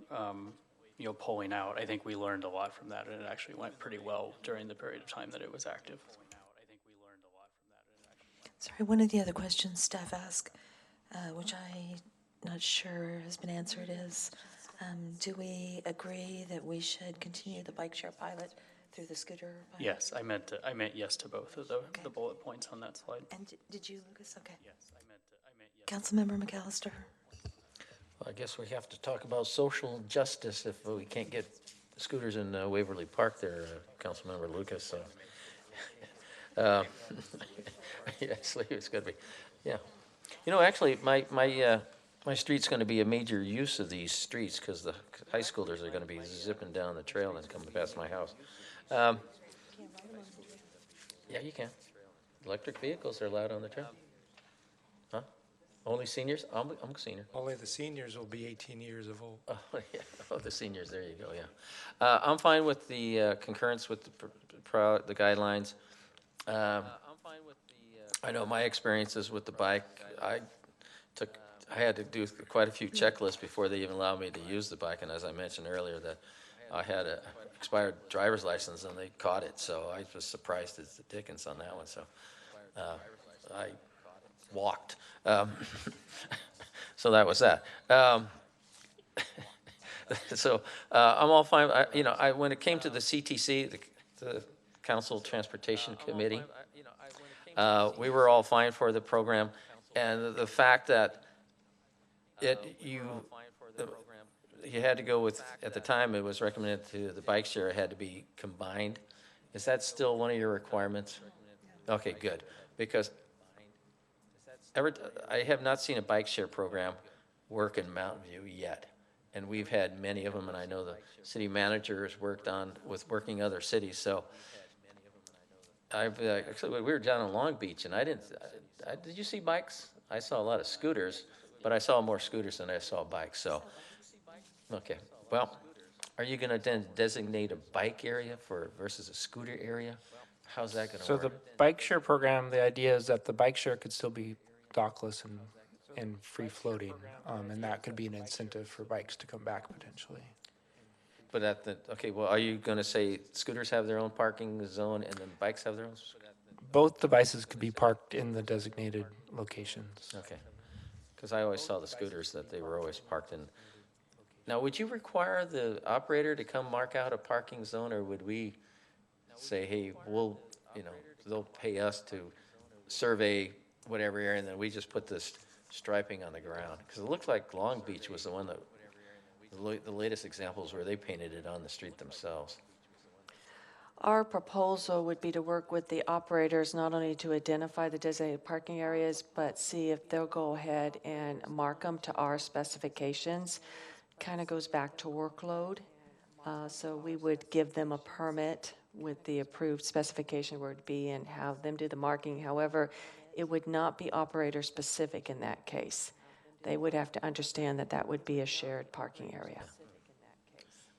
pulling out, I think we learned a lot from that, and it actually went pretty well during the period of time that it was active. Sorry, one of the other questions staff asked, which I'm not sure has been answered, is do we agree that we should continue the bike share pilot through the scooter pilot? Yes, I meant yes to both of the bullet points on that slide. And did you, Lucas? Okay. Yes, I meant yes. Councilmember McAllister. Well, I guess we have to talk about social justice if we can't get scooters in Waverly Park there, Councilmember Lucas. So. Yes, it's going to be, yeah. Actually, my street's going to be a major use of these streets because the high schoolers are going to be zipping down the trail and coming past my house. Yeah, you can. Electric vehicles are allowed on the trail. Huh? Only seniors? I'm a senior. Only the seniors will be 18 years of old. Oh, yeah. Oh, the seniors. There you go. Yeah. I'm fine with the concurrence with the guidelines. I know my experiences with the bike. I had to do quite a few checklists before they even allowed me to use the bike. And as I mentioned earlier, that I had an expired driver's license and they caught it. So I was surprised as the dickens on that one. So I walked. So that was that. So I'm all fine. When it came to the CTC, the Council Transportation Committee, we were all fine for the program. And the fact that you had to go with, at the time it was recommended to the bike share, it had to be combined. Is that still one of your requirements? Okay, good. Because I have not seen a bike share program work in Mountain View yet. And we've had many of them, and I know the city manager has worked on with working other cities. So actually, we were down in Long Beach, and did you see bikes? I saw a lot of scooters, but I saw more scooters than I saw bikes. So, okay. Well, are you going to then designate a bike area versus a scooter area? How's that going to work? So the bike share program, the idea is that the bike share could still be dockless and free floating, and that could be an incentive for bikes to come back potentially. But are you going to say scooters have their own parking zone and then bikes have their own? Both devices could be parked in the designated locations. Okay. Because I always saw the scooters that they were always parked in. Now, would you require the operator to come mark out a parking zone, or would we say, hey, they'll pay us to survey whatever area, and then we just put this striping on the ground? Because it looked like Long Beach was the one that, the latest examples where they painted it on the street themselves. Our proposal would be to work with the operators not only to identify the designated parking areas, but see if they'll go ahead and mark them to our specifications. Kind of goes back to workload. So we would give them a permit with the approved specification where it'd be and have them do the marking. However, it would not be operator specific in that case. They would have to understand that that would be a shared parking area.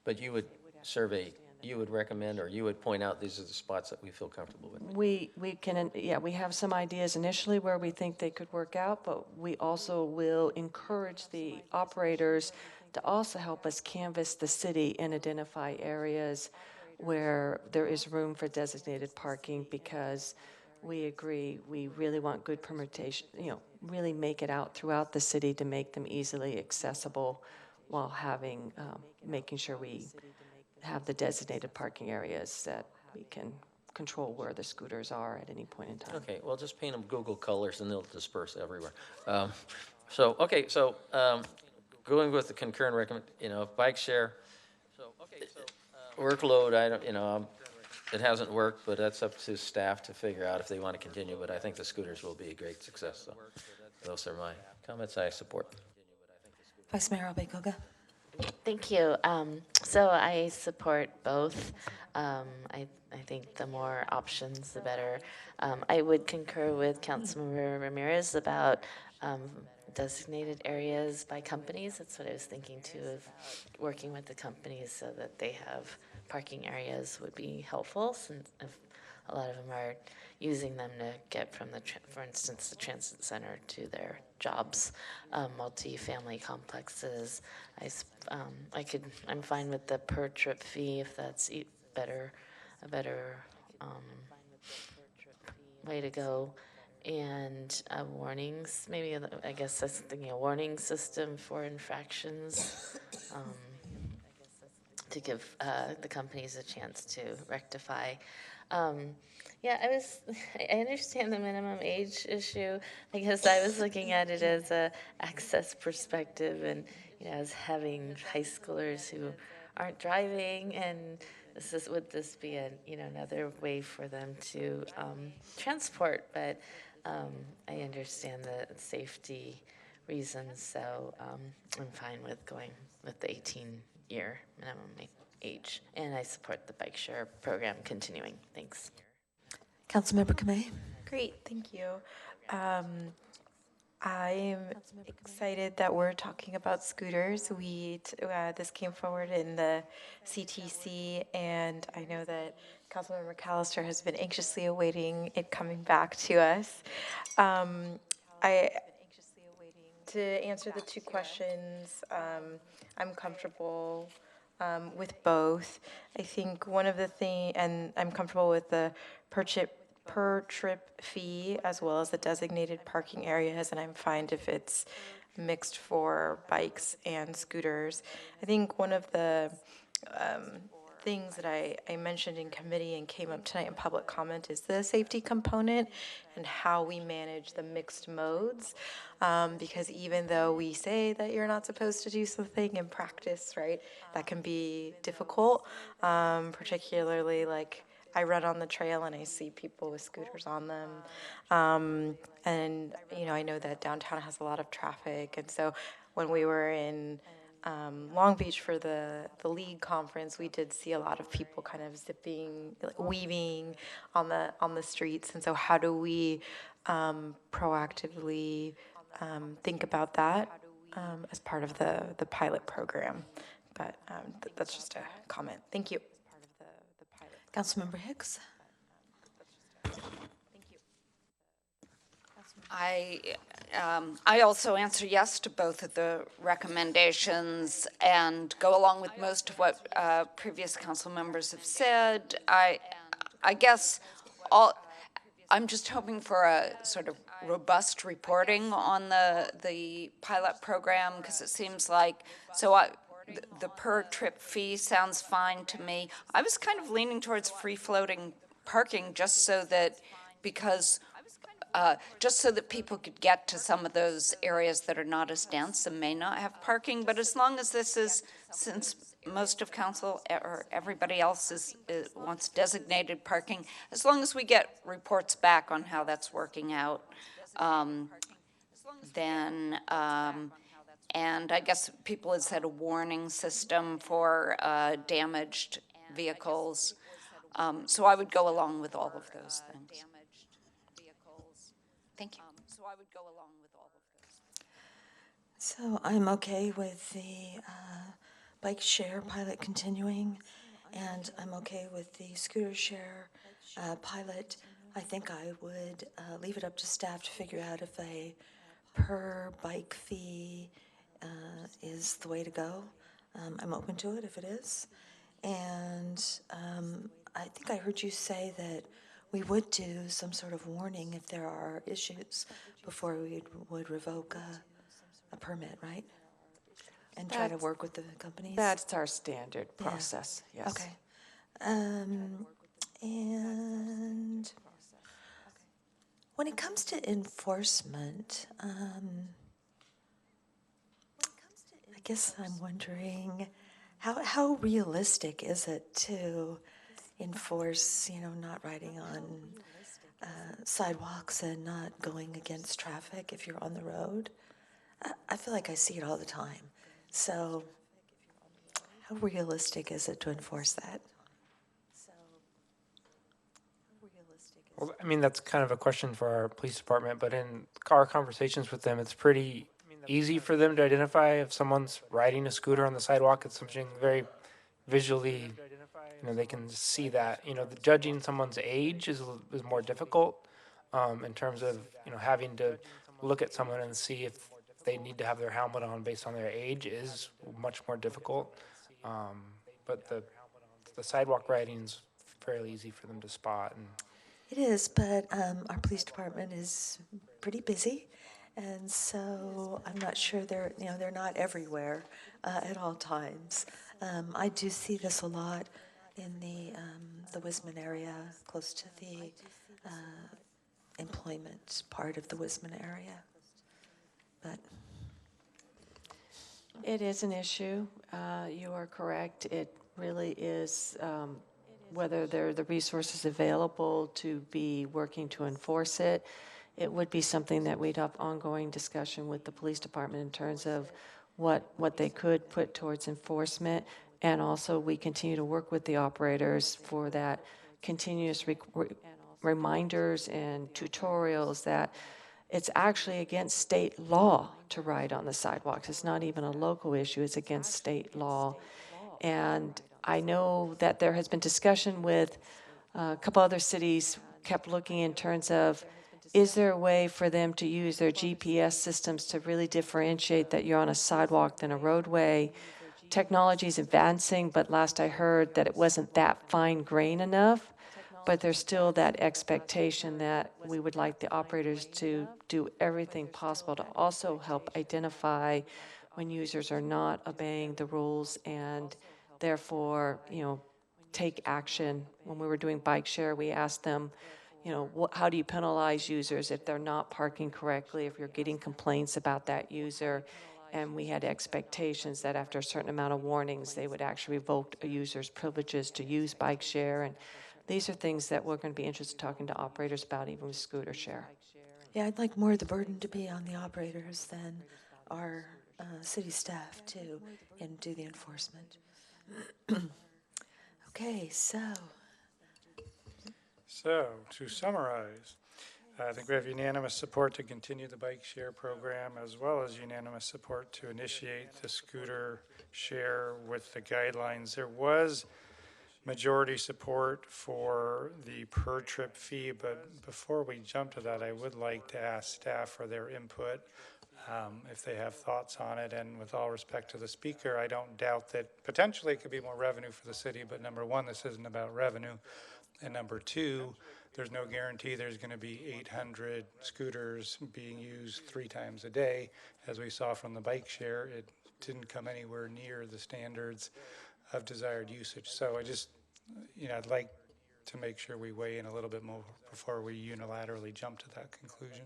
But you would survey, you would recommend, or you would point out these are the spots that we feel comfortable with? We have some ideas initially where we think they could work out, but we also will encourage the operators to also help us canvass the city and identify areas where there is room for designated parking, because we agree we really want good permutation, really make it out throughout the city to make them easily accessible while having, making sure we have the designated parking areas that we can control where the scooters are at any point in time. Okay, well, just paint them Google colors and they'll disperse everywhere. Going with the concurrent recommend, bike share, workload, it hasn't worked, but that's up to staff to figure out if they want to continue, but I think the scooters will be a great success, so those are my comments. I support. Vice Mayor Albegoga. Thank you. So I support both. I think the more options, the better. I would concur with Councilmember Ramirez about designated areas by companies. That's what I was thinking too, of working with the companies so that they have parking areas would be helpful, since if a lot of them are using them to get from for instance, the transit center to their jobs. Multi-family complexes. I'm fine with the per trip fee if that's a better way to go. And warnings, maybe, I guess I was thinking a warning system for infractions, to give the companies a chance to rectify. Yeah, I understand the minimum age issue. I guess I was looking at it as a access perspective, and as having high schoolers who aren't driving, and would this be another way for them to transport? But I understand the safety reasons, so I'm fine with going with the 18-year minimum age, and I support the bike share program continuing. Thanks. Councilmember Kamei. Great, thank you. I'm excited that we're talking about scooters. This came forward in the CTC, and I know that Councilmember McAllister has been anxiously awaiting it coming back to us. To answer the two questions, I'm comfortable with both. I think one of the things, and I'm comfortable with the per trip fee as well as the designated parking areas, and I'm fine if it's mixed for bikes and scooters. I think one of the things that I mentioned in committee and came up tonight in public comment is the safety component and how we manage the mixed modes. Because even though we say that you're not supposed to do something in practice, right, that can be difficult, particularly like I run on the trail and I see people with scooters on them. And, I know that downtown has a lot of traffic. And so when we were in Long Beach for the league conference, we did see a lot of people kind of weaving on the streets. And so how do we proactively think about that as part of the pilot program? But that's just a comment. Thank you. Councilmember Hicks. I also answer yes to both of the recommendations and go along with most of what previous council members have said. I guess I'm just hoping for a sort of robust reporting on the pilot program, because it seems like, the per trip fee sounds fine to me. I was kind of leaning towards free floating parking just so that people could get to some of those areas that are not as dense and may not have parking. But as long as since most of council or everybody else wants designated parking, as long as we get reports back on how that's working out, then, and I guess people had said a warning system for damaged vehicles. So I would go along with all of those things. Thank you. So I would go along with all of those. So I'm okay with the bike share pilot continuing, and I'm okay with the scooter share pilot. I think I would leave it up to staff to figure out if a per bike fee is the way to go. I'm open to it if it is. And I think I heard you say that we would do some sort of warning if there are issues before we would revoke a permit, right? And try to work with the companies? That's our standard process, yes. Okay. And when it comes to enforcement, I guess I'm wondering how realistic is it to enforce, not riding on sidewalks and not going against traffic if you're on the road? I feel like I see it all the time. So How realistic is it to enforce that? Well, I mean, that's kind of a question for our police department, but in our conversations with them, it's pretty easy for them to identify if someone's riding a scooter on the sidewalk. It's something very visually, they can see that. The judging someone's age is more difficult in terms of, having to look at someone and see if they need to have their helmet on based on their age is much more difficult. But the sidewalk riding's fairly easy for them to spot. And It is, but our police department is pretty busy, and so I'm not sure they're not everywhere at all times. I do see this a lot in the Wisman area, close to the employment part of the Wisman area. But it is an issue. You are correct. It really is. Whether there are the resources available to be working to enforce it, it would be something that we'd have ongoing discussion with the police department in terms of what they could put towards enforcement. And also we continue to work with the operators for that continuous reminders and tutorials that it's actually against state law to ride on the sidewalks. It's not even a local issue, it's against state law. And I know that there has been discussion with a couple other cities, kept looking in terms of, is there a way for them to use their GPS systems to really differentiate that you're on a sidewalk than a roadway? Technology is advancing, but last I heard that it wasn't that fine grain enough. But there's still that expectation that we would like the operators to do everything possible to also help identify when users are not obeying the rules and therefore, take action. When we were doing bike share, we asked them, how do you penalize users if they're not parking correctly, if you're getting complaints about that user? And we had expectations that after a certain amount of warnings, they would actually revoke a user's privileges to use bike share. And these are things that we're going to be interested in talking to operators about, even with scooter share. yeah, I'd like more of the burden to be on the operators than our city staff to do the enforcement. Okay, so to summarize, I think we have unanimous support to continue the bike share program, as well as unanimous support to initiate the scooter share with the guidelines. There was majority support for the per trip fee, but before we jump to that, I would like to ask staff for their input, if they have thoughts on it. And with all respect to the speaker, I don't doubt that potentially it could be more revenue for the city, but number one, this isn't about revenue. And number two, there's no guarantee there's going to be 800 scooters being used 3 times a day. As we saw from the bike share, it didn't come anywhere near the standards of desired usage. So I just, I'd like to make sure we weigh in a little bit more before we unilaterally jump to that conclusion.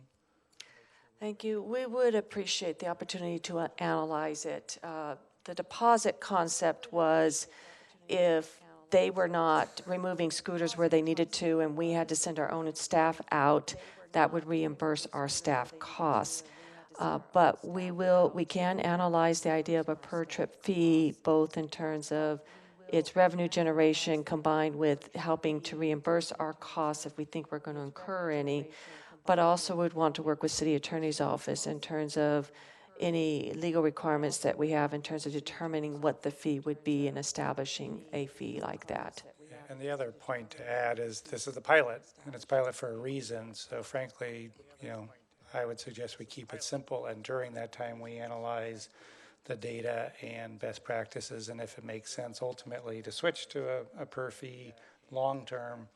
Thank you. We would appreciate the opportunity to analyze it. The deposit concept was if they were not removing scooters where they needed to and we had to send our own staff out, that would reimburse our staff costs. But we can analyze the idea of a per trip fee, both in terms of its revenue generation combined with helping to reimburse our costs if we think we're going to incur any, but also would want to work with City Attorney's Office in terms of any legal requirements that we have in terms of determining what the fee would be and establishing a fee like that. Yeah, and the other point to add is this is the pilot, and it's pilot for a reason. So frankly, I would suggest we keep it simple, and during that time we analyze the data and best practices, and if it makes sense ultimately to switch to a per fee long-term,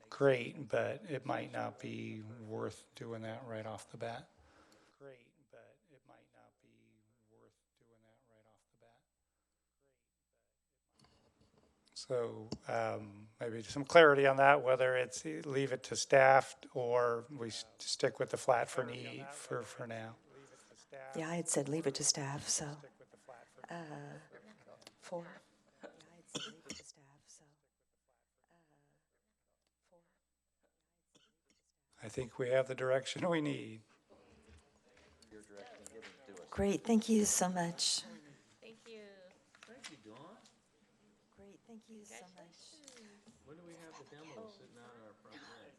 great, but it might not be worth doing that right off the bat. So maybe some clarity on that, whether it's leave it to staff or we stick with the flat for now. yeah, I had said leave it to staff, so 4. I think we have the direction we need. Great, thank you so much. Thank you. Thank you, Dawn. When do we have the demo sitting out our front way?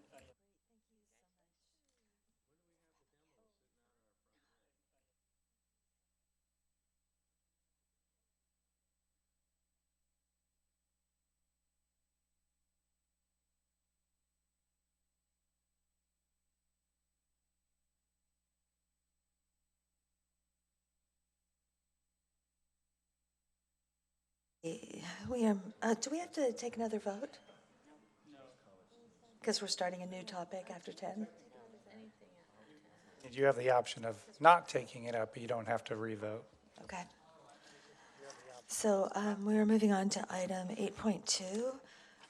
We are, do we have to take another vote? Because we're starting a new topic after 10? You have the option of not taking it up, but you don't have to revote. Okay. So we are moving on to item 8.2,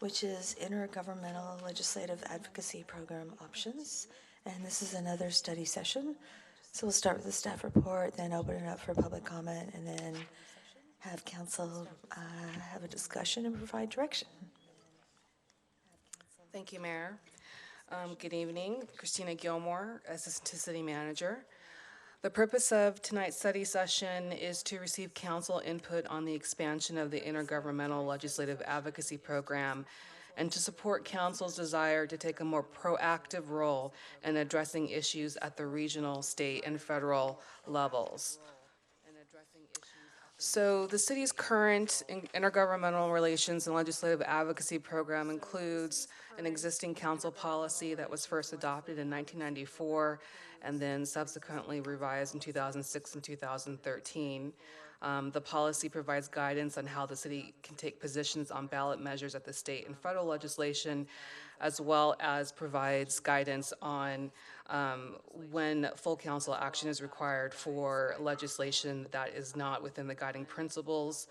which is intergovernmental legislative advocacy program options. And this is another study session. So we'll start with the staff report, then open it up for public comment, and then have council have a discussion and provide direction. Thank you, Mayor. Good evening. Christina Gilmore, Assistant to City Manager. The purpose of tonight's study session is to receive council input on the expansion of the Intergovernmental Legislative Advocacy Program and to support council's desire to take a more proactive role in addressing issues at the regional, state, and federal levels. So the city's current intergovernmental relations and legislative advocacy program includes an existing council policy that was first adopted in 1994 and then subsequently revised in 2006 and 2013. The policy provides guidance on how the city can take positions on ballot measures at the state and federal legislation, as well as provides guidance on when full council action is required for legislation that is not within the guiding principles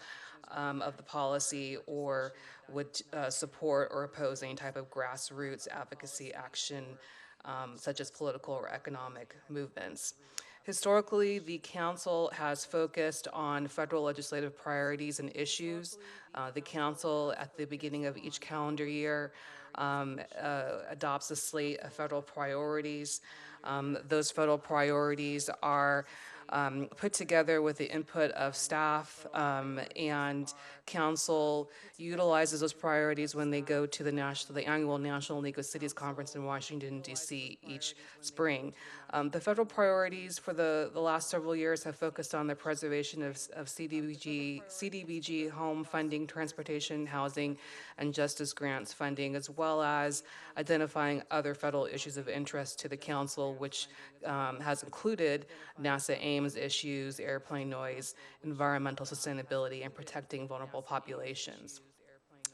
of the policy or would support or oppose any type of grassroots advocacy action such as political or economic movements. Historically, the council has focused on federal legislative priorities and issues. The council, at the beginning of each calendar year, adopts a slate of federal priorities. Those federal priorities are put together with the input of staff, and council utilizes those priorities when they go to the annual National League of Cities Conference in Washington, D.C. each spring. The federal priorities for the last several years have focused on the preservation of CDBG home funding, transportation, housing, and justice grants funding, as well as identifying other federal issues of interest to the council, which has included NASA Ames issues, airplane noise, environmental sustainability, and protecting vulnerable populations.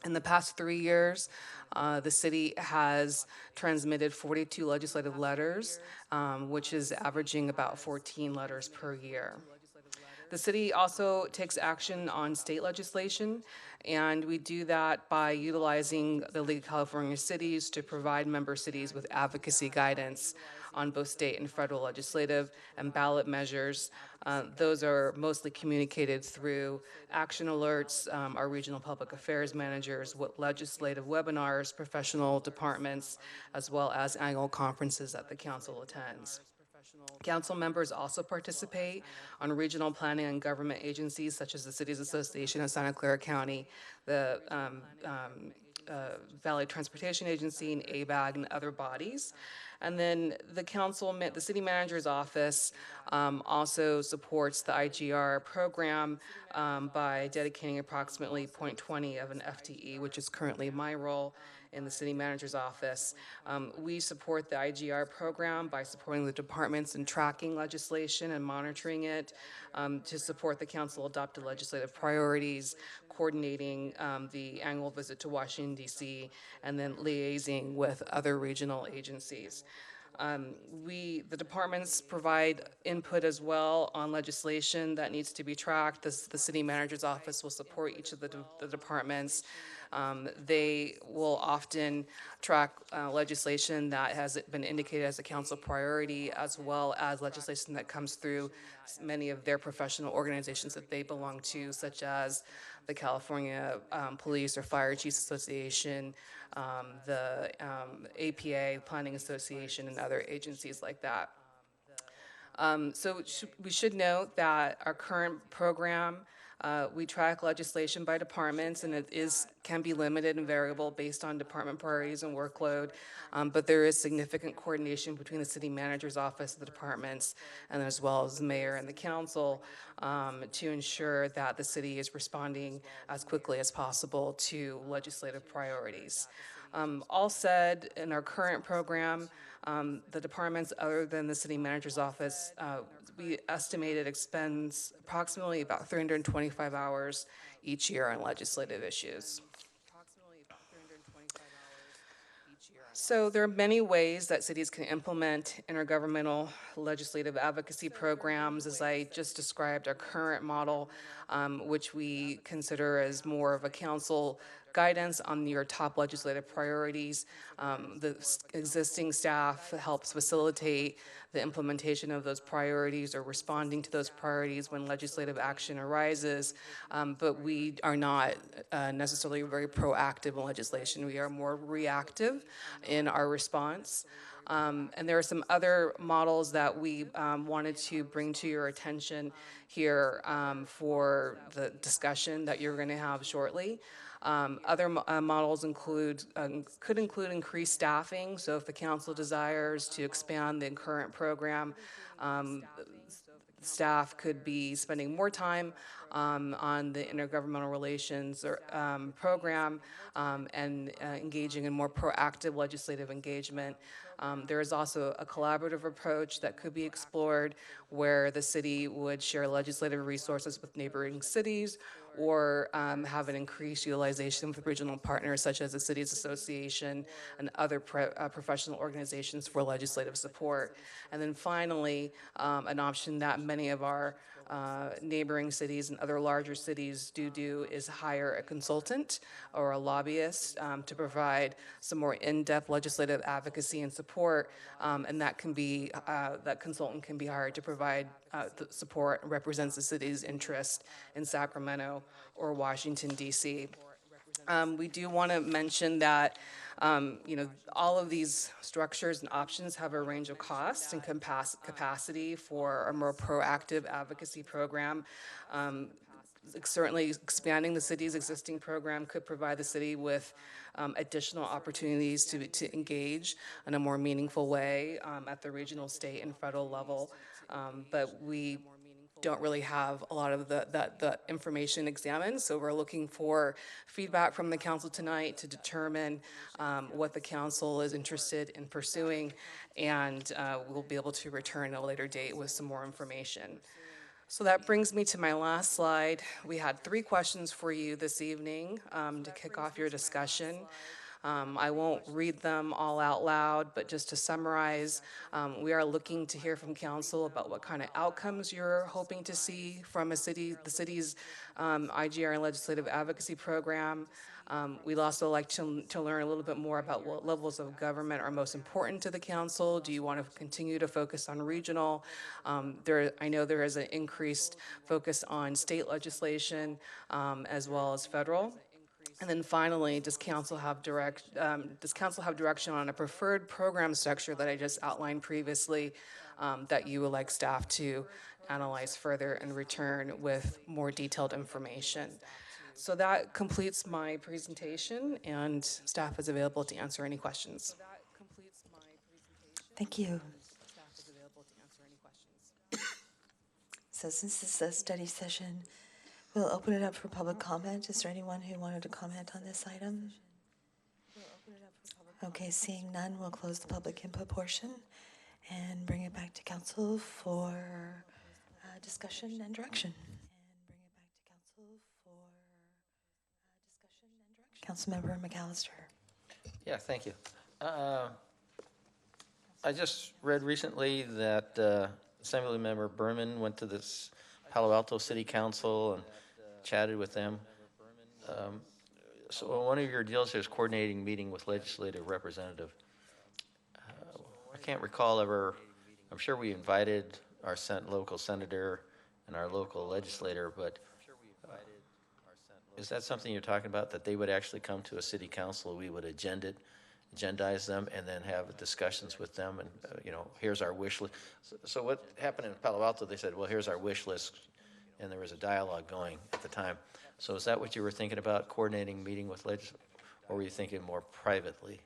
In the past 3 years, the city has transmitted 42 legislative letters, which is averaging about 14 letters per year. The city also takes action on state legislation, and we do that by utilizing the League of California Cities to provide member cities with advocacy guidance on both state and federal legislative and ballot measures. Those are mostly communicated through action alerts, our regional public affairs managers, legislative webinars, professional departments, as well as annual conferences that the council attends. Council members also participate on regional planning and government agencies such as the Cities Association of Santa Clara County, the Valley Transportation Agency, and ABAG, and other bodies. And then the city manager's office also supports the IGR program by dedicating approximately 0.20 of an FTE, which is currently my role in the city manager's office. We support the IGR program by supporting the departments in tracking legislation and monitoring it, to support the council adopted legislative priorities, coordinating the annual visit to Washington, D.C., and then liaising with other regional agencies. The departments provide input as well on legislation that needs to be tracked. The city manager's office will support each of the departments. They will often track legislation that has been indicated as a council priority, as well as legislation that comes through many of their professional organizations that they belong to, such as the California Police or Fire Chiefs Association, the APA, Planning Association, and other agencies like that. We should note that our current program We track legislation by departments, and can be limited and variable based on department priorities and workload, but there is significant coordination between the city manager's office, the departments, and as well as the mayor and the council to ensure that the city is responding as quickly as possible to legislative priorities. All said, in our current program, the departments other than the city manager's office, we estimated expends approximately about 325 hours each year on legislative issues. So there are many ways that cities can implement intergovernmental legislative advocacy programs. As I just described, our current model, which we consider as more of a council guidance on your top legislative priorities. The existing staff helps facilitate the implementation of those priorities or responding to those priorities when legislative action arises, but we are not necessarily very proactive in legislation. We are more reactive in our response. And there are some other models that we wanted to bring to your attention here for the discussion that you're going to have shortly. Other models could include increased staffing. So if the council desires to expand the current program, staff could be spending more time on the intergovernmental relations program and engaging in more proactive legislative engagement. There is also a collaborative approach that could be explored where the city would share legislative resources with neighboring cities or have an increased utilization with regional partners such as the Cities Association and other professional organizations for legislative support. And then finally, an option that many of our neighboring cities and other larger cities do is hire a consultant or a lobbyist to provide some more in-depth legislative advocacy and support, and that consultant can be hired to provide the support and represents the city's interest in Sacramento or Washington, D.C. We do want to mention that all of these structures and options have a range of costs and capacity for a more proactive advocacy program. Certainly expanding the city's existing program could provide the city with additional opportunities to engage in a more meaningful way at the regional, state, and federal level. But we don't really have a lot of the information examined, so we're looking for feedback from the council tonight to determine what the council is interested in pursuing, and we'll be able to return at a later date with some more information. So that brings me to my last slide. We had 3 questions for you this evening to kick off your discussion. I won't read them all out loud, but just to summarize, we are looking to hear from council about what kind of outcomes you're hoping to see from the city's IGR and legislative advocacy program. We'd also like to learn a little bit more about what levels of government are most important to the council. Do you want to continue to focus on regional? I know there is an increased focus on state legislation as well as federal. And then finally, does council have direction on a preferred program structure that I just outlined previously that you would like staff to analyze further and return with more detailed information? So that completes my presentation, and staff is available to answer any questions. Thank you. So since this is a study session, we'll open it up for public comment. Is there anyone who wanted to comment on this item? Okay, seeing none, we'll close the public input portion and bring it back to council for discussion and direction. Councilmember McAllister. Yeah, thank you. I just read recently that Assemblymember Berman went to this Palo Alto City Council and chatted with them. So one of your deals is coordinating meeting with legislative representative. I can't recall ever, I'm sure we invited our local senator and our local legislator, but is that something you're talking about, that they would actually come to a city council, we would agendize them and then have discussions with them and, here's our wish list. So what happened in Palo Alto, they said, well, here's our wish list and there was a dialogue going at the time. So is that what you were thinking about, coordinating, meeting with legislators, or were you thinking more privately?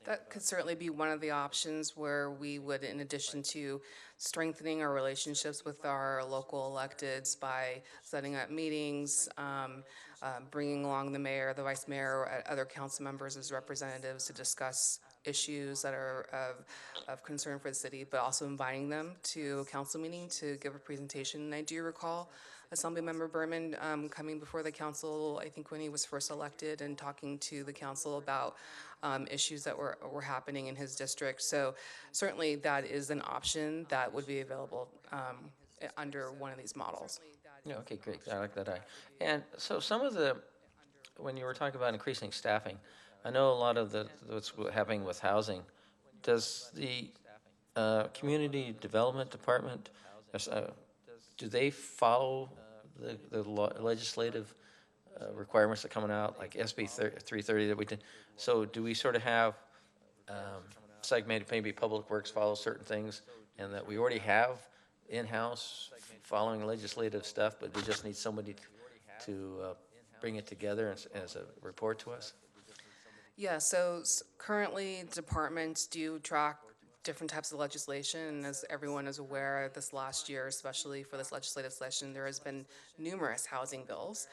That could certainly be one of the options where we would, in addition to strengthening our relationships with our local electeds by setting up meetings, bringing along the mayor, the vice mayor, or other council members as representatives to discuss issues that are of concern for the city, but also inviting them to a council meeting to give a presentation. And I do recall Assemblymember Berman coming before the council, I think when he was first elected, and talking to the council about issues that were happening in his district. So certainly that is an option that would be available under one of these models. Yeah, okay, great. I like that. And so some of the, when you were talking about increasing staffing, I know a lot of what's happening with housing. Does the community development department, do they follow the legislative requirements that are coming out, like SB 330 that we did? So do we sort of have segmented, maybe Public Works follows certain things, and that we already have in-house following legislative stuff, but we just need somebody to bring it together as a report to us? Yeah, so currently departments do track different types of legislation, and as everyone is aware, this last year, especially for this legislative session, there has been numerous housing bills.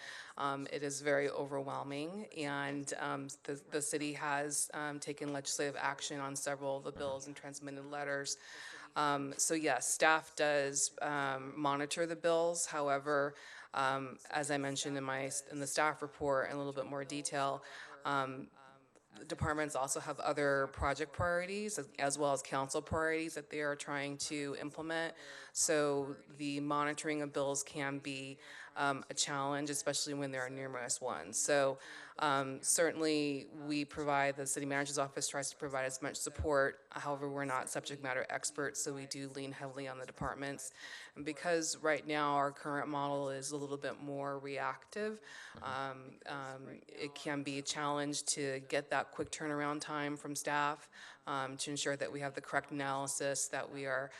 It is very overwhelming, and the city has taken legislative action on several of the bills and transmitted letters. So yes, staff does monitor the bills. However, as I mentioned in the staff report in a little bit more detail, departments also have other project priorities as well as council priorities that they are trying to implement. So the monitoring of bills can be a challenge, especially when there are numerous ones. So certainly the city manager's office tries to provide as much support. However, we're not subject matter experts, so we do lean heavily on the departments. And because right now our current model is a little bit more reactive, it can be a challenge to get that quick turnaround time from staff to ensure that we have the correct analysis, that we are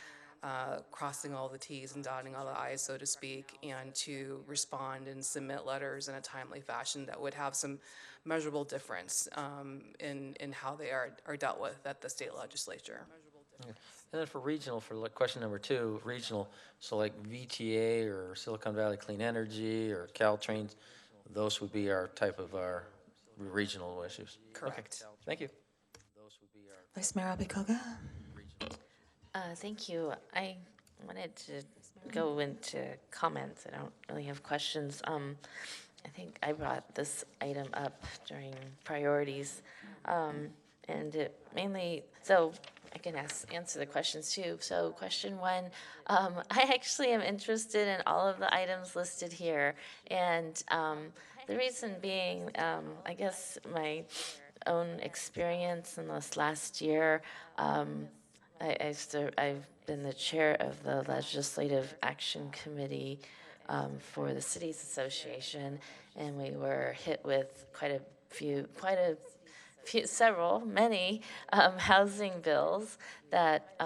crossing all the T's and dotting all the I's, so to speak, and to respond and submit letters in a timely fashion that would have some measurable difference in how they are dealt with at the state legislature. Okay. And then for regional, for question number 2, regional, so like VTA or Silicon Valley Clean Energy or Caltrain, those would be our type of our regional issues. Correct. Okay. Thank you. Vice Mayor Abikoga. Thank you. I wanted to go into comments. I don't really have questions. I think I brought this item up during priorities, and it mainly, so I can answer the questions too. So question 1, I actually am interested in all of the items listed here, and the reason being, I guess my own experience in this last year, I've been the chair of the Legislative Action Committee for the Cities Association, and we were hit with many housing bills that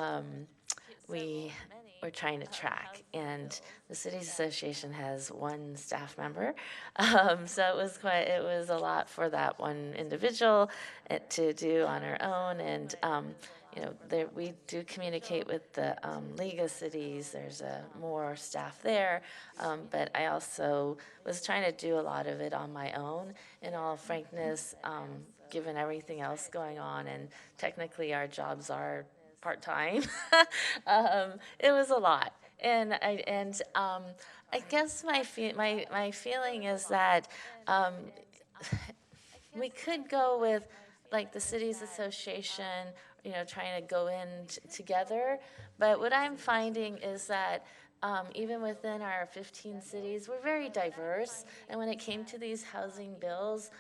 we were trying to track. And the Cities Association has 1 staff member, so it was a lot for that one individual to do on her own. And we do communicate with the League of Cities. There's more staff there, but I also was trying to do a lot of it on my own. In all frankness, given everything else going on, and technically our jobs are part-time, it was a lot. And I guess my feeling is that we could go with like the Cities Association, trying to go in together. But what I'm finding is that even within our 15 cities, we're very diverse. And when it came to these housing bills,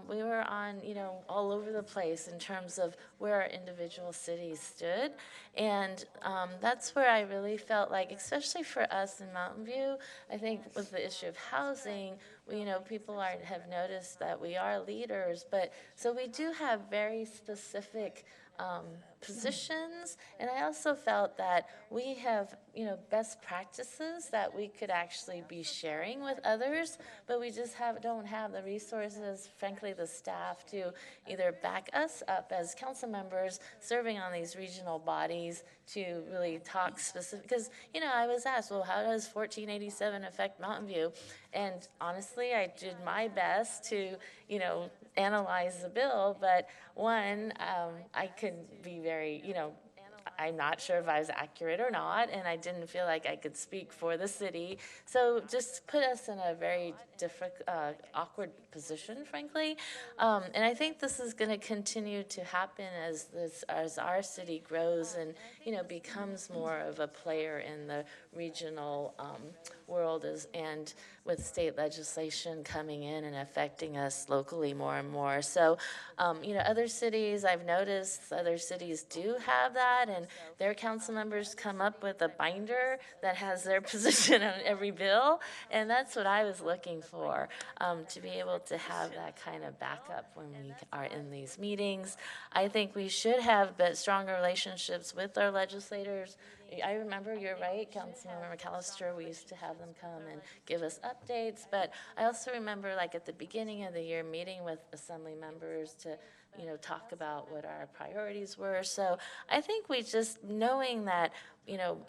we were on, all over the place in terms of where our individual cities stood. And that's where I really felt like, especially for us in Mountain View, I think with the issue of housing, people have noticed that we are leaders, but so we do have very specific positions, and I also felt that we have, best practices that we could actually be sharing with others, but we just don't have the resources, frankly, the staff to either back us up as council members serving on these regional bodies to really talk specific, because, I was asked, well, how does 1487 affect Mountain View? And honestly, I did my best to, analyze the bill, but one, I could be very, I'm not sure if I was accurate or not, and I didn't feel like I could speak for the city. So just put us in a very awkward position, frankly. And I think this is going to continue to happen as our city grows and, becomes more of a player in the regional world and with state legislation coming in and affecting us locally more and more. So, other cities, I've noticed other cities do have that, and their council members come up with a binder that has their position on every bill, and that's what I was looking for, to be able to have that kind of backup when we are in these meetings. I think we should have stronger relationships with our legislators. I remember, you're right, Councilmember McAllister, we used to have them come and give us updates, but I also remember, like, at the beginning of the year, meeting with assembly members to, talk about what our priorities were. So I think we just, knowing that,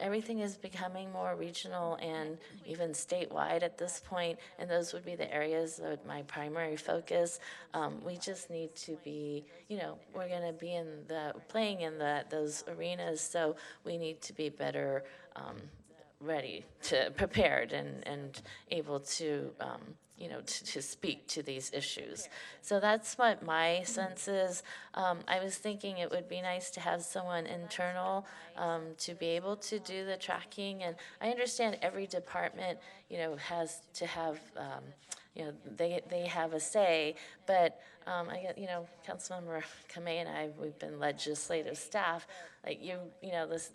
everything is becoming more regional and even statewide at this point, and those would be the areas of my primary focus. We just need to be, we're going to be playing in those arenas, so we need to be better ready, prepared and able to, to speak to these issues. So that's what my sense is. I was thinking it would be nice to have someone internal to be able to do the tracking. And I understand every department, has to have, they have a say, but I get, Councilmember Kamei and I, we've been legislative staff. Like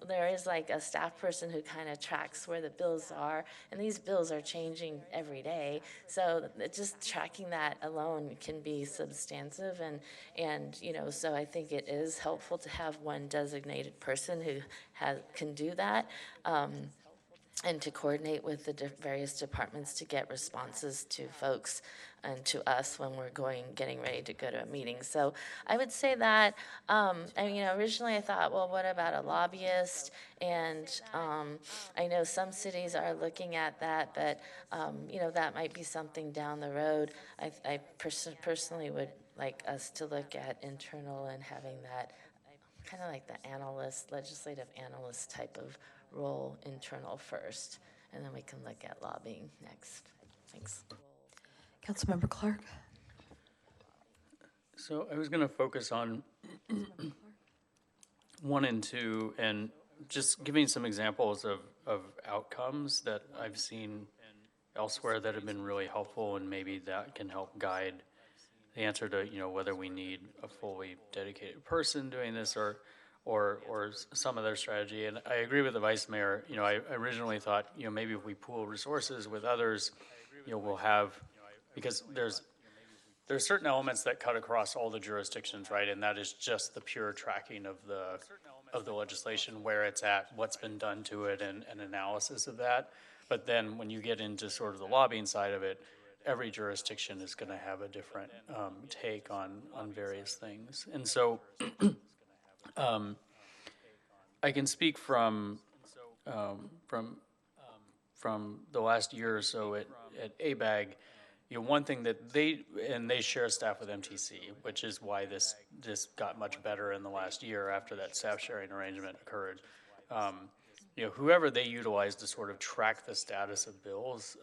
there is like a staff person who kind of tracks where the bills are, and these bills are changing every day. So just tracking that alone can be substantive, and so I think it is helpful to have one designated person who can do that. And to coordinate with the various departments to get responses to folks and to us when we're getting ready to go to a meeting. So I would say that, originally I thought, well, what about a lobbyist? And I know some cities are looking at that, but, that might be something down the road. I personally would like us to look at internal and having that kind of like the legislative analyst type of role internal first, and then we can look at lobbying next. Thanks. Councilmember Clark. So I was going to focus on 1 and 2 and just giving some examples of outcomes that I've seen elsewhere that have been really helpful, and maybe that can help guide the answer to, whether we need a fully dedicated person doing this or some other strategy. And I agree with the vice mayor. I originally thought, maybe if we pool resources with others, we'll have, because there's certain elements that cut across all the jurisdictions, right? And that is just the pure tracking of the legislation, where it's at, what's been done to it, and an analysis of that. But then when you get into sort of the lobbying side of it, every jurisdiction is going to have a different take on various things. And so I can speak from the last year or so at ABAG. One thing that they share staff with MTC, which is why this got much better in the last year after that staff sharing arrangement occurred. Whoever they utilize to sort of track the status of bills,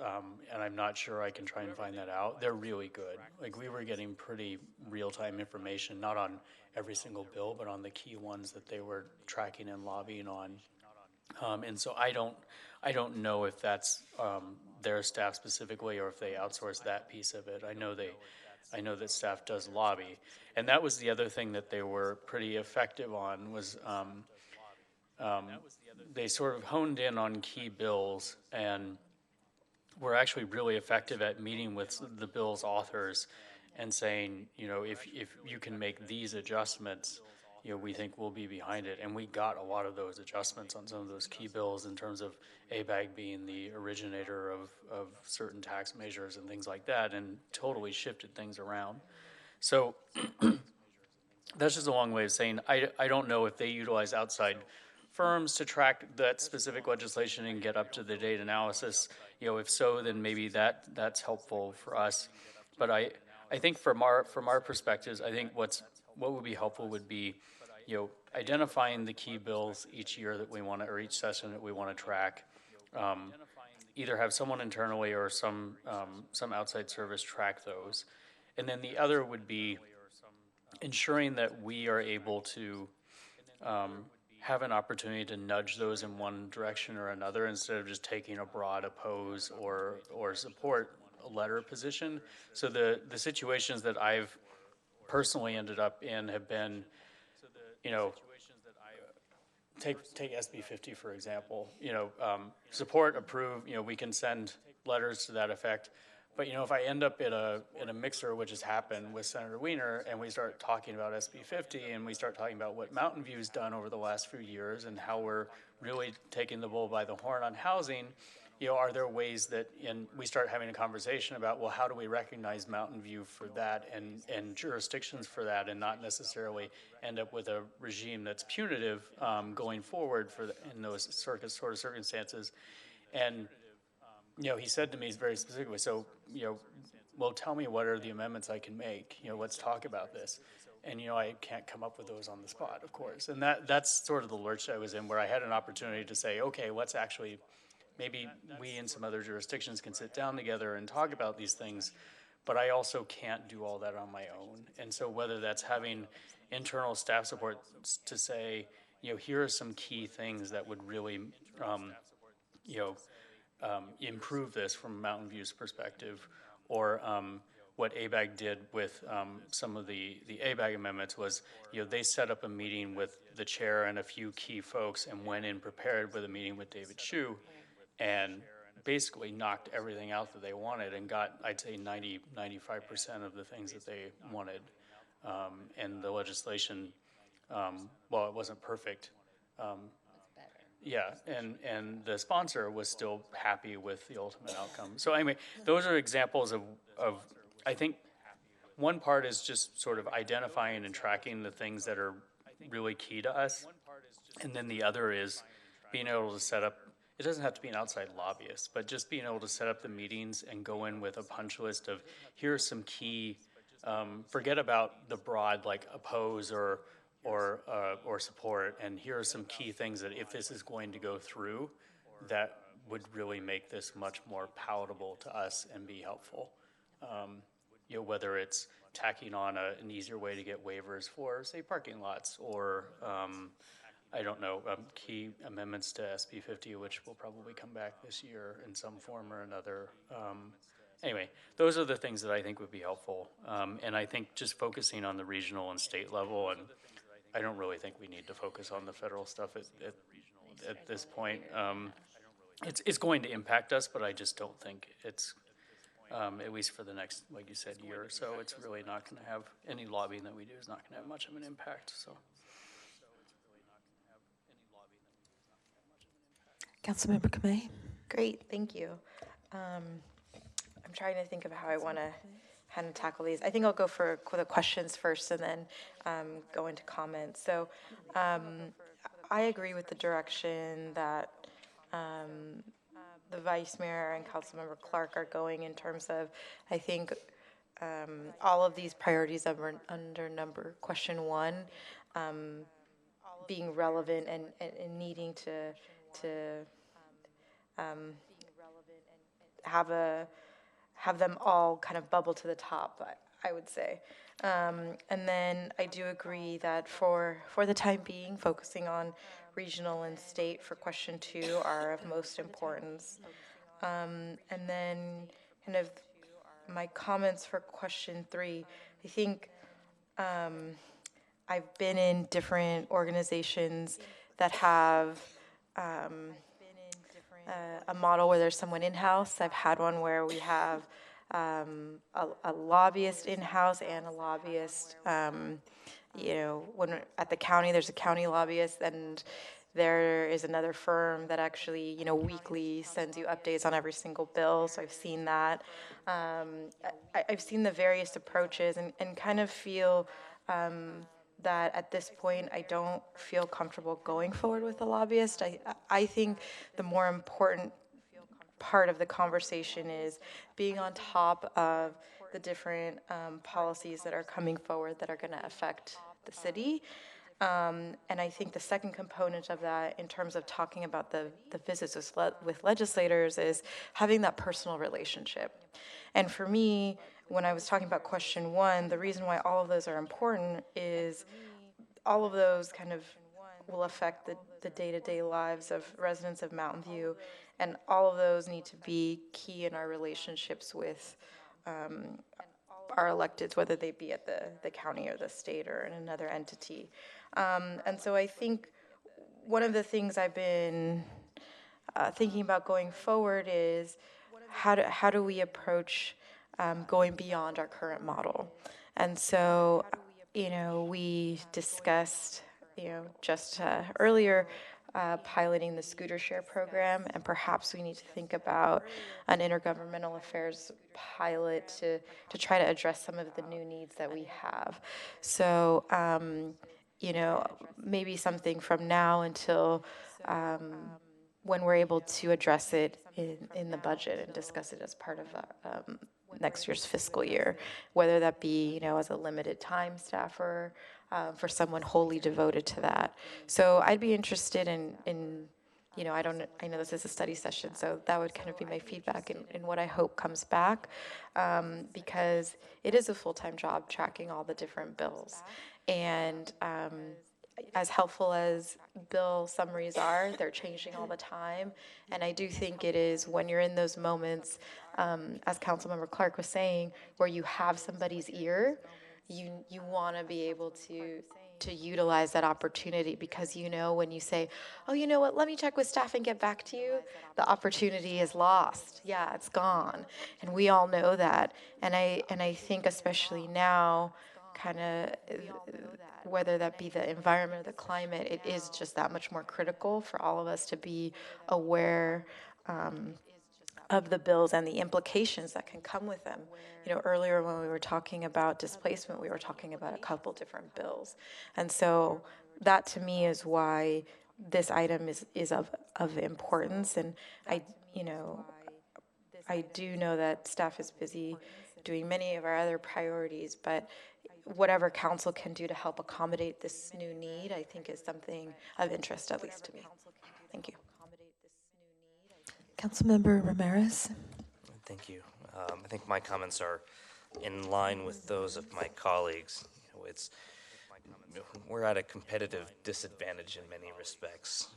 and I'm not sure I can try and find that out, they're really good. Like, we were getting pretty real-time information, not on every single bill, but on the key ones that they were tracking and lobbying on. And so I don't know if that's their staff specifically, or if they outsource that piece of it. I know that staff does lobby, and that was the other thing that they were pretty effective on, was they sort of honed in on key bills and were actually really effective at meeting with the bill's authors and saying, if you can make these adjustments, we think will be behind it. And we got a lot of those adjustments on some of those key bills in terms of ABAG being the originator of certain tax measures and things like that, and totally shifted things around. So that's just a long way of saying I don't know if they utilize outside firms to track that specific legislation and get up to the date analysis. If so, then maybe that's helpful for us. But I think from our perspectives, I think what would be helpful would be, identifying the key bills each year that we want to, or each session that we want to track. Either have someone internally or some outside service track those. And then the other would be ensuring that we are able to have an opportunity to nudge those in one direction or another instead of just taking a broad oppose or support letter position. So the situations that I've personally ended up in have been, take SB 50 for example. Support, approve. We can send letters to that effect. But if I end up in a mixer, which has happened with Senator Wiener, and we start talking about SB 50, and we start talking about what Mountain View's done over the last few years, and how we're really taking the bull by the horn on housing, are there ways that, we start having a conversation about, well, how do we recognize Mountain View for that, and jurisdictions for that, and not necessarily end up with a regime that's punitive going forward in those sort of circumstances. And he said to me very specifically, so, well, tell me what are the amendments I can make, let's talk about this. And, I can't come up with those on the spot, of course. And that's sort of the lurch I was in, where I had an opportunity to say, okay, let's actually, maybe we and some other jurisdictions can sit down together and talk about these things, but I also can't do all that on my own. And so whether that's having internal staff support to say, here are some key things that would really, improve this from Mountain View's perspective, or what ABAG did with some of the ABAG amendments was, they set up a meeting with the chair and a few key folks and went in prepared with a meeting with David Hsu and basically knocked everything out that they wanted and got, I'd say, 95% of the things that they wanted. And the legislation, well, it wasn't perfect. Yeah, and the sponsor was still happy with the ultimate outcome. So anyway, those are examples of I think one part is just sort of identifying and tracking the things that are really key to us. And then the other is being able to set up, it doesn't have to be an outside lobbyist, but just being able to set up the meetings and go in with a punch list of, here are some key, forget about the broad like oppose or support, and here are some key things that if this is going to go through, that would really make this much more palatable to us and be helpful. Whether it's tacking on an easier way to get waivers for, say, parking lots, or I don't know, key amendments to SB 50, which will probably come back this year in some form or another. Anyway, those are the things that I think would be helpful. And I think just focusing on the regional and state level, and I don't really think we need to focus on the federal stuff at this point. It's going to impact us, but I just don't think it's, at least for the next, like you said, year or so, it's really not going to have, any lobbying that we do is not going to have much of an impact, so. Councilmember Kamei. Great, thank you. I'm trying to think of how I want to kind of tackle these. I think I'll go for the questions first and then go into comments. So I agree with the direction that the Vice Mayor and Councilmember Clark are going in terms of, I think, all of these priorities under question 1 being relevant and needing to have them all kind of bubble to the top, I would say. And then I do agree that for the time being, focusing on regional and state for question 2 are of most importance. And then kind of my comments for question 3, I think I've been in different organizations that have a model where there's someone in-house. I've had one where we have a lobbyist in-house and a lobbyist, when at the county, there's a county lobbyist, and there is another firm that actually, weekly sends you updates on every single bill. So I've seen that. I've seen the various approaches and kind of feel that at this point, I don't feel comfortable going forward with the lobbyist. I think the more important part of the conversation is being on top of the different policies that are coming forward that are going to affect the city. And I think the second component of that, in terms of talking about the visits with legislators, is having that personal relationship. And for me, when I was talking about question one, the reason why all of those are important is all of those kind of will affect the day-to-day lives of residents of Mountain View, and all of those need to be key in our relationships with our electeds, whether they be at the county or the state or in another entity. And so I think one of the things I've been thinking about going forward is how do we approach going beyond our current model. And so, we discussed, just earlier, piloting the scooter share program, and perhaps we need to think about an intergovernmental affairs pilot to try to address some of the new needs that we have. So, maybe something from now until when we're able to address it in the budget and discuss it as part of next year's fiscal year, whether that be, as a limited time staffer, for someone wholly devoted to that. So I'd be interested in I know this is a study session, so that would kind of be my feedback in what I hope comes back, because it is a full-time job tracking all the different bills. And as helpful as bill summaries are, they're changing all the time. And I do think it is when you're in those moments, as Councilmember Clark was saying, where you have somebody's ear, you want to be able to utilize that opportunity, because when you say, oh, you know what, let me check with staff and get back to you, the opportunity is lost. Yeah, it's gone. And we all know that. And I think especially now, kind of whether that be the environment or the climate, it is just that much more critical for all of us to be aware of the bills and the implications that can come with them. Earlier when we were talking about displacement, we were talking about a couple different bills. And so that to me is why this item is of importance. And I do know that staff is busy doing many of our other priorities, but whatever council can do to help accommodate this new need, I think is something of interest, at least to me. Thank you. Councilmember Ramirez. Thank you. I think my comments are in line with those of my colleagues. We're at a competitive disadvantage in many respects.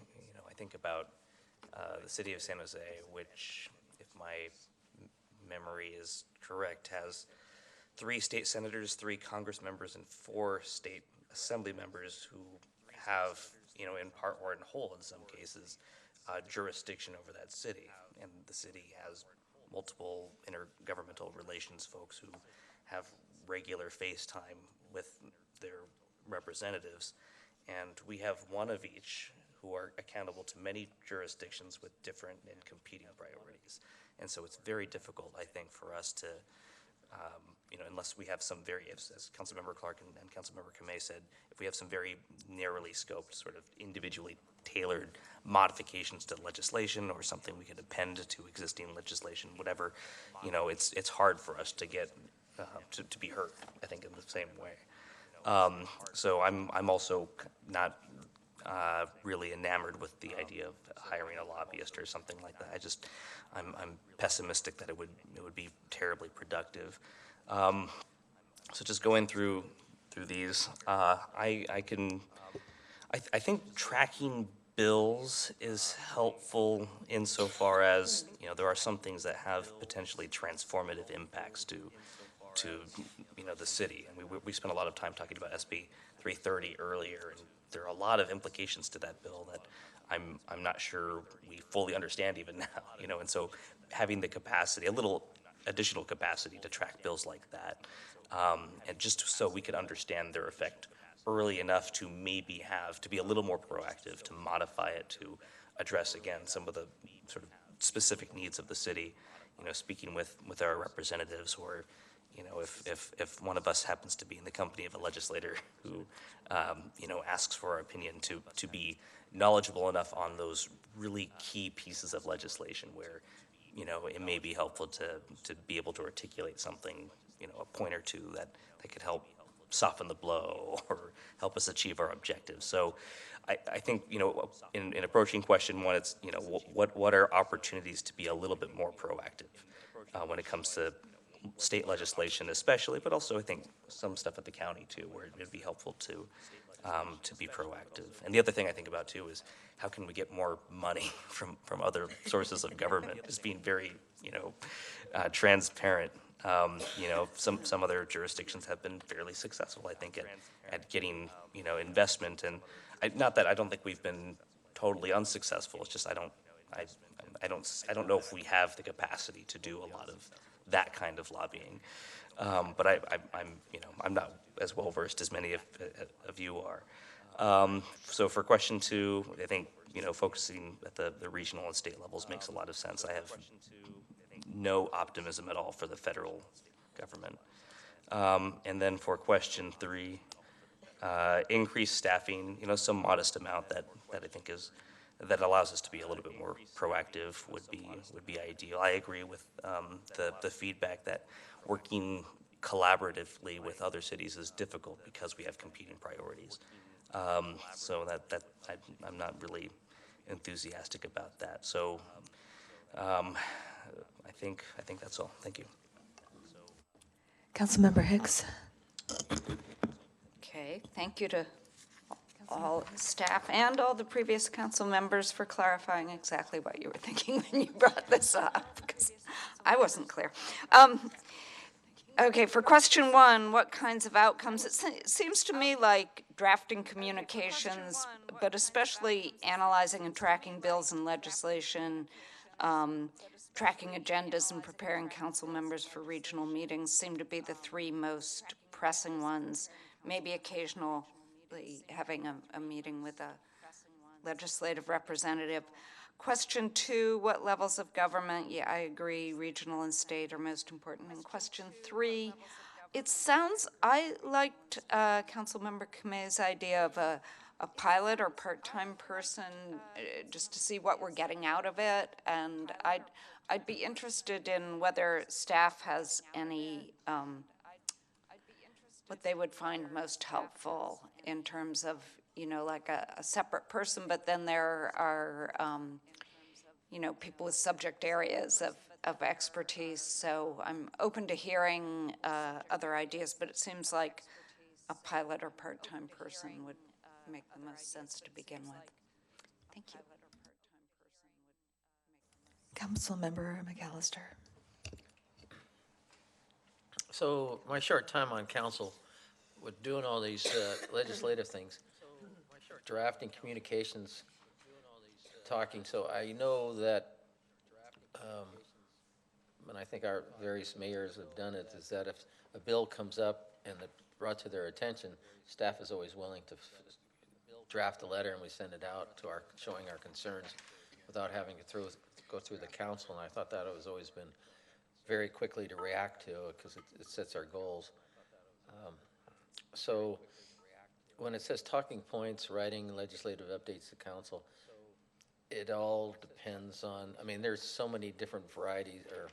I think about the city of San Jose, which, if my memory is correct, has 3 state senators, 3 Congress members, and 4 state assembly members who have, in part or in whole in some cases, jurisdiction over that city. And the city has multiple intergovernmental relations folks who have regular face time with their representatives. And we have one of each who are accountable to many jurisdictions with different and competing priorities. And so it's very difficult, I think, for us to unless we have some as Councilmember Clark and Councilmember Kamei said, if we have some very narrowly scoped, sort of individually tailored modifications to legislation or something we could append to existing legislation, whatever, it's hard for us to get to be heard, I think, in the same way. So I'm also not really enamored with the idea of hiring a lobbyist or something like that. I'm pessimistic that it would be terribly productive. So just going through these, I think tracking bills is helpful insofar as there are some things that have potentially transformative impacts to the city. And we spent a lot of time talking about SB 330 earlier, and there are a lot of implications to that bill that I'm not sure we fully understand even now. And so having the capacity, a little additional capacity to track bills like that, and just so we could understand their effect early enough to maybe have to be a little more proactive, to modify it, to address again some of the sort of specific needs of the city. Speaking with our representatives, or if one of us happens to be in the company of a legislator who asks for our opinion, to be knowledgeable enough on those really key pieces of legislation where it may be helpful to be able to articulate something, a point or two that could help soften the blow or help us achieve our objectives. So I think, in approaching question one, it's, what are opportunities to be a little bit more proactive when it comes to state legislation especially, but also I think some stuff at the county too, where it'd be helpful to be proactive. And the other thing I think about too is how can we get more money from other sources of government, just being very, transparent. Some other jurisdictions have been fairly successful, I think, at getting, investment. And not that I don't think we've been totally unsuccessful. It's just I don't know if we have the capacity to do a lot of that kind of lobbying. But I'm not as well versed as many of you are. So for question two, I think, focusing at the regional and state levels makes a lot of sense. I have no optimism at all for the federal government. And then for question three, increased staffing, some modest amount that I think that allows us to be a little bit more proactive would be ideal. I agree with the feedback that working collaboratively with other cities is difficult because we have competing priorities. So that I'm not really enthusiastic about that. So I think that's all. Thank you. Councilmember Hicks. Okay, thank you to all staff and all the previous council members for clarifying exactly what you were thinking when you brought this up, because I wasn't clear. Okay, for question one, what kinds of outcomes? It seems to me like drafting communications, but especially analyzing and tracking bills and legislation, tracking agendas and preparing council members for regional meetings seem to be the three most pressing ones. Maybe occasionally having a meeting with a legislative representative. Question two, what levels of government? Yeah, I agree, regional and state are most important. And question three, it sounds, I liked Councilmember Kame's idea of a pilot or part-time person just to see what we're getting out of it. And I'd be interested in whether staff has any, what they would find most helpful in terms of, like a separate person, but then there are, people with subject areas of expertise. So I'm open to hearing other ideas, but it seems like a pilot or part-time person would make the most sense to begin with. Thank you. Councilmember McAllister. So my short time on council with doing all these legislative things, drafting communications, talking, so I know that, and I think our various mayors have done it, is that if a bill comes up and it's brought to their attention, staff is always willing to draft a letter and we send it out to showing our concerns without having to go through the council. And I thought that has always been very quickly to react to because it sets our goals. So when it says talking points, writing legislative updates to council, it all depends on, I mean, there's so many different varieties or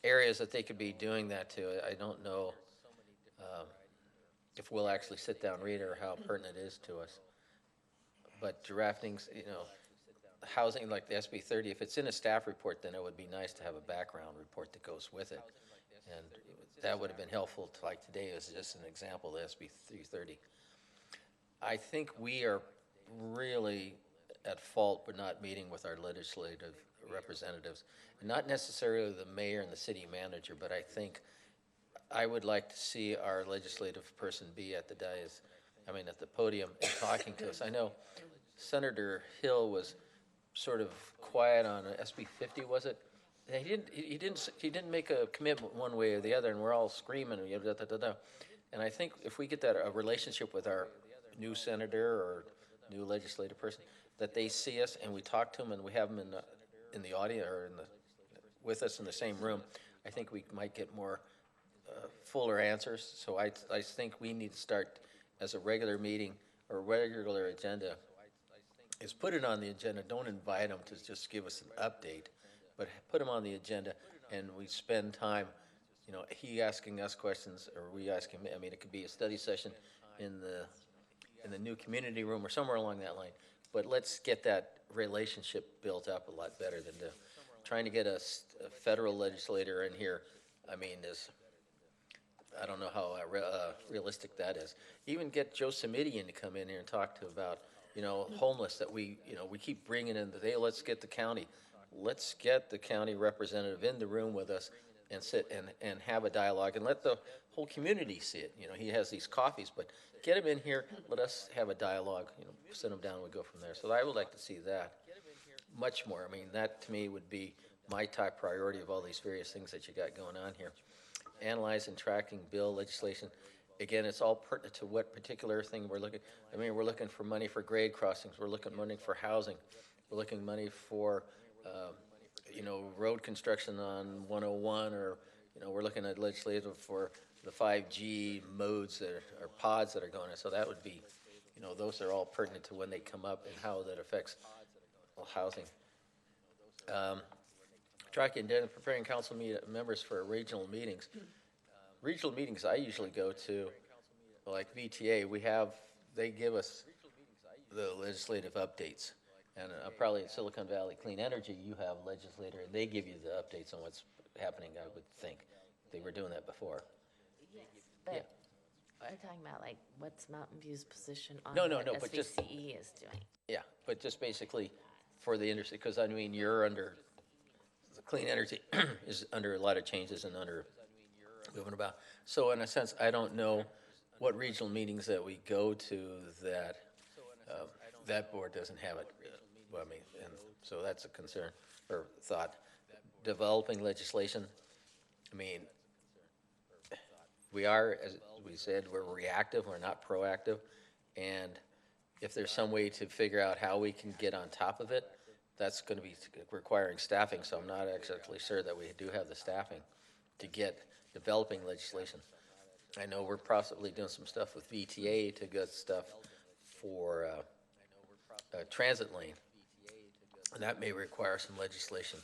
areas that they could be doing that to. I don't know if we'll actually sit down and read it or how pertinent it is to us. But drafting, housing like the SB 30, if it's in a staff report, then it would be nice to have a background report that goes with it. And that would have been helpful to, like today is just an example, the SB 330. I think we are really at fault for not meeting with our legislative representatives, and not necessarily the mayor and the city manager, but I think I would like to see our legislative person be at the dais, at the podium and talking to us. I know Senator Hill was sort of quiet on SB 50, was it? He didn't make a commitment one way or the other, and we're all screaming, And I think if we get that a relationship with our new senator or new legislative person, that they see us and we talk to them and we have them in the audience or with us in the same room, I think we might get more fuller answers. So I think we need to start as a regular meeting or regular agenda. Is put it on the agenda. Don't invite them to just give us an update, but put them on the agenda, and we spend time, he asking us questions, or we ask him. I mean, it could be a study session in the new community room or somewhere along that line. But let's get that relationship built up a lot better than trying to get a federal legislator in here. I mean, I don't know how realistic that is. Even get Joe Simidian to come in here and talk to about, homeless that we keep bringing in today. Let's get the county representative in the room with us and sit and have a dialogue and let the whole community see it. He has these coffees, but get him in here, let us have a dialogue, sit him down and we go from there. So I would like to see that much more. I mean, that to me would be my top priority of all these various things that you got going on here. Analyze and tracking bill legislation. Again, it's all pertinent to what particular thing we're looking. I mean, we're looking for money for grade crossings. We're looking money for housing. We're looking money for, road construction on 101, or, we're looking at legislative for the 5G modes or pods that are going in. So that would be, those are all pertinent to when they come up and how that affects housing. Tracking and preparing council members for regional meetings. Regional meetings I usually go to, like VTA, they give us the legislative updates. And probably at Silicon Valley Clean Energy, you have a legislator, and they give you the updates on what's happening, I would think. They were doing that before. Yes, but we're talking about, like, what's Mountain View's position on No, what but just, SVCE is doing. Yeah, but just basically for the industry, because, I mean, you're under, the clean energy is under a lot of changes and under moving about. So in a sense, I don't know what regional meetings that we go to that that board doesn't have it. I mean, and so that's a concern or thought. Developing legislation. I mean, we are, as we said, we're reactive, we're not proactive. And if there's some way to figure out how we can get on top of it, that's going to be requiring staffing. So I'm not exactly sure that we do have the staffing to get developing legislation. I know we're possibly doing some stuff with VTA to get stuff for transit lane, and that may require some legislation.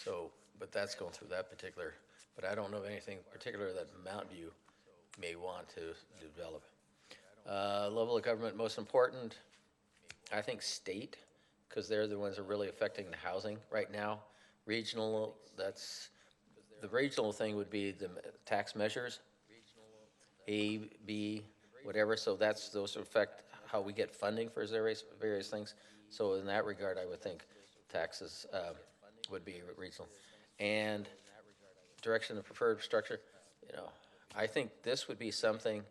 So, but that's going through that particular. But I don't know of anything particular that Mountain View may want to develop. Level of government most important, I think state, because they're the ones that are really affecting the housing right now. Regional, the regional thing would be the tax measures, A, B, whatever. So those affect how we get funding for various things. So in that regard, I would think taxes would be regional. And direction of preferred structure, I think this would be something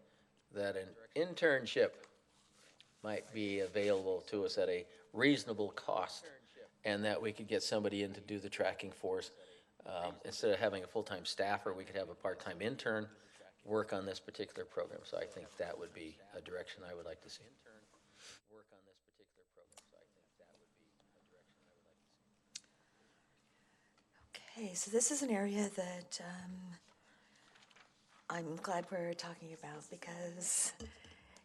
that an internship might be available to us at a reasonable cost, and that we could get somebody in to do the tracking for us. Instead of having a full-time staffer, we could have a part-time intern work on this particular program. So I think that would be a direction I would like to see. Okay, so this is an area that I'm glad we're talking about, because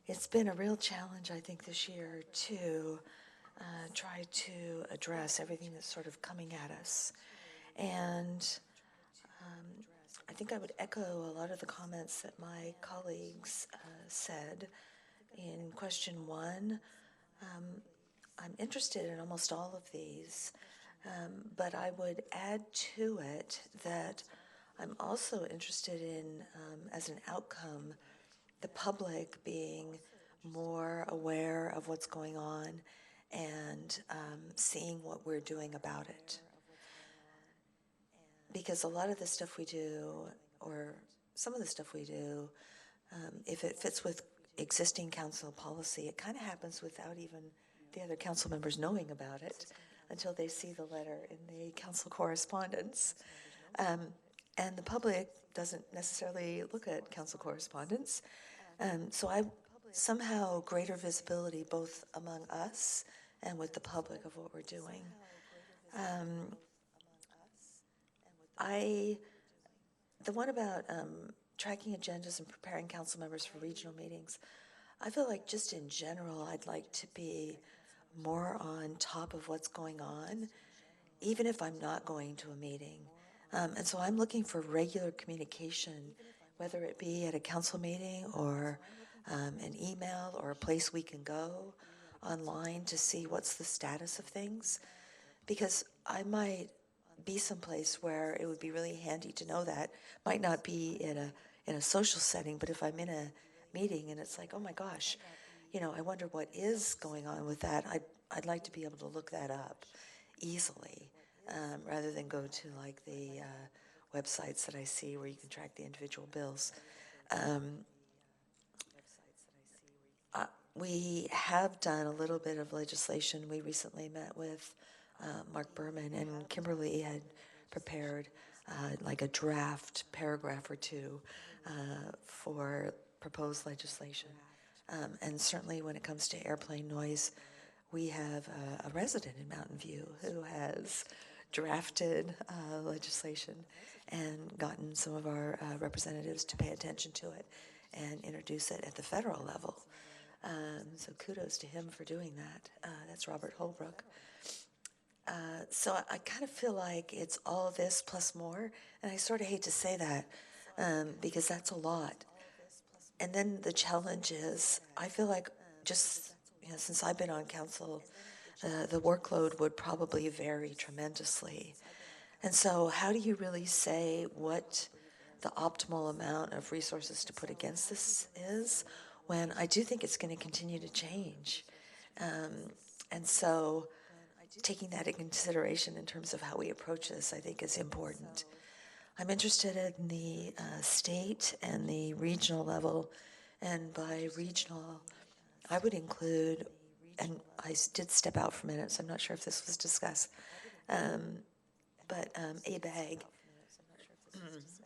it's been a real challenge, I think, this year to try to address everything that's sort of coming at us. And I think I would echo a lot of the comments that my colleagues said. In question 1, I'm interested in almost all of these, but I would add to it that I'm also interested in, as an outcome, the public being more aware of what's going on and seeing what we're doing about it. Because a lot of the stuff we do, or some of the stuff we do, if it fits with existing council policy, it kind of happens without even the other council members knowing about it. until they see the letter in the council correspondence. And the public doesn't necessarily look at council correspondence. So I somehow greater visibility both among us and with the public of what we're doing. The one about tracking agendas and preparing council members for regional meetings, I feel like just in general, I'd like to be more on top of what's going on, even if I'm not going to a meeting. And so I'm looking for regular communication, whether it be at a council meeting or an email or a place we can go online to see what's the status of things. Because I might be someplace where it would be really handy to know that. Might not be in a social setting, but if I'm in a meeting and it's like, oh my gosh, I wonder what is going on with that. I'd like to be able to look that up easily, rather than go to like the websites that I see where you can track the individual bills. We have done a little bit of legislation. We recently met with Mark Berman, and Kimberly had prepared like a draft paragraph or two for proposed legislation. And certainly when it comes to airplane noise, we have a resident in Mountain View who has drafted legislation and gotten some of our representatives to pay attention to it and introduce it at the federal level. So kudos to him for doing that. That's Robert Holbrook. So I kind of feel like it's all this plus more, and I sort of hate to say that because that's a lot. And then the challenge is, I feel like just since I've been on council, the workload would probably vary tremendously. And so how do you really say what the optimal amount of resources to put against this is, when I do think it's going to continue to change? And so taking that into consideration in terms of how we approach this, I think, is important. I'm interested in the state and the regional level, and by regional, I would include, and I did step out for a minute, so I'm not sure if this was discussed, but ABAG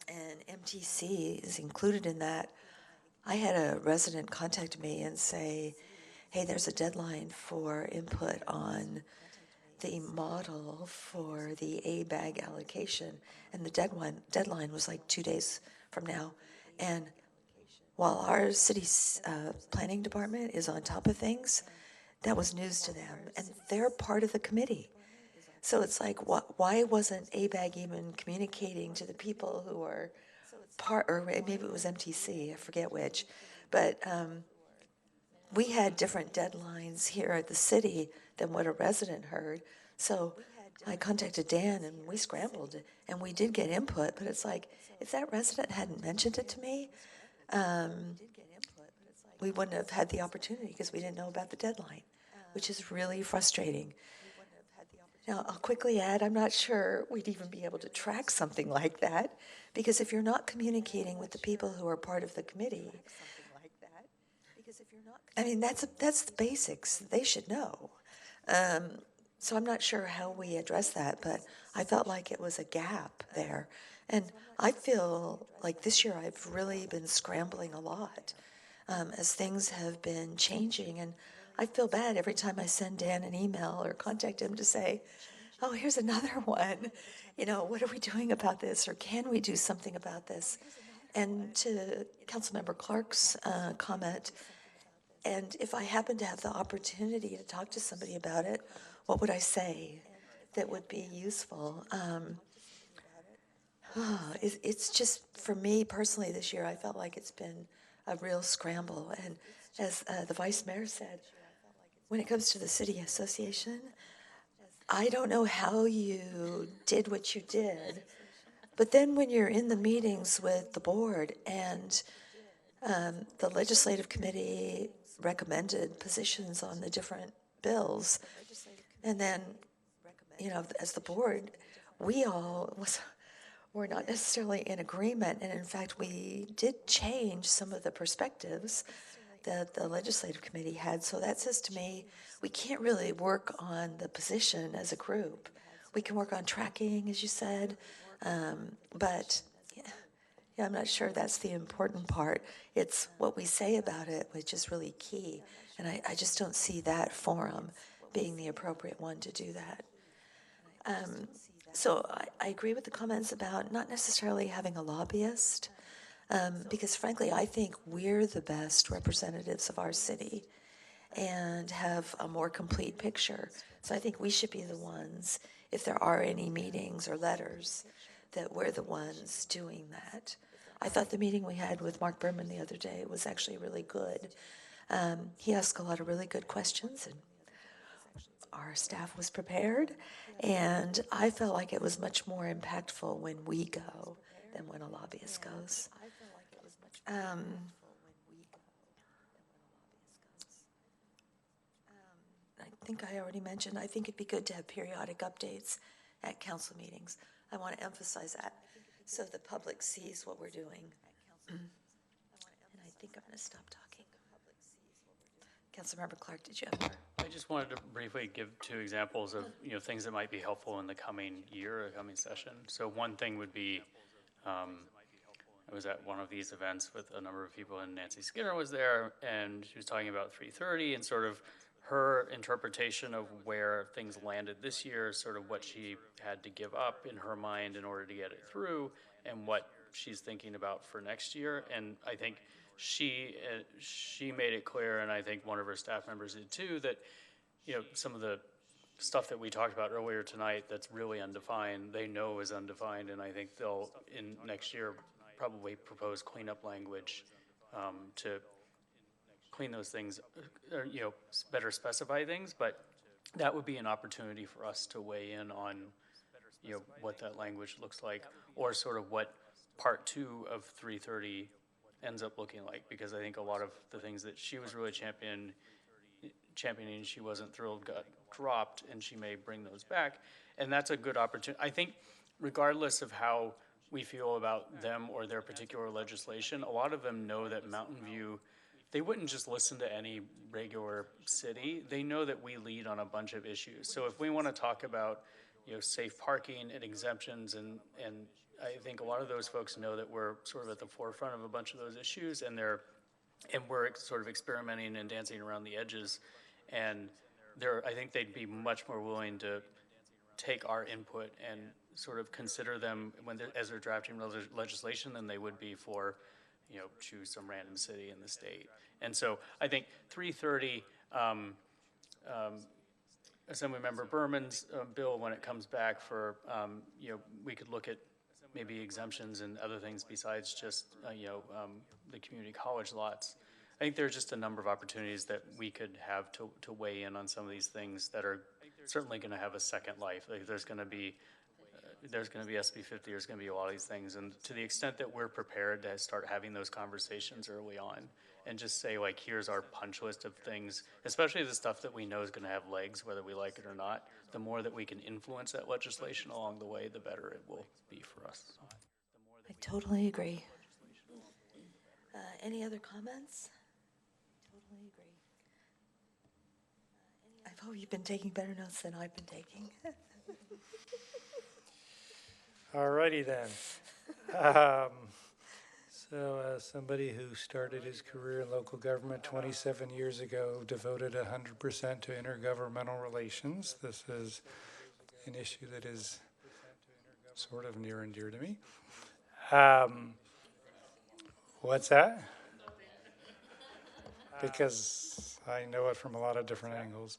and MTC is included in that. I had a resident contact me and say, hey, there's a deadline for input on the model for the ABAG allocation, and the deadline was like 2 days from now. And while our city's planning department is on top of things, that was news to them, and they're part of the committee. So it's like, why wasn't ABAG even communicating to the people who are part, or maybe it was MTC, I forget which, but we had different deadlines here at the city than what a resident heard. So I contacted Dan and we scrambled and we did get input, but it's like, if that resident hadn't mentioned it to me, we wouldn't have had the opportunity because we didn't know about the deadline, which is really frustrating. Now, I'll quickly add, I'm not sure we'd even be able to track something like that, because if you're not communicating with the people who are part of the committee, I mean, that's the basics. They should know. So I'm not sure how we address that, but I felt like it was a gap there. And I feel like this year I've really been scrambling a lot as things have been changing. And I feel bad every time I send Dan an email or contact him to say, oh, here's another one. What are we doing about this? Or can we do something about this? And to Councilmember Clark's comment, and if I happen to have the opportunity to talk to somebody about it, what would I say that would be useful? It's just, for me personally this year, I felt like it's been a real scramble. And as the Vice Mayor said, when it comes to the City Association, I don't know how you did what you did, but then when you're in the meetings with the board and the legislative committee recommended positions on the different bills, and then, as the board, we all were not necessarily in agreement, and in fact, we did change some of the perspectives that the legislative committee had. So that says to me, we can't really work on the position as a group. We can work on tracking, as you said, but yeah, I'm not sure that's the important part. It's what we say about it, which is really key. And I just don't see that forum being the appropriate one to do that. So I agree with the comments about not necessarily having a lobbyist, because frankly, I think we're the best representatives of our city and have a more complete picture. So I think we should be the ones, if there are any meetings or letters, that we're the ones doing that. I thought the meeting we had with Mark Berman the other day was actually really good. He asked a lot of really good questions, and our staff was prepared, and I felt like it was much more impactful when we go than when a lobbyist goes. I think I already mentioned, I think it'd be good to have periodic updates at council meetings. I want to emphasize that so the public sees what we're doing. And I think I'm going to stop talking. Councilmember Clark, did you have more? I just wanted to briefly give 2 examples of things that might be helpful in the coming year or coming session. So one thing would be, I was at one of these events with a number of people, and Nancy Skinner was there, and she was talking about 330 and sort of her interpretation of where things landed this year, sort of what she had to give up in her mind in order to get it through, and what she's thinking about for next year. And I think she made it clear, and I think one of her staff members did too, that some of the stuff that we talked about earlier tonight that's really undefined, they know is undefined, and I think they'll in next year probably propose cleanup language to clean those things, or better specify things. But that would be an opportunity for us to weigh in on what that language looks like, or sort of what part 2 of 330 ends up looking like, because I think a lot of the things that she was really championing she wasn't thrilled got dropped, and she may bring those back, and that's a good opportunity. I think regardless of how we feel about them or their particular legislation, a lot of them know that Mountain View, they wouldn't just listen to any regular city. They know that we lead on a bunch of issues. So if we want to talk about safe parking and exemptions, and I think a lot of those folks know that we're sort of at the forefront of a bunch of those issues, and we're sort of experimenting and dancing around the edges. And I think they'd be much more willing to take our input and sort of consider them as they're drafting legislation than they would be for, choose some random city in the state. And so I think 330, Assemblymember Berman's bill, when it comes back for, we could look at maybe exemptions and other things besides just, the community college lots. I think there's just a number of opportunities that we could have to weigh in on some of these things that are certainly going to have a second life. Like there's going to be SB 50, there's going to be a lot of these things. And to the extent that we're prepared to start having those conversations early on and just say, like, here's our punch list of things, especially the stuff that we know is going to have legs, whether we like it or not, the more that we can influence that legislation along the way, the better it will be for us. I totally agree. Any other comments? Totally agree. I hope you've been taking better notes than I've been taking. Alrighty then. So as somebody who started his career in local government 27 years ago, devoted 100% to intergovernmental relations, this is an issue that is sort of near and dear to me. What's that? Because I know it from a lot of different angles.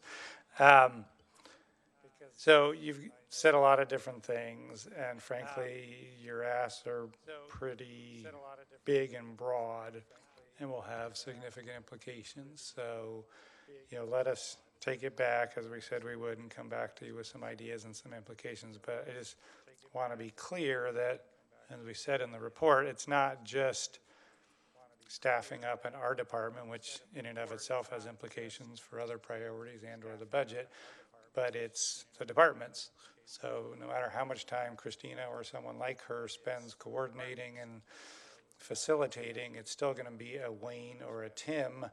So you've said a lot of different things, and frankly, your asks are pretty big and broad and will have significant implications. So, let us take it back, as we said we would, and come back to you with some ideas and some implications. But I just want to be clear that, as we said in the report, it's not just staffing up in our department, which in and of itself has implications for other priorities and or the budget, but it's the departments. So no matter how much time Christina or someone like her spends coordinating and facilitating, it's still going to be a Wayne or a Tim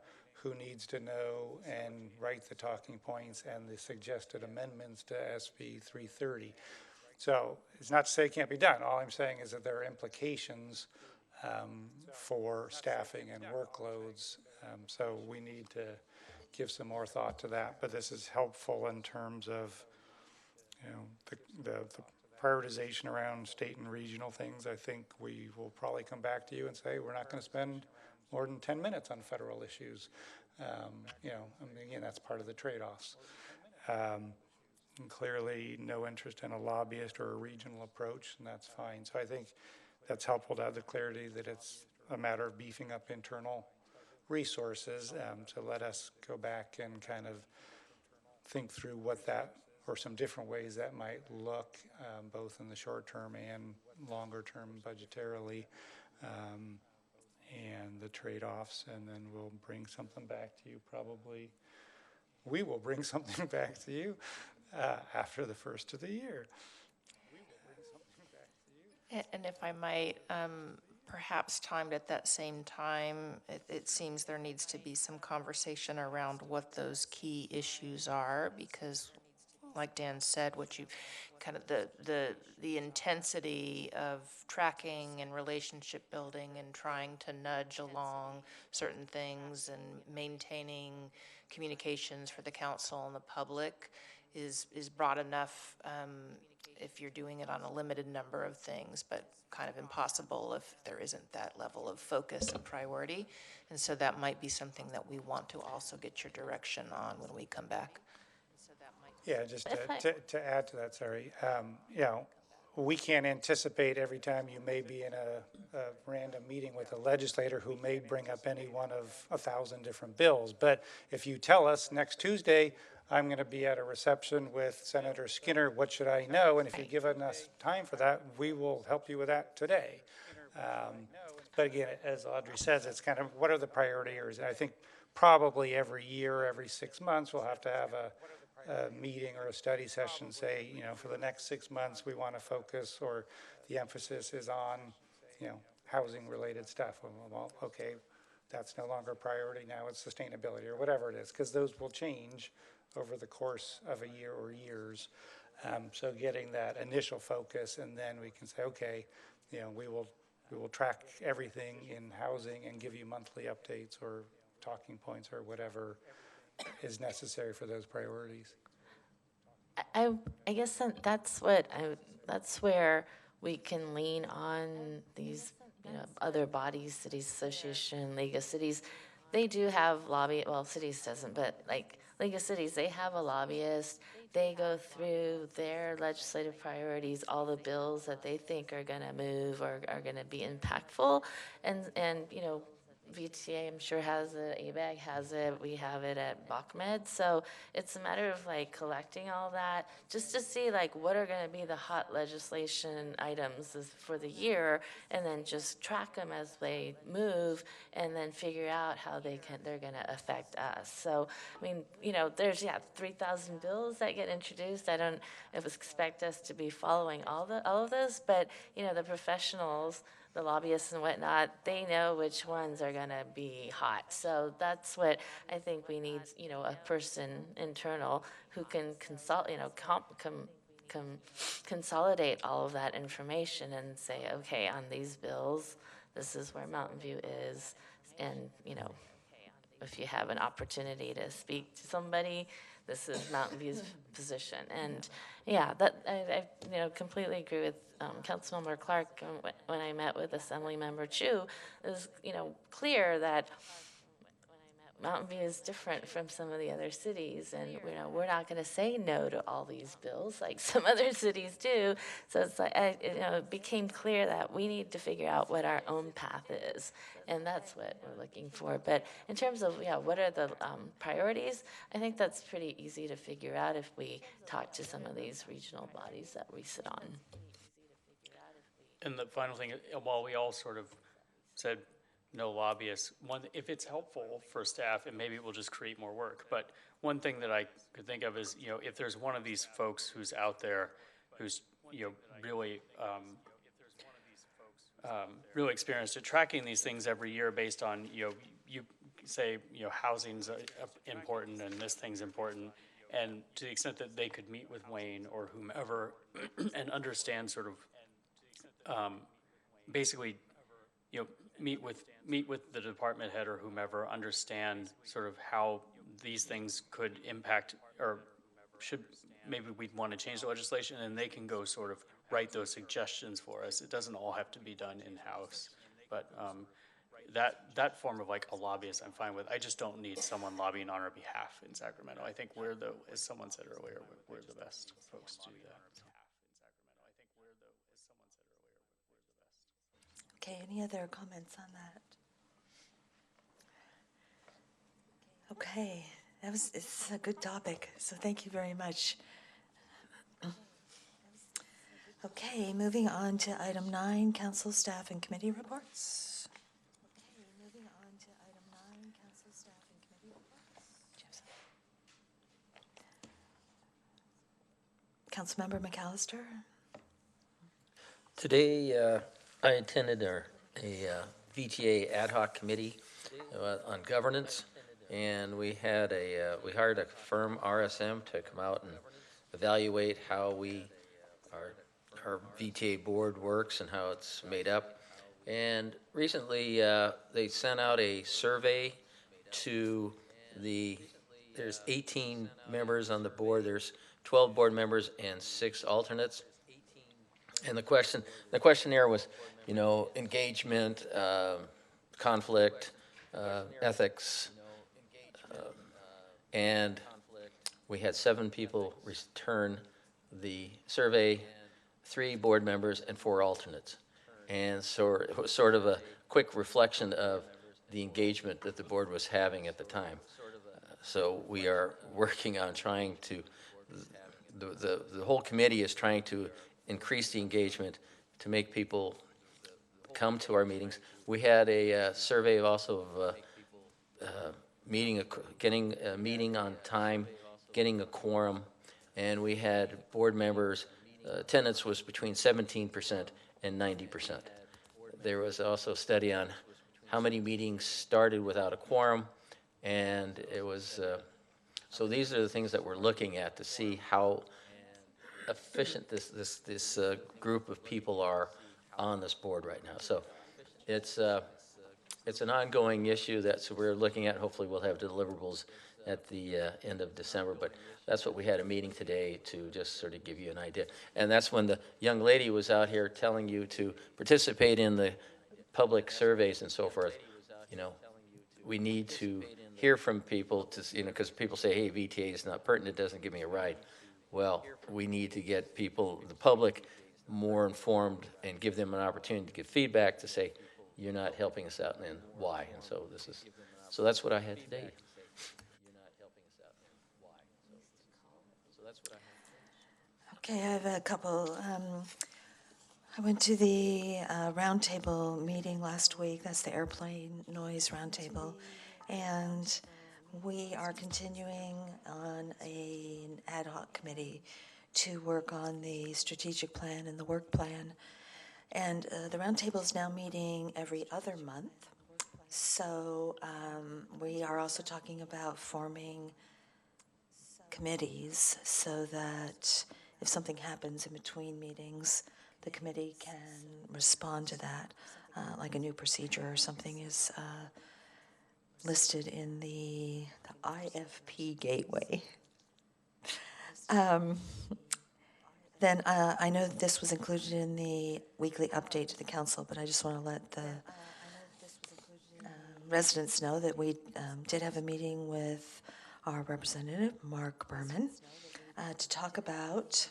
who needs to know and write the talking points and the suggested amendments to SB 330. So it's not to say it can't be done. All I'm saying is that there are implications for staffing and workloads. So we need to give some more thought to that. But this is helpful in terms of, you know, the prioritization around state and regional things. I think we will probably come back to you and say we're not going to spend more than 10 minutes on federal issues. You know, I mean, again, that's part of the trade-offs. And clearly no interest in a lobbyist or a regional approach, and that's fine. So I think that's helpful to have the clarity that it's a matter of beefing up internal resources to let us go back and kind of think through what that, or some different ways that might look, both in the short term and longer term budgetarily, and the trade-offs, and then we'll bring something back to you probably. We will bring something back to you after the first of the year. And if I might, perhaps timed at that same time, it seems there needs to be some conversation around what those key issues are, because like Dan said, what you kind of the intensity of tracking and relationship building and trying to nudge along certain things and maintaining communications for the council and the public is broad enough if you're doing it on a limited number of things, but kind of impossible if there isn't that level of focus and priority. And so that might be something that we want to also get your direction on when we come back. Yeah, just to add to that, sorry, you know, we can't anticipate every time you may be in a random meeting with a legislator who may bring up any one of 1,000 different bills. But if you tell us next Tuesday, I'm going to be at a reception with Senator Skinner, what should I know? And if you give us time for that, we will help you with that today. But again, as Audrey says, it's kind of what are the priority areas? And I think probably every year, every 6 months, we'll have to have a meeting or a study session say, you know, for the next 6 months, we want to focus, or the emphasis is on, you know, housing related stuff. Well, okay, that's no longer a priority. Now it's sustainability or whatever it is, because those will change over the course of a year or years. So getting that initial focus, and then we can say, okay, you know, we will track everything in housing and give you monthly updates or talking points or whatever is necessary for those priorities. I guess that's where we can lean on these, you know, other bodies, cities association, League of Cities. They do have cities doesn't, but like League of Cities, they have a lobbyist. They go through their legislative priorities, all the bills that they think are going to move or are going to be impactful, and you know, VTA, I'm sure, has it, ABAG has it, we have it at BachMed. So it's a matter of like collecting all that just to see like what are going to be the hot legislation items for the year, and then just track them as they move and then figure out how they're going to affect us. So, I mean, you know, there's 3,000 bills that get introduced. I don't expect us to be following all of those, but you know, the professionals, the lobbyists and whatnot, they know which ones are going to be hot. So that's what I think we need, you know, a person internal who can consolidate all of that information and say, okay, on these bills, this is where Mountain View is. And, you know, if you have an opportunity to speak to somebody, this is Mountain View's position. And yeah, that I you know, completely agree with Councilmember Clark. When I met with Assemblymember Chu, it was, you know, clear that Mountain View is different from some of the other cities, and you know, we're not going to say no to all these bills like some other cities do. So it's like it became clear that we need to figure out what our own path is, and that's what we're looking for. But in terms of what are the priorities, I think that's pretty easy to figure out if we talk to some of these regional bodies that we sit on. And the final thing, while we all sort of said no lobbyists, if it's helpful for staff, and maybe it will just create more work. But one thing that I could think of is, you know, if there's one of these folks who's out there who's, you know, really really experienced at tracking these things every year based on, you say, housing's important and this thing's important. And to the extent that they could meet with Wayne or whomever and understand sort of, basically, meet with the department head or whomever, understand sort of how these things could impact or maybe we'd want to change the legislation, and they can go sort of write those suggestions for us. It doesn't all have to be done in-house, but that form of like a lobbyist I'm fine with. I just don't need someone lobbying on our behalf in Sacramento. I think as someone said earlier, we're the best folks to do that. Okay, any other comments on that? Okay, it's a good topic, so thank you very much. Okay, moving on to item 9, council, staff, and committee reports. Councilmember McAllister? Today, I attended a VTA ad hoc committee on governance, and we hired a firm, RSM, to come out and evaluate how our VTA board works and how it's made up. And recently, they sent out a survey to there's 18 members on the board, there's 12 board members and 6 alternates. And the questionnaire was, engagement, conflict, ethics, and we had 7 people return the survey, 3 board members and 4 alternates. And so it was sort of a quick reflection of the engagement that the board was having at the time. So we are working on trying to, the whole committee is trying to increase the engagement to make people come to our meetings. We had a survey also of getting a meeting on time, getting a quorum, and we had board members, attendance was between 17% and 90%. There was also a study on how many meetings started without a quorum, and it was, so these are the things that we're looking at to see how efficient this group of people are on this board right now. So it's an ongoing issue that we're looking at. Hopefully we'll have deliverables at the end of December, but that's what we had a meeting today to just sort of give you an idea. And that's when the young lady was out here telling you to participate in the public surveys and so forth. We need to hear from people to, because people say, hey, VTA is not pertinent, it doesn't give me a ride. Well, we need to get people, the public, more informed and give them an opportunity to give feedback to say, you're not helping us out, and then why. And so that's what I had today. Okay, I have a couple. I went to the roundtable meeting last week. That's the airplane noise roundtable. And we are continuing on an ad hoc committee to work on the strategic plan and the work plan. And the roundtable is now meeting every other month. So we are also talking about forming committees so that if something happens in between meetings, the committee can respond to that, like a new procedure or something is listed in the IFP gateway. Then I know that this was included in the weekly update to the council, but I just want to let the residents know that we did have a meeting with our representative, Mark Berman, to talk about,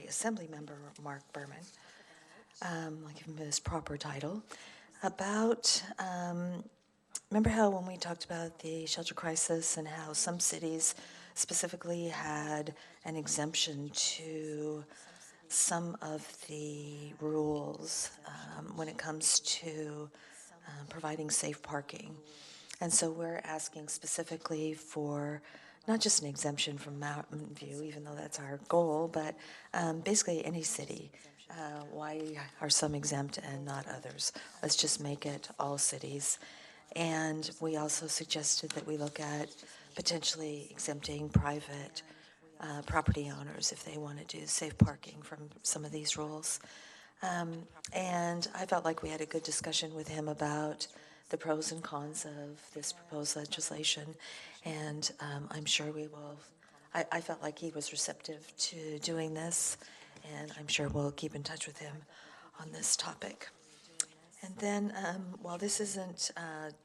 Assembly Member Mark Berman, I'll give him his proper title, about, remember how when we talked about the shelter crisis and how some cities specifically had an exemption to some of the rules when it comes to providing safe parking. And so we're asking specifically for not just an exemption from Mountain View, even though that's our goal, but basically any city Why are some exempt and not others? Let's just make it all cities. And we also suggested that we look at potentially exempting private property owners if they want to do safe parking from some of these rules. And I felt like we had a good discussion with him about the pros and cons of this proposed legislation, and I'm sure we will. I felt like he was receptive to doing this, and I'm sure we'll keep in touch with him on this topic. And then, while this isn't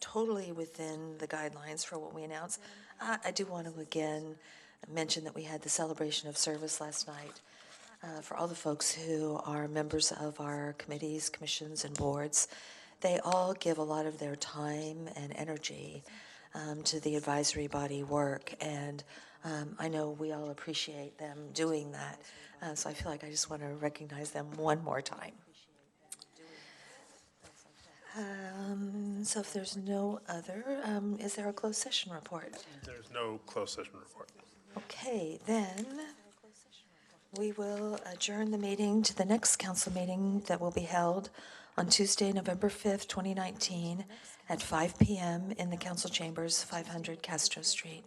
totally within the guidelines for what we announced, I do want to again mention that we had the celebration of service last night for all the folks who are members of our committees, commissions, and boards. They all give a lot of their time and energy to the advisory body work, and I know we all appreciate them doing that. So I feel like I just want to recognize them one more time. So if there's no other, is there a closed session report? There's no closed session report. Okay, then we will adjourn the meeting to the next council meeting that will be held on Tuesday, November 5th, 2019 at 5 p.m. in the council chambers, 500 Castro Street.